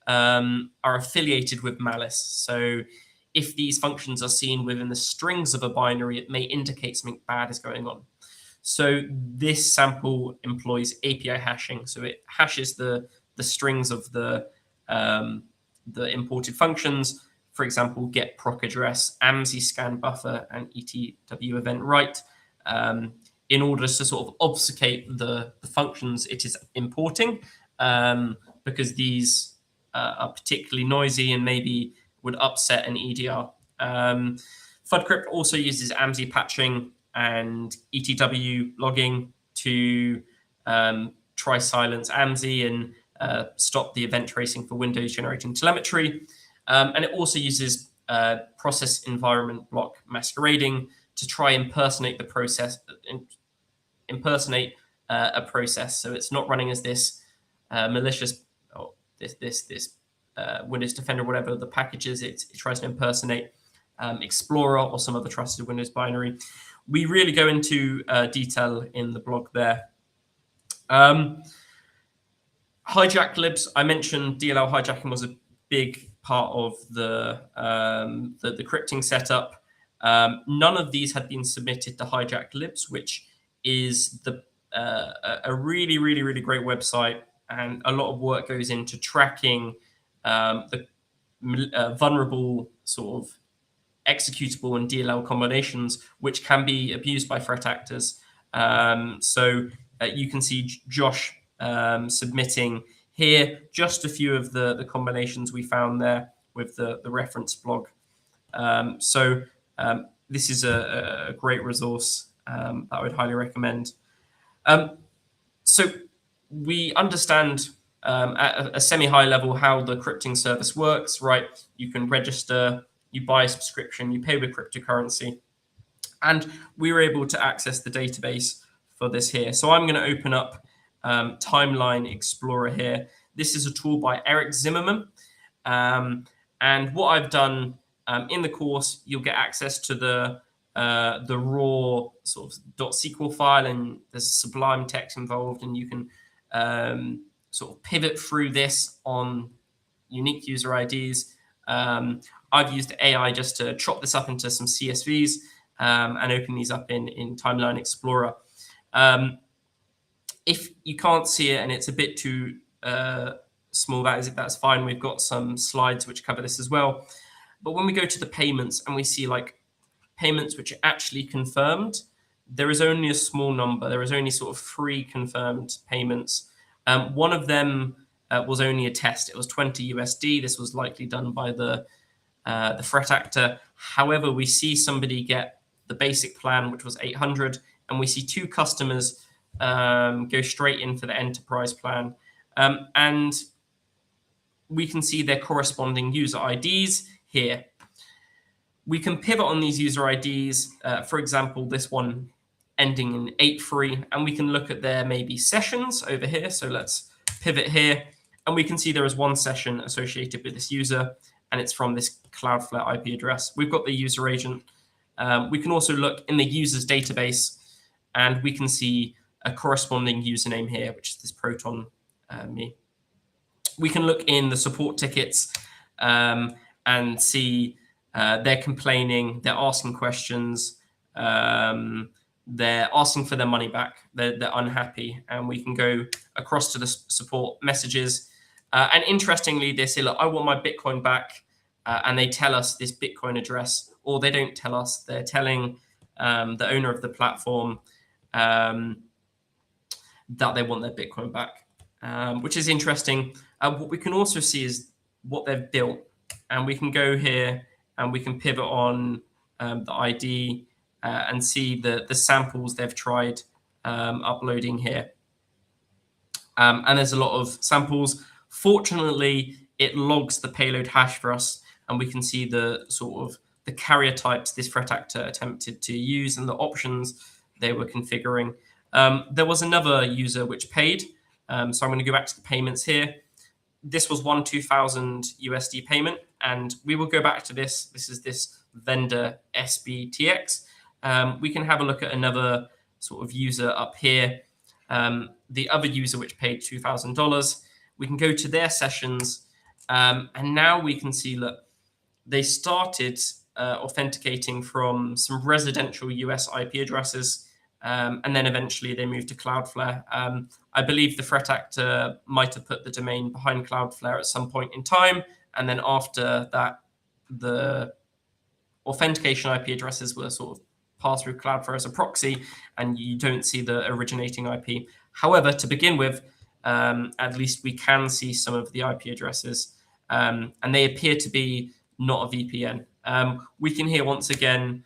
are affiliated with malice. So if these functions are seen within the strings of a binary, it may indicate something bad is going on. So this sample employs API hashing. So it hashes the strings of the imported functions. For example, get proc address, AMSI scan buffer, and ETW event write, in order to sort of obfuscate the functions it is importing, because these are particularly noisy and maybe would upset an EDR. FUDCrypt also uses AMSI patching and ETW logging to try silence AMSI and stop the event tracing for Windows generating telemetry. And it also uses process environment block masquerading to try impersonate the process, impersonate a process. So it's not running as this malicious, or this Windows Defender, whatever the package is. It tries to impersonate Explorer or some other trusted Windows binary. We really go into detail in the blog there. Hijack libs. I mentioned DLL hijacking was a big part of the crypting setup. None of these had been submitted to hijack libs, which is a really, really, really great website, and a lot of work goes into tracking the vulnerable sort of executable and DLL combinations, which can be abused by threat actors. So you can see Josh submitting here just a few of the combinations we found there with the reference blog. This is a great resource that I would highly recommend. So we understand at a semi-high level how the crypting service works, right? You can register, you buy a subscription, you pay with cryptocurrency, and we were able to access the database for this here. So I'm going to open up Timeline Explorer here. This is a tool by Eric Zimmerman. And what I've done in the course, you'll get access to the raw sort of .SQL file, and there's Sublime text involved, and you can sort of pivot through this on unique user IDs. I've used AI just to chop this up into some CSVs and open these up in Timeline Explorer. If you can't see it and it's a bit too small, that's fine. We've got some slides which cover this as well. But when we go to the payments and we see like payments which are actually confirmed, there is only a small number. There is only sort of 3 confirmed payments. One of them was only a test. It was 20 USD. This was likely done by the threat actor. However, we see somebody get the basic plan, which was 800, and we see 2 customers go straight in for the enterprise plan. And we can see their corresponding user IDs here. We can pivot on these user IDs. For example, this one ending in 83, and we can look at their maybe sessions over here. So let's pivot here, and we can see there is 1 session associated with this user, and it's from this Cloudflare IP address. We've got the user agent. We can also look in the user's database, and we can see a corresponding username here, which is this Proton me. We can look in the support tickets, and and see they're complaining, they're asking questions, they're asking for their money back, they're unhappy, and we can go across to the support messages. And interestingly, they say, look, I want my Bitcoin back, and they tell us this Bitcoin address, or they don't tell us, they're telling the owner of the platform that they want their Bitcoin back, which is interesting. What we can also see is what they've built, and we can go here and we can pivot on the ID and see the samples they've tried uploading here. And there's a lot of samples. Fortunately, it logs the payload hash for us, and we can see the sort of the carrier types this threat actor attempted to use and the options they were configuring. There was another user which paid. So I'm going to go back to the payments here. This was 2,000 USD payment, and we will go back to this. This is this vendor SBTX. We can have a look at another sort of user up here. The other user which paid $2,000. We can go to their sessions, and now we can see that they started authenticating from some residential US IP addresses, and then eventually they moved to Cloudflare. I believe the threat actor might have put the domain behind Cloudflare at some point in time, and then after that, the authentication IP addresses were sort of passed through Cloudflare as a proxy, and you don't see the originating IP. However, to begin with, at least we can see some of the IP addresses, and they appear to be not a VPN. We can hear once again,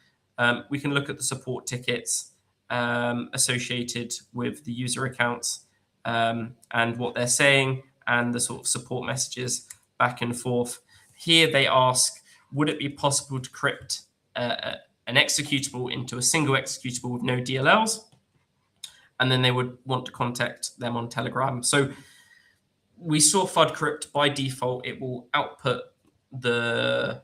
we can look at the support tickets associated with the user accounts and what they're saying, and the sort of support messages back and forth. Here they ask, would it be possible to crypt an executable into a single executable with no DLLs? And then they would want to contact them on Telegram. So we saw FUD by default. It will output the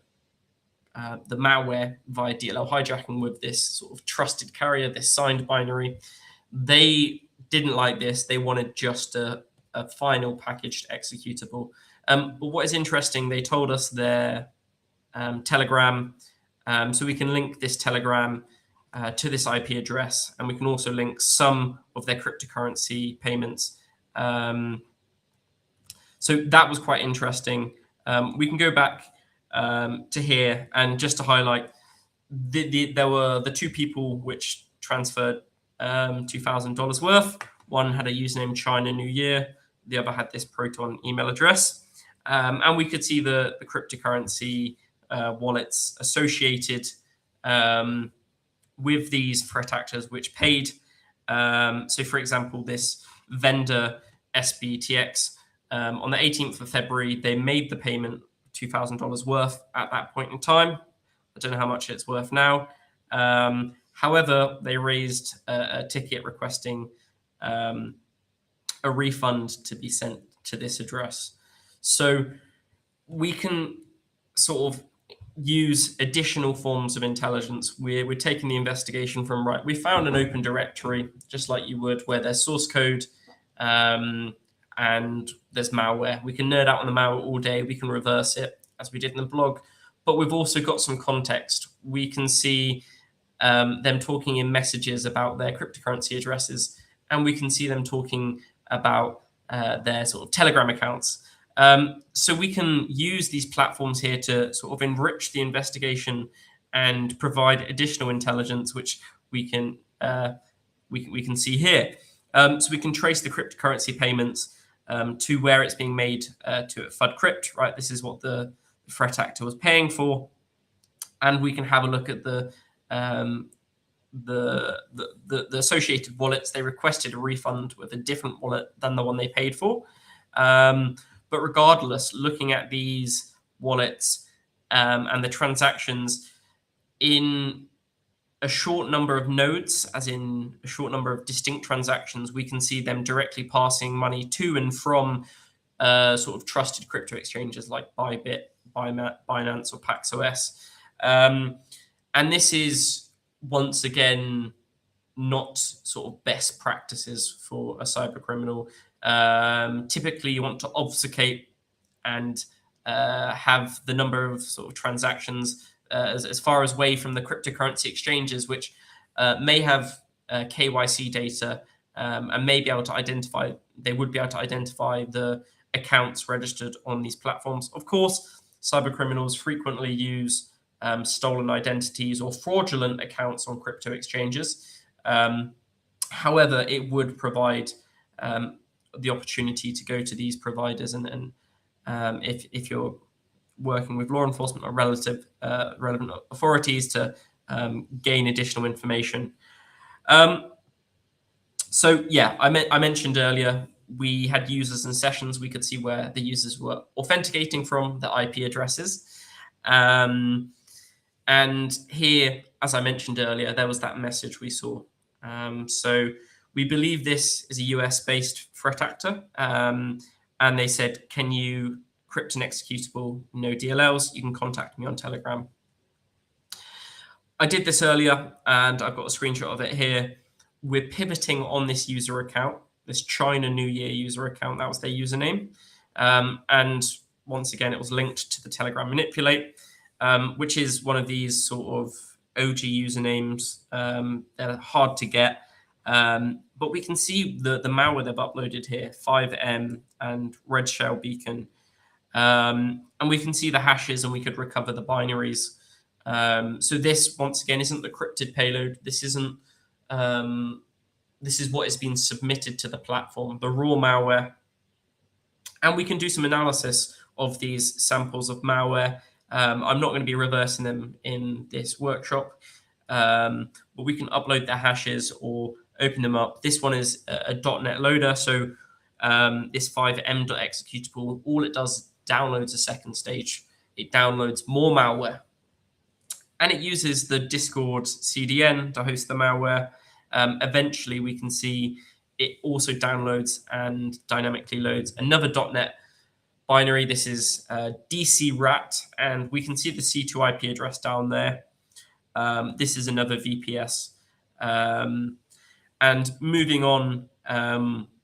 malware via DLL hijacking with this sort of trusted carrier, this signed binary. They didn't like this. They wanted just a final packaged executable. But what is interesting, they told us their Telegram. So we can link this Telegram to this IP address, and we can also link some of their cryptocurrency payments. So that was quite interesting. We can go back to here, and just to highlight, there were the two people which transferred $2,000 worth. One had a username China New Year, the other had this Proton email address. And we could see the cryptocurrency wallets associated with these threat actors which paid. So for example, this vendor SBTX, on the 18th of February, they made the payment $2,000 worth at that point in time. I don't know how much it's worth now. However, they raised a ticket requesting a refund to be sent to this address. So we can sort of use additional forms of intelligence. We're taking the investigation from, right, we found an open directory, just like you would, where there's source code and there's malware. We can nerd out on the malware all day. We can reverse it, as we did in the blog. But we've also got some context. We can see them talking in messages about their cryptocurrency addresses, and we can see them talking about their sort of Telegram accounts. So we can use these platforms here to sort of enrich the investigation and provide additional intelligence, which we can see here. So we can trace the cryptocurrency payments to where it's being made to FUDcrypt, right? This is what the threat actor was paying for, and we can have a look at the associated wallets. They requested a refund with a different wallet than the one they paid for. But regardless, looking at these wallets and the transactions in a short number of nodes, as in a short number of distinct transactions, we can see them directly passing money to and from sort of trusted crypto exchanges like Bybit, Binance, or PaxOS. And this is, once again, not sort of best practices for a cyber criminal. Typically, you want to obfuscate and have the number of sort of transactions as far as away from the cryptocurrency exchanges, which may have KYC data and may be able to identify. They would be able to identify the accounts registered on these platforms. Of course, cyber criminals frequently use stolen identities or fraudulent accounts on crypto exchanges. However, it would provide the opportunity to go to these providers and if you're working with law enforcement or relevant authorities to gain additional information. So yeah, I mentioned earlier, we had users and sessions. We could see where the users were authenticating from, the IP addresses. And here, as I mentioned earlier, there was that message we saw. So we believe this is a US-based threat actor. And they said, can you crypt an executable, no DLLs? You can contact me on Telegram. I did this earlier, and I've got a screenshot of it here. We're pivoting on this user account, this China New Year user account. That was their username. And once again, it was linked to the Telegram Manipulate, which is one of these sort of OG usernames. They're hard to get. But we can see the malware they've uploaded here, 5M and Red Shell Beacon. And we can see the hashes, and we could recover the binaries. So this, once again, isn't the crypted payload. This isn't. This is what has been submitted to the platform, the raw malware. And we can do some analysis of these samples of malware. I'm not going to be reversing them in this workshop, but we can upload the hashes or open them up. This one is a .NET loader. So this 5m.executable, all it does downloads a second stage. It downloads more malware. And it uses the Discord CDN to host the malware. Eventually, we can see it also downloads and dynamically loads another .NET binary. This is DCRAT, and we can see the C2 IP address down there. This is another VPS. And moving on,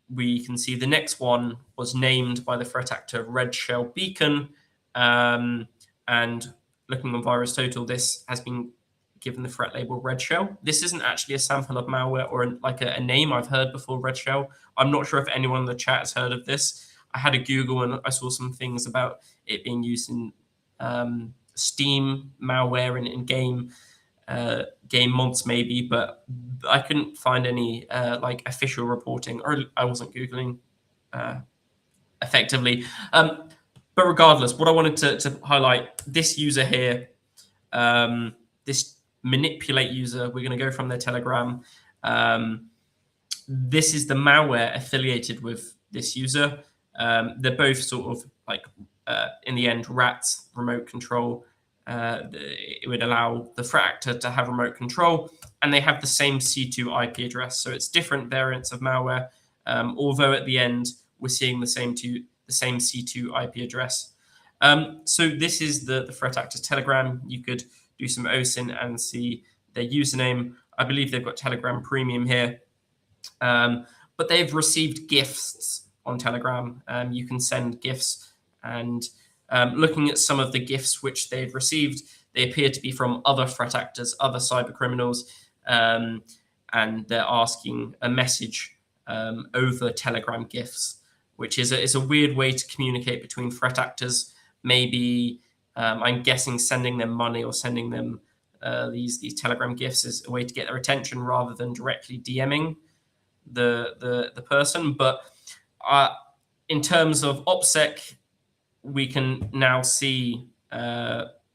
we can see the next one was named by the threat actor Red Shell Beacon. And looking on Virus Total, this has been given the threat label Red Shell. This isn't actually a sample of malware or a name I've heard before, Red Shell. I'm not sure if anyone in the chat has heard of this. I had a Google and I saw some things about it being used in Steam malware and in game mods maybe, but I couldn't find any official reporting, or I wasn't Googling effectively. But regardless, what I wanted to highlight, this user here, this manipulate user, we're going to go from their Telegram. This is the malware affiliated with this user. They're both sort of in the end, rats, remote control. It would allow the threat actor to have remote control, and they have the same C2 IP address. So it's different variants of malware, although at the end, we're seeing the same C2 IP address. So this is the threat actor's Telegram. You could do some OSINT and see their username. I believe they've got Telegram Premium here. But they've received gifts on Telegram. You can send gifts, and looking at some of the gifts which they've received, they appear to be from other threat actors, other cyber criminals, and they're asking a message over Telegram gifts, which is a weird way to communicate between threat actors. Maybe I'm guessing sending them money or sending them these Telegram gifts is a way to get their attention rather than directly DMing the person. But in terms of OPSEC, we can now see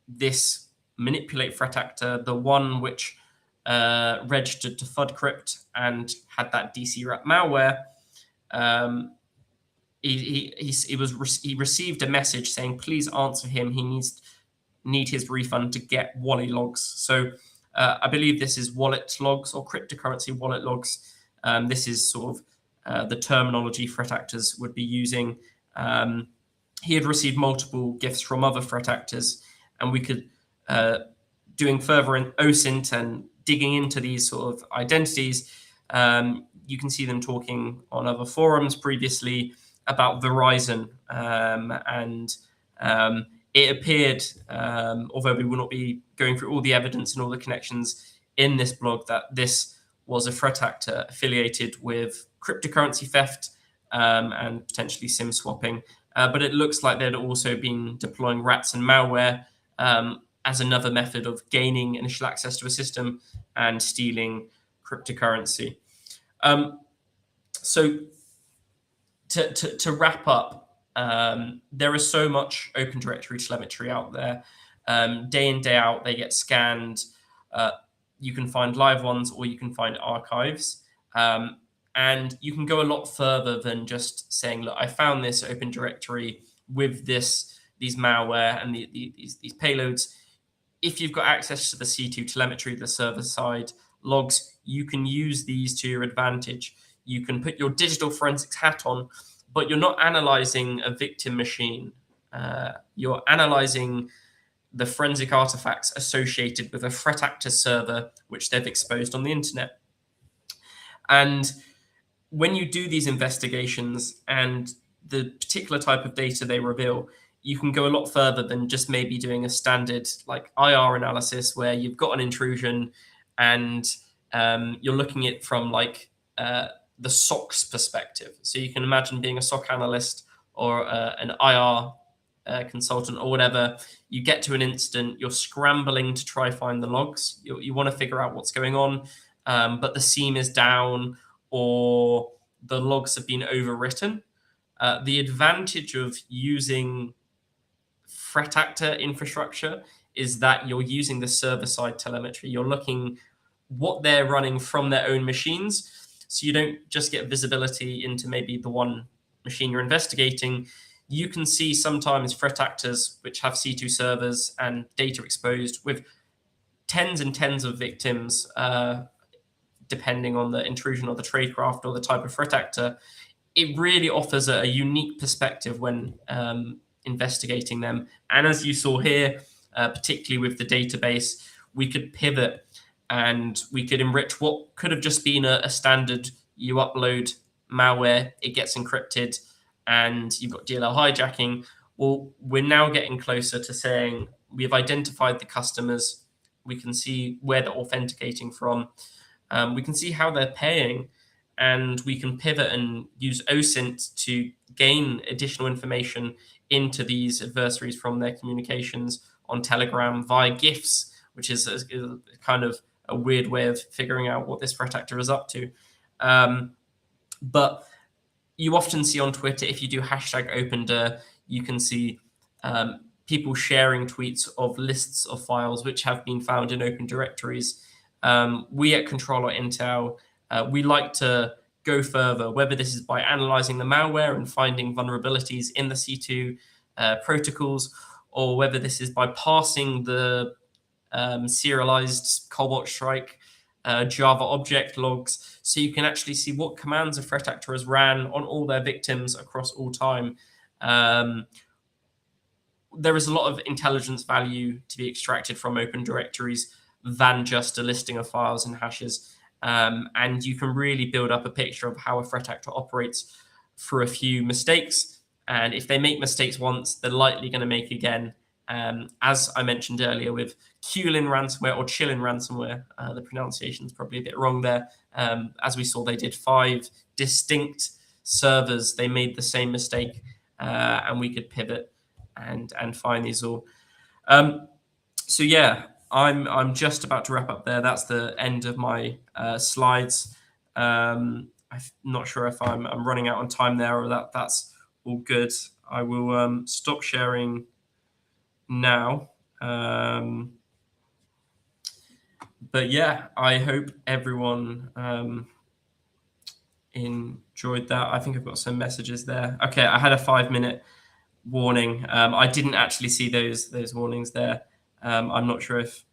this manipulate threat actor, the one which registered to FUDcrypt and had that DCRAT malware. He received a message saying, please answer him. He need his refund to get wallet logs. So I believe this is wallet logs or cryptocurrency wallet logs. This is sort of the terminology threat actors would be using. He had received multiple gifts from other threat actors, and we could, doing further in OSINT and digging into these sort of identities, you can see them talking on other forums previously about Verizon and It appeared, although we will not be going through all the evidence and all the connections in this blog, that this was a threat actor affiliated with cryptocurrency theft and potentially SIM swapping. But it looks like they'd also been deploying rats and malware as another method of gaining initial access to a system and stealing cryptocurrency. So to wrap up, there is so much Open Directory telemetry out there. Day in, day out, they get scanned. You can find live ones or you can find archives. And you can go a lot further than just saying, look, I found this Open Directory with these malware and these payloads. If you've got access to the C2 telemetry, the server side logs, you can use these to your advantage. You can put your digital forensics hat on, but you're not analyzing a victim machine. You're analyzing the forensic artifacts associated with a threat actor server, which they've exposed on the internet. And when you do these investigations and the particular type of data they reveal, you can go a lot further than just maybe doing a standard like IR analysis where you've got an intrusion and you're looking at it from like the SOC's perspective. So you can imagine being a SOC analyst or an IR consultant or whatever. You get to an incident, you're scrambling to try find the logs. You want to figure out what's going on, but the seam is down or the logs have been overwritten. The advantage of using threat actor infrastructure is that you're using the server-side telemetry. You're looking what they're running from their own machines. So you don't just get visibility into maybe the one machine you're investigating. You can see sometimes threat actors which have C2 servers and data exposed with tens and tens of victims, depending on the intrusion or the tradecraft or the type of threat actor. It really offers a unique perspective when investigating them. And as you saw here, particularly with the database, we could pivot and we could enrich what could have just been a standard. You upload malware, it gets encrypted, and you've got DLL hijacking. Well, we're now getting closer to saying we've identified the customers. We can see where they're authenticating from. We can see how they're paying, and we can pivot and use OSINT to gain additional information into these adversaries from their communications on Telegram via GIFs, which is a kind of a weird way of figuring out what this threat actor is up to. But you often see on Twitter, if you do hashtag OpenDir, you can see people sharing tweets of lists of files which have been found in open directories. We at Control.Intel, we like to go further, whether this is by analyzing the malware and finding vulnerabilities in the C2 protocols, or whether this is by parsing the serialized Cobalt Strike Java object logs, so you can actually see what commands a threat actor has ran on all their victims across all time. There is a lot of intelligence value to be extracted from open directories than just a listing of files and hashes. And you can really build up a picture of how a threat actor operates through a few mistakes. And if they make mistakes once, they're likely going to make again. As I mentioned earlier with Qlin ransomware or Chilin ransomware, the pronunciation is probably a bit wrong there. As we saw, they did 5 distinct servers. They made the same mistake, and we could pivot and find these all. So yeah, I'm just about to wrap up there. That's the end of my slides. I'm not sure if I'm running out on time there or that's all good. I will stop sharing now. But yeah, I hope everyone enjoyed that. I think I've got some messages there. Okay, I had a 5-minute warning. I didn't actually see those warnings there. I'm not sure if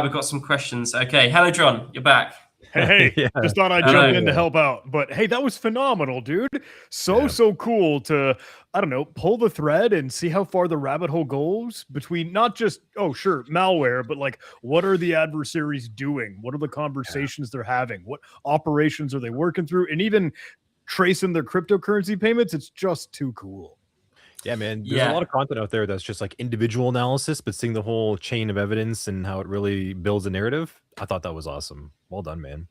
we've got some questions. Okay, hello John, you're back. Hey, Yeah. just thought I'd jump in to help out. But hey, that was phenomenal, dude. So cool to, I don't know, pull the thread and see how far the rabbit hole goes between not just, oh, sure, malware, but like, what are the adversaries doing? What are the conversations they're having? What operations are they working through? And even tracing their cryptocurrency payments. It's just too cool. Yeah, man. There's a lot Yeah, of content out there that's just like individual analysis, but seeing the whole chain of evidence and how it really builds a narrative, I thought that was awesome. Well done, man.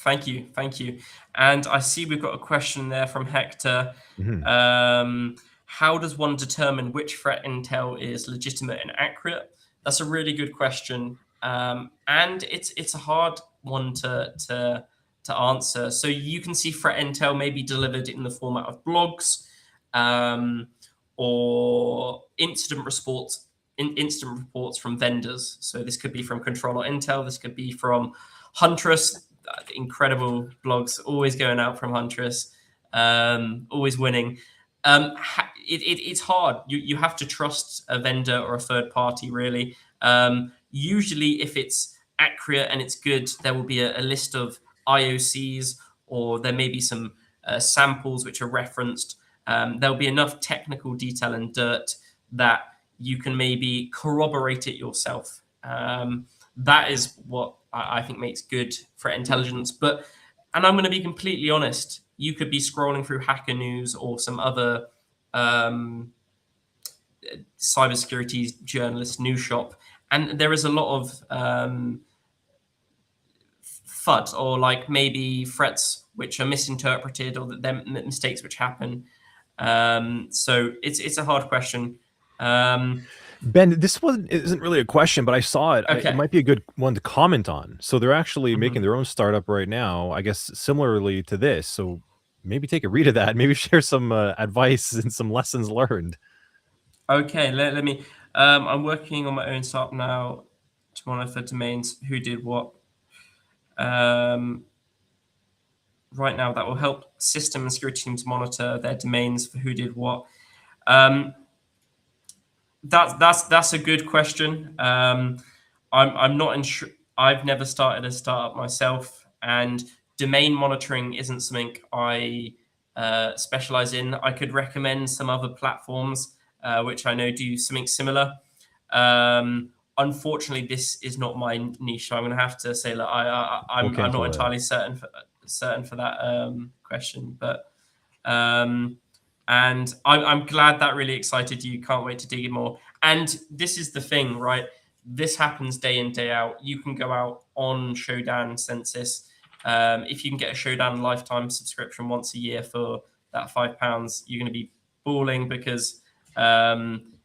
thank you, thank you. And I see we've got a question there from Hector. Mhm. How does one determine which threat intel is legitimate and accurate? That's a really good question, and it's a hard one to answer. So you can see threat intel may be delivered in the format of blogs, um, or incident reports from vendors. So this could be from Control or Intel. This could be from Huntress. Incredible blogs always going out from Huntress, always winning. It's hard. You have to trust a vendor or a third party, really. Usually, if it's accurate and it's good, there will be a list of IOCs, or there may be some samples which are referenced. There'll be enough technical detail and dirt that you can maybe corroborate it yourself. That is what I think makes good threat intelligence. And I'm going to be completely honest, you could be scrolling through Hacker News or some other cybersecurity journalist news shop, and there is a lot of FUD, or like maybe threats which are misinterpreted, or that mistakes which happen. So it's a hard question. Ben, this isn't really a question, but I saw it. Okay. It might be a good one to comment on. So they're actually making their own startup right now, I guess, similarly to this. So maybe take a read of that. Maybe share some advice and some lessons learned. Okay, let me. I'm working on my own startup now to monitor domains who did what. Right now, that will help system and security teams monitor their domains for who did what. That's a good question. I'm not I've never started a startup myself, and domain monitoring isn't something I specialize in. I could recommend some other platforms which I know do something similar. Unfortunately, this is not my niche, so I'm going to have to say that I'm not entirely certain for that question, but. And I'm glad that really excited you. Can't wait to dig in more. And this is the thing, right? This happens day in, day out. You can go out on Shodan Census. If you can get a Shodan lifetime subscription once a year for that £5, you're going to be balling, because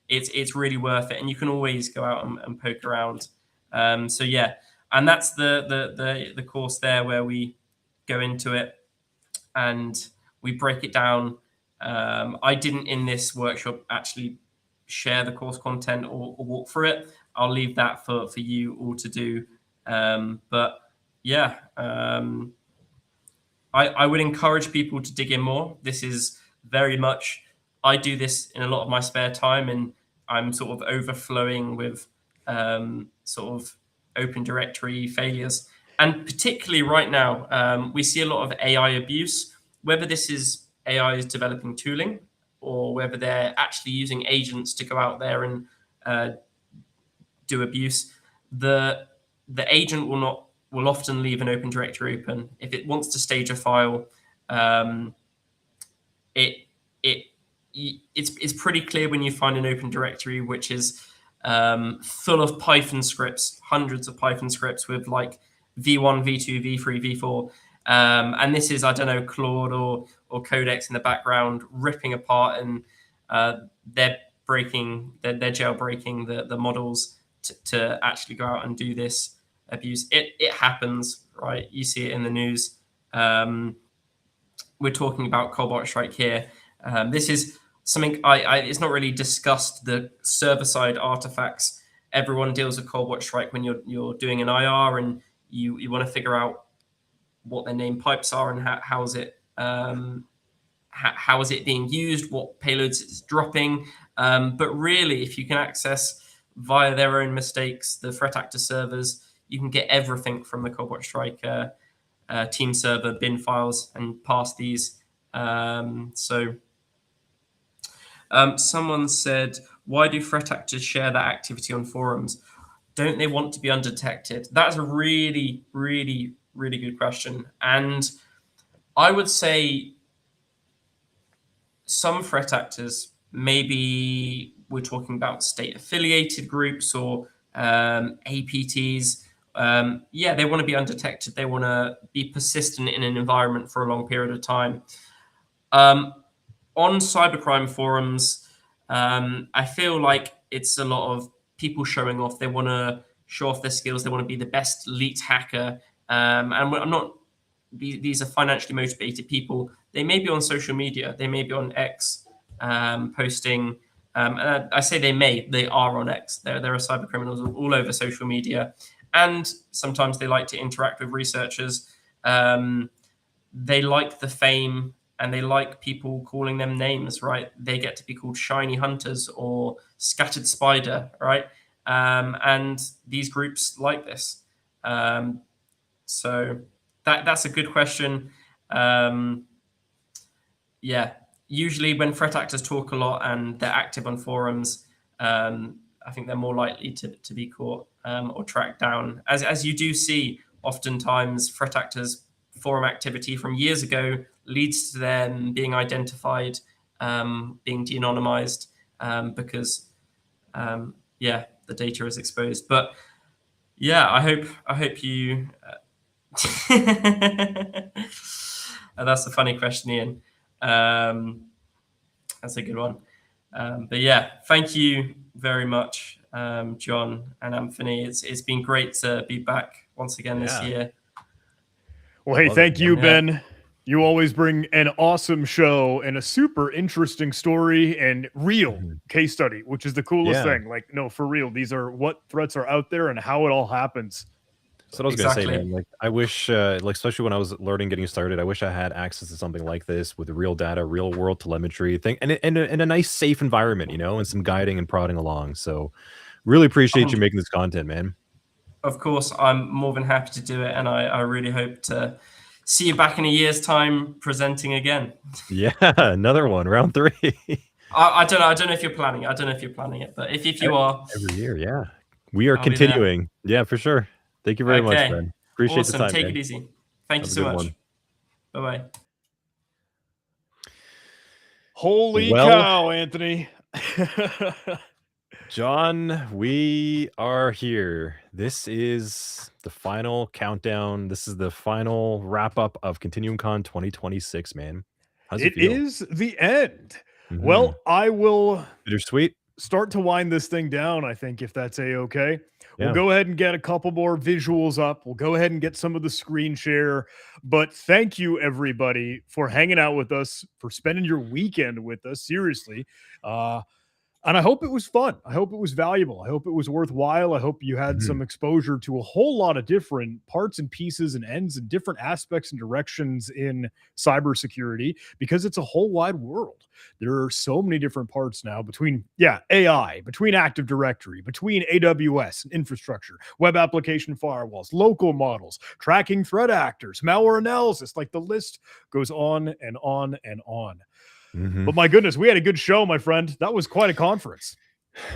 it's really worth it. And you can always go out and poke around. So yeah, and that's the course there where we go into it and we break it down. I didn't in this workshop actually share the course content or walk through it. I'll leave that for you all to do. But yeah, I would encourage people to dig in more. This is very much, I do this in a lot of my spare time, and I'm sort of overflowing with sort of Open Directory failures. And particularly right now, we see a lot of AI abuse, whether this is AI is developing tooling, or whether they're actually using agents to go out there and do abuse. The agent will often leave an Open Directory open. If it wants to stage a file, it's pretty clear when you find an Open Directory which is full of Python scripts, hundreds of Python scripts with like v1, v2, v3, v4. And this is, I don't know, Claude or Codex in the background ripping apart, and they're jailbreaking the models to actually go out and do this abuse. It happens, right? You see it in the news. We're talking about Cobalt Strike here. This is something it's not really discussed, the server-side artifacts. Everyone deals with Cobalt Strike when you're doing an IR and you want to figure out what their name pipes are and how is it being used, what payloads it's dropping. But really, if you can access via their own mistakes the threat actor servers, you can get everything from the Cobalt Strike team server bin files and pass these. Someone said, why do threat actors share that activity on forums? Don't they want to be undetected? That's a really, really, really good question. And I would say some threat actors maybe we're talking about state affiliated groups or APTs. Yeah, they want to be undetected. They want to be persistent in an environment for a long period of time. On cybercrime forums, I feel like it's a lot of people showing off. They want to show off their skills. They want to be the best elite hacker. And I'm not, these are financially motivated people. They may be on social media. They may be on X posting. And I say they are on X. There are cyber criminals all over social media. And sometimes they like to interact with researchers. They like the fame and they like people calling them names, right? They get to be called shiny hunters or scattered spider, right? And these groups like this. So that's a good question. Yeah, usually when threat actors talk a lot and they're active on forums, I think they're more likely to be caught or tracked down. As you do see, oftentimes threat actors forum activity from years ago leads to them being identified, being de-anonymized, because yeah, the data is exposed. But yeah, I hope you. That's a funny question, Ian. That's a good one. But yeah, thank you very much, John and Anthony. It's been great to be back once again this year. Well, hey, thank you, Ben. You always bring an awesome show and a super interesting story and real case study, which is the coolest thing. Like, no, for real, these are what threats are out there and how it all happens. So I was gonna say, man, like I wish, like especially when I was learning, getting started, I wish I had access to something like this with real data, real world telemetry thing, and in a nice, safe environment, you know, and some guiding and prodding along. So, really appreciate you making this content, man. Of course, I'm more than happy to do it, and I really hope to see you back in a year's time presenting again. Yeah, another one, round 3. I don't know. I don't know if you're planning. I don't know if you're planning it, but if you are, every year, yeah, we are continuing. Yeah, for sure. Thank you very much, Ben. Appreciate the time. Take it easy. Thank you so much. Bye bye. Holy cow, Anthony. John, we are here. This is the final countdown. This is the final wrap up of ContinuumCon 2026, man. How's it feel? It is the end. Well, I will bittersweet start to wind this thing down, I think, if that's a-okay. We'll go ahead and get a couple more visuals up. We'll go ahead and get some of the screen share. But thank you, everybody, for hanging out with us, for spending your weekend with us. Seriously. And I hope it was fun. I hope it was valuable. I hope it was worthwhile. I hope you had some exposure to a whole lot of different parts and pieces and ends and different aspects and directions in cybersecurity, because it's a whole wide world. There are so many different parts now between, AI, between Active Directory, between AWS and infrastructure, web application firewalls, local models, tracking threat actors, malware analysis. Like the list goes on and on and on. But my goodness, we had a good show, my friend. That was quite a conference.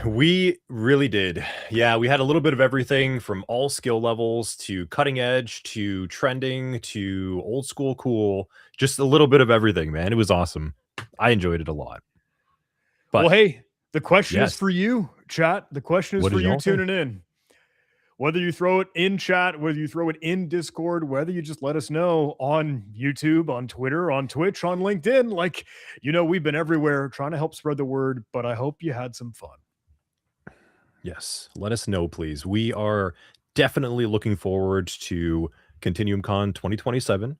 We really did. Yeah, we had a little bit of everything from all skill levels to cutting edge to trending to old school cool. Just a little bit of everything, man. It was awesome. I enjoyed it a lot. But, well, hey, the question is for you, chat. The question is for you tuning in. Whether you throw it in chat, whether you throw it in Discord, whether you just let us know on YouTube, on Twitter, on Twitch, on LinkedIn, like, you know, we've been everywhere trying to help spread the word, but I hope you had some fun. Yes, let us know, please. We are definitely looking forward to ContinuumCon 2027,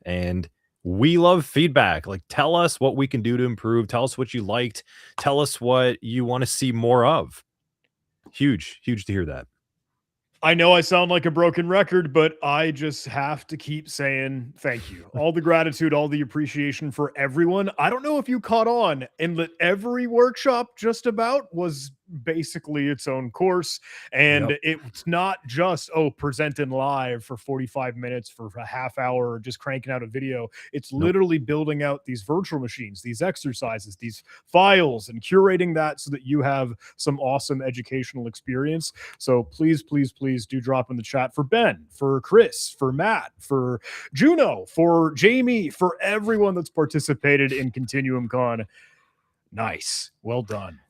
and we love feedback. Like, tell us what we can do to improve. Tell us what you liked. Tell us what you want to see more of. Huge to hear that. I know I sound like a broken record, but I just have to keep saying thank you. All the gratitude, all the appreciation for everyone. I don't know if you caught on, and that every workshop just about was basically its own course. And it's not just, presenting live for 45 minutes for a half hour, or just cranking out a video. It's literally building out these virtual machines, these exercises, these files, and curating that so that you have some awesome educational experience. So please do drop in the chat for Ben, for Chris, for Matt, for Juno, for Jamie, for everyone that's participated in ContinuumCon. Nice. Well done.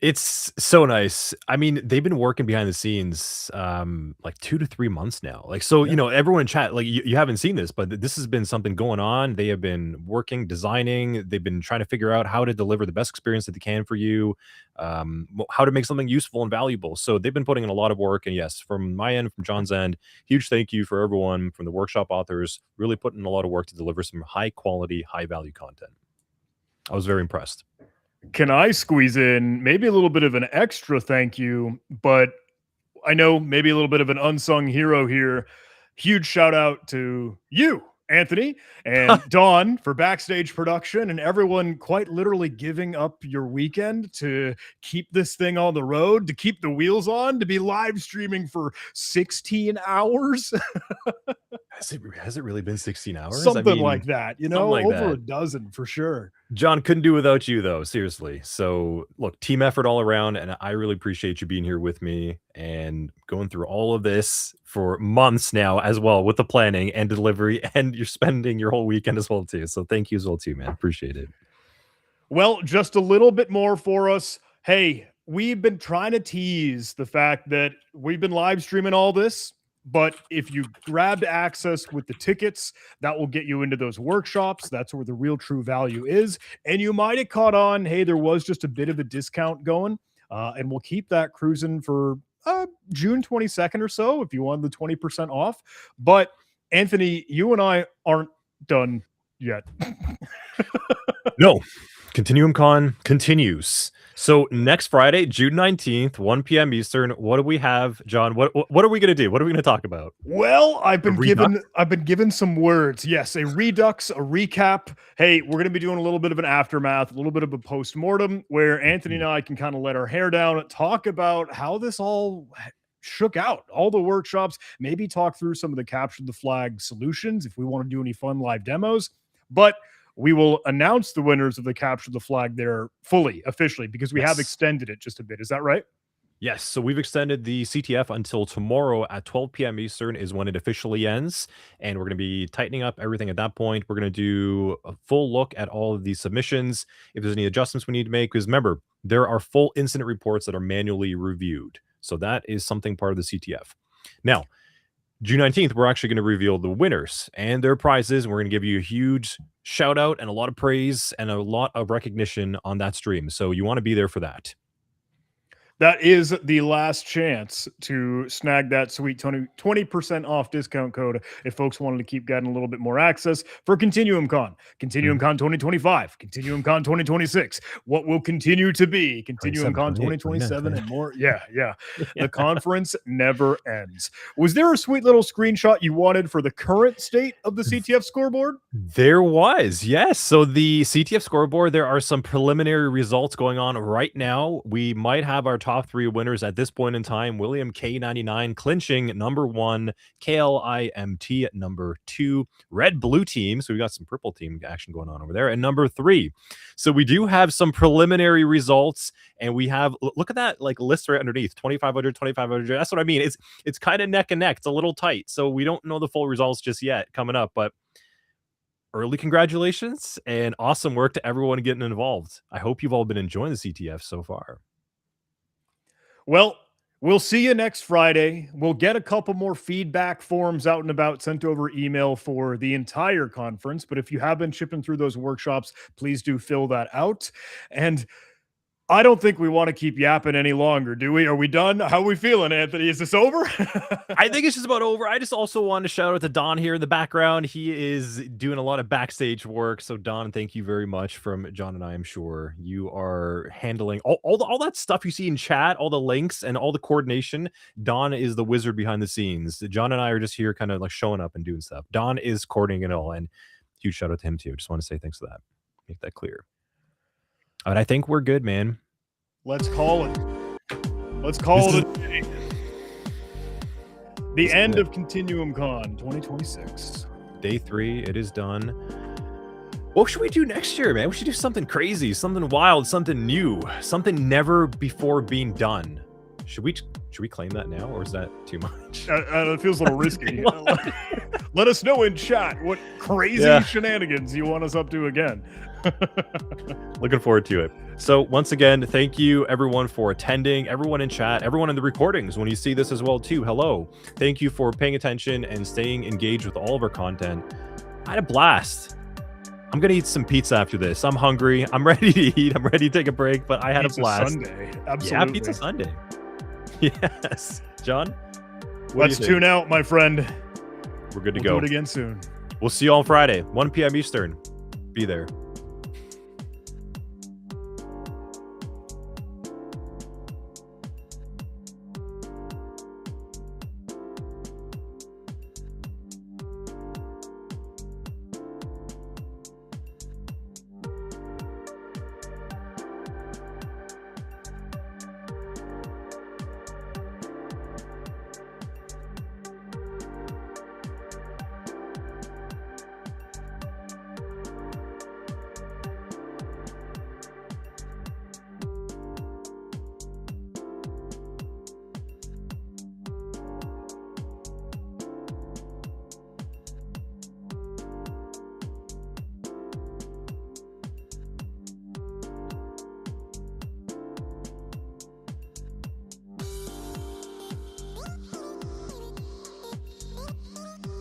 It's so nice. I mean, they've been working behind the scenes, like 2 to 3 months now. Like, so, you know, everyone in chat, like, you haven't seen this, but this has been something going on. They have been working, designing. They've been trying to figure out how to deliver the best experience that they can for you, how to make something useful and valuable. So they've been putting in a lot of work. And yes, from my end, from John's end, huge thank you for everyone from the workshop authors, really putting in a lot of work to deliver some high quality, high value content. I was very impressed. Can I squeeze in maybe a little bit of an extra thank you, but I know maybe a little bit of an unsung hero here. Huge shout out to you, Anthony, and Dawn for backstage production, and everyone quite literally giving up your weekend to keep this thing on the road, to keep the wheels on, to be live streaming for 16 hours. Has it really been 16 hours? Something I mean, like that, you know, like over that. a dozen for sure. John, couldn't do without you, though, seriously. So, look, team effort all around, and I really appreciate you being here with me and going through all of this for months now as well with the planning and delivery, and you're spending your whole weekend as well, too. So thank you as well, too, man. Appreciate it. Well, just a little bit more for us. Hey, we've been trying to tease the fact that we've been live streaming all this, but if you grabbed access with the tickets, that will get you into those workshops. That's where the real true value is. And you might have caught on, hey, there was just a bit of a discount going, and we'll keep that cruising for June 22nd or so if you want the 20% off. But Anthony, you and I aren't done yet. No, ContinuumCon continues. So next Friday, June 19th, 1 p.m. Eastern, what do we have, John? What are we going to do? What are we going to talk about? Well, I've been given some words. Yes, a redux, a recap. Hey, we're going to be doing a little bit of an aftermath, a little bit of a post-mortem where Anthony and I can kind of let our hair down, talk about how this all shook out, all the workshops, maybe talk through some of the capture the flag solutions if we want to do any fun live demos. But we will announce the winners of the capture the flag there fully, officially, because we have extended it just a bit. Is that right? Yes. So we've extended the CTF until tomorrow at 12 p.m. Eastern is when it officially ends. And we're going to be tightening up everything at that point. We're going to do a full look at all of these submissions. If there's any adjustments we need to make, because remember, there are full incident reports that are manually reviewed. So that is something part of the CTF. Now, June 19th, we're actually going to reveal the winners and their prizes. And we're going to give you a huge shout out and a lot of praise and a lot of recognition on that stream. So you want to be there for that. That is the last chance to snag that sweet 20% off discount code if folks wanted to keep getting a little bit more access for ContinuumCon, ContinuumCon 2025, ContinuumCon 2026, what will continue to be ContinuumCon 2027 and more. Yeah. The conference never ends. Was there a sweet little screenshot you wanted for the current state of the CTF scoreboard? There was, yes. So the CTF scoreboard, there are some preliminary results going on right now. We might have our top 3 winners at this point in time. William K99 clinching number 1, KLIMT at number 2, red blue team. So we got some purple team action going on over there, and number 3. So we do have some preliminary results, and we have, look at that like list right underneath, 2,500, 2,500. That's what I mean. It's kind of neck and neck. It's a little tight. So we don't know the full results just yet coming up, but early congratulations and awesome work to everyone getting involved. I hope you've all been enjoying the CTF so far. Well, we'll see you next Friday. We'll get a couple more feedback forms out and about sent over email for the entire conference. But if you have been shipping through those workshops, please do fill that out. And I don't think we want to keep yapping any longer, do we? Are we done? How are we feeling, Anthony? Is this over? I think it's just about over. I just also want to shout out to Don here in the background. He is doing a lot of backstage work. So Don, thank you very much from John and I. I'm sure you are handling all that stuff you see in chat, all the links and all the coordination. Don is the wizard behind the scenes. John and I are just here kind of like showing up and doing stuff. Don is coordinating it all, and huge shout out to him too. Just want to say thanks for that. Make that clear. But I think we're good, man. Let's call it. Let's call it a day. The end of ContinuumCon 2026. Day 3, it is done. What should we do next year, man? We should do something crazy, something wild, something new, something never before being done. Should we claim that now, or is that too much? It feels a little risky. Let us know in chat what crazy shenanigans you want us up to again. Looking forward to it. So once again, thank you everyone for attending, everyone in chat, everyone in the recordings when you see this as well too. Hello. Thank you for paying attention and staying engaged with all of our content. I had a blast. I'm going to eat some pizza after this. I'm hungry. I'm ready to eat. I'm ready to take a break, but I had Pizza a blast. Sunday. Absolutely. Yeah, Pizza Sunday. Yes. John? Let's tune out, my friend. We're good to We'll go. do it again soon. We'll see you on Friday, 1 p.m. Eastern. Be there.